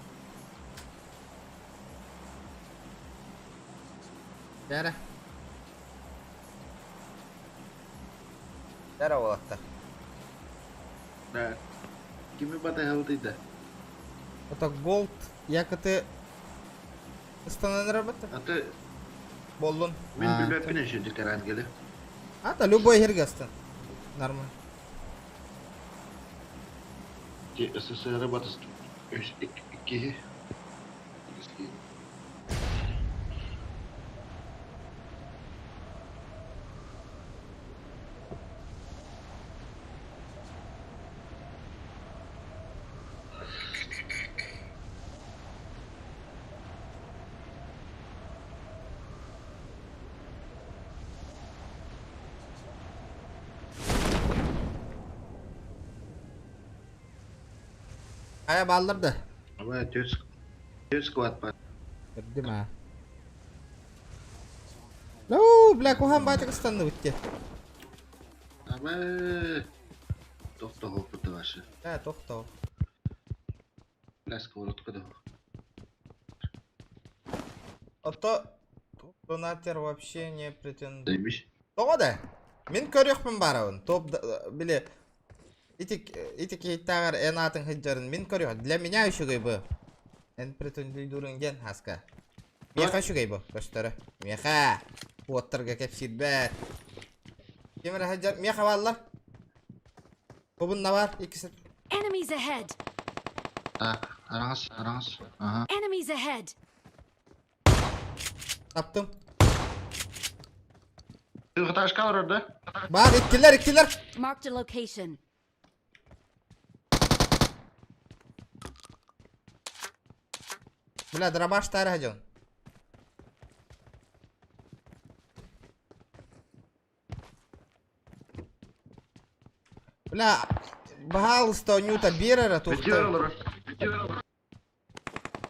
Jara olakta. Да. Kimi batay haltıydı. Это голд. Як ты станан работа? А ты Болдун. мен билбеп менен şu дикаран келе. Это любой хергастан. Нормально. СССР работает. İki. Aya baldırdı. Ama düz squat var. Değil mi? No, bля, kuhan batık ıstandı bitti. Ama tohta hoputu vaşı. Evet, tohta. Bля, сковородка да. Донатер вообще не претендует. Дейmiş. Тоға да. Мен көріқпін барауын. Топ, біле, итик еттағар ән атын хыджарын мен көріқ. Для меня еще гайбы. En pretendui durungen haska. Meha şu gaybo göstere. Meha. Otterga kep sirbet. Kemere hajar meha vallar. Bubun ne var? İkisi. Enemies ahead. Arаңыз. Aha. Enemies ahead. Taptım. Taşka var orada. Var iktiler. Marked a location. Bля, дробаш тары hajon. Bля, пожалуйста, Ньюта Бирера тут.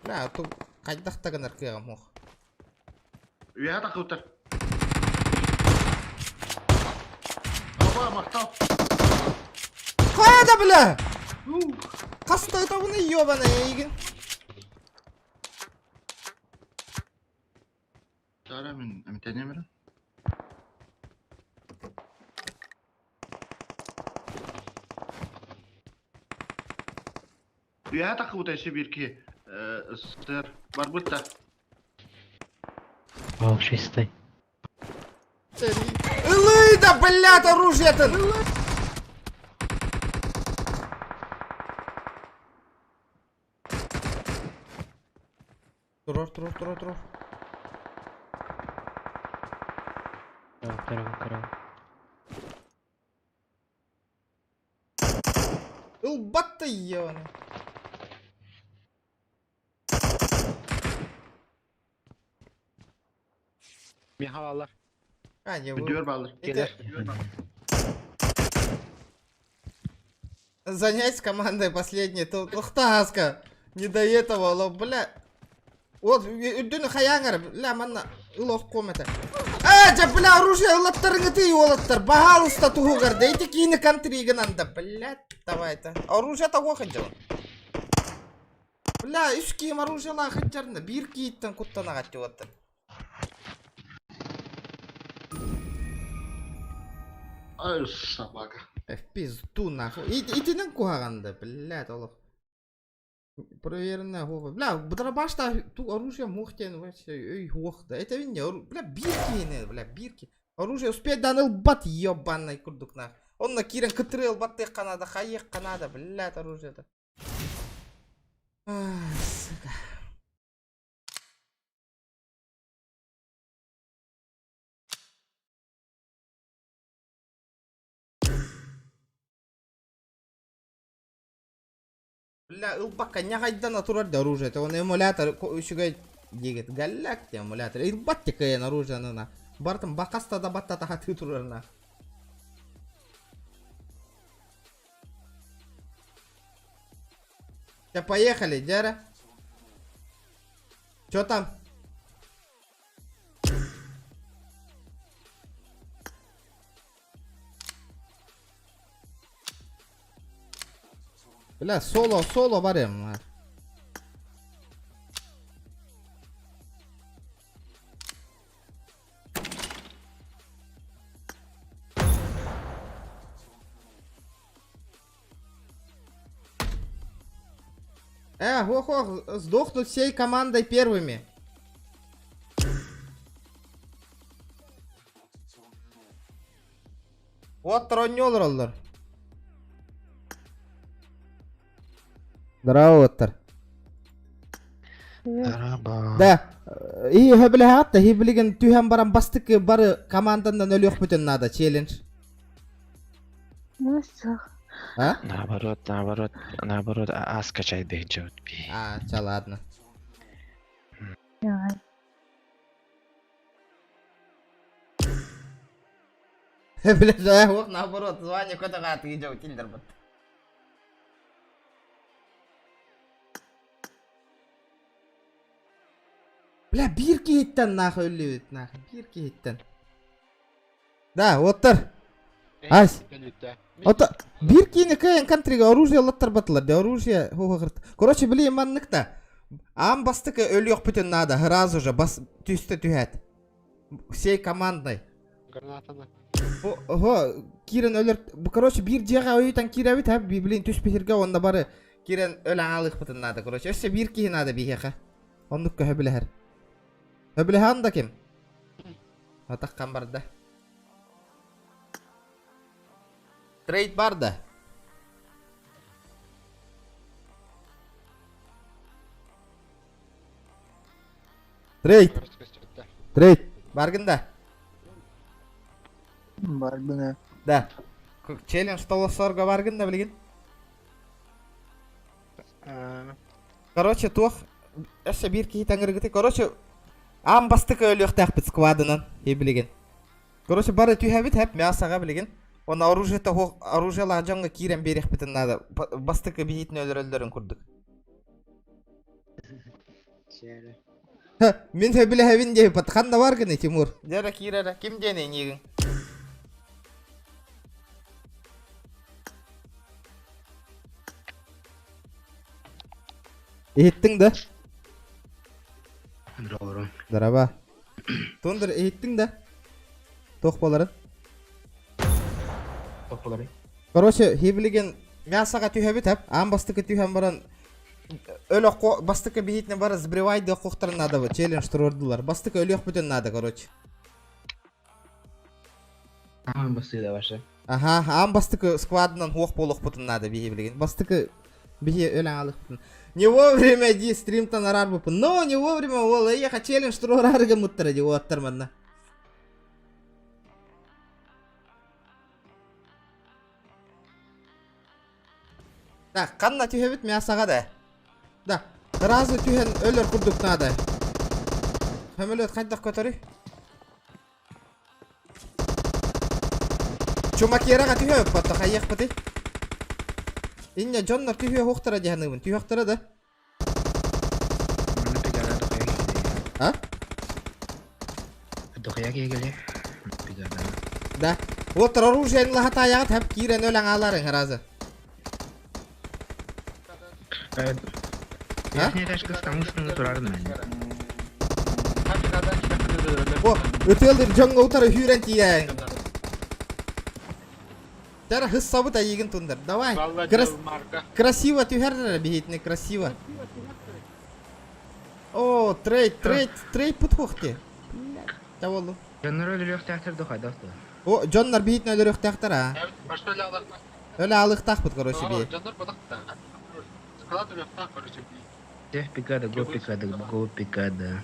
Bля, тут кайдахтаган аркега мох. Уя тақутар. Аба мақтал. Қайда, бля? Қаста это бұны ёбана егін. Сара мен әмтенемірім. Уя тақутар шеберке. Стер. Бар бұлта. Вау, чистый. Лыда, блядь, оружие-то! Турор. Корова. Илбатта ебаный. Мехалалар. Не Müdür bağlı. Занять с командой последней, то Лохтаска. Не до этого, но, бля. Вот, дюны хаянгар, бля, манна, лох комета. Бля, оружие, латтарыңы ты, олаттар, пожалуйста, тугугар, дайте кине контрига надо, бля, давай-то. Оружие-то оханчал. Бля, үш киім оружиела ханчарны, бир киіттен куттана қатты оттыр. Ай, собака. В пизду нахуй. Итинен куаганды, блядь, олох. Проверенная гова. Бля, дробаш-то ту оружие мухтен вообще, ой, хохта. Это виння, бля, бирки. Оружие успеть даныл бат ебаный курдук нах. Он на кирен кытрыл батты канада, хаек канада, блядь, оружие-то. Сука. Бля, илбакка не хайдан натуральный оружие, это он эмулятор, еще говорит, дегет, галяк те эмулятор, илбатти каен оружие на. Бартым бакаста да батта тахаты турарна. Все, поехали, Дяра. Чё там? Бля, соло барем. Сдохнут всей командой первыми. Вот тронёл роллер. Здорово, Оттер. Да. И хеблехатта, хеблеген тюхем барам бастык бары командандан өлөк бүтүн надо, челлендж. А? Наоборот, скачай дэгджот. Ча, ладно. Блядь, вот наоборот, звание куда ты идёт, Тильдербот. Бля, бирки хиттен нахуй өлүбүт, нахуй, бирки хиттен. Да, Оттер. Ась. Ота, биркини кайын кантрига оружие латтар батылар, да оружие, короче, билейм манныкта. Ам бастыка өлүк бүтүн надо, сразу же, бас түстө түхәт. Всей командной. Гранатаны. Кирен өлөр, короче, бир жага өйтен киребит, билейм түспетерге, онда бары Kiren ölen alık butun nada korоче. Össe bir kihin nada biheqa. Onduk höbüleher. Höbülehan da kim? Atakkan barda. Trade barda. Trade. Trade. Bargında. Барбына. Да. Challenge толосорга баргында билген. Короче, тух. Эше бир ки таңыргыты. Короче, ам бастык өлөк тахпыт сквадынан, билген. Короче, бары түйәбит хәп мясага билген. Оны оружиела жанга кирен берек битен надо. Бастык битне өлөрөлдөрүн курдук. Мен хөбүле хәвин деп патканда бар гыны Тимур. Жара кирера ким дене нигин? Еттің да? Здорово. Здорово. Тондыр еттің да? Тоқ боларын? Тоқ боларын. Короче, хебілеген мясаға түйәбі тәп, ам бастықы түйәм баран өлі бастықы бейітіне бары збривайды қоқтарын нады бұл, челлендж тұрордылар. Бастықы өлі өқ бүтін нады, короче. Ам бастығы да башы. Аха, ам бастықы сквадынан оқ болық бүтін нады бейбілеген. Бастықы бейе өлі алық бүтін. Не вовремя ди стрим-то нарар бупын, но не вовремя ол, еха челлендж тұрорарыға мұттыры де оттырманна. Так, қанна түйебіт мясаға да. Да, разы түйен өлір күрдік нады. Хөмөлөт қайдақ көтірі. Чумакераға түйебіп баты, қайық баты. Инне жоннар түйе хоқтыра дегенімін, түйе хоқтыра да. Маны пигада дұқия келе. А? Дұқия келе. Пигада. Да, отыр оружиен лахата аяғы тәп кирен өлің аларың разы. Яхне тәшкі стамысыңы тұрардың мәне. О, өтелдер жоңға ұтары хүйрен тияң. Тәрі хыз сабыт айығын тұндар. Давай, красиво түйәрдер бейетіне, красиво. О, трейд пұт хоқты. Та болу. Жоннар өлі өқтәқтір дұқай дұқты. О, жоннар бейетіне өлі өқтәқтір, а? Өлі алық тақпыт, короче, бей. Пикада, го пикада.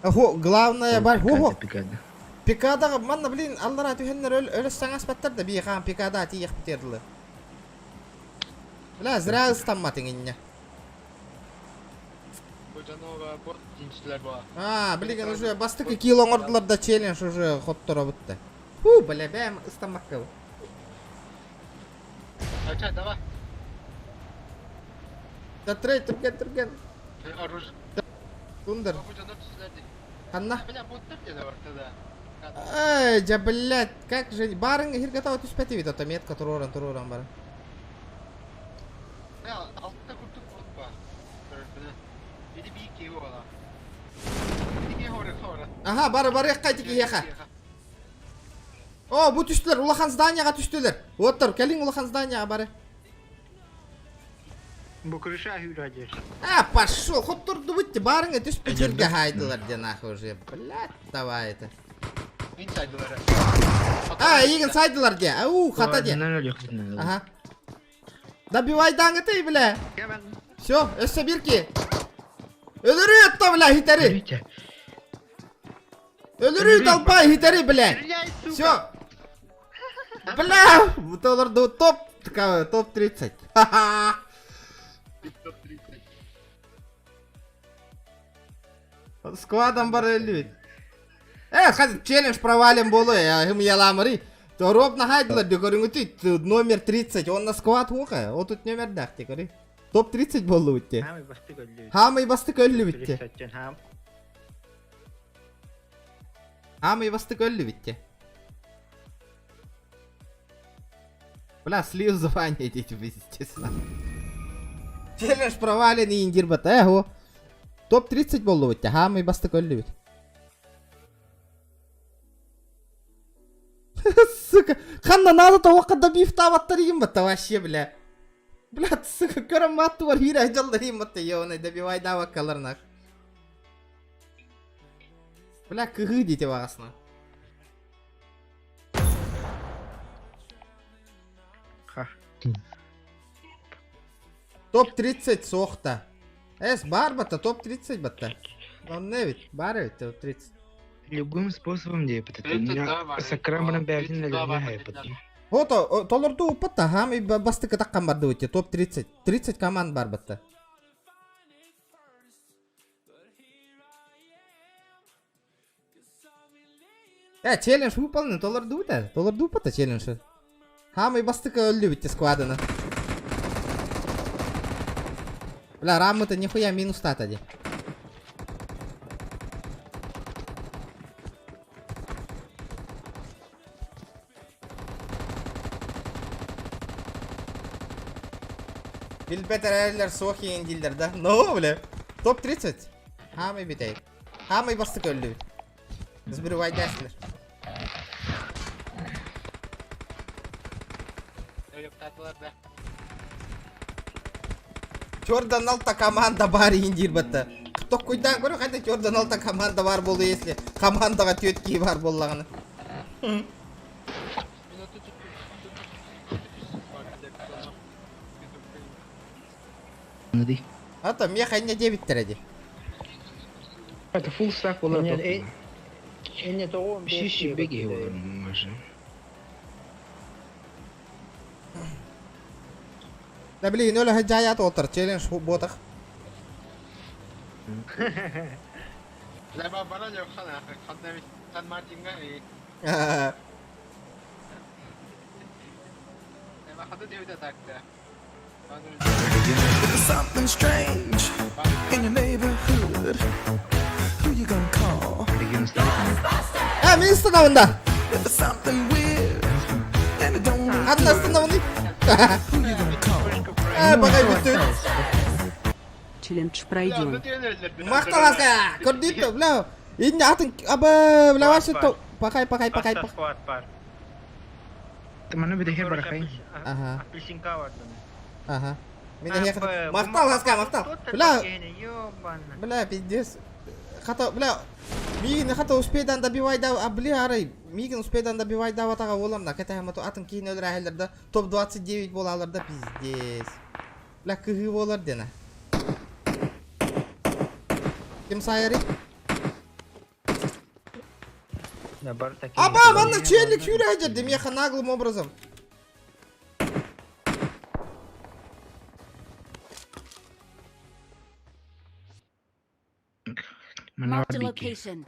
Охо, главное бар, охо. Пикада. Пикадаға, манна, блин, аллара түйенлер өліс саңас баттар да бей қаған пикада тиек бітерділі. Бля, зря ұстанматың инне. А, блин, уже бастықы килон ордыларда челлендж уже хоттора бұтты. Фу, бля, бәм ұстанмаққа бұл. Ача, давай. Да трей, түрген. Тундыр. Қанна? Эй, жа, блядь, как же... Барың хиргатау түспәті бейді, ота метка тұроран бары. Аха, бары қайты кейеқа. О, бұл түстілер, улахан зданияға түстілер. Оттыр, кәлің улахан зданияға бары. Бұл крыша хюрадер. А, пошел, хоть турду будьте, барыңа түспі жерге хайдылар денахы уже. Блядь, давай это. А, егін сайдылар де. Ау, хата де. Ага. Добивай даңы ты, бля. Все, өссі бірки. Өлірі өтті, бля, хитари. Өлірі долбай, хитари, бля. Все. Бля, бұталарды топ 30. Ха-ха. Сквадом бары өлі. Қазір челлендж провален болу, ғым яламыры. Робна хайдылар, декорың өті, номер 30, онна сквад оқа, отут номер дәқті, көрі. Топ 30 болу өтті. Хамай бастық өлі бітті. Хамай бастық өлі бітті. Бля, слив звание дети, естественно. Челлендж провален и индир бат, о. Топ 30 болу өтті, хамай бастық өлі бітті. Сука, қанна надо то уақытта бифта аваттар егін бітті, вообще, бля. Блядь, сука, караматту бар хира жалдары мытты ёны добивай давай каларнак. Бля, кыгы дите бағасына. Топ 30 соқта. Бар бата, топ 30 бата. Он не ведь, бар ведь топ 30. Любым способом дейбит. С экранным бәрін әліне хайбит. Ото, толорду упатта, хам и басты катаққан барды өте, топ 30. 30 команд бар бата. Челлендж выполнен, толорду да? Толорду упатта челлендж. Хам и басты өлді бітті сквадына. Бля, рамы-то нихуя минус татади. Билбетер әрлер соқ еңділдер да. Но, бля. Топ 30. Хамы бітейік. Хамы басты көлді біт. Біз бірі вайдасылыр. Чордан алта команда бар еңдер бітті. Құттық көйдан көрі қайда Чордан алта команда бар болды еслі. Командаға төткей бар болағыны. Ата, мен қайында дебіттір әде. Это full stack болады. Эне тоғын Шиші беге оларың мажы. Да блин, өлі хәджаят отыр, челлендж ботық. Ләба бара жоқ қана, қандай Сан Мартинға Ләба қандай деуді тақты. There's something strange in your neighborhood. Who you gonna call? Мен станауында. There's something weird and it don't look Адына станауында. Who you gonna call? Бағай бүттін. Челлендж пройден. Мақтал асқа, көрдейді, бля. Енді атын, бля, вашы топ. Пақай. Сквад бар. Тыманы бідеге бар қай. Апельсинка бар. Ага. Мақтал асқа, мақтал. Бля, пиздец. Бля, Мигин хата успейдан добивай да, бля, арай. Мигин успейдан добивай да ватаға оламда. Кәті хамату атын кейін өлір әхелерді. Топ 29 болаларда пиздец. Бля, күйі болар дена. Кім сайыры? Аба, манна челік юрі әжерді, меха наглым образом. Marked a location.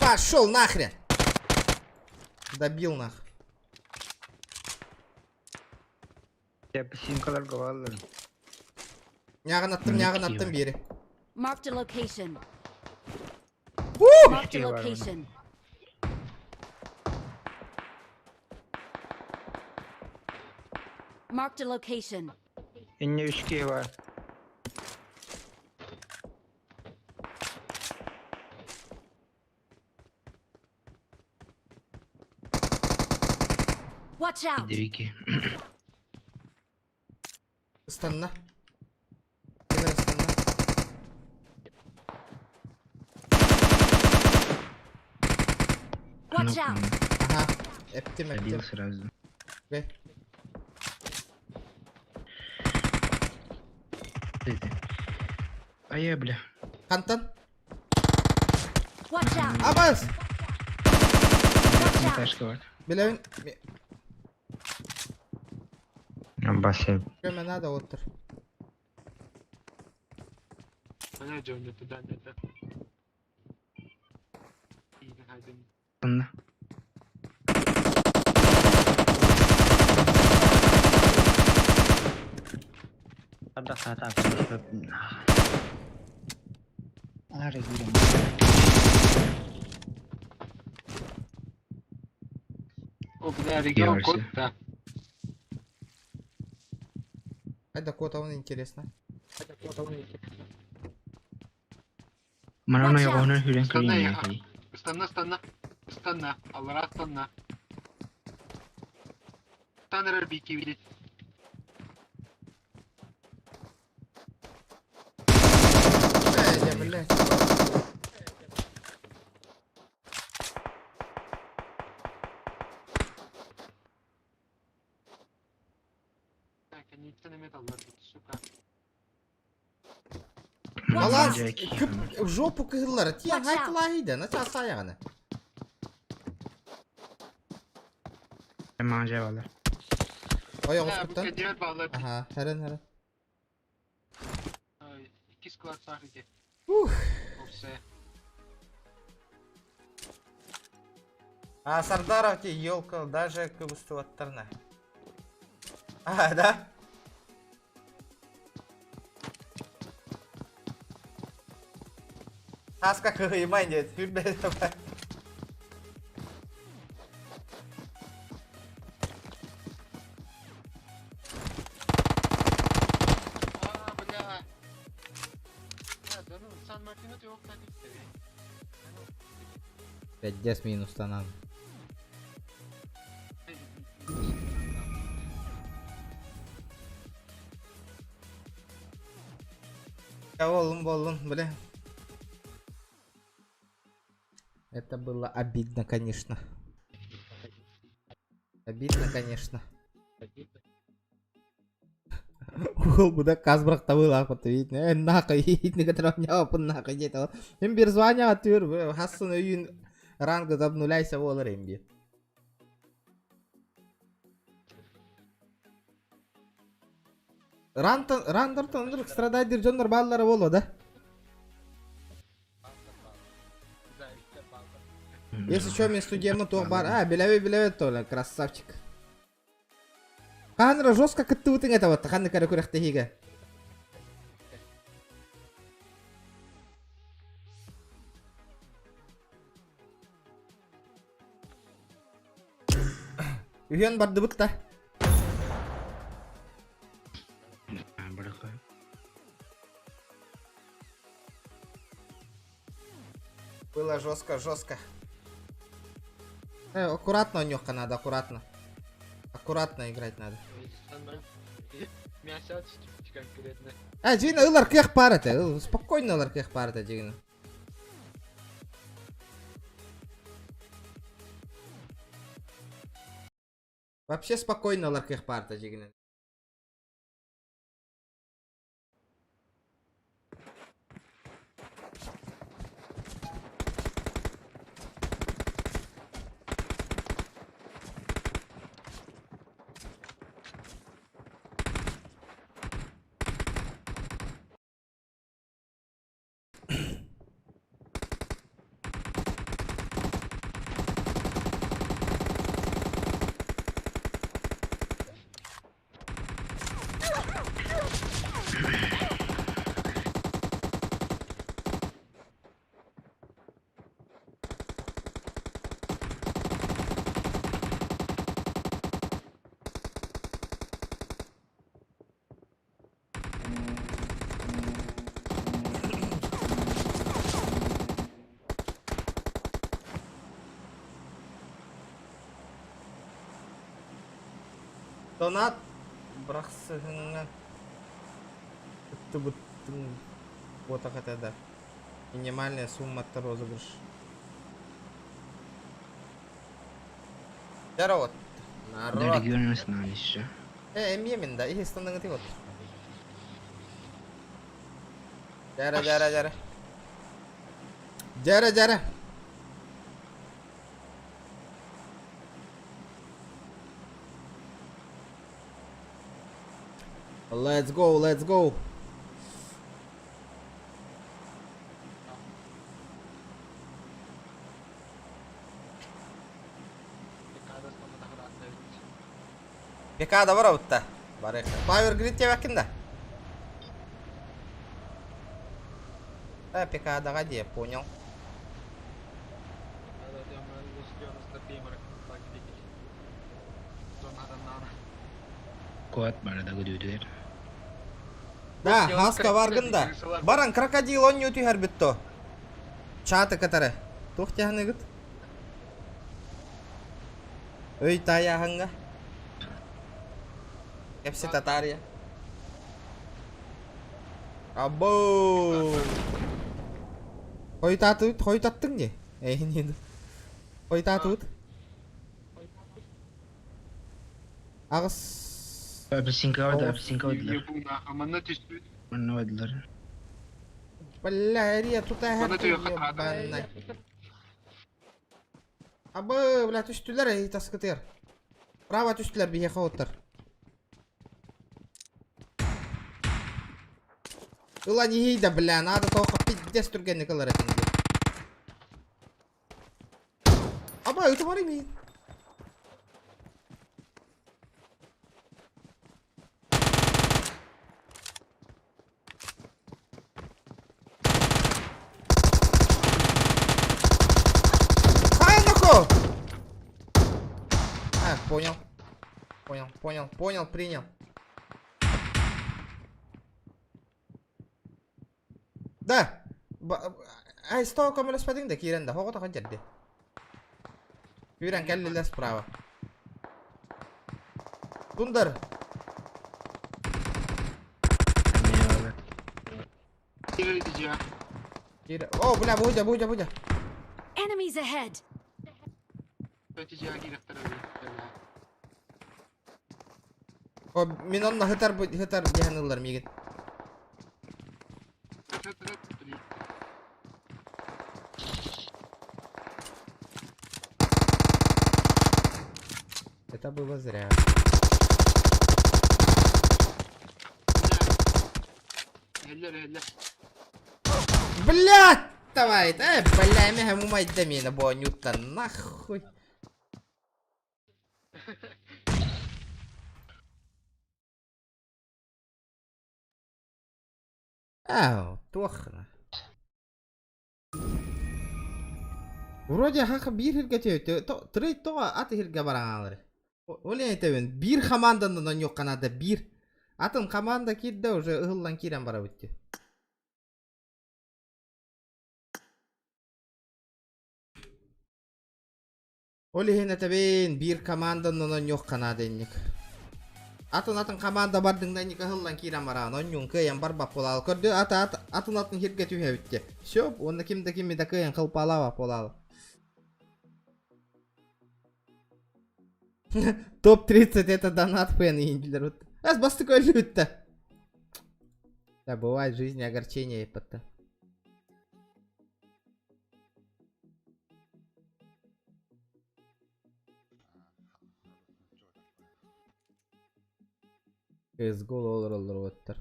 Пошел нахрен. Добил нах. Апельсинкаларға балылар. Няғын аттым бері. Marked a location. Woo! Marked a location. Marked a location. Эне 3 var. Watch out. Дерики. Станна. Кемер станна. Watch out. Ага. Эптим. Забил сразу. Окей. Ая, бля. Хантан. Watch out. Абас. Watch out. Ташка бар. Білеуін. Басып. Көме надо отыр. Ана жөнді тұдан еді. Иді қайдың. Тынна. Ада. Ары гүрім. О, бля, регион код, да. Айда кот, а он интересно. Mana ona yagonan hüren Станна, kırayım ya. станна. Stanna. Allara stanna. Tanrı bir kivili. Блядь. Конечно, металлар, сука. Балас, Watch küp жоpu kızılları. Tiya Watch out. haykılahıydı. Nasıl asa ayağını? Manje var. Oya Ha, bu oskuttan. kediler bağlar. Aha, heren. İki squad sadece. Opse. А Сардаров тебе елка даже к выстуатторна. А, да? Аска кыймайнет, хүрбе давай. Бля. Да ну, Сан-Мартино ты окна не 5 минус танан. Я болун, бля. Это было обидно, конечно. Обидно, конечно. Ол буда казбрак табыл акыты вит. Нахай вит не гатравня опын нахай дет. Мен бир званя атыр, хасын өйүн ранга обнуляйся болор эмби. Рандыр страдайдыр жондар баллары боло да. Если что, мен студияма тоқ бар. А, билебе тола, красавчик. Қанра жестко кытты утың это вот, қанды кәрі көректі хиге. Үйен барды бұтта. Было жестко. Аккуратно, Нёхка, надо, аккуратно. Аккуратно играть надо. Мясо отступить конкретно. Джина, ылар кех парата, спокойно ылар кех парата, Джина. Вообще спокойно ылар кех парата, Джина. Донат брақсығыңа бұттың бота қатады. Минимальная сумма розыгрыш. Жара вот. Народ. Регион знали еще. Емемен да, ihe стандарты вот. Жара. Let's go. Пекада бар аутта. Барек. Павер грит тебе кимда? Пекадаға де, понял. Кот барды көдүдер. Да, хаска баргында. Баран крокодил он не утихар битто. Чаты катары. Тух тяхны гыт. Öy tayahanga. Hepsi Tatar ya. Abo. Hoytattın ya. Eyni. Hoytattın. Ağız. Amanna düştü. Vallahi ya tutah Bana diyor, her hata. Abo, bela düştüler ya taskıtır. Bravo düştüler bir yakavutlar. Ulan iyi de bilen adı toqap piddes turgenni kılar etindi. Abo, itu var mı? Понял. Принял. Да. Ай, сто камера спадинг да кирен да. Хого тахан жадди. Кирен келли лес право. Тундар. О, бля, будя. Enemies ahead. О, мен онна хытар жаһанылар мигин. Это было зря. Блядь, давай, бля, меня мумать до меня, бо Ньютон, нахуй. Ау, тохна. Вроде хака bir hirge tövtü. Trade toğa atı hirge baranalары. Olay etebin. Bir komandandan yok kanada bir. Atın komanda kirde уже ıhıllan kiren bara bitti. Olay etebin. Bir komandandan yok kanada innik. Atın komanda bardığında innik ıhıllan kiren bara. Onun kıyan barba polal. Kördü atın hirge tühe bitti. Şöp. Onda kimi de kıyan kılpalava polal. Топ 30 это донат фэн инжлер. Аз басты көлүтті. Да, бывает в жизни огорчение епатта. Эзгол олар оттар.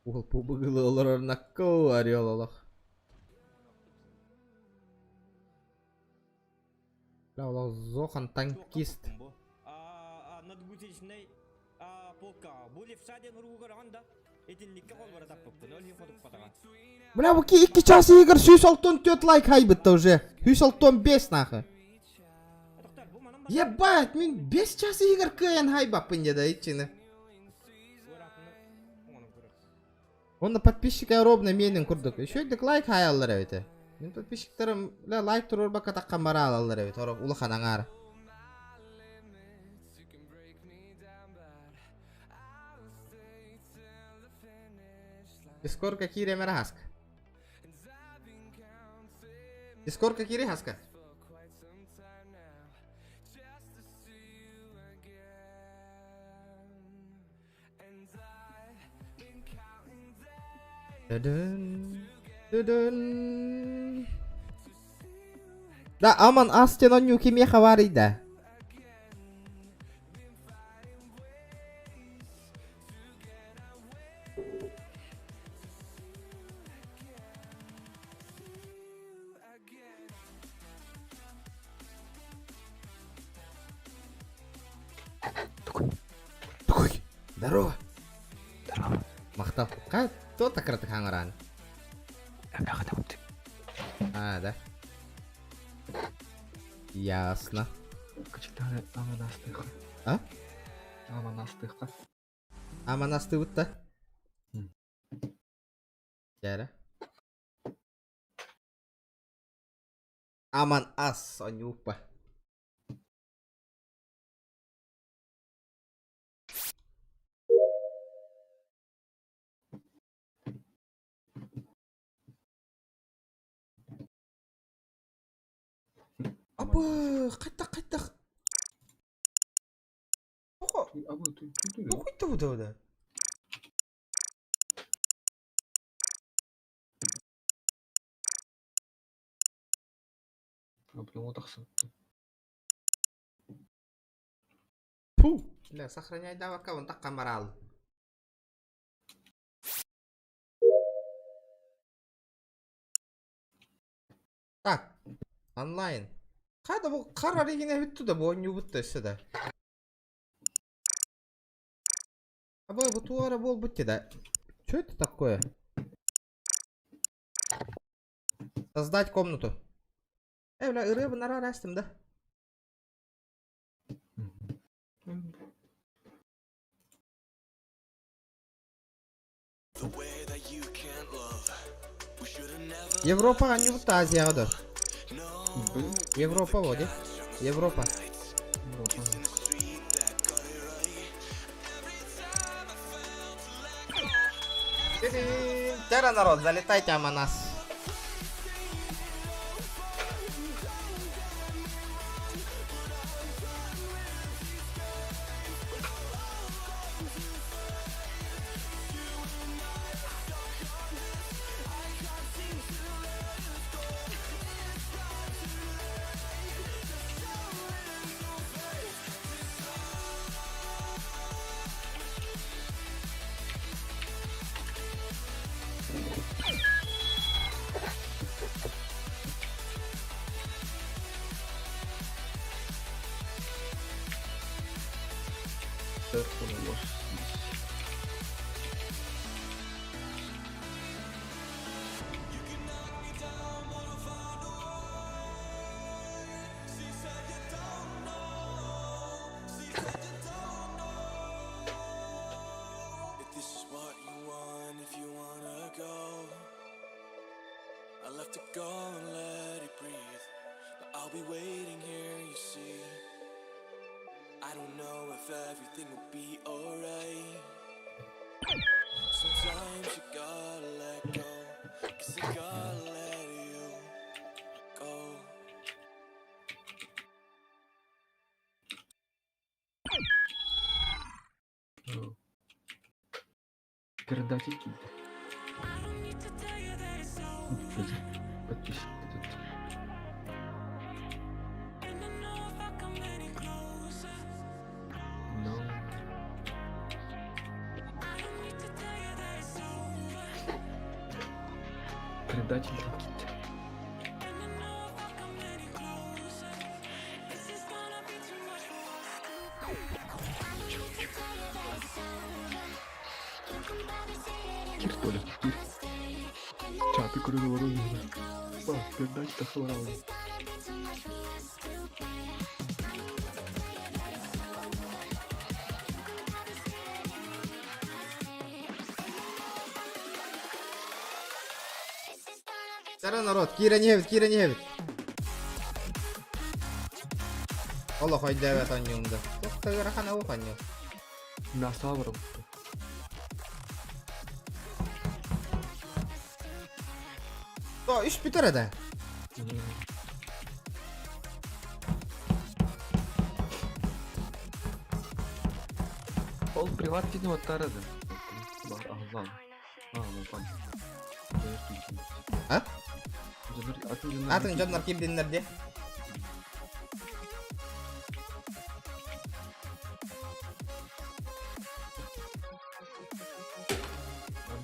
Ол пубыгылы олар накко орел олах. Лау зохан танкист. Бля, bu 2 час игр 164 лайк хайбытта уже. 165 нахуй. Ебать, мен 5 час игр кыян хайбаппын жада ичини. Онда подписчика ровно менин курдук. Еще дик лайк хаяллар эбите. Мен подписчиктерим лайк турur бака таккан бара алалар эбит. Орок улахан аңар. Дискорка кире мера хаска. Дискорка кире хаска. Да, аман астен он нюки меха варида. Tukui. Здорово. Здорово. Махтал. Кто так рад хангаран? А, да. Ясно. А? Аманастыхта. Яра. Aman as on yupa. Apa? Kata. Kok? Apa tuh? Itu ya. Kok itu udah. Прям вот так. Фу. Бля, сохраняй давай аккаунт, так камерал. Так. Онлайн. Кайда бу кар оригине бүттү да, бу ойну бүттү да. Абай, бу туара бол бутти да. Что это такое? Создать комнату. Бля, рыбу нарастим, да? Европа, не вот Азия, да? Европа, вот, Европа. Тера, народ, залетайте, Аманас. To go and let it breathe, but I'll be waiting here, you see. I don't know if everything will be alright. Sometimes you gotta let go, 'cause I gotta let you go. Передать идти. Подписчик тут. Но... Предатель Никита. Киртоля. Чаты круговорот. Передать-то хвалал. Тера, народ, Кира не гевит. Allah haydi evet anyumda. Yok da yara kana ok anyum. Насавром. То iş biter de. Ол приват видимо тарады. Бар ağzan. Bu pan. Ha? Atın Atın canlar kim dinler diye.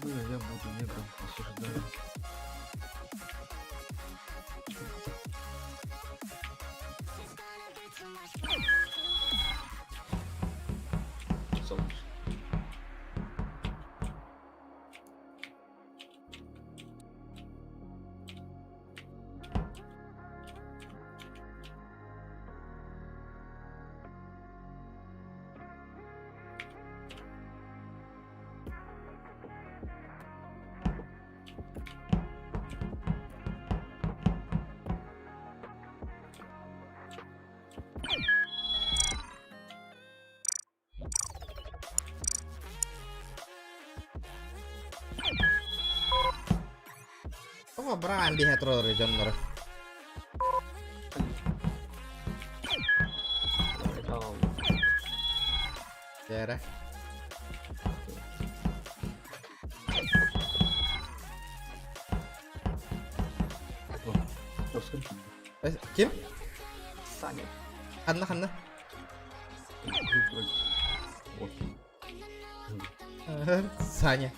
Я буду негром, осуждаю. Солнце. Ama bırakın bir hetero regionları. Yere. Kim? Саня. Hanna. Саня.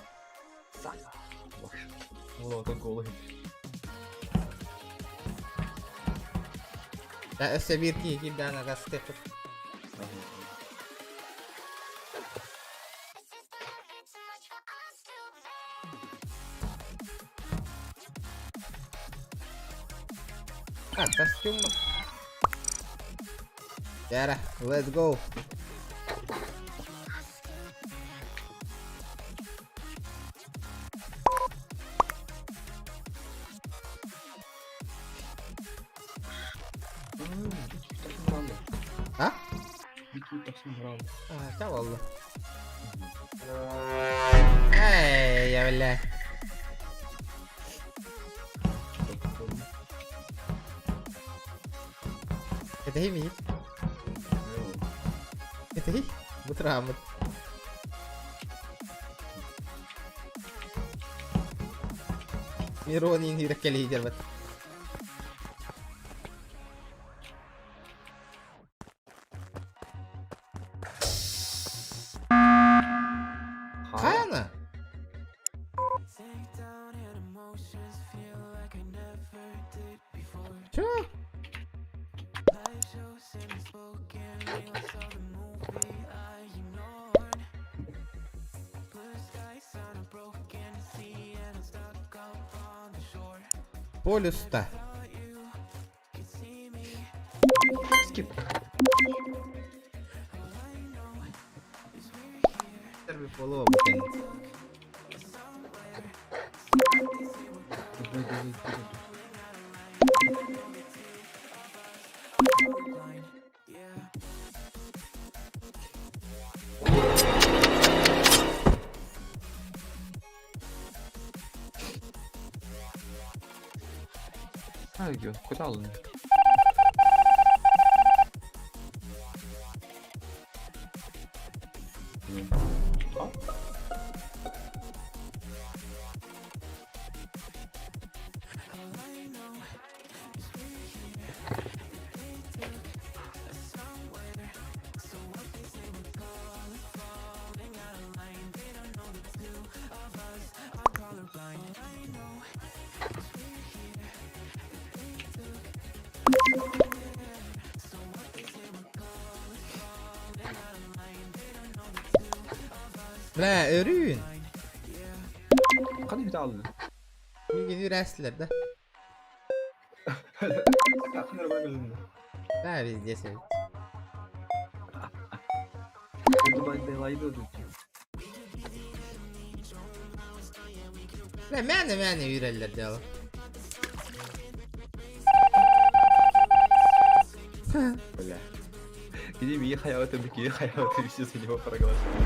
Саня. Ulan только olayım. Ya öse bir ki bir tane gazete tut. Ah, kostüm mü? Yara, let's go. Ha? Tamam oldu. Hey ya billah. Ketahi mi? Ketahi? Butra amat. Miro ni hindi rakali jarbat. Kayana. Sure. Полюста. Skip. Bir follow bakın. Ha gidiyor. Kota alın. La örüyün. Kan bir alın. Bir gidiyor restlerde. Yakın arabaya gelin. La biz desin. Dubai delayı da ödüyor. La mene yürürler diyor. Бля. Где ми ехал, это бики ехал, ты все за него проголосовал.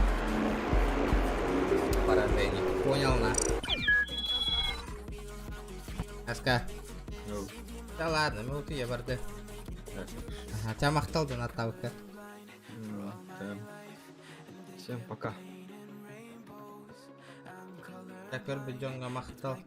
Поражение. Понял на. Аска. Да ладно, минуту я барды. Ага, тебя махтал да наталка. Всем пока. Так, видео махтал.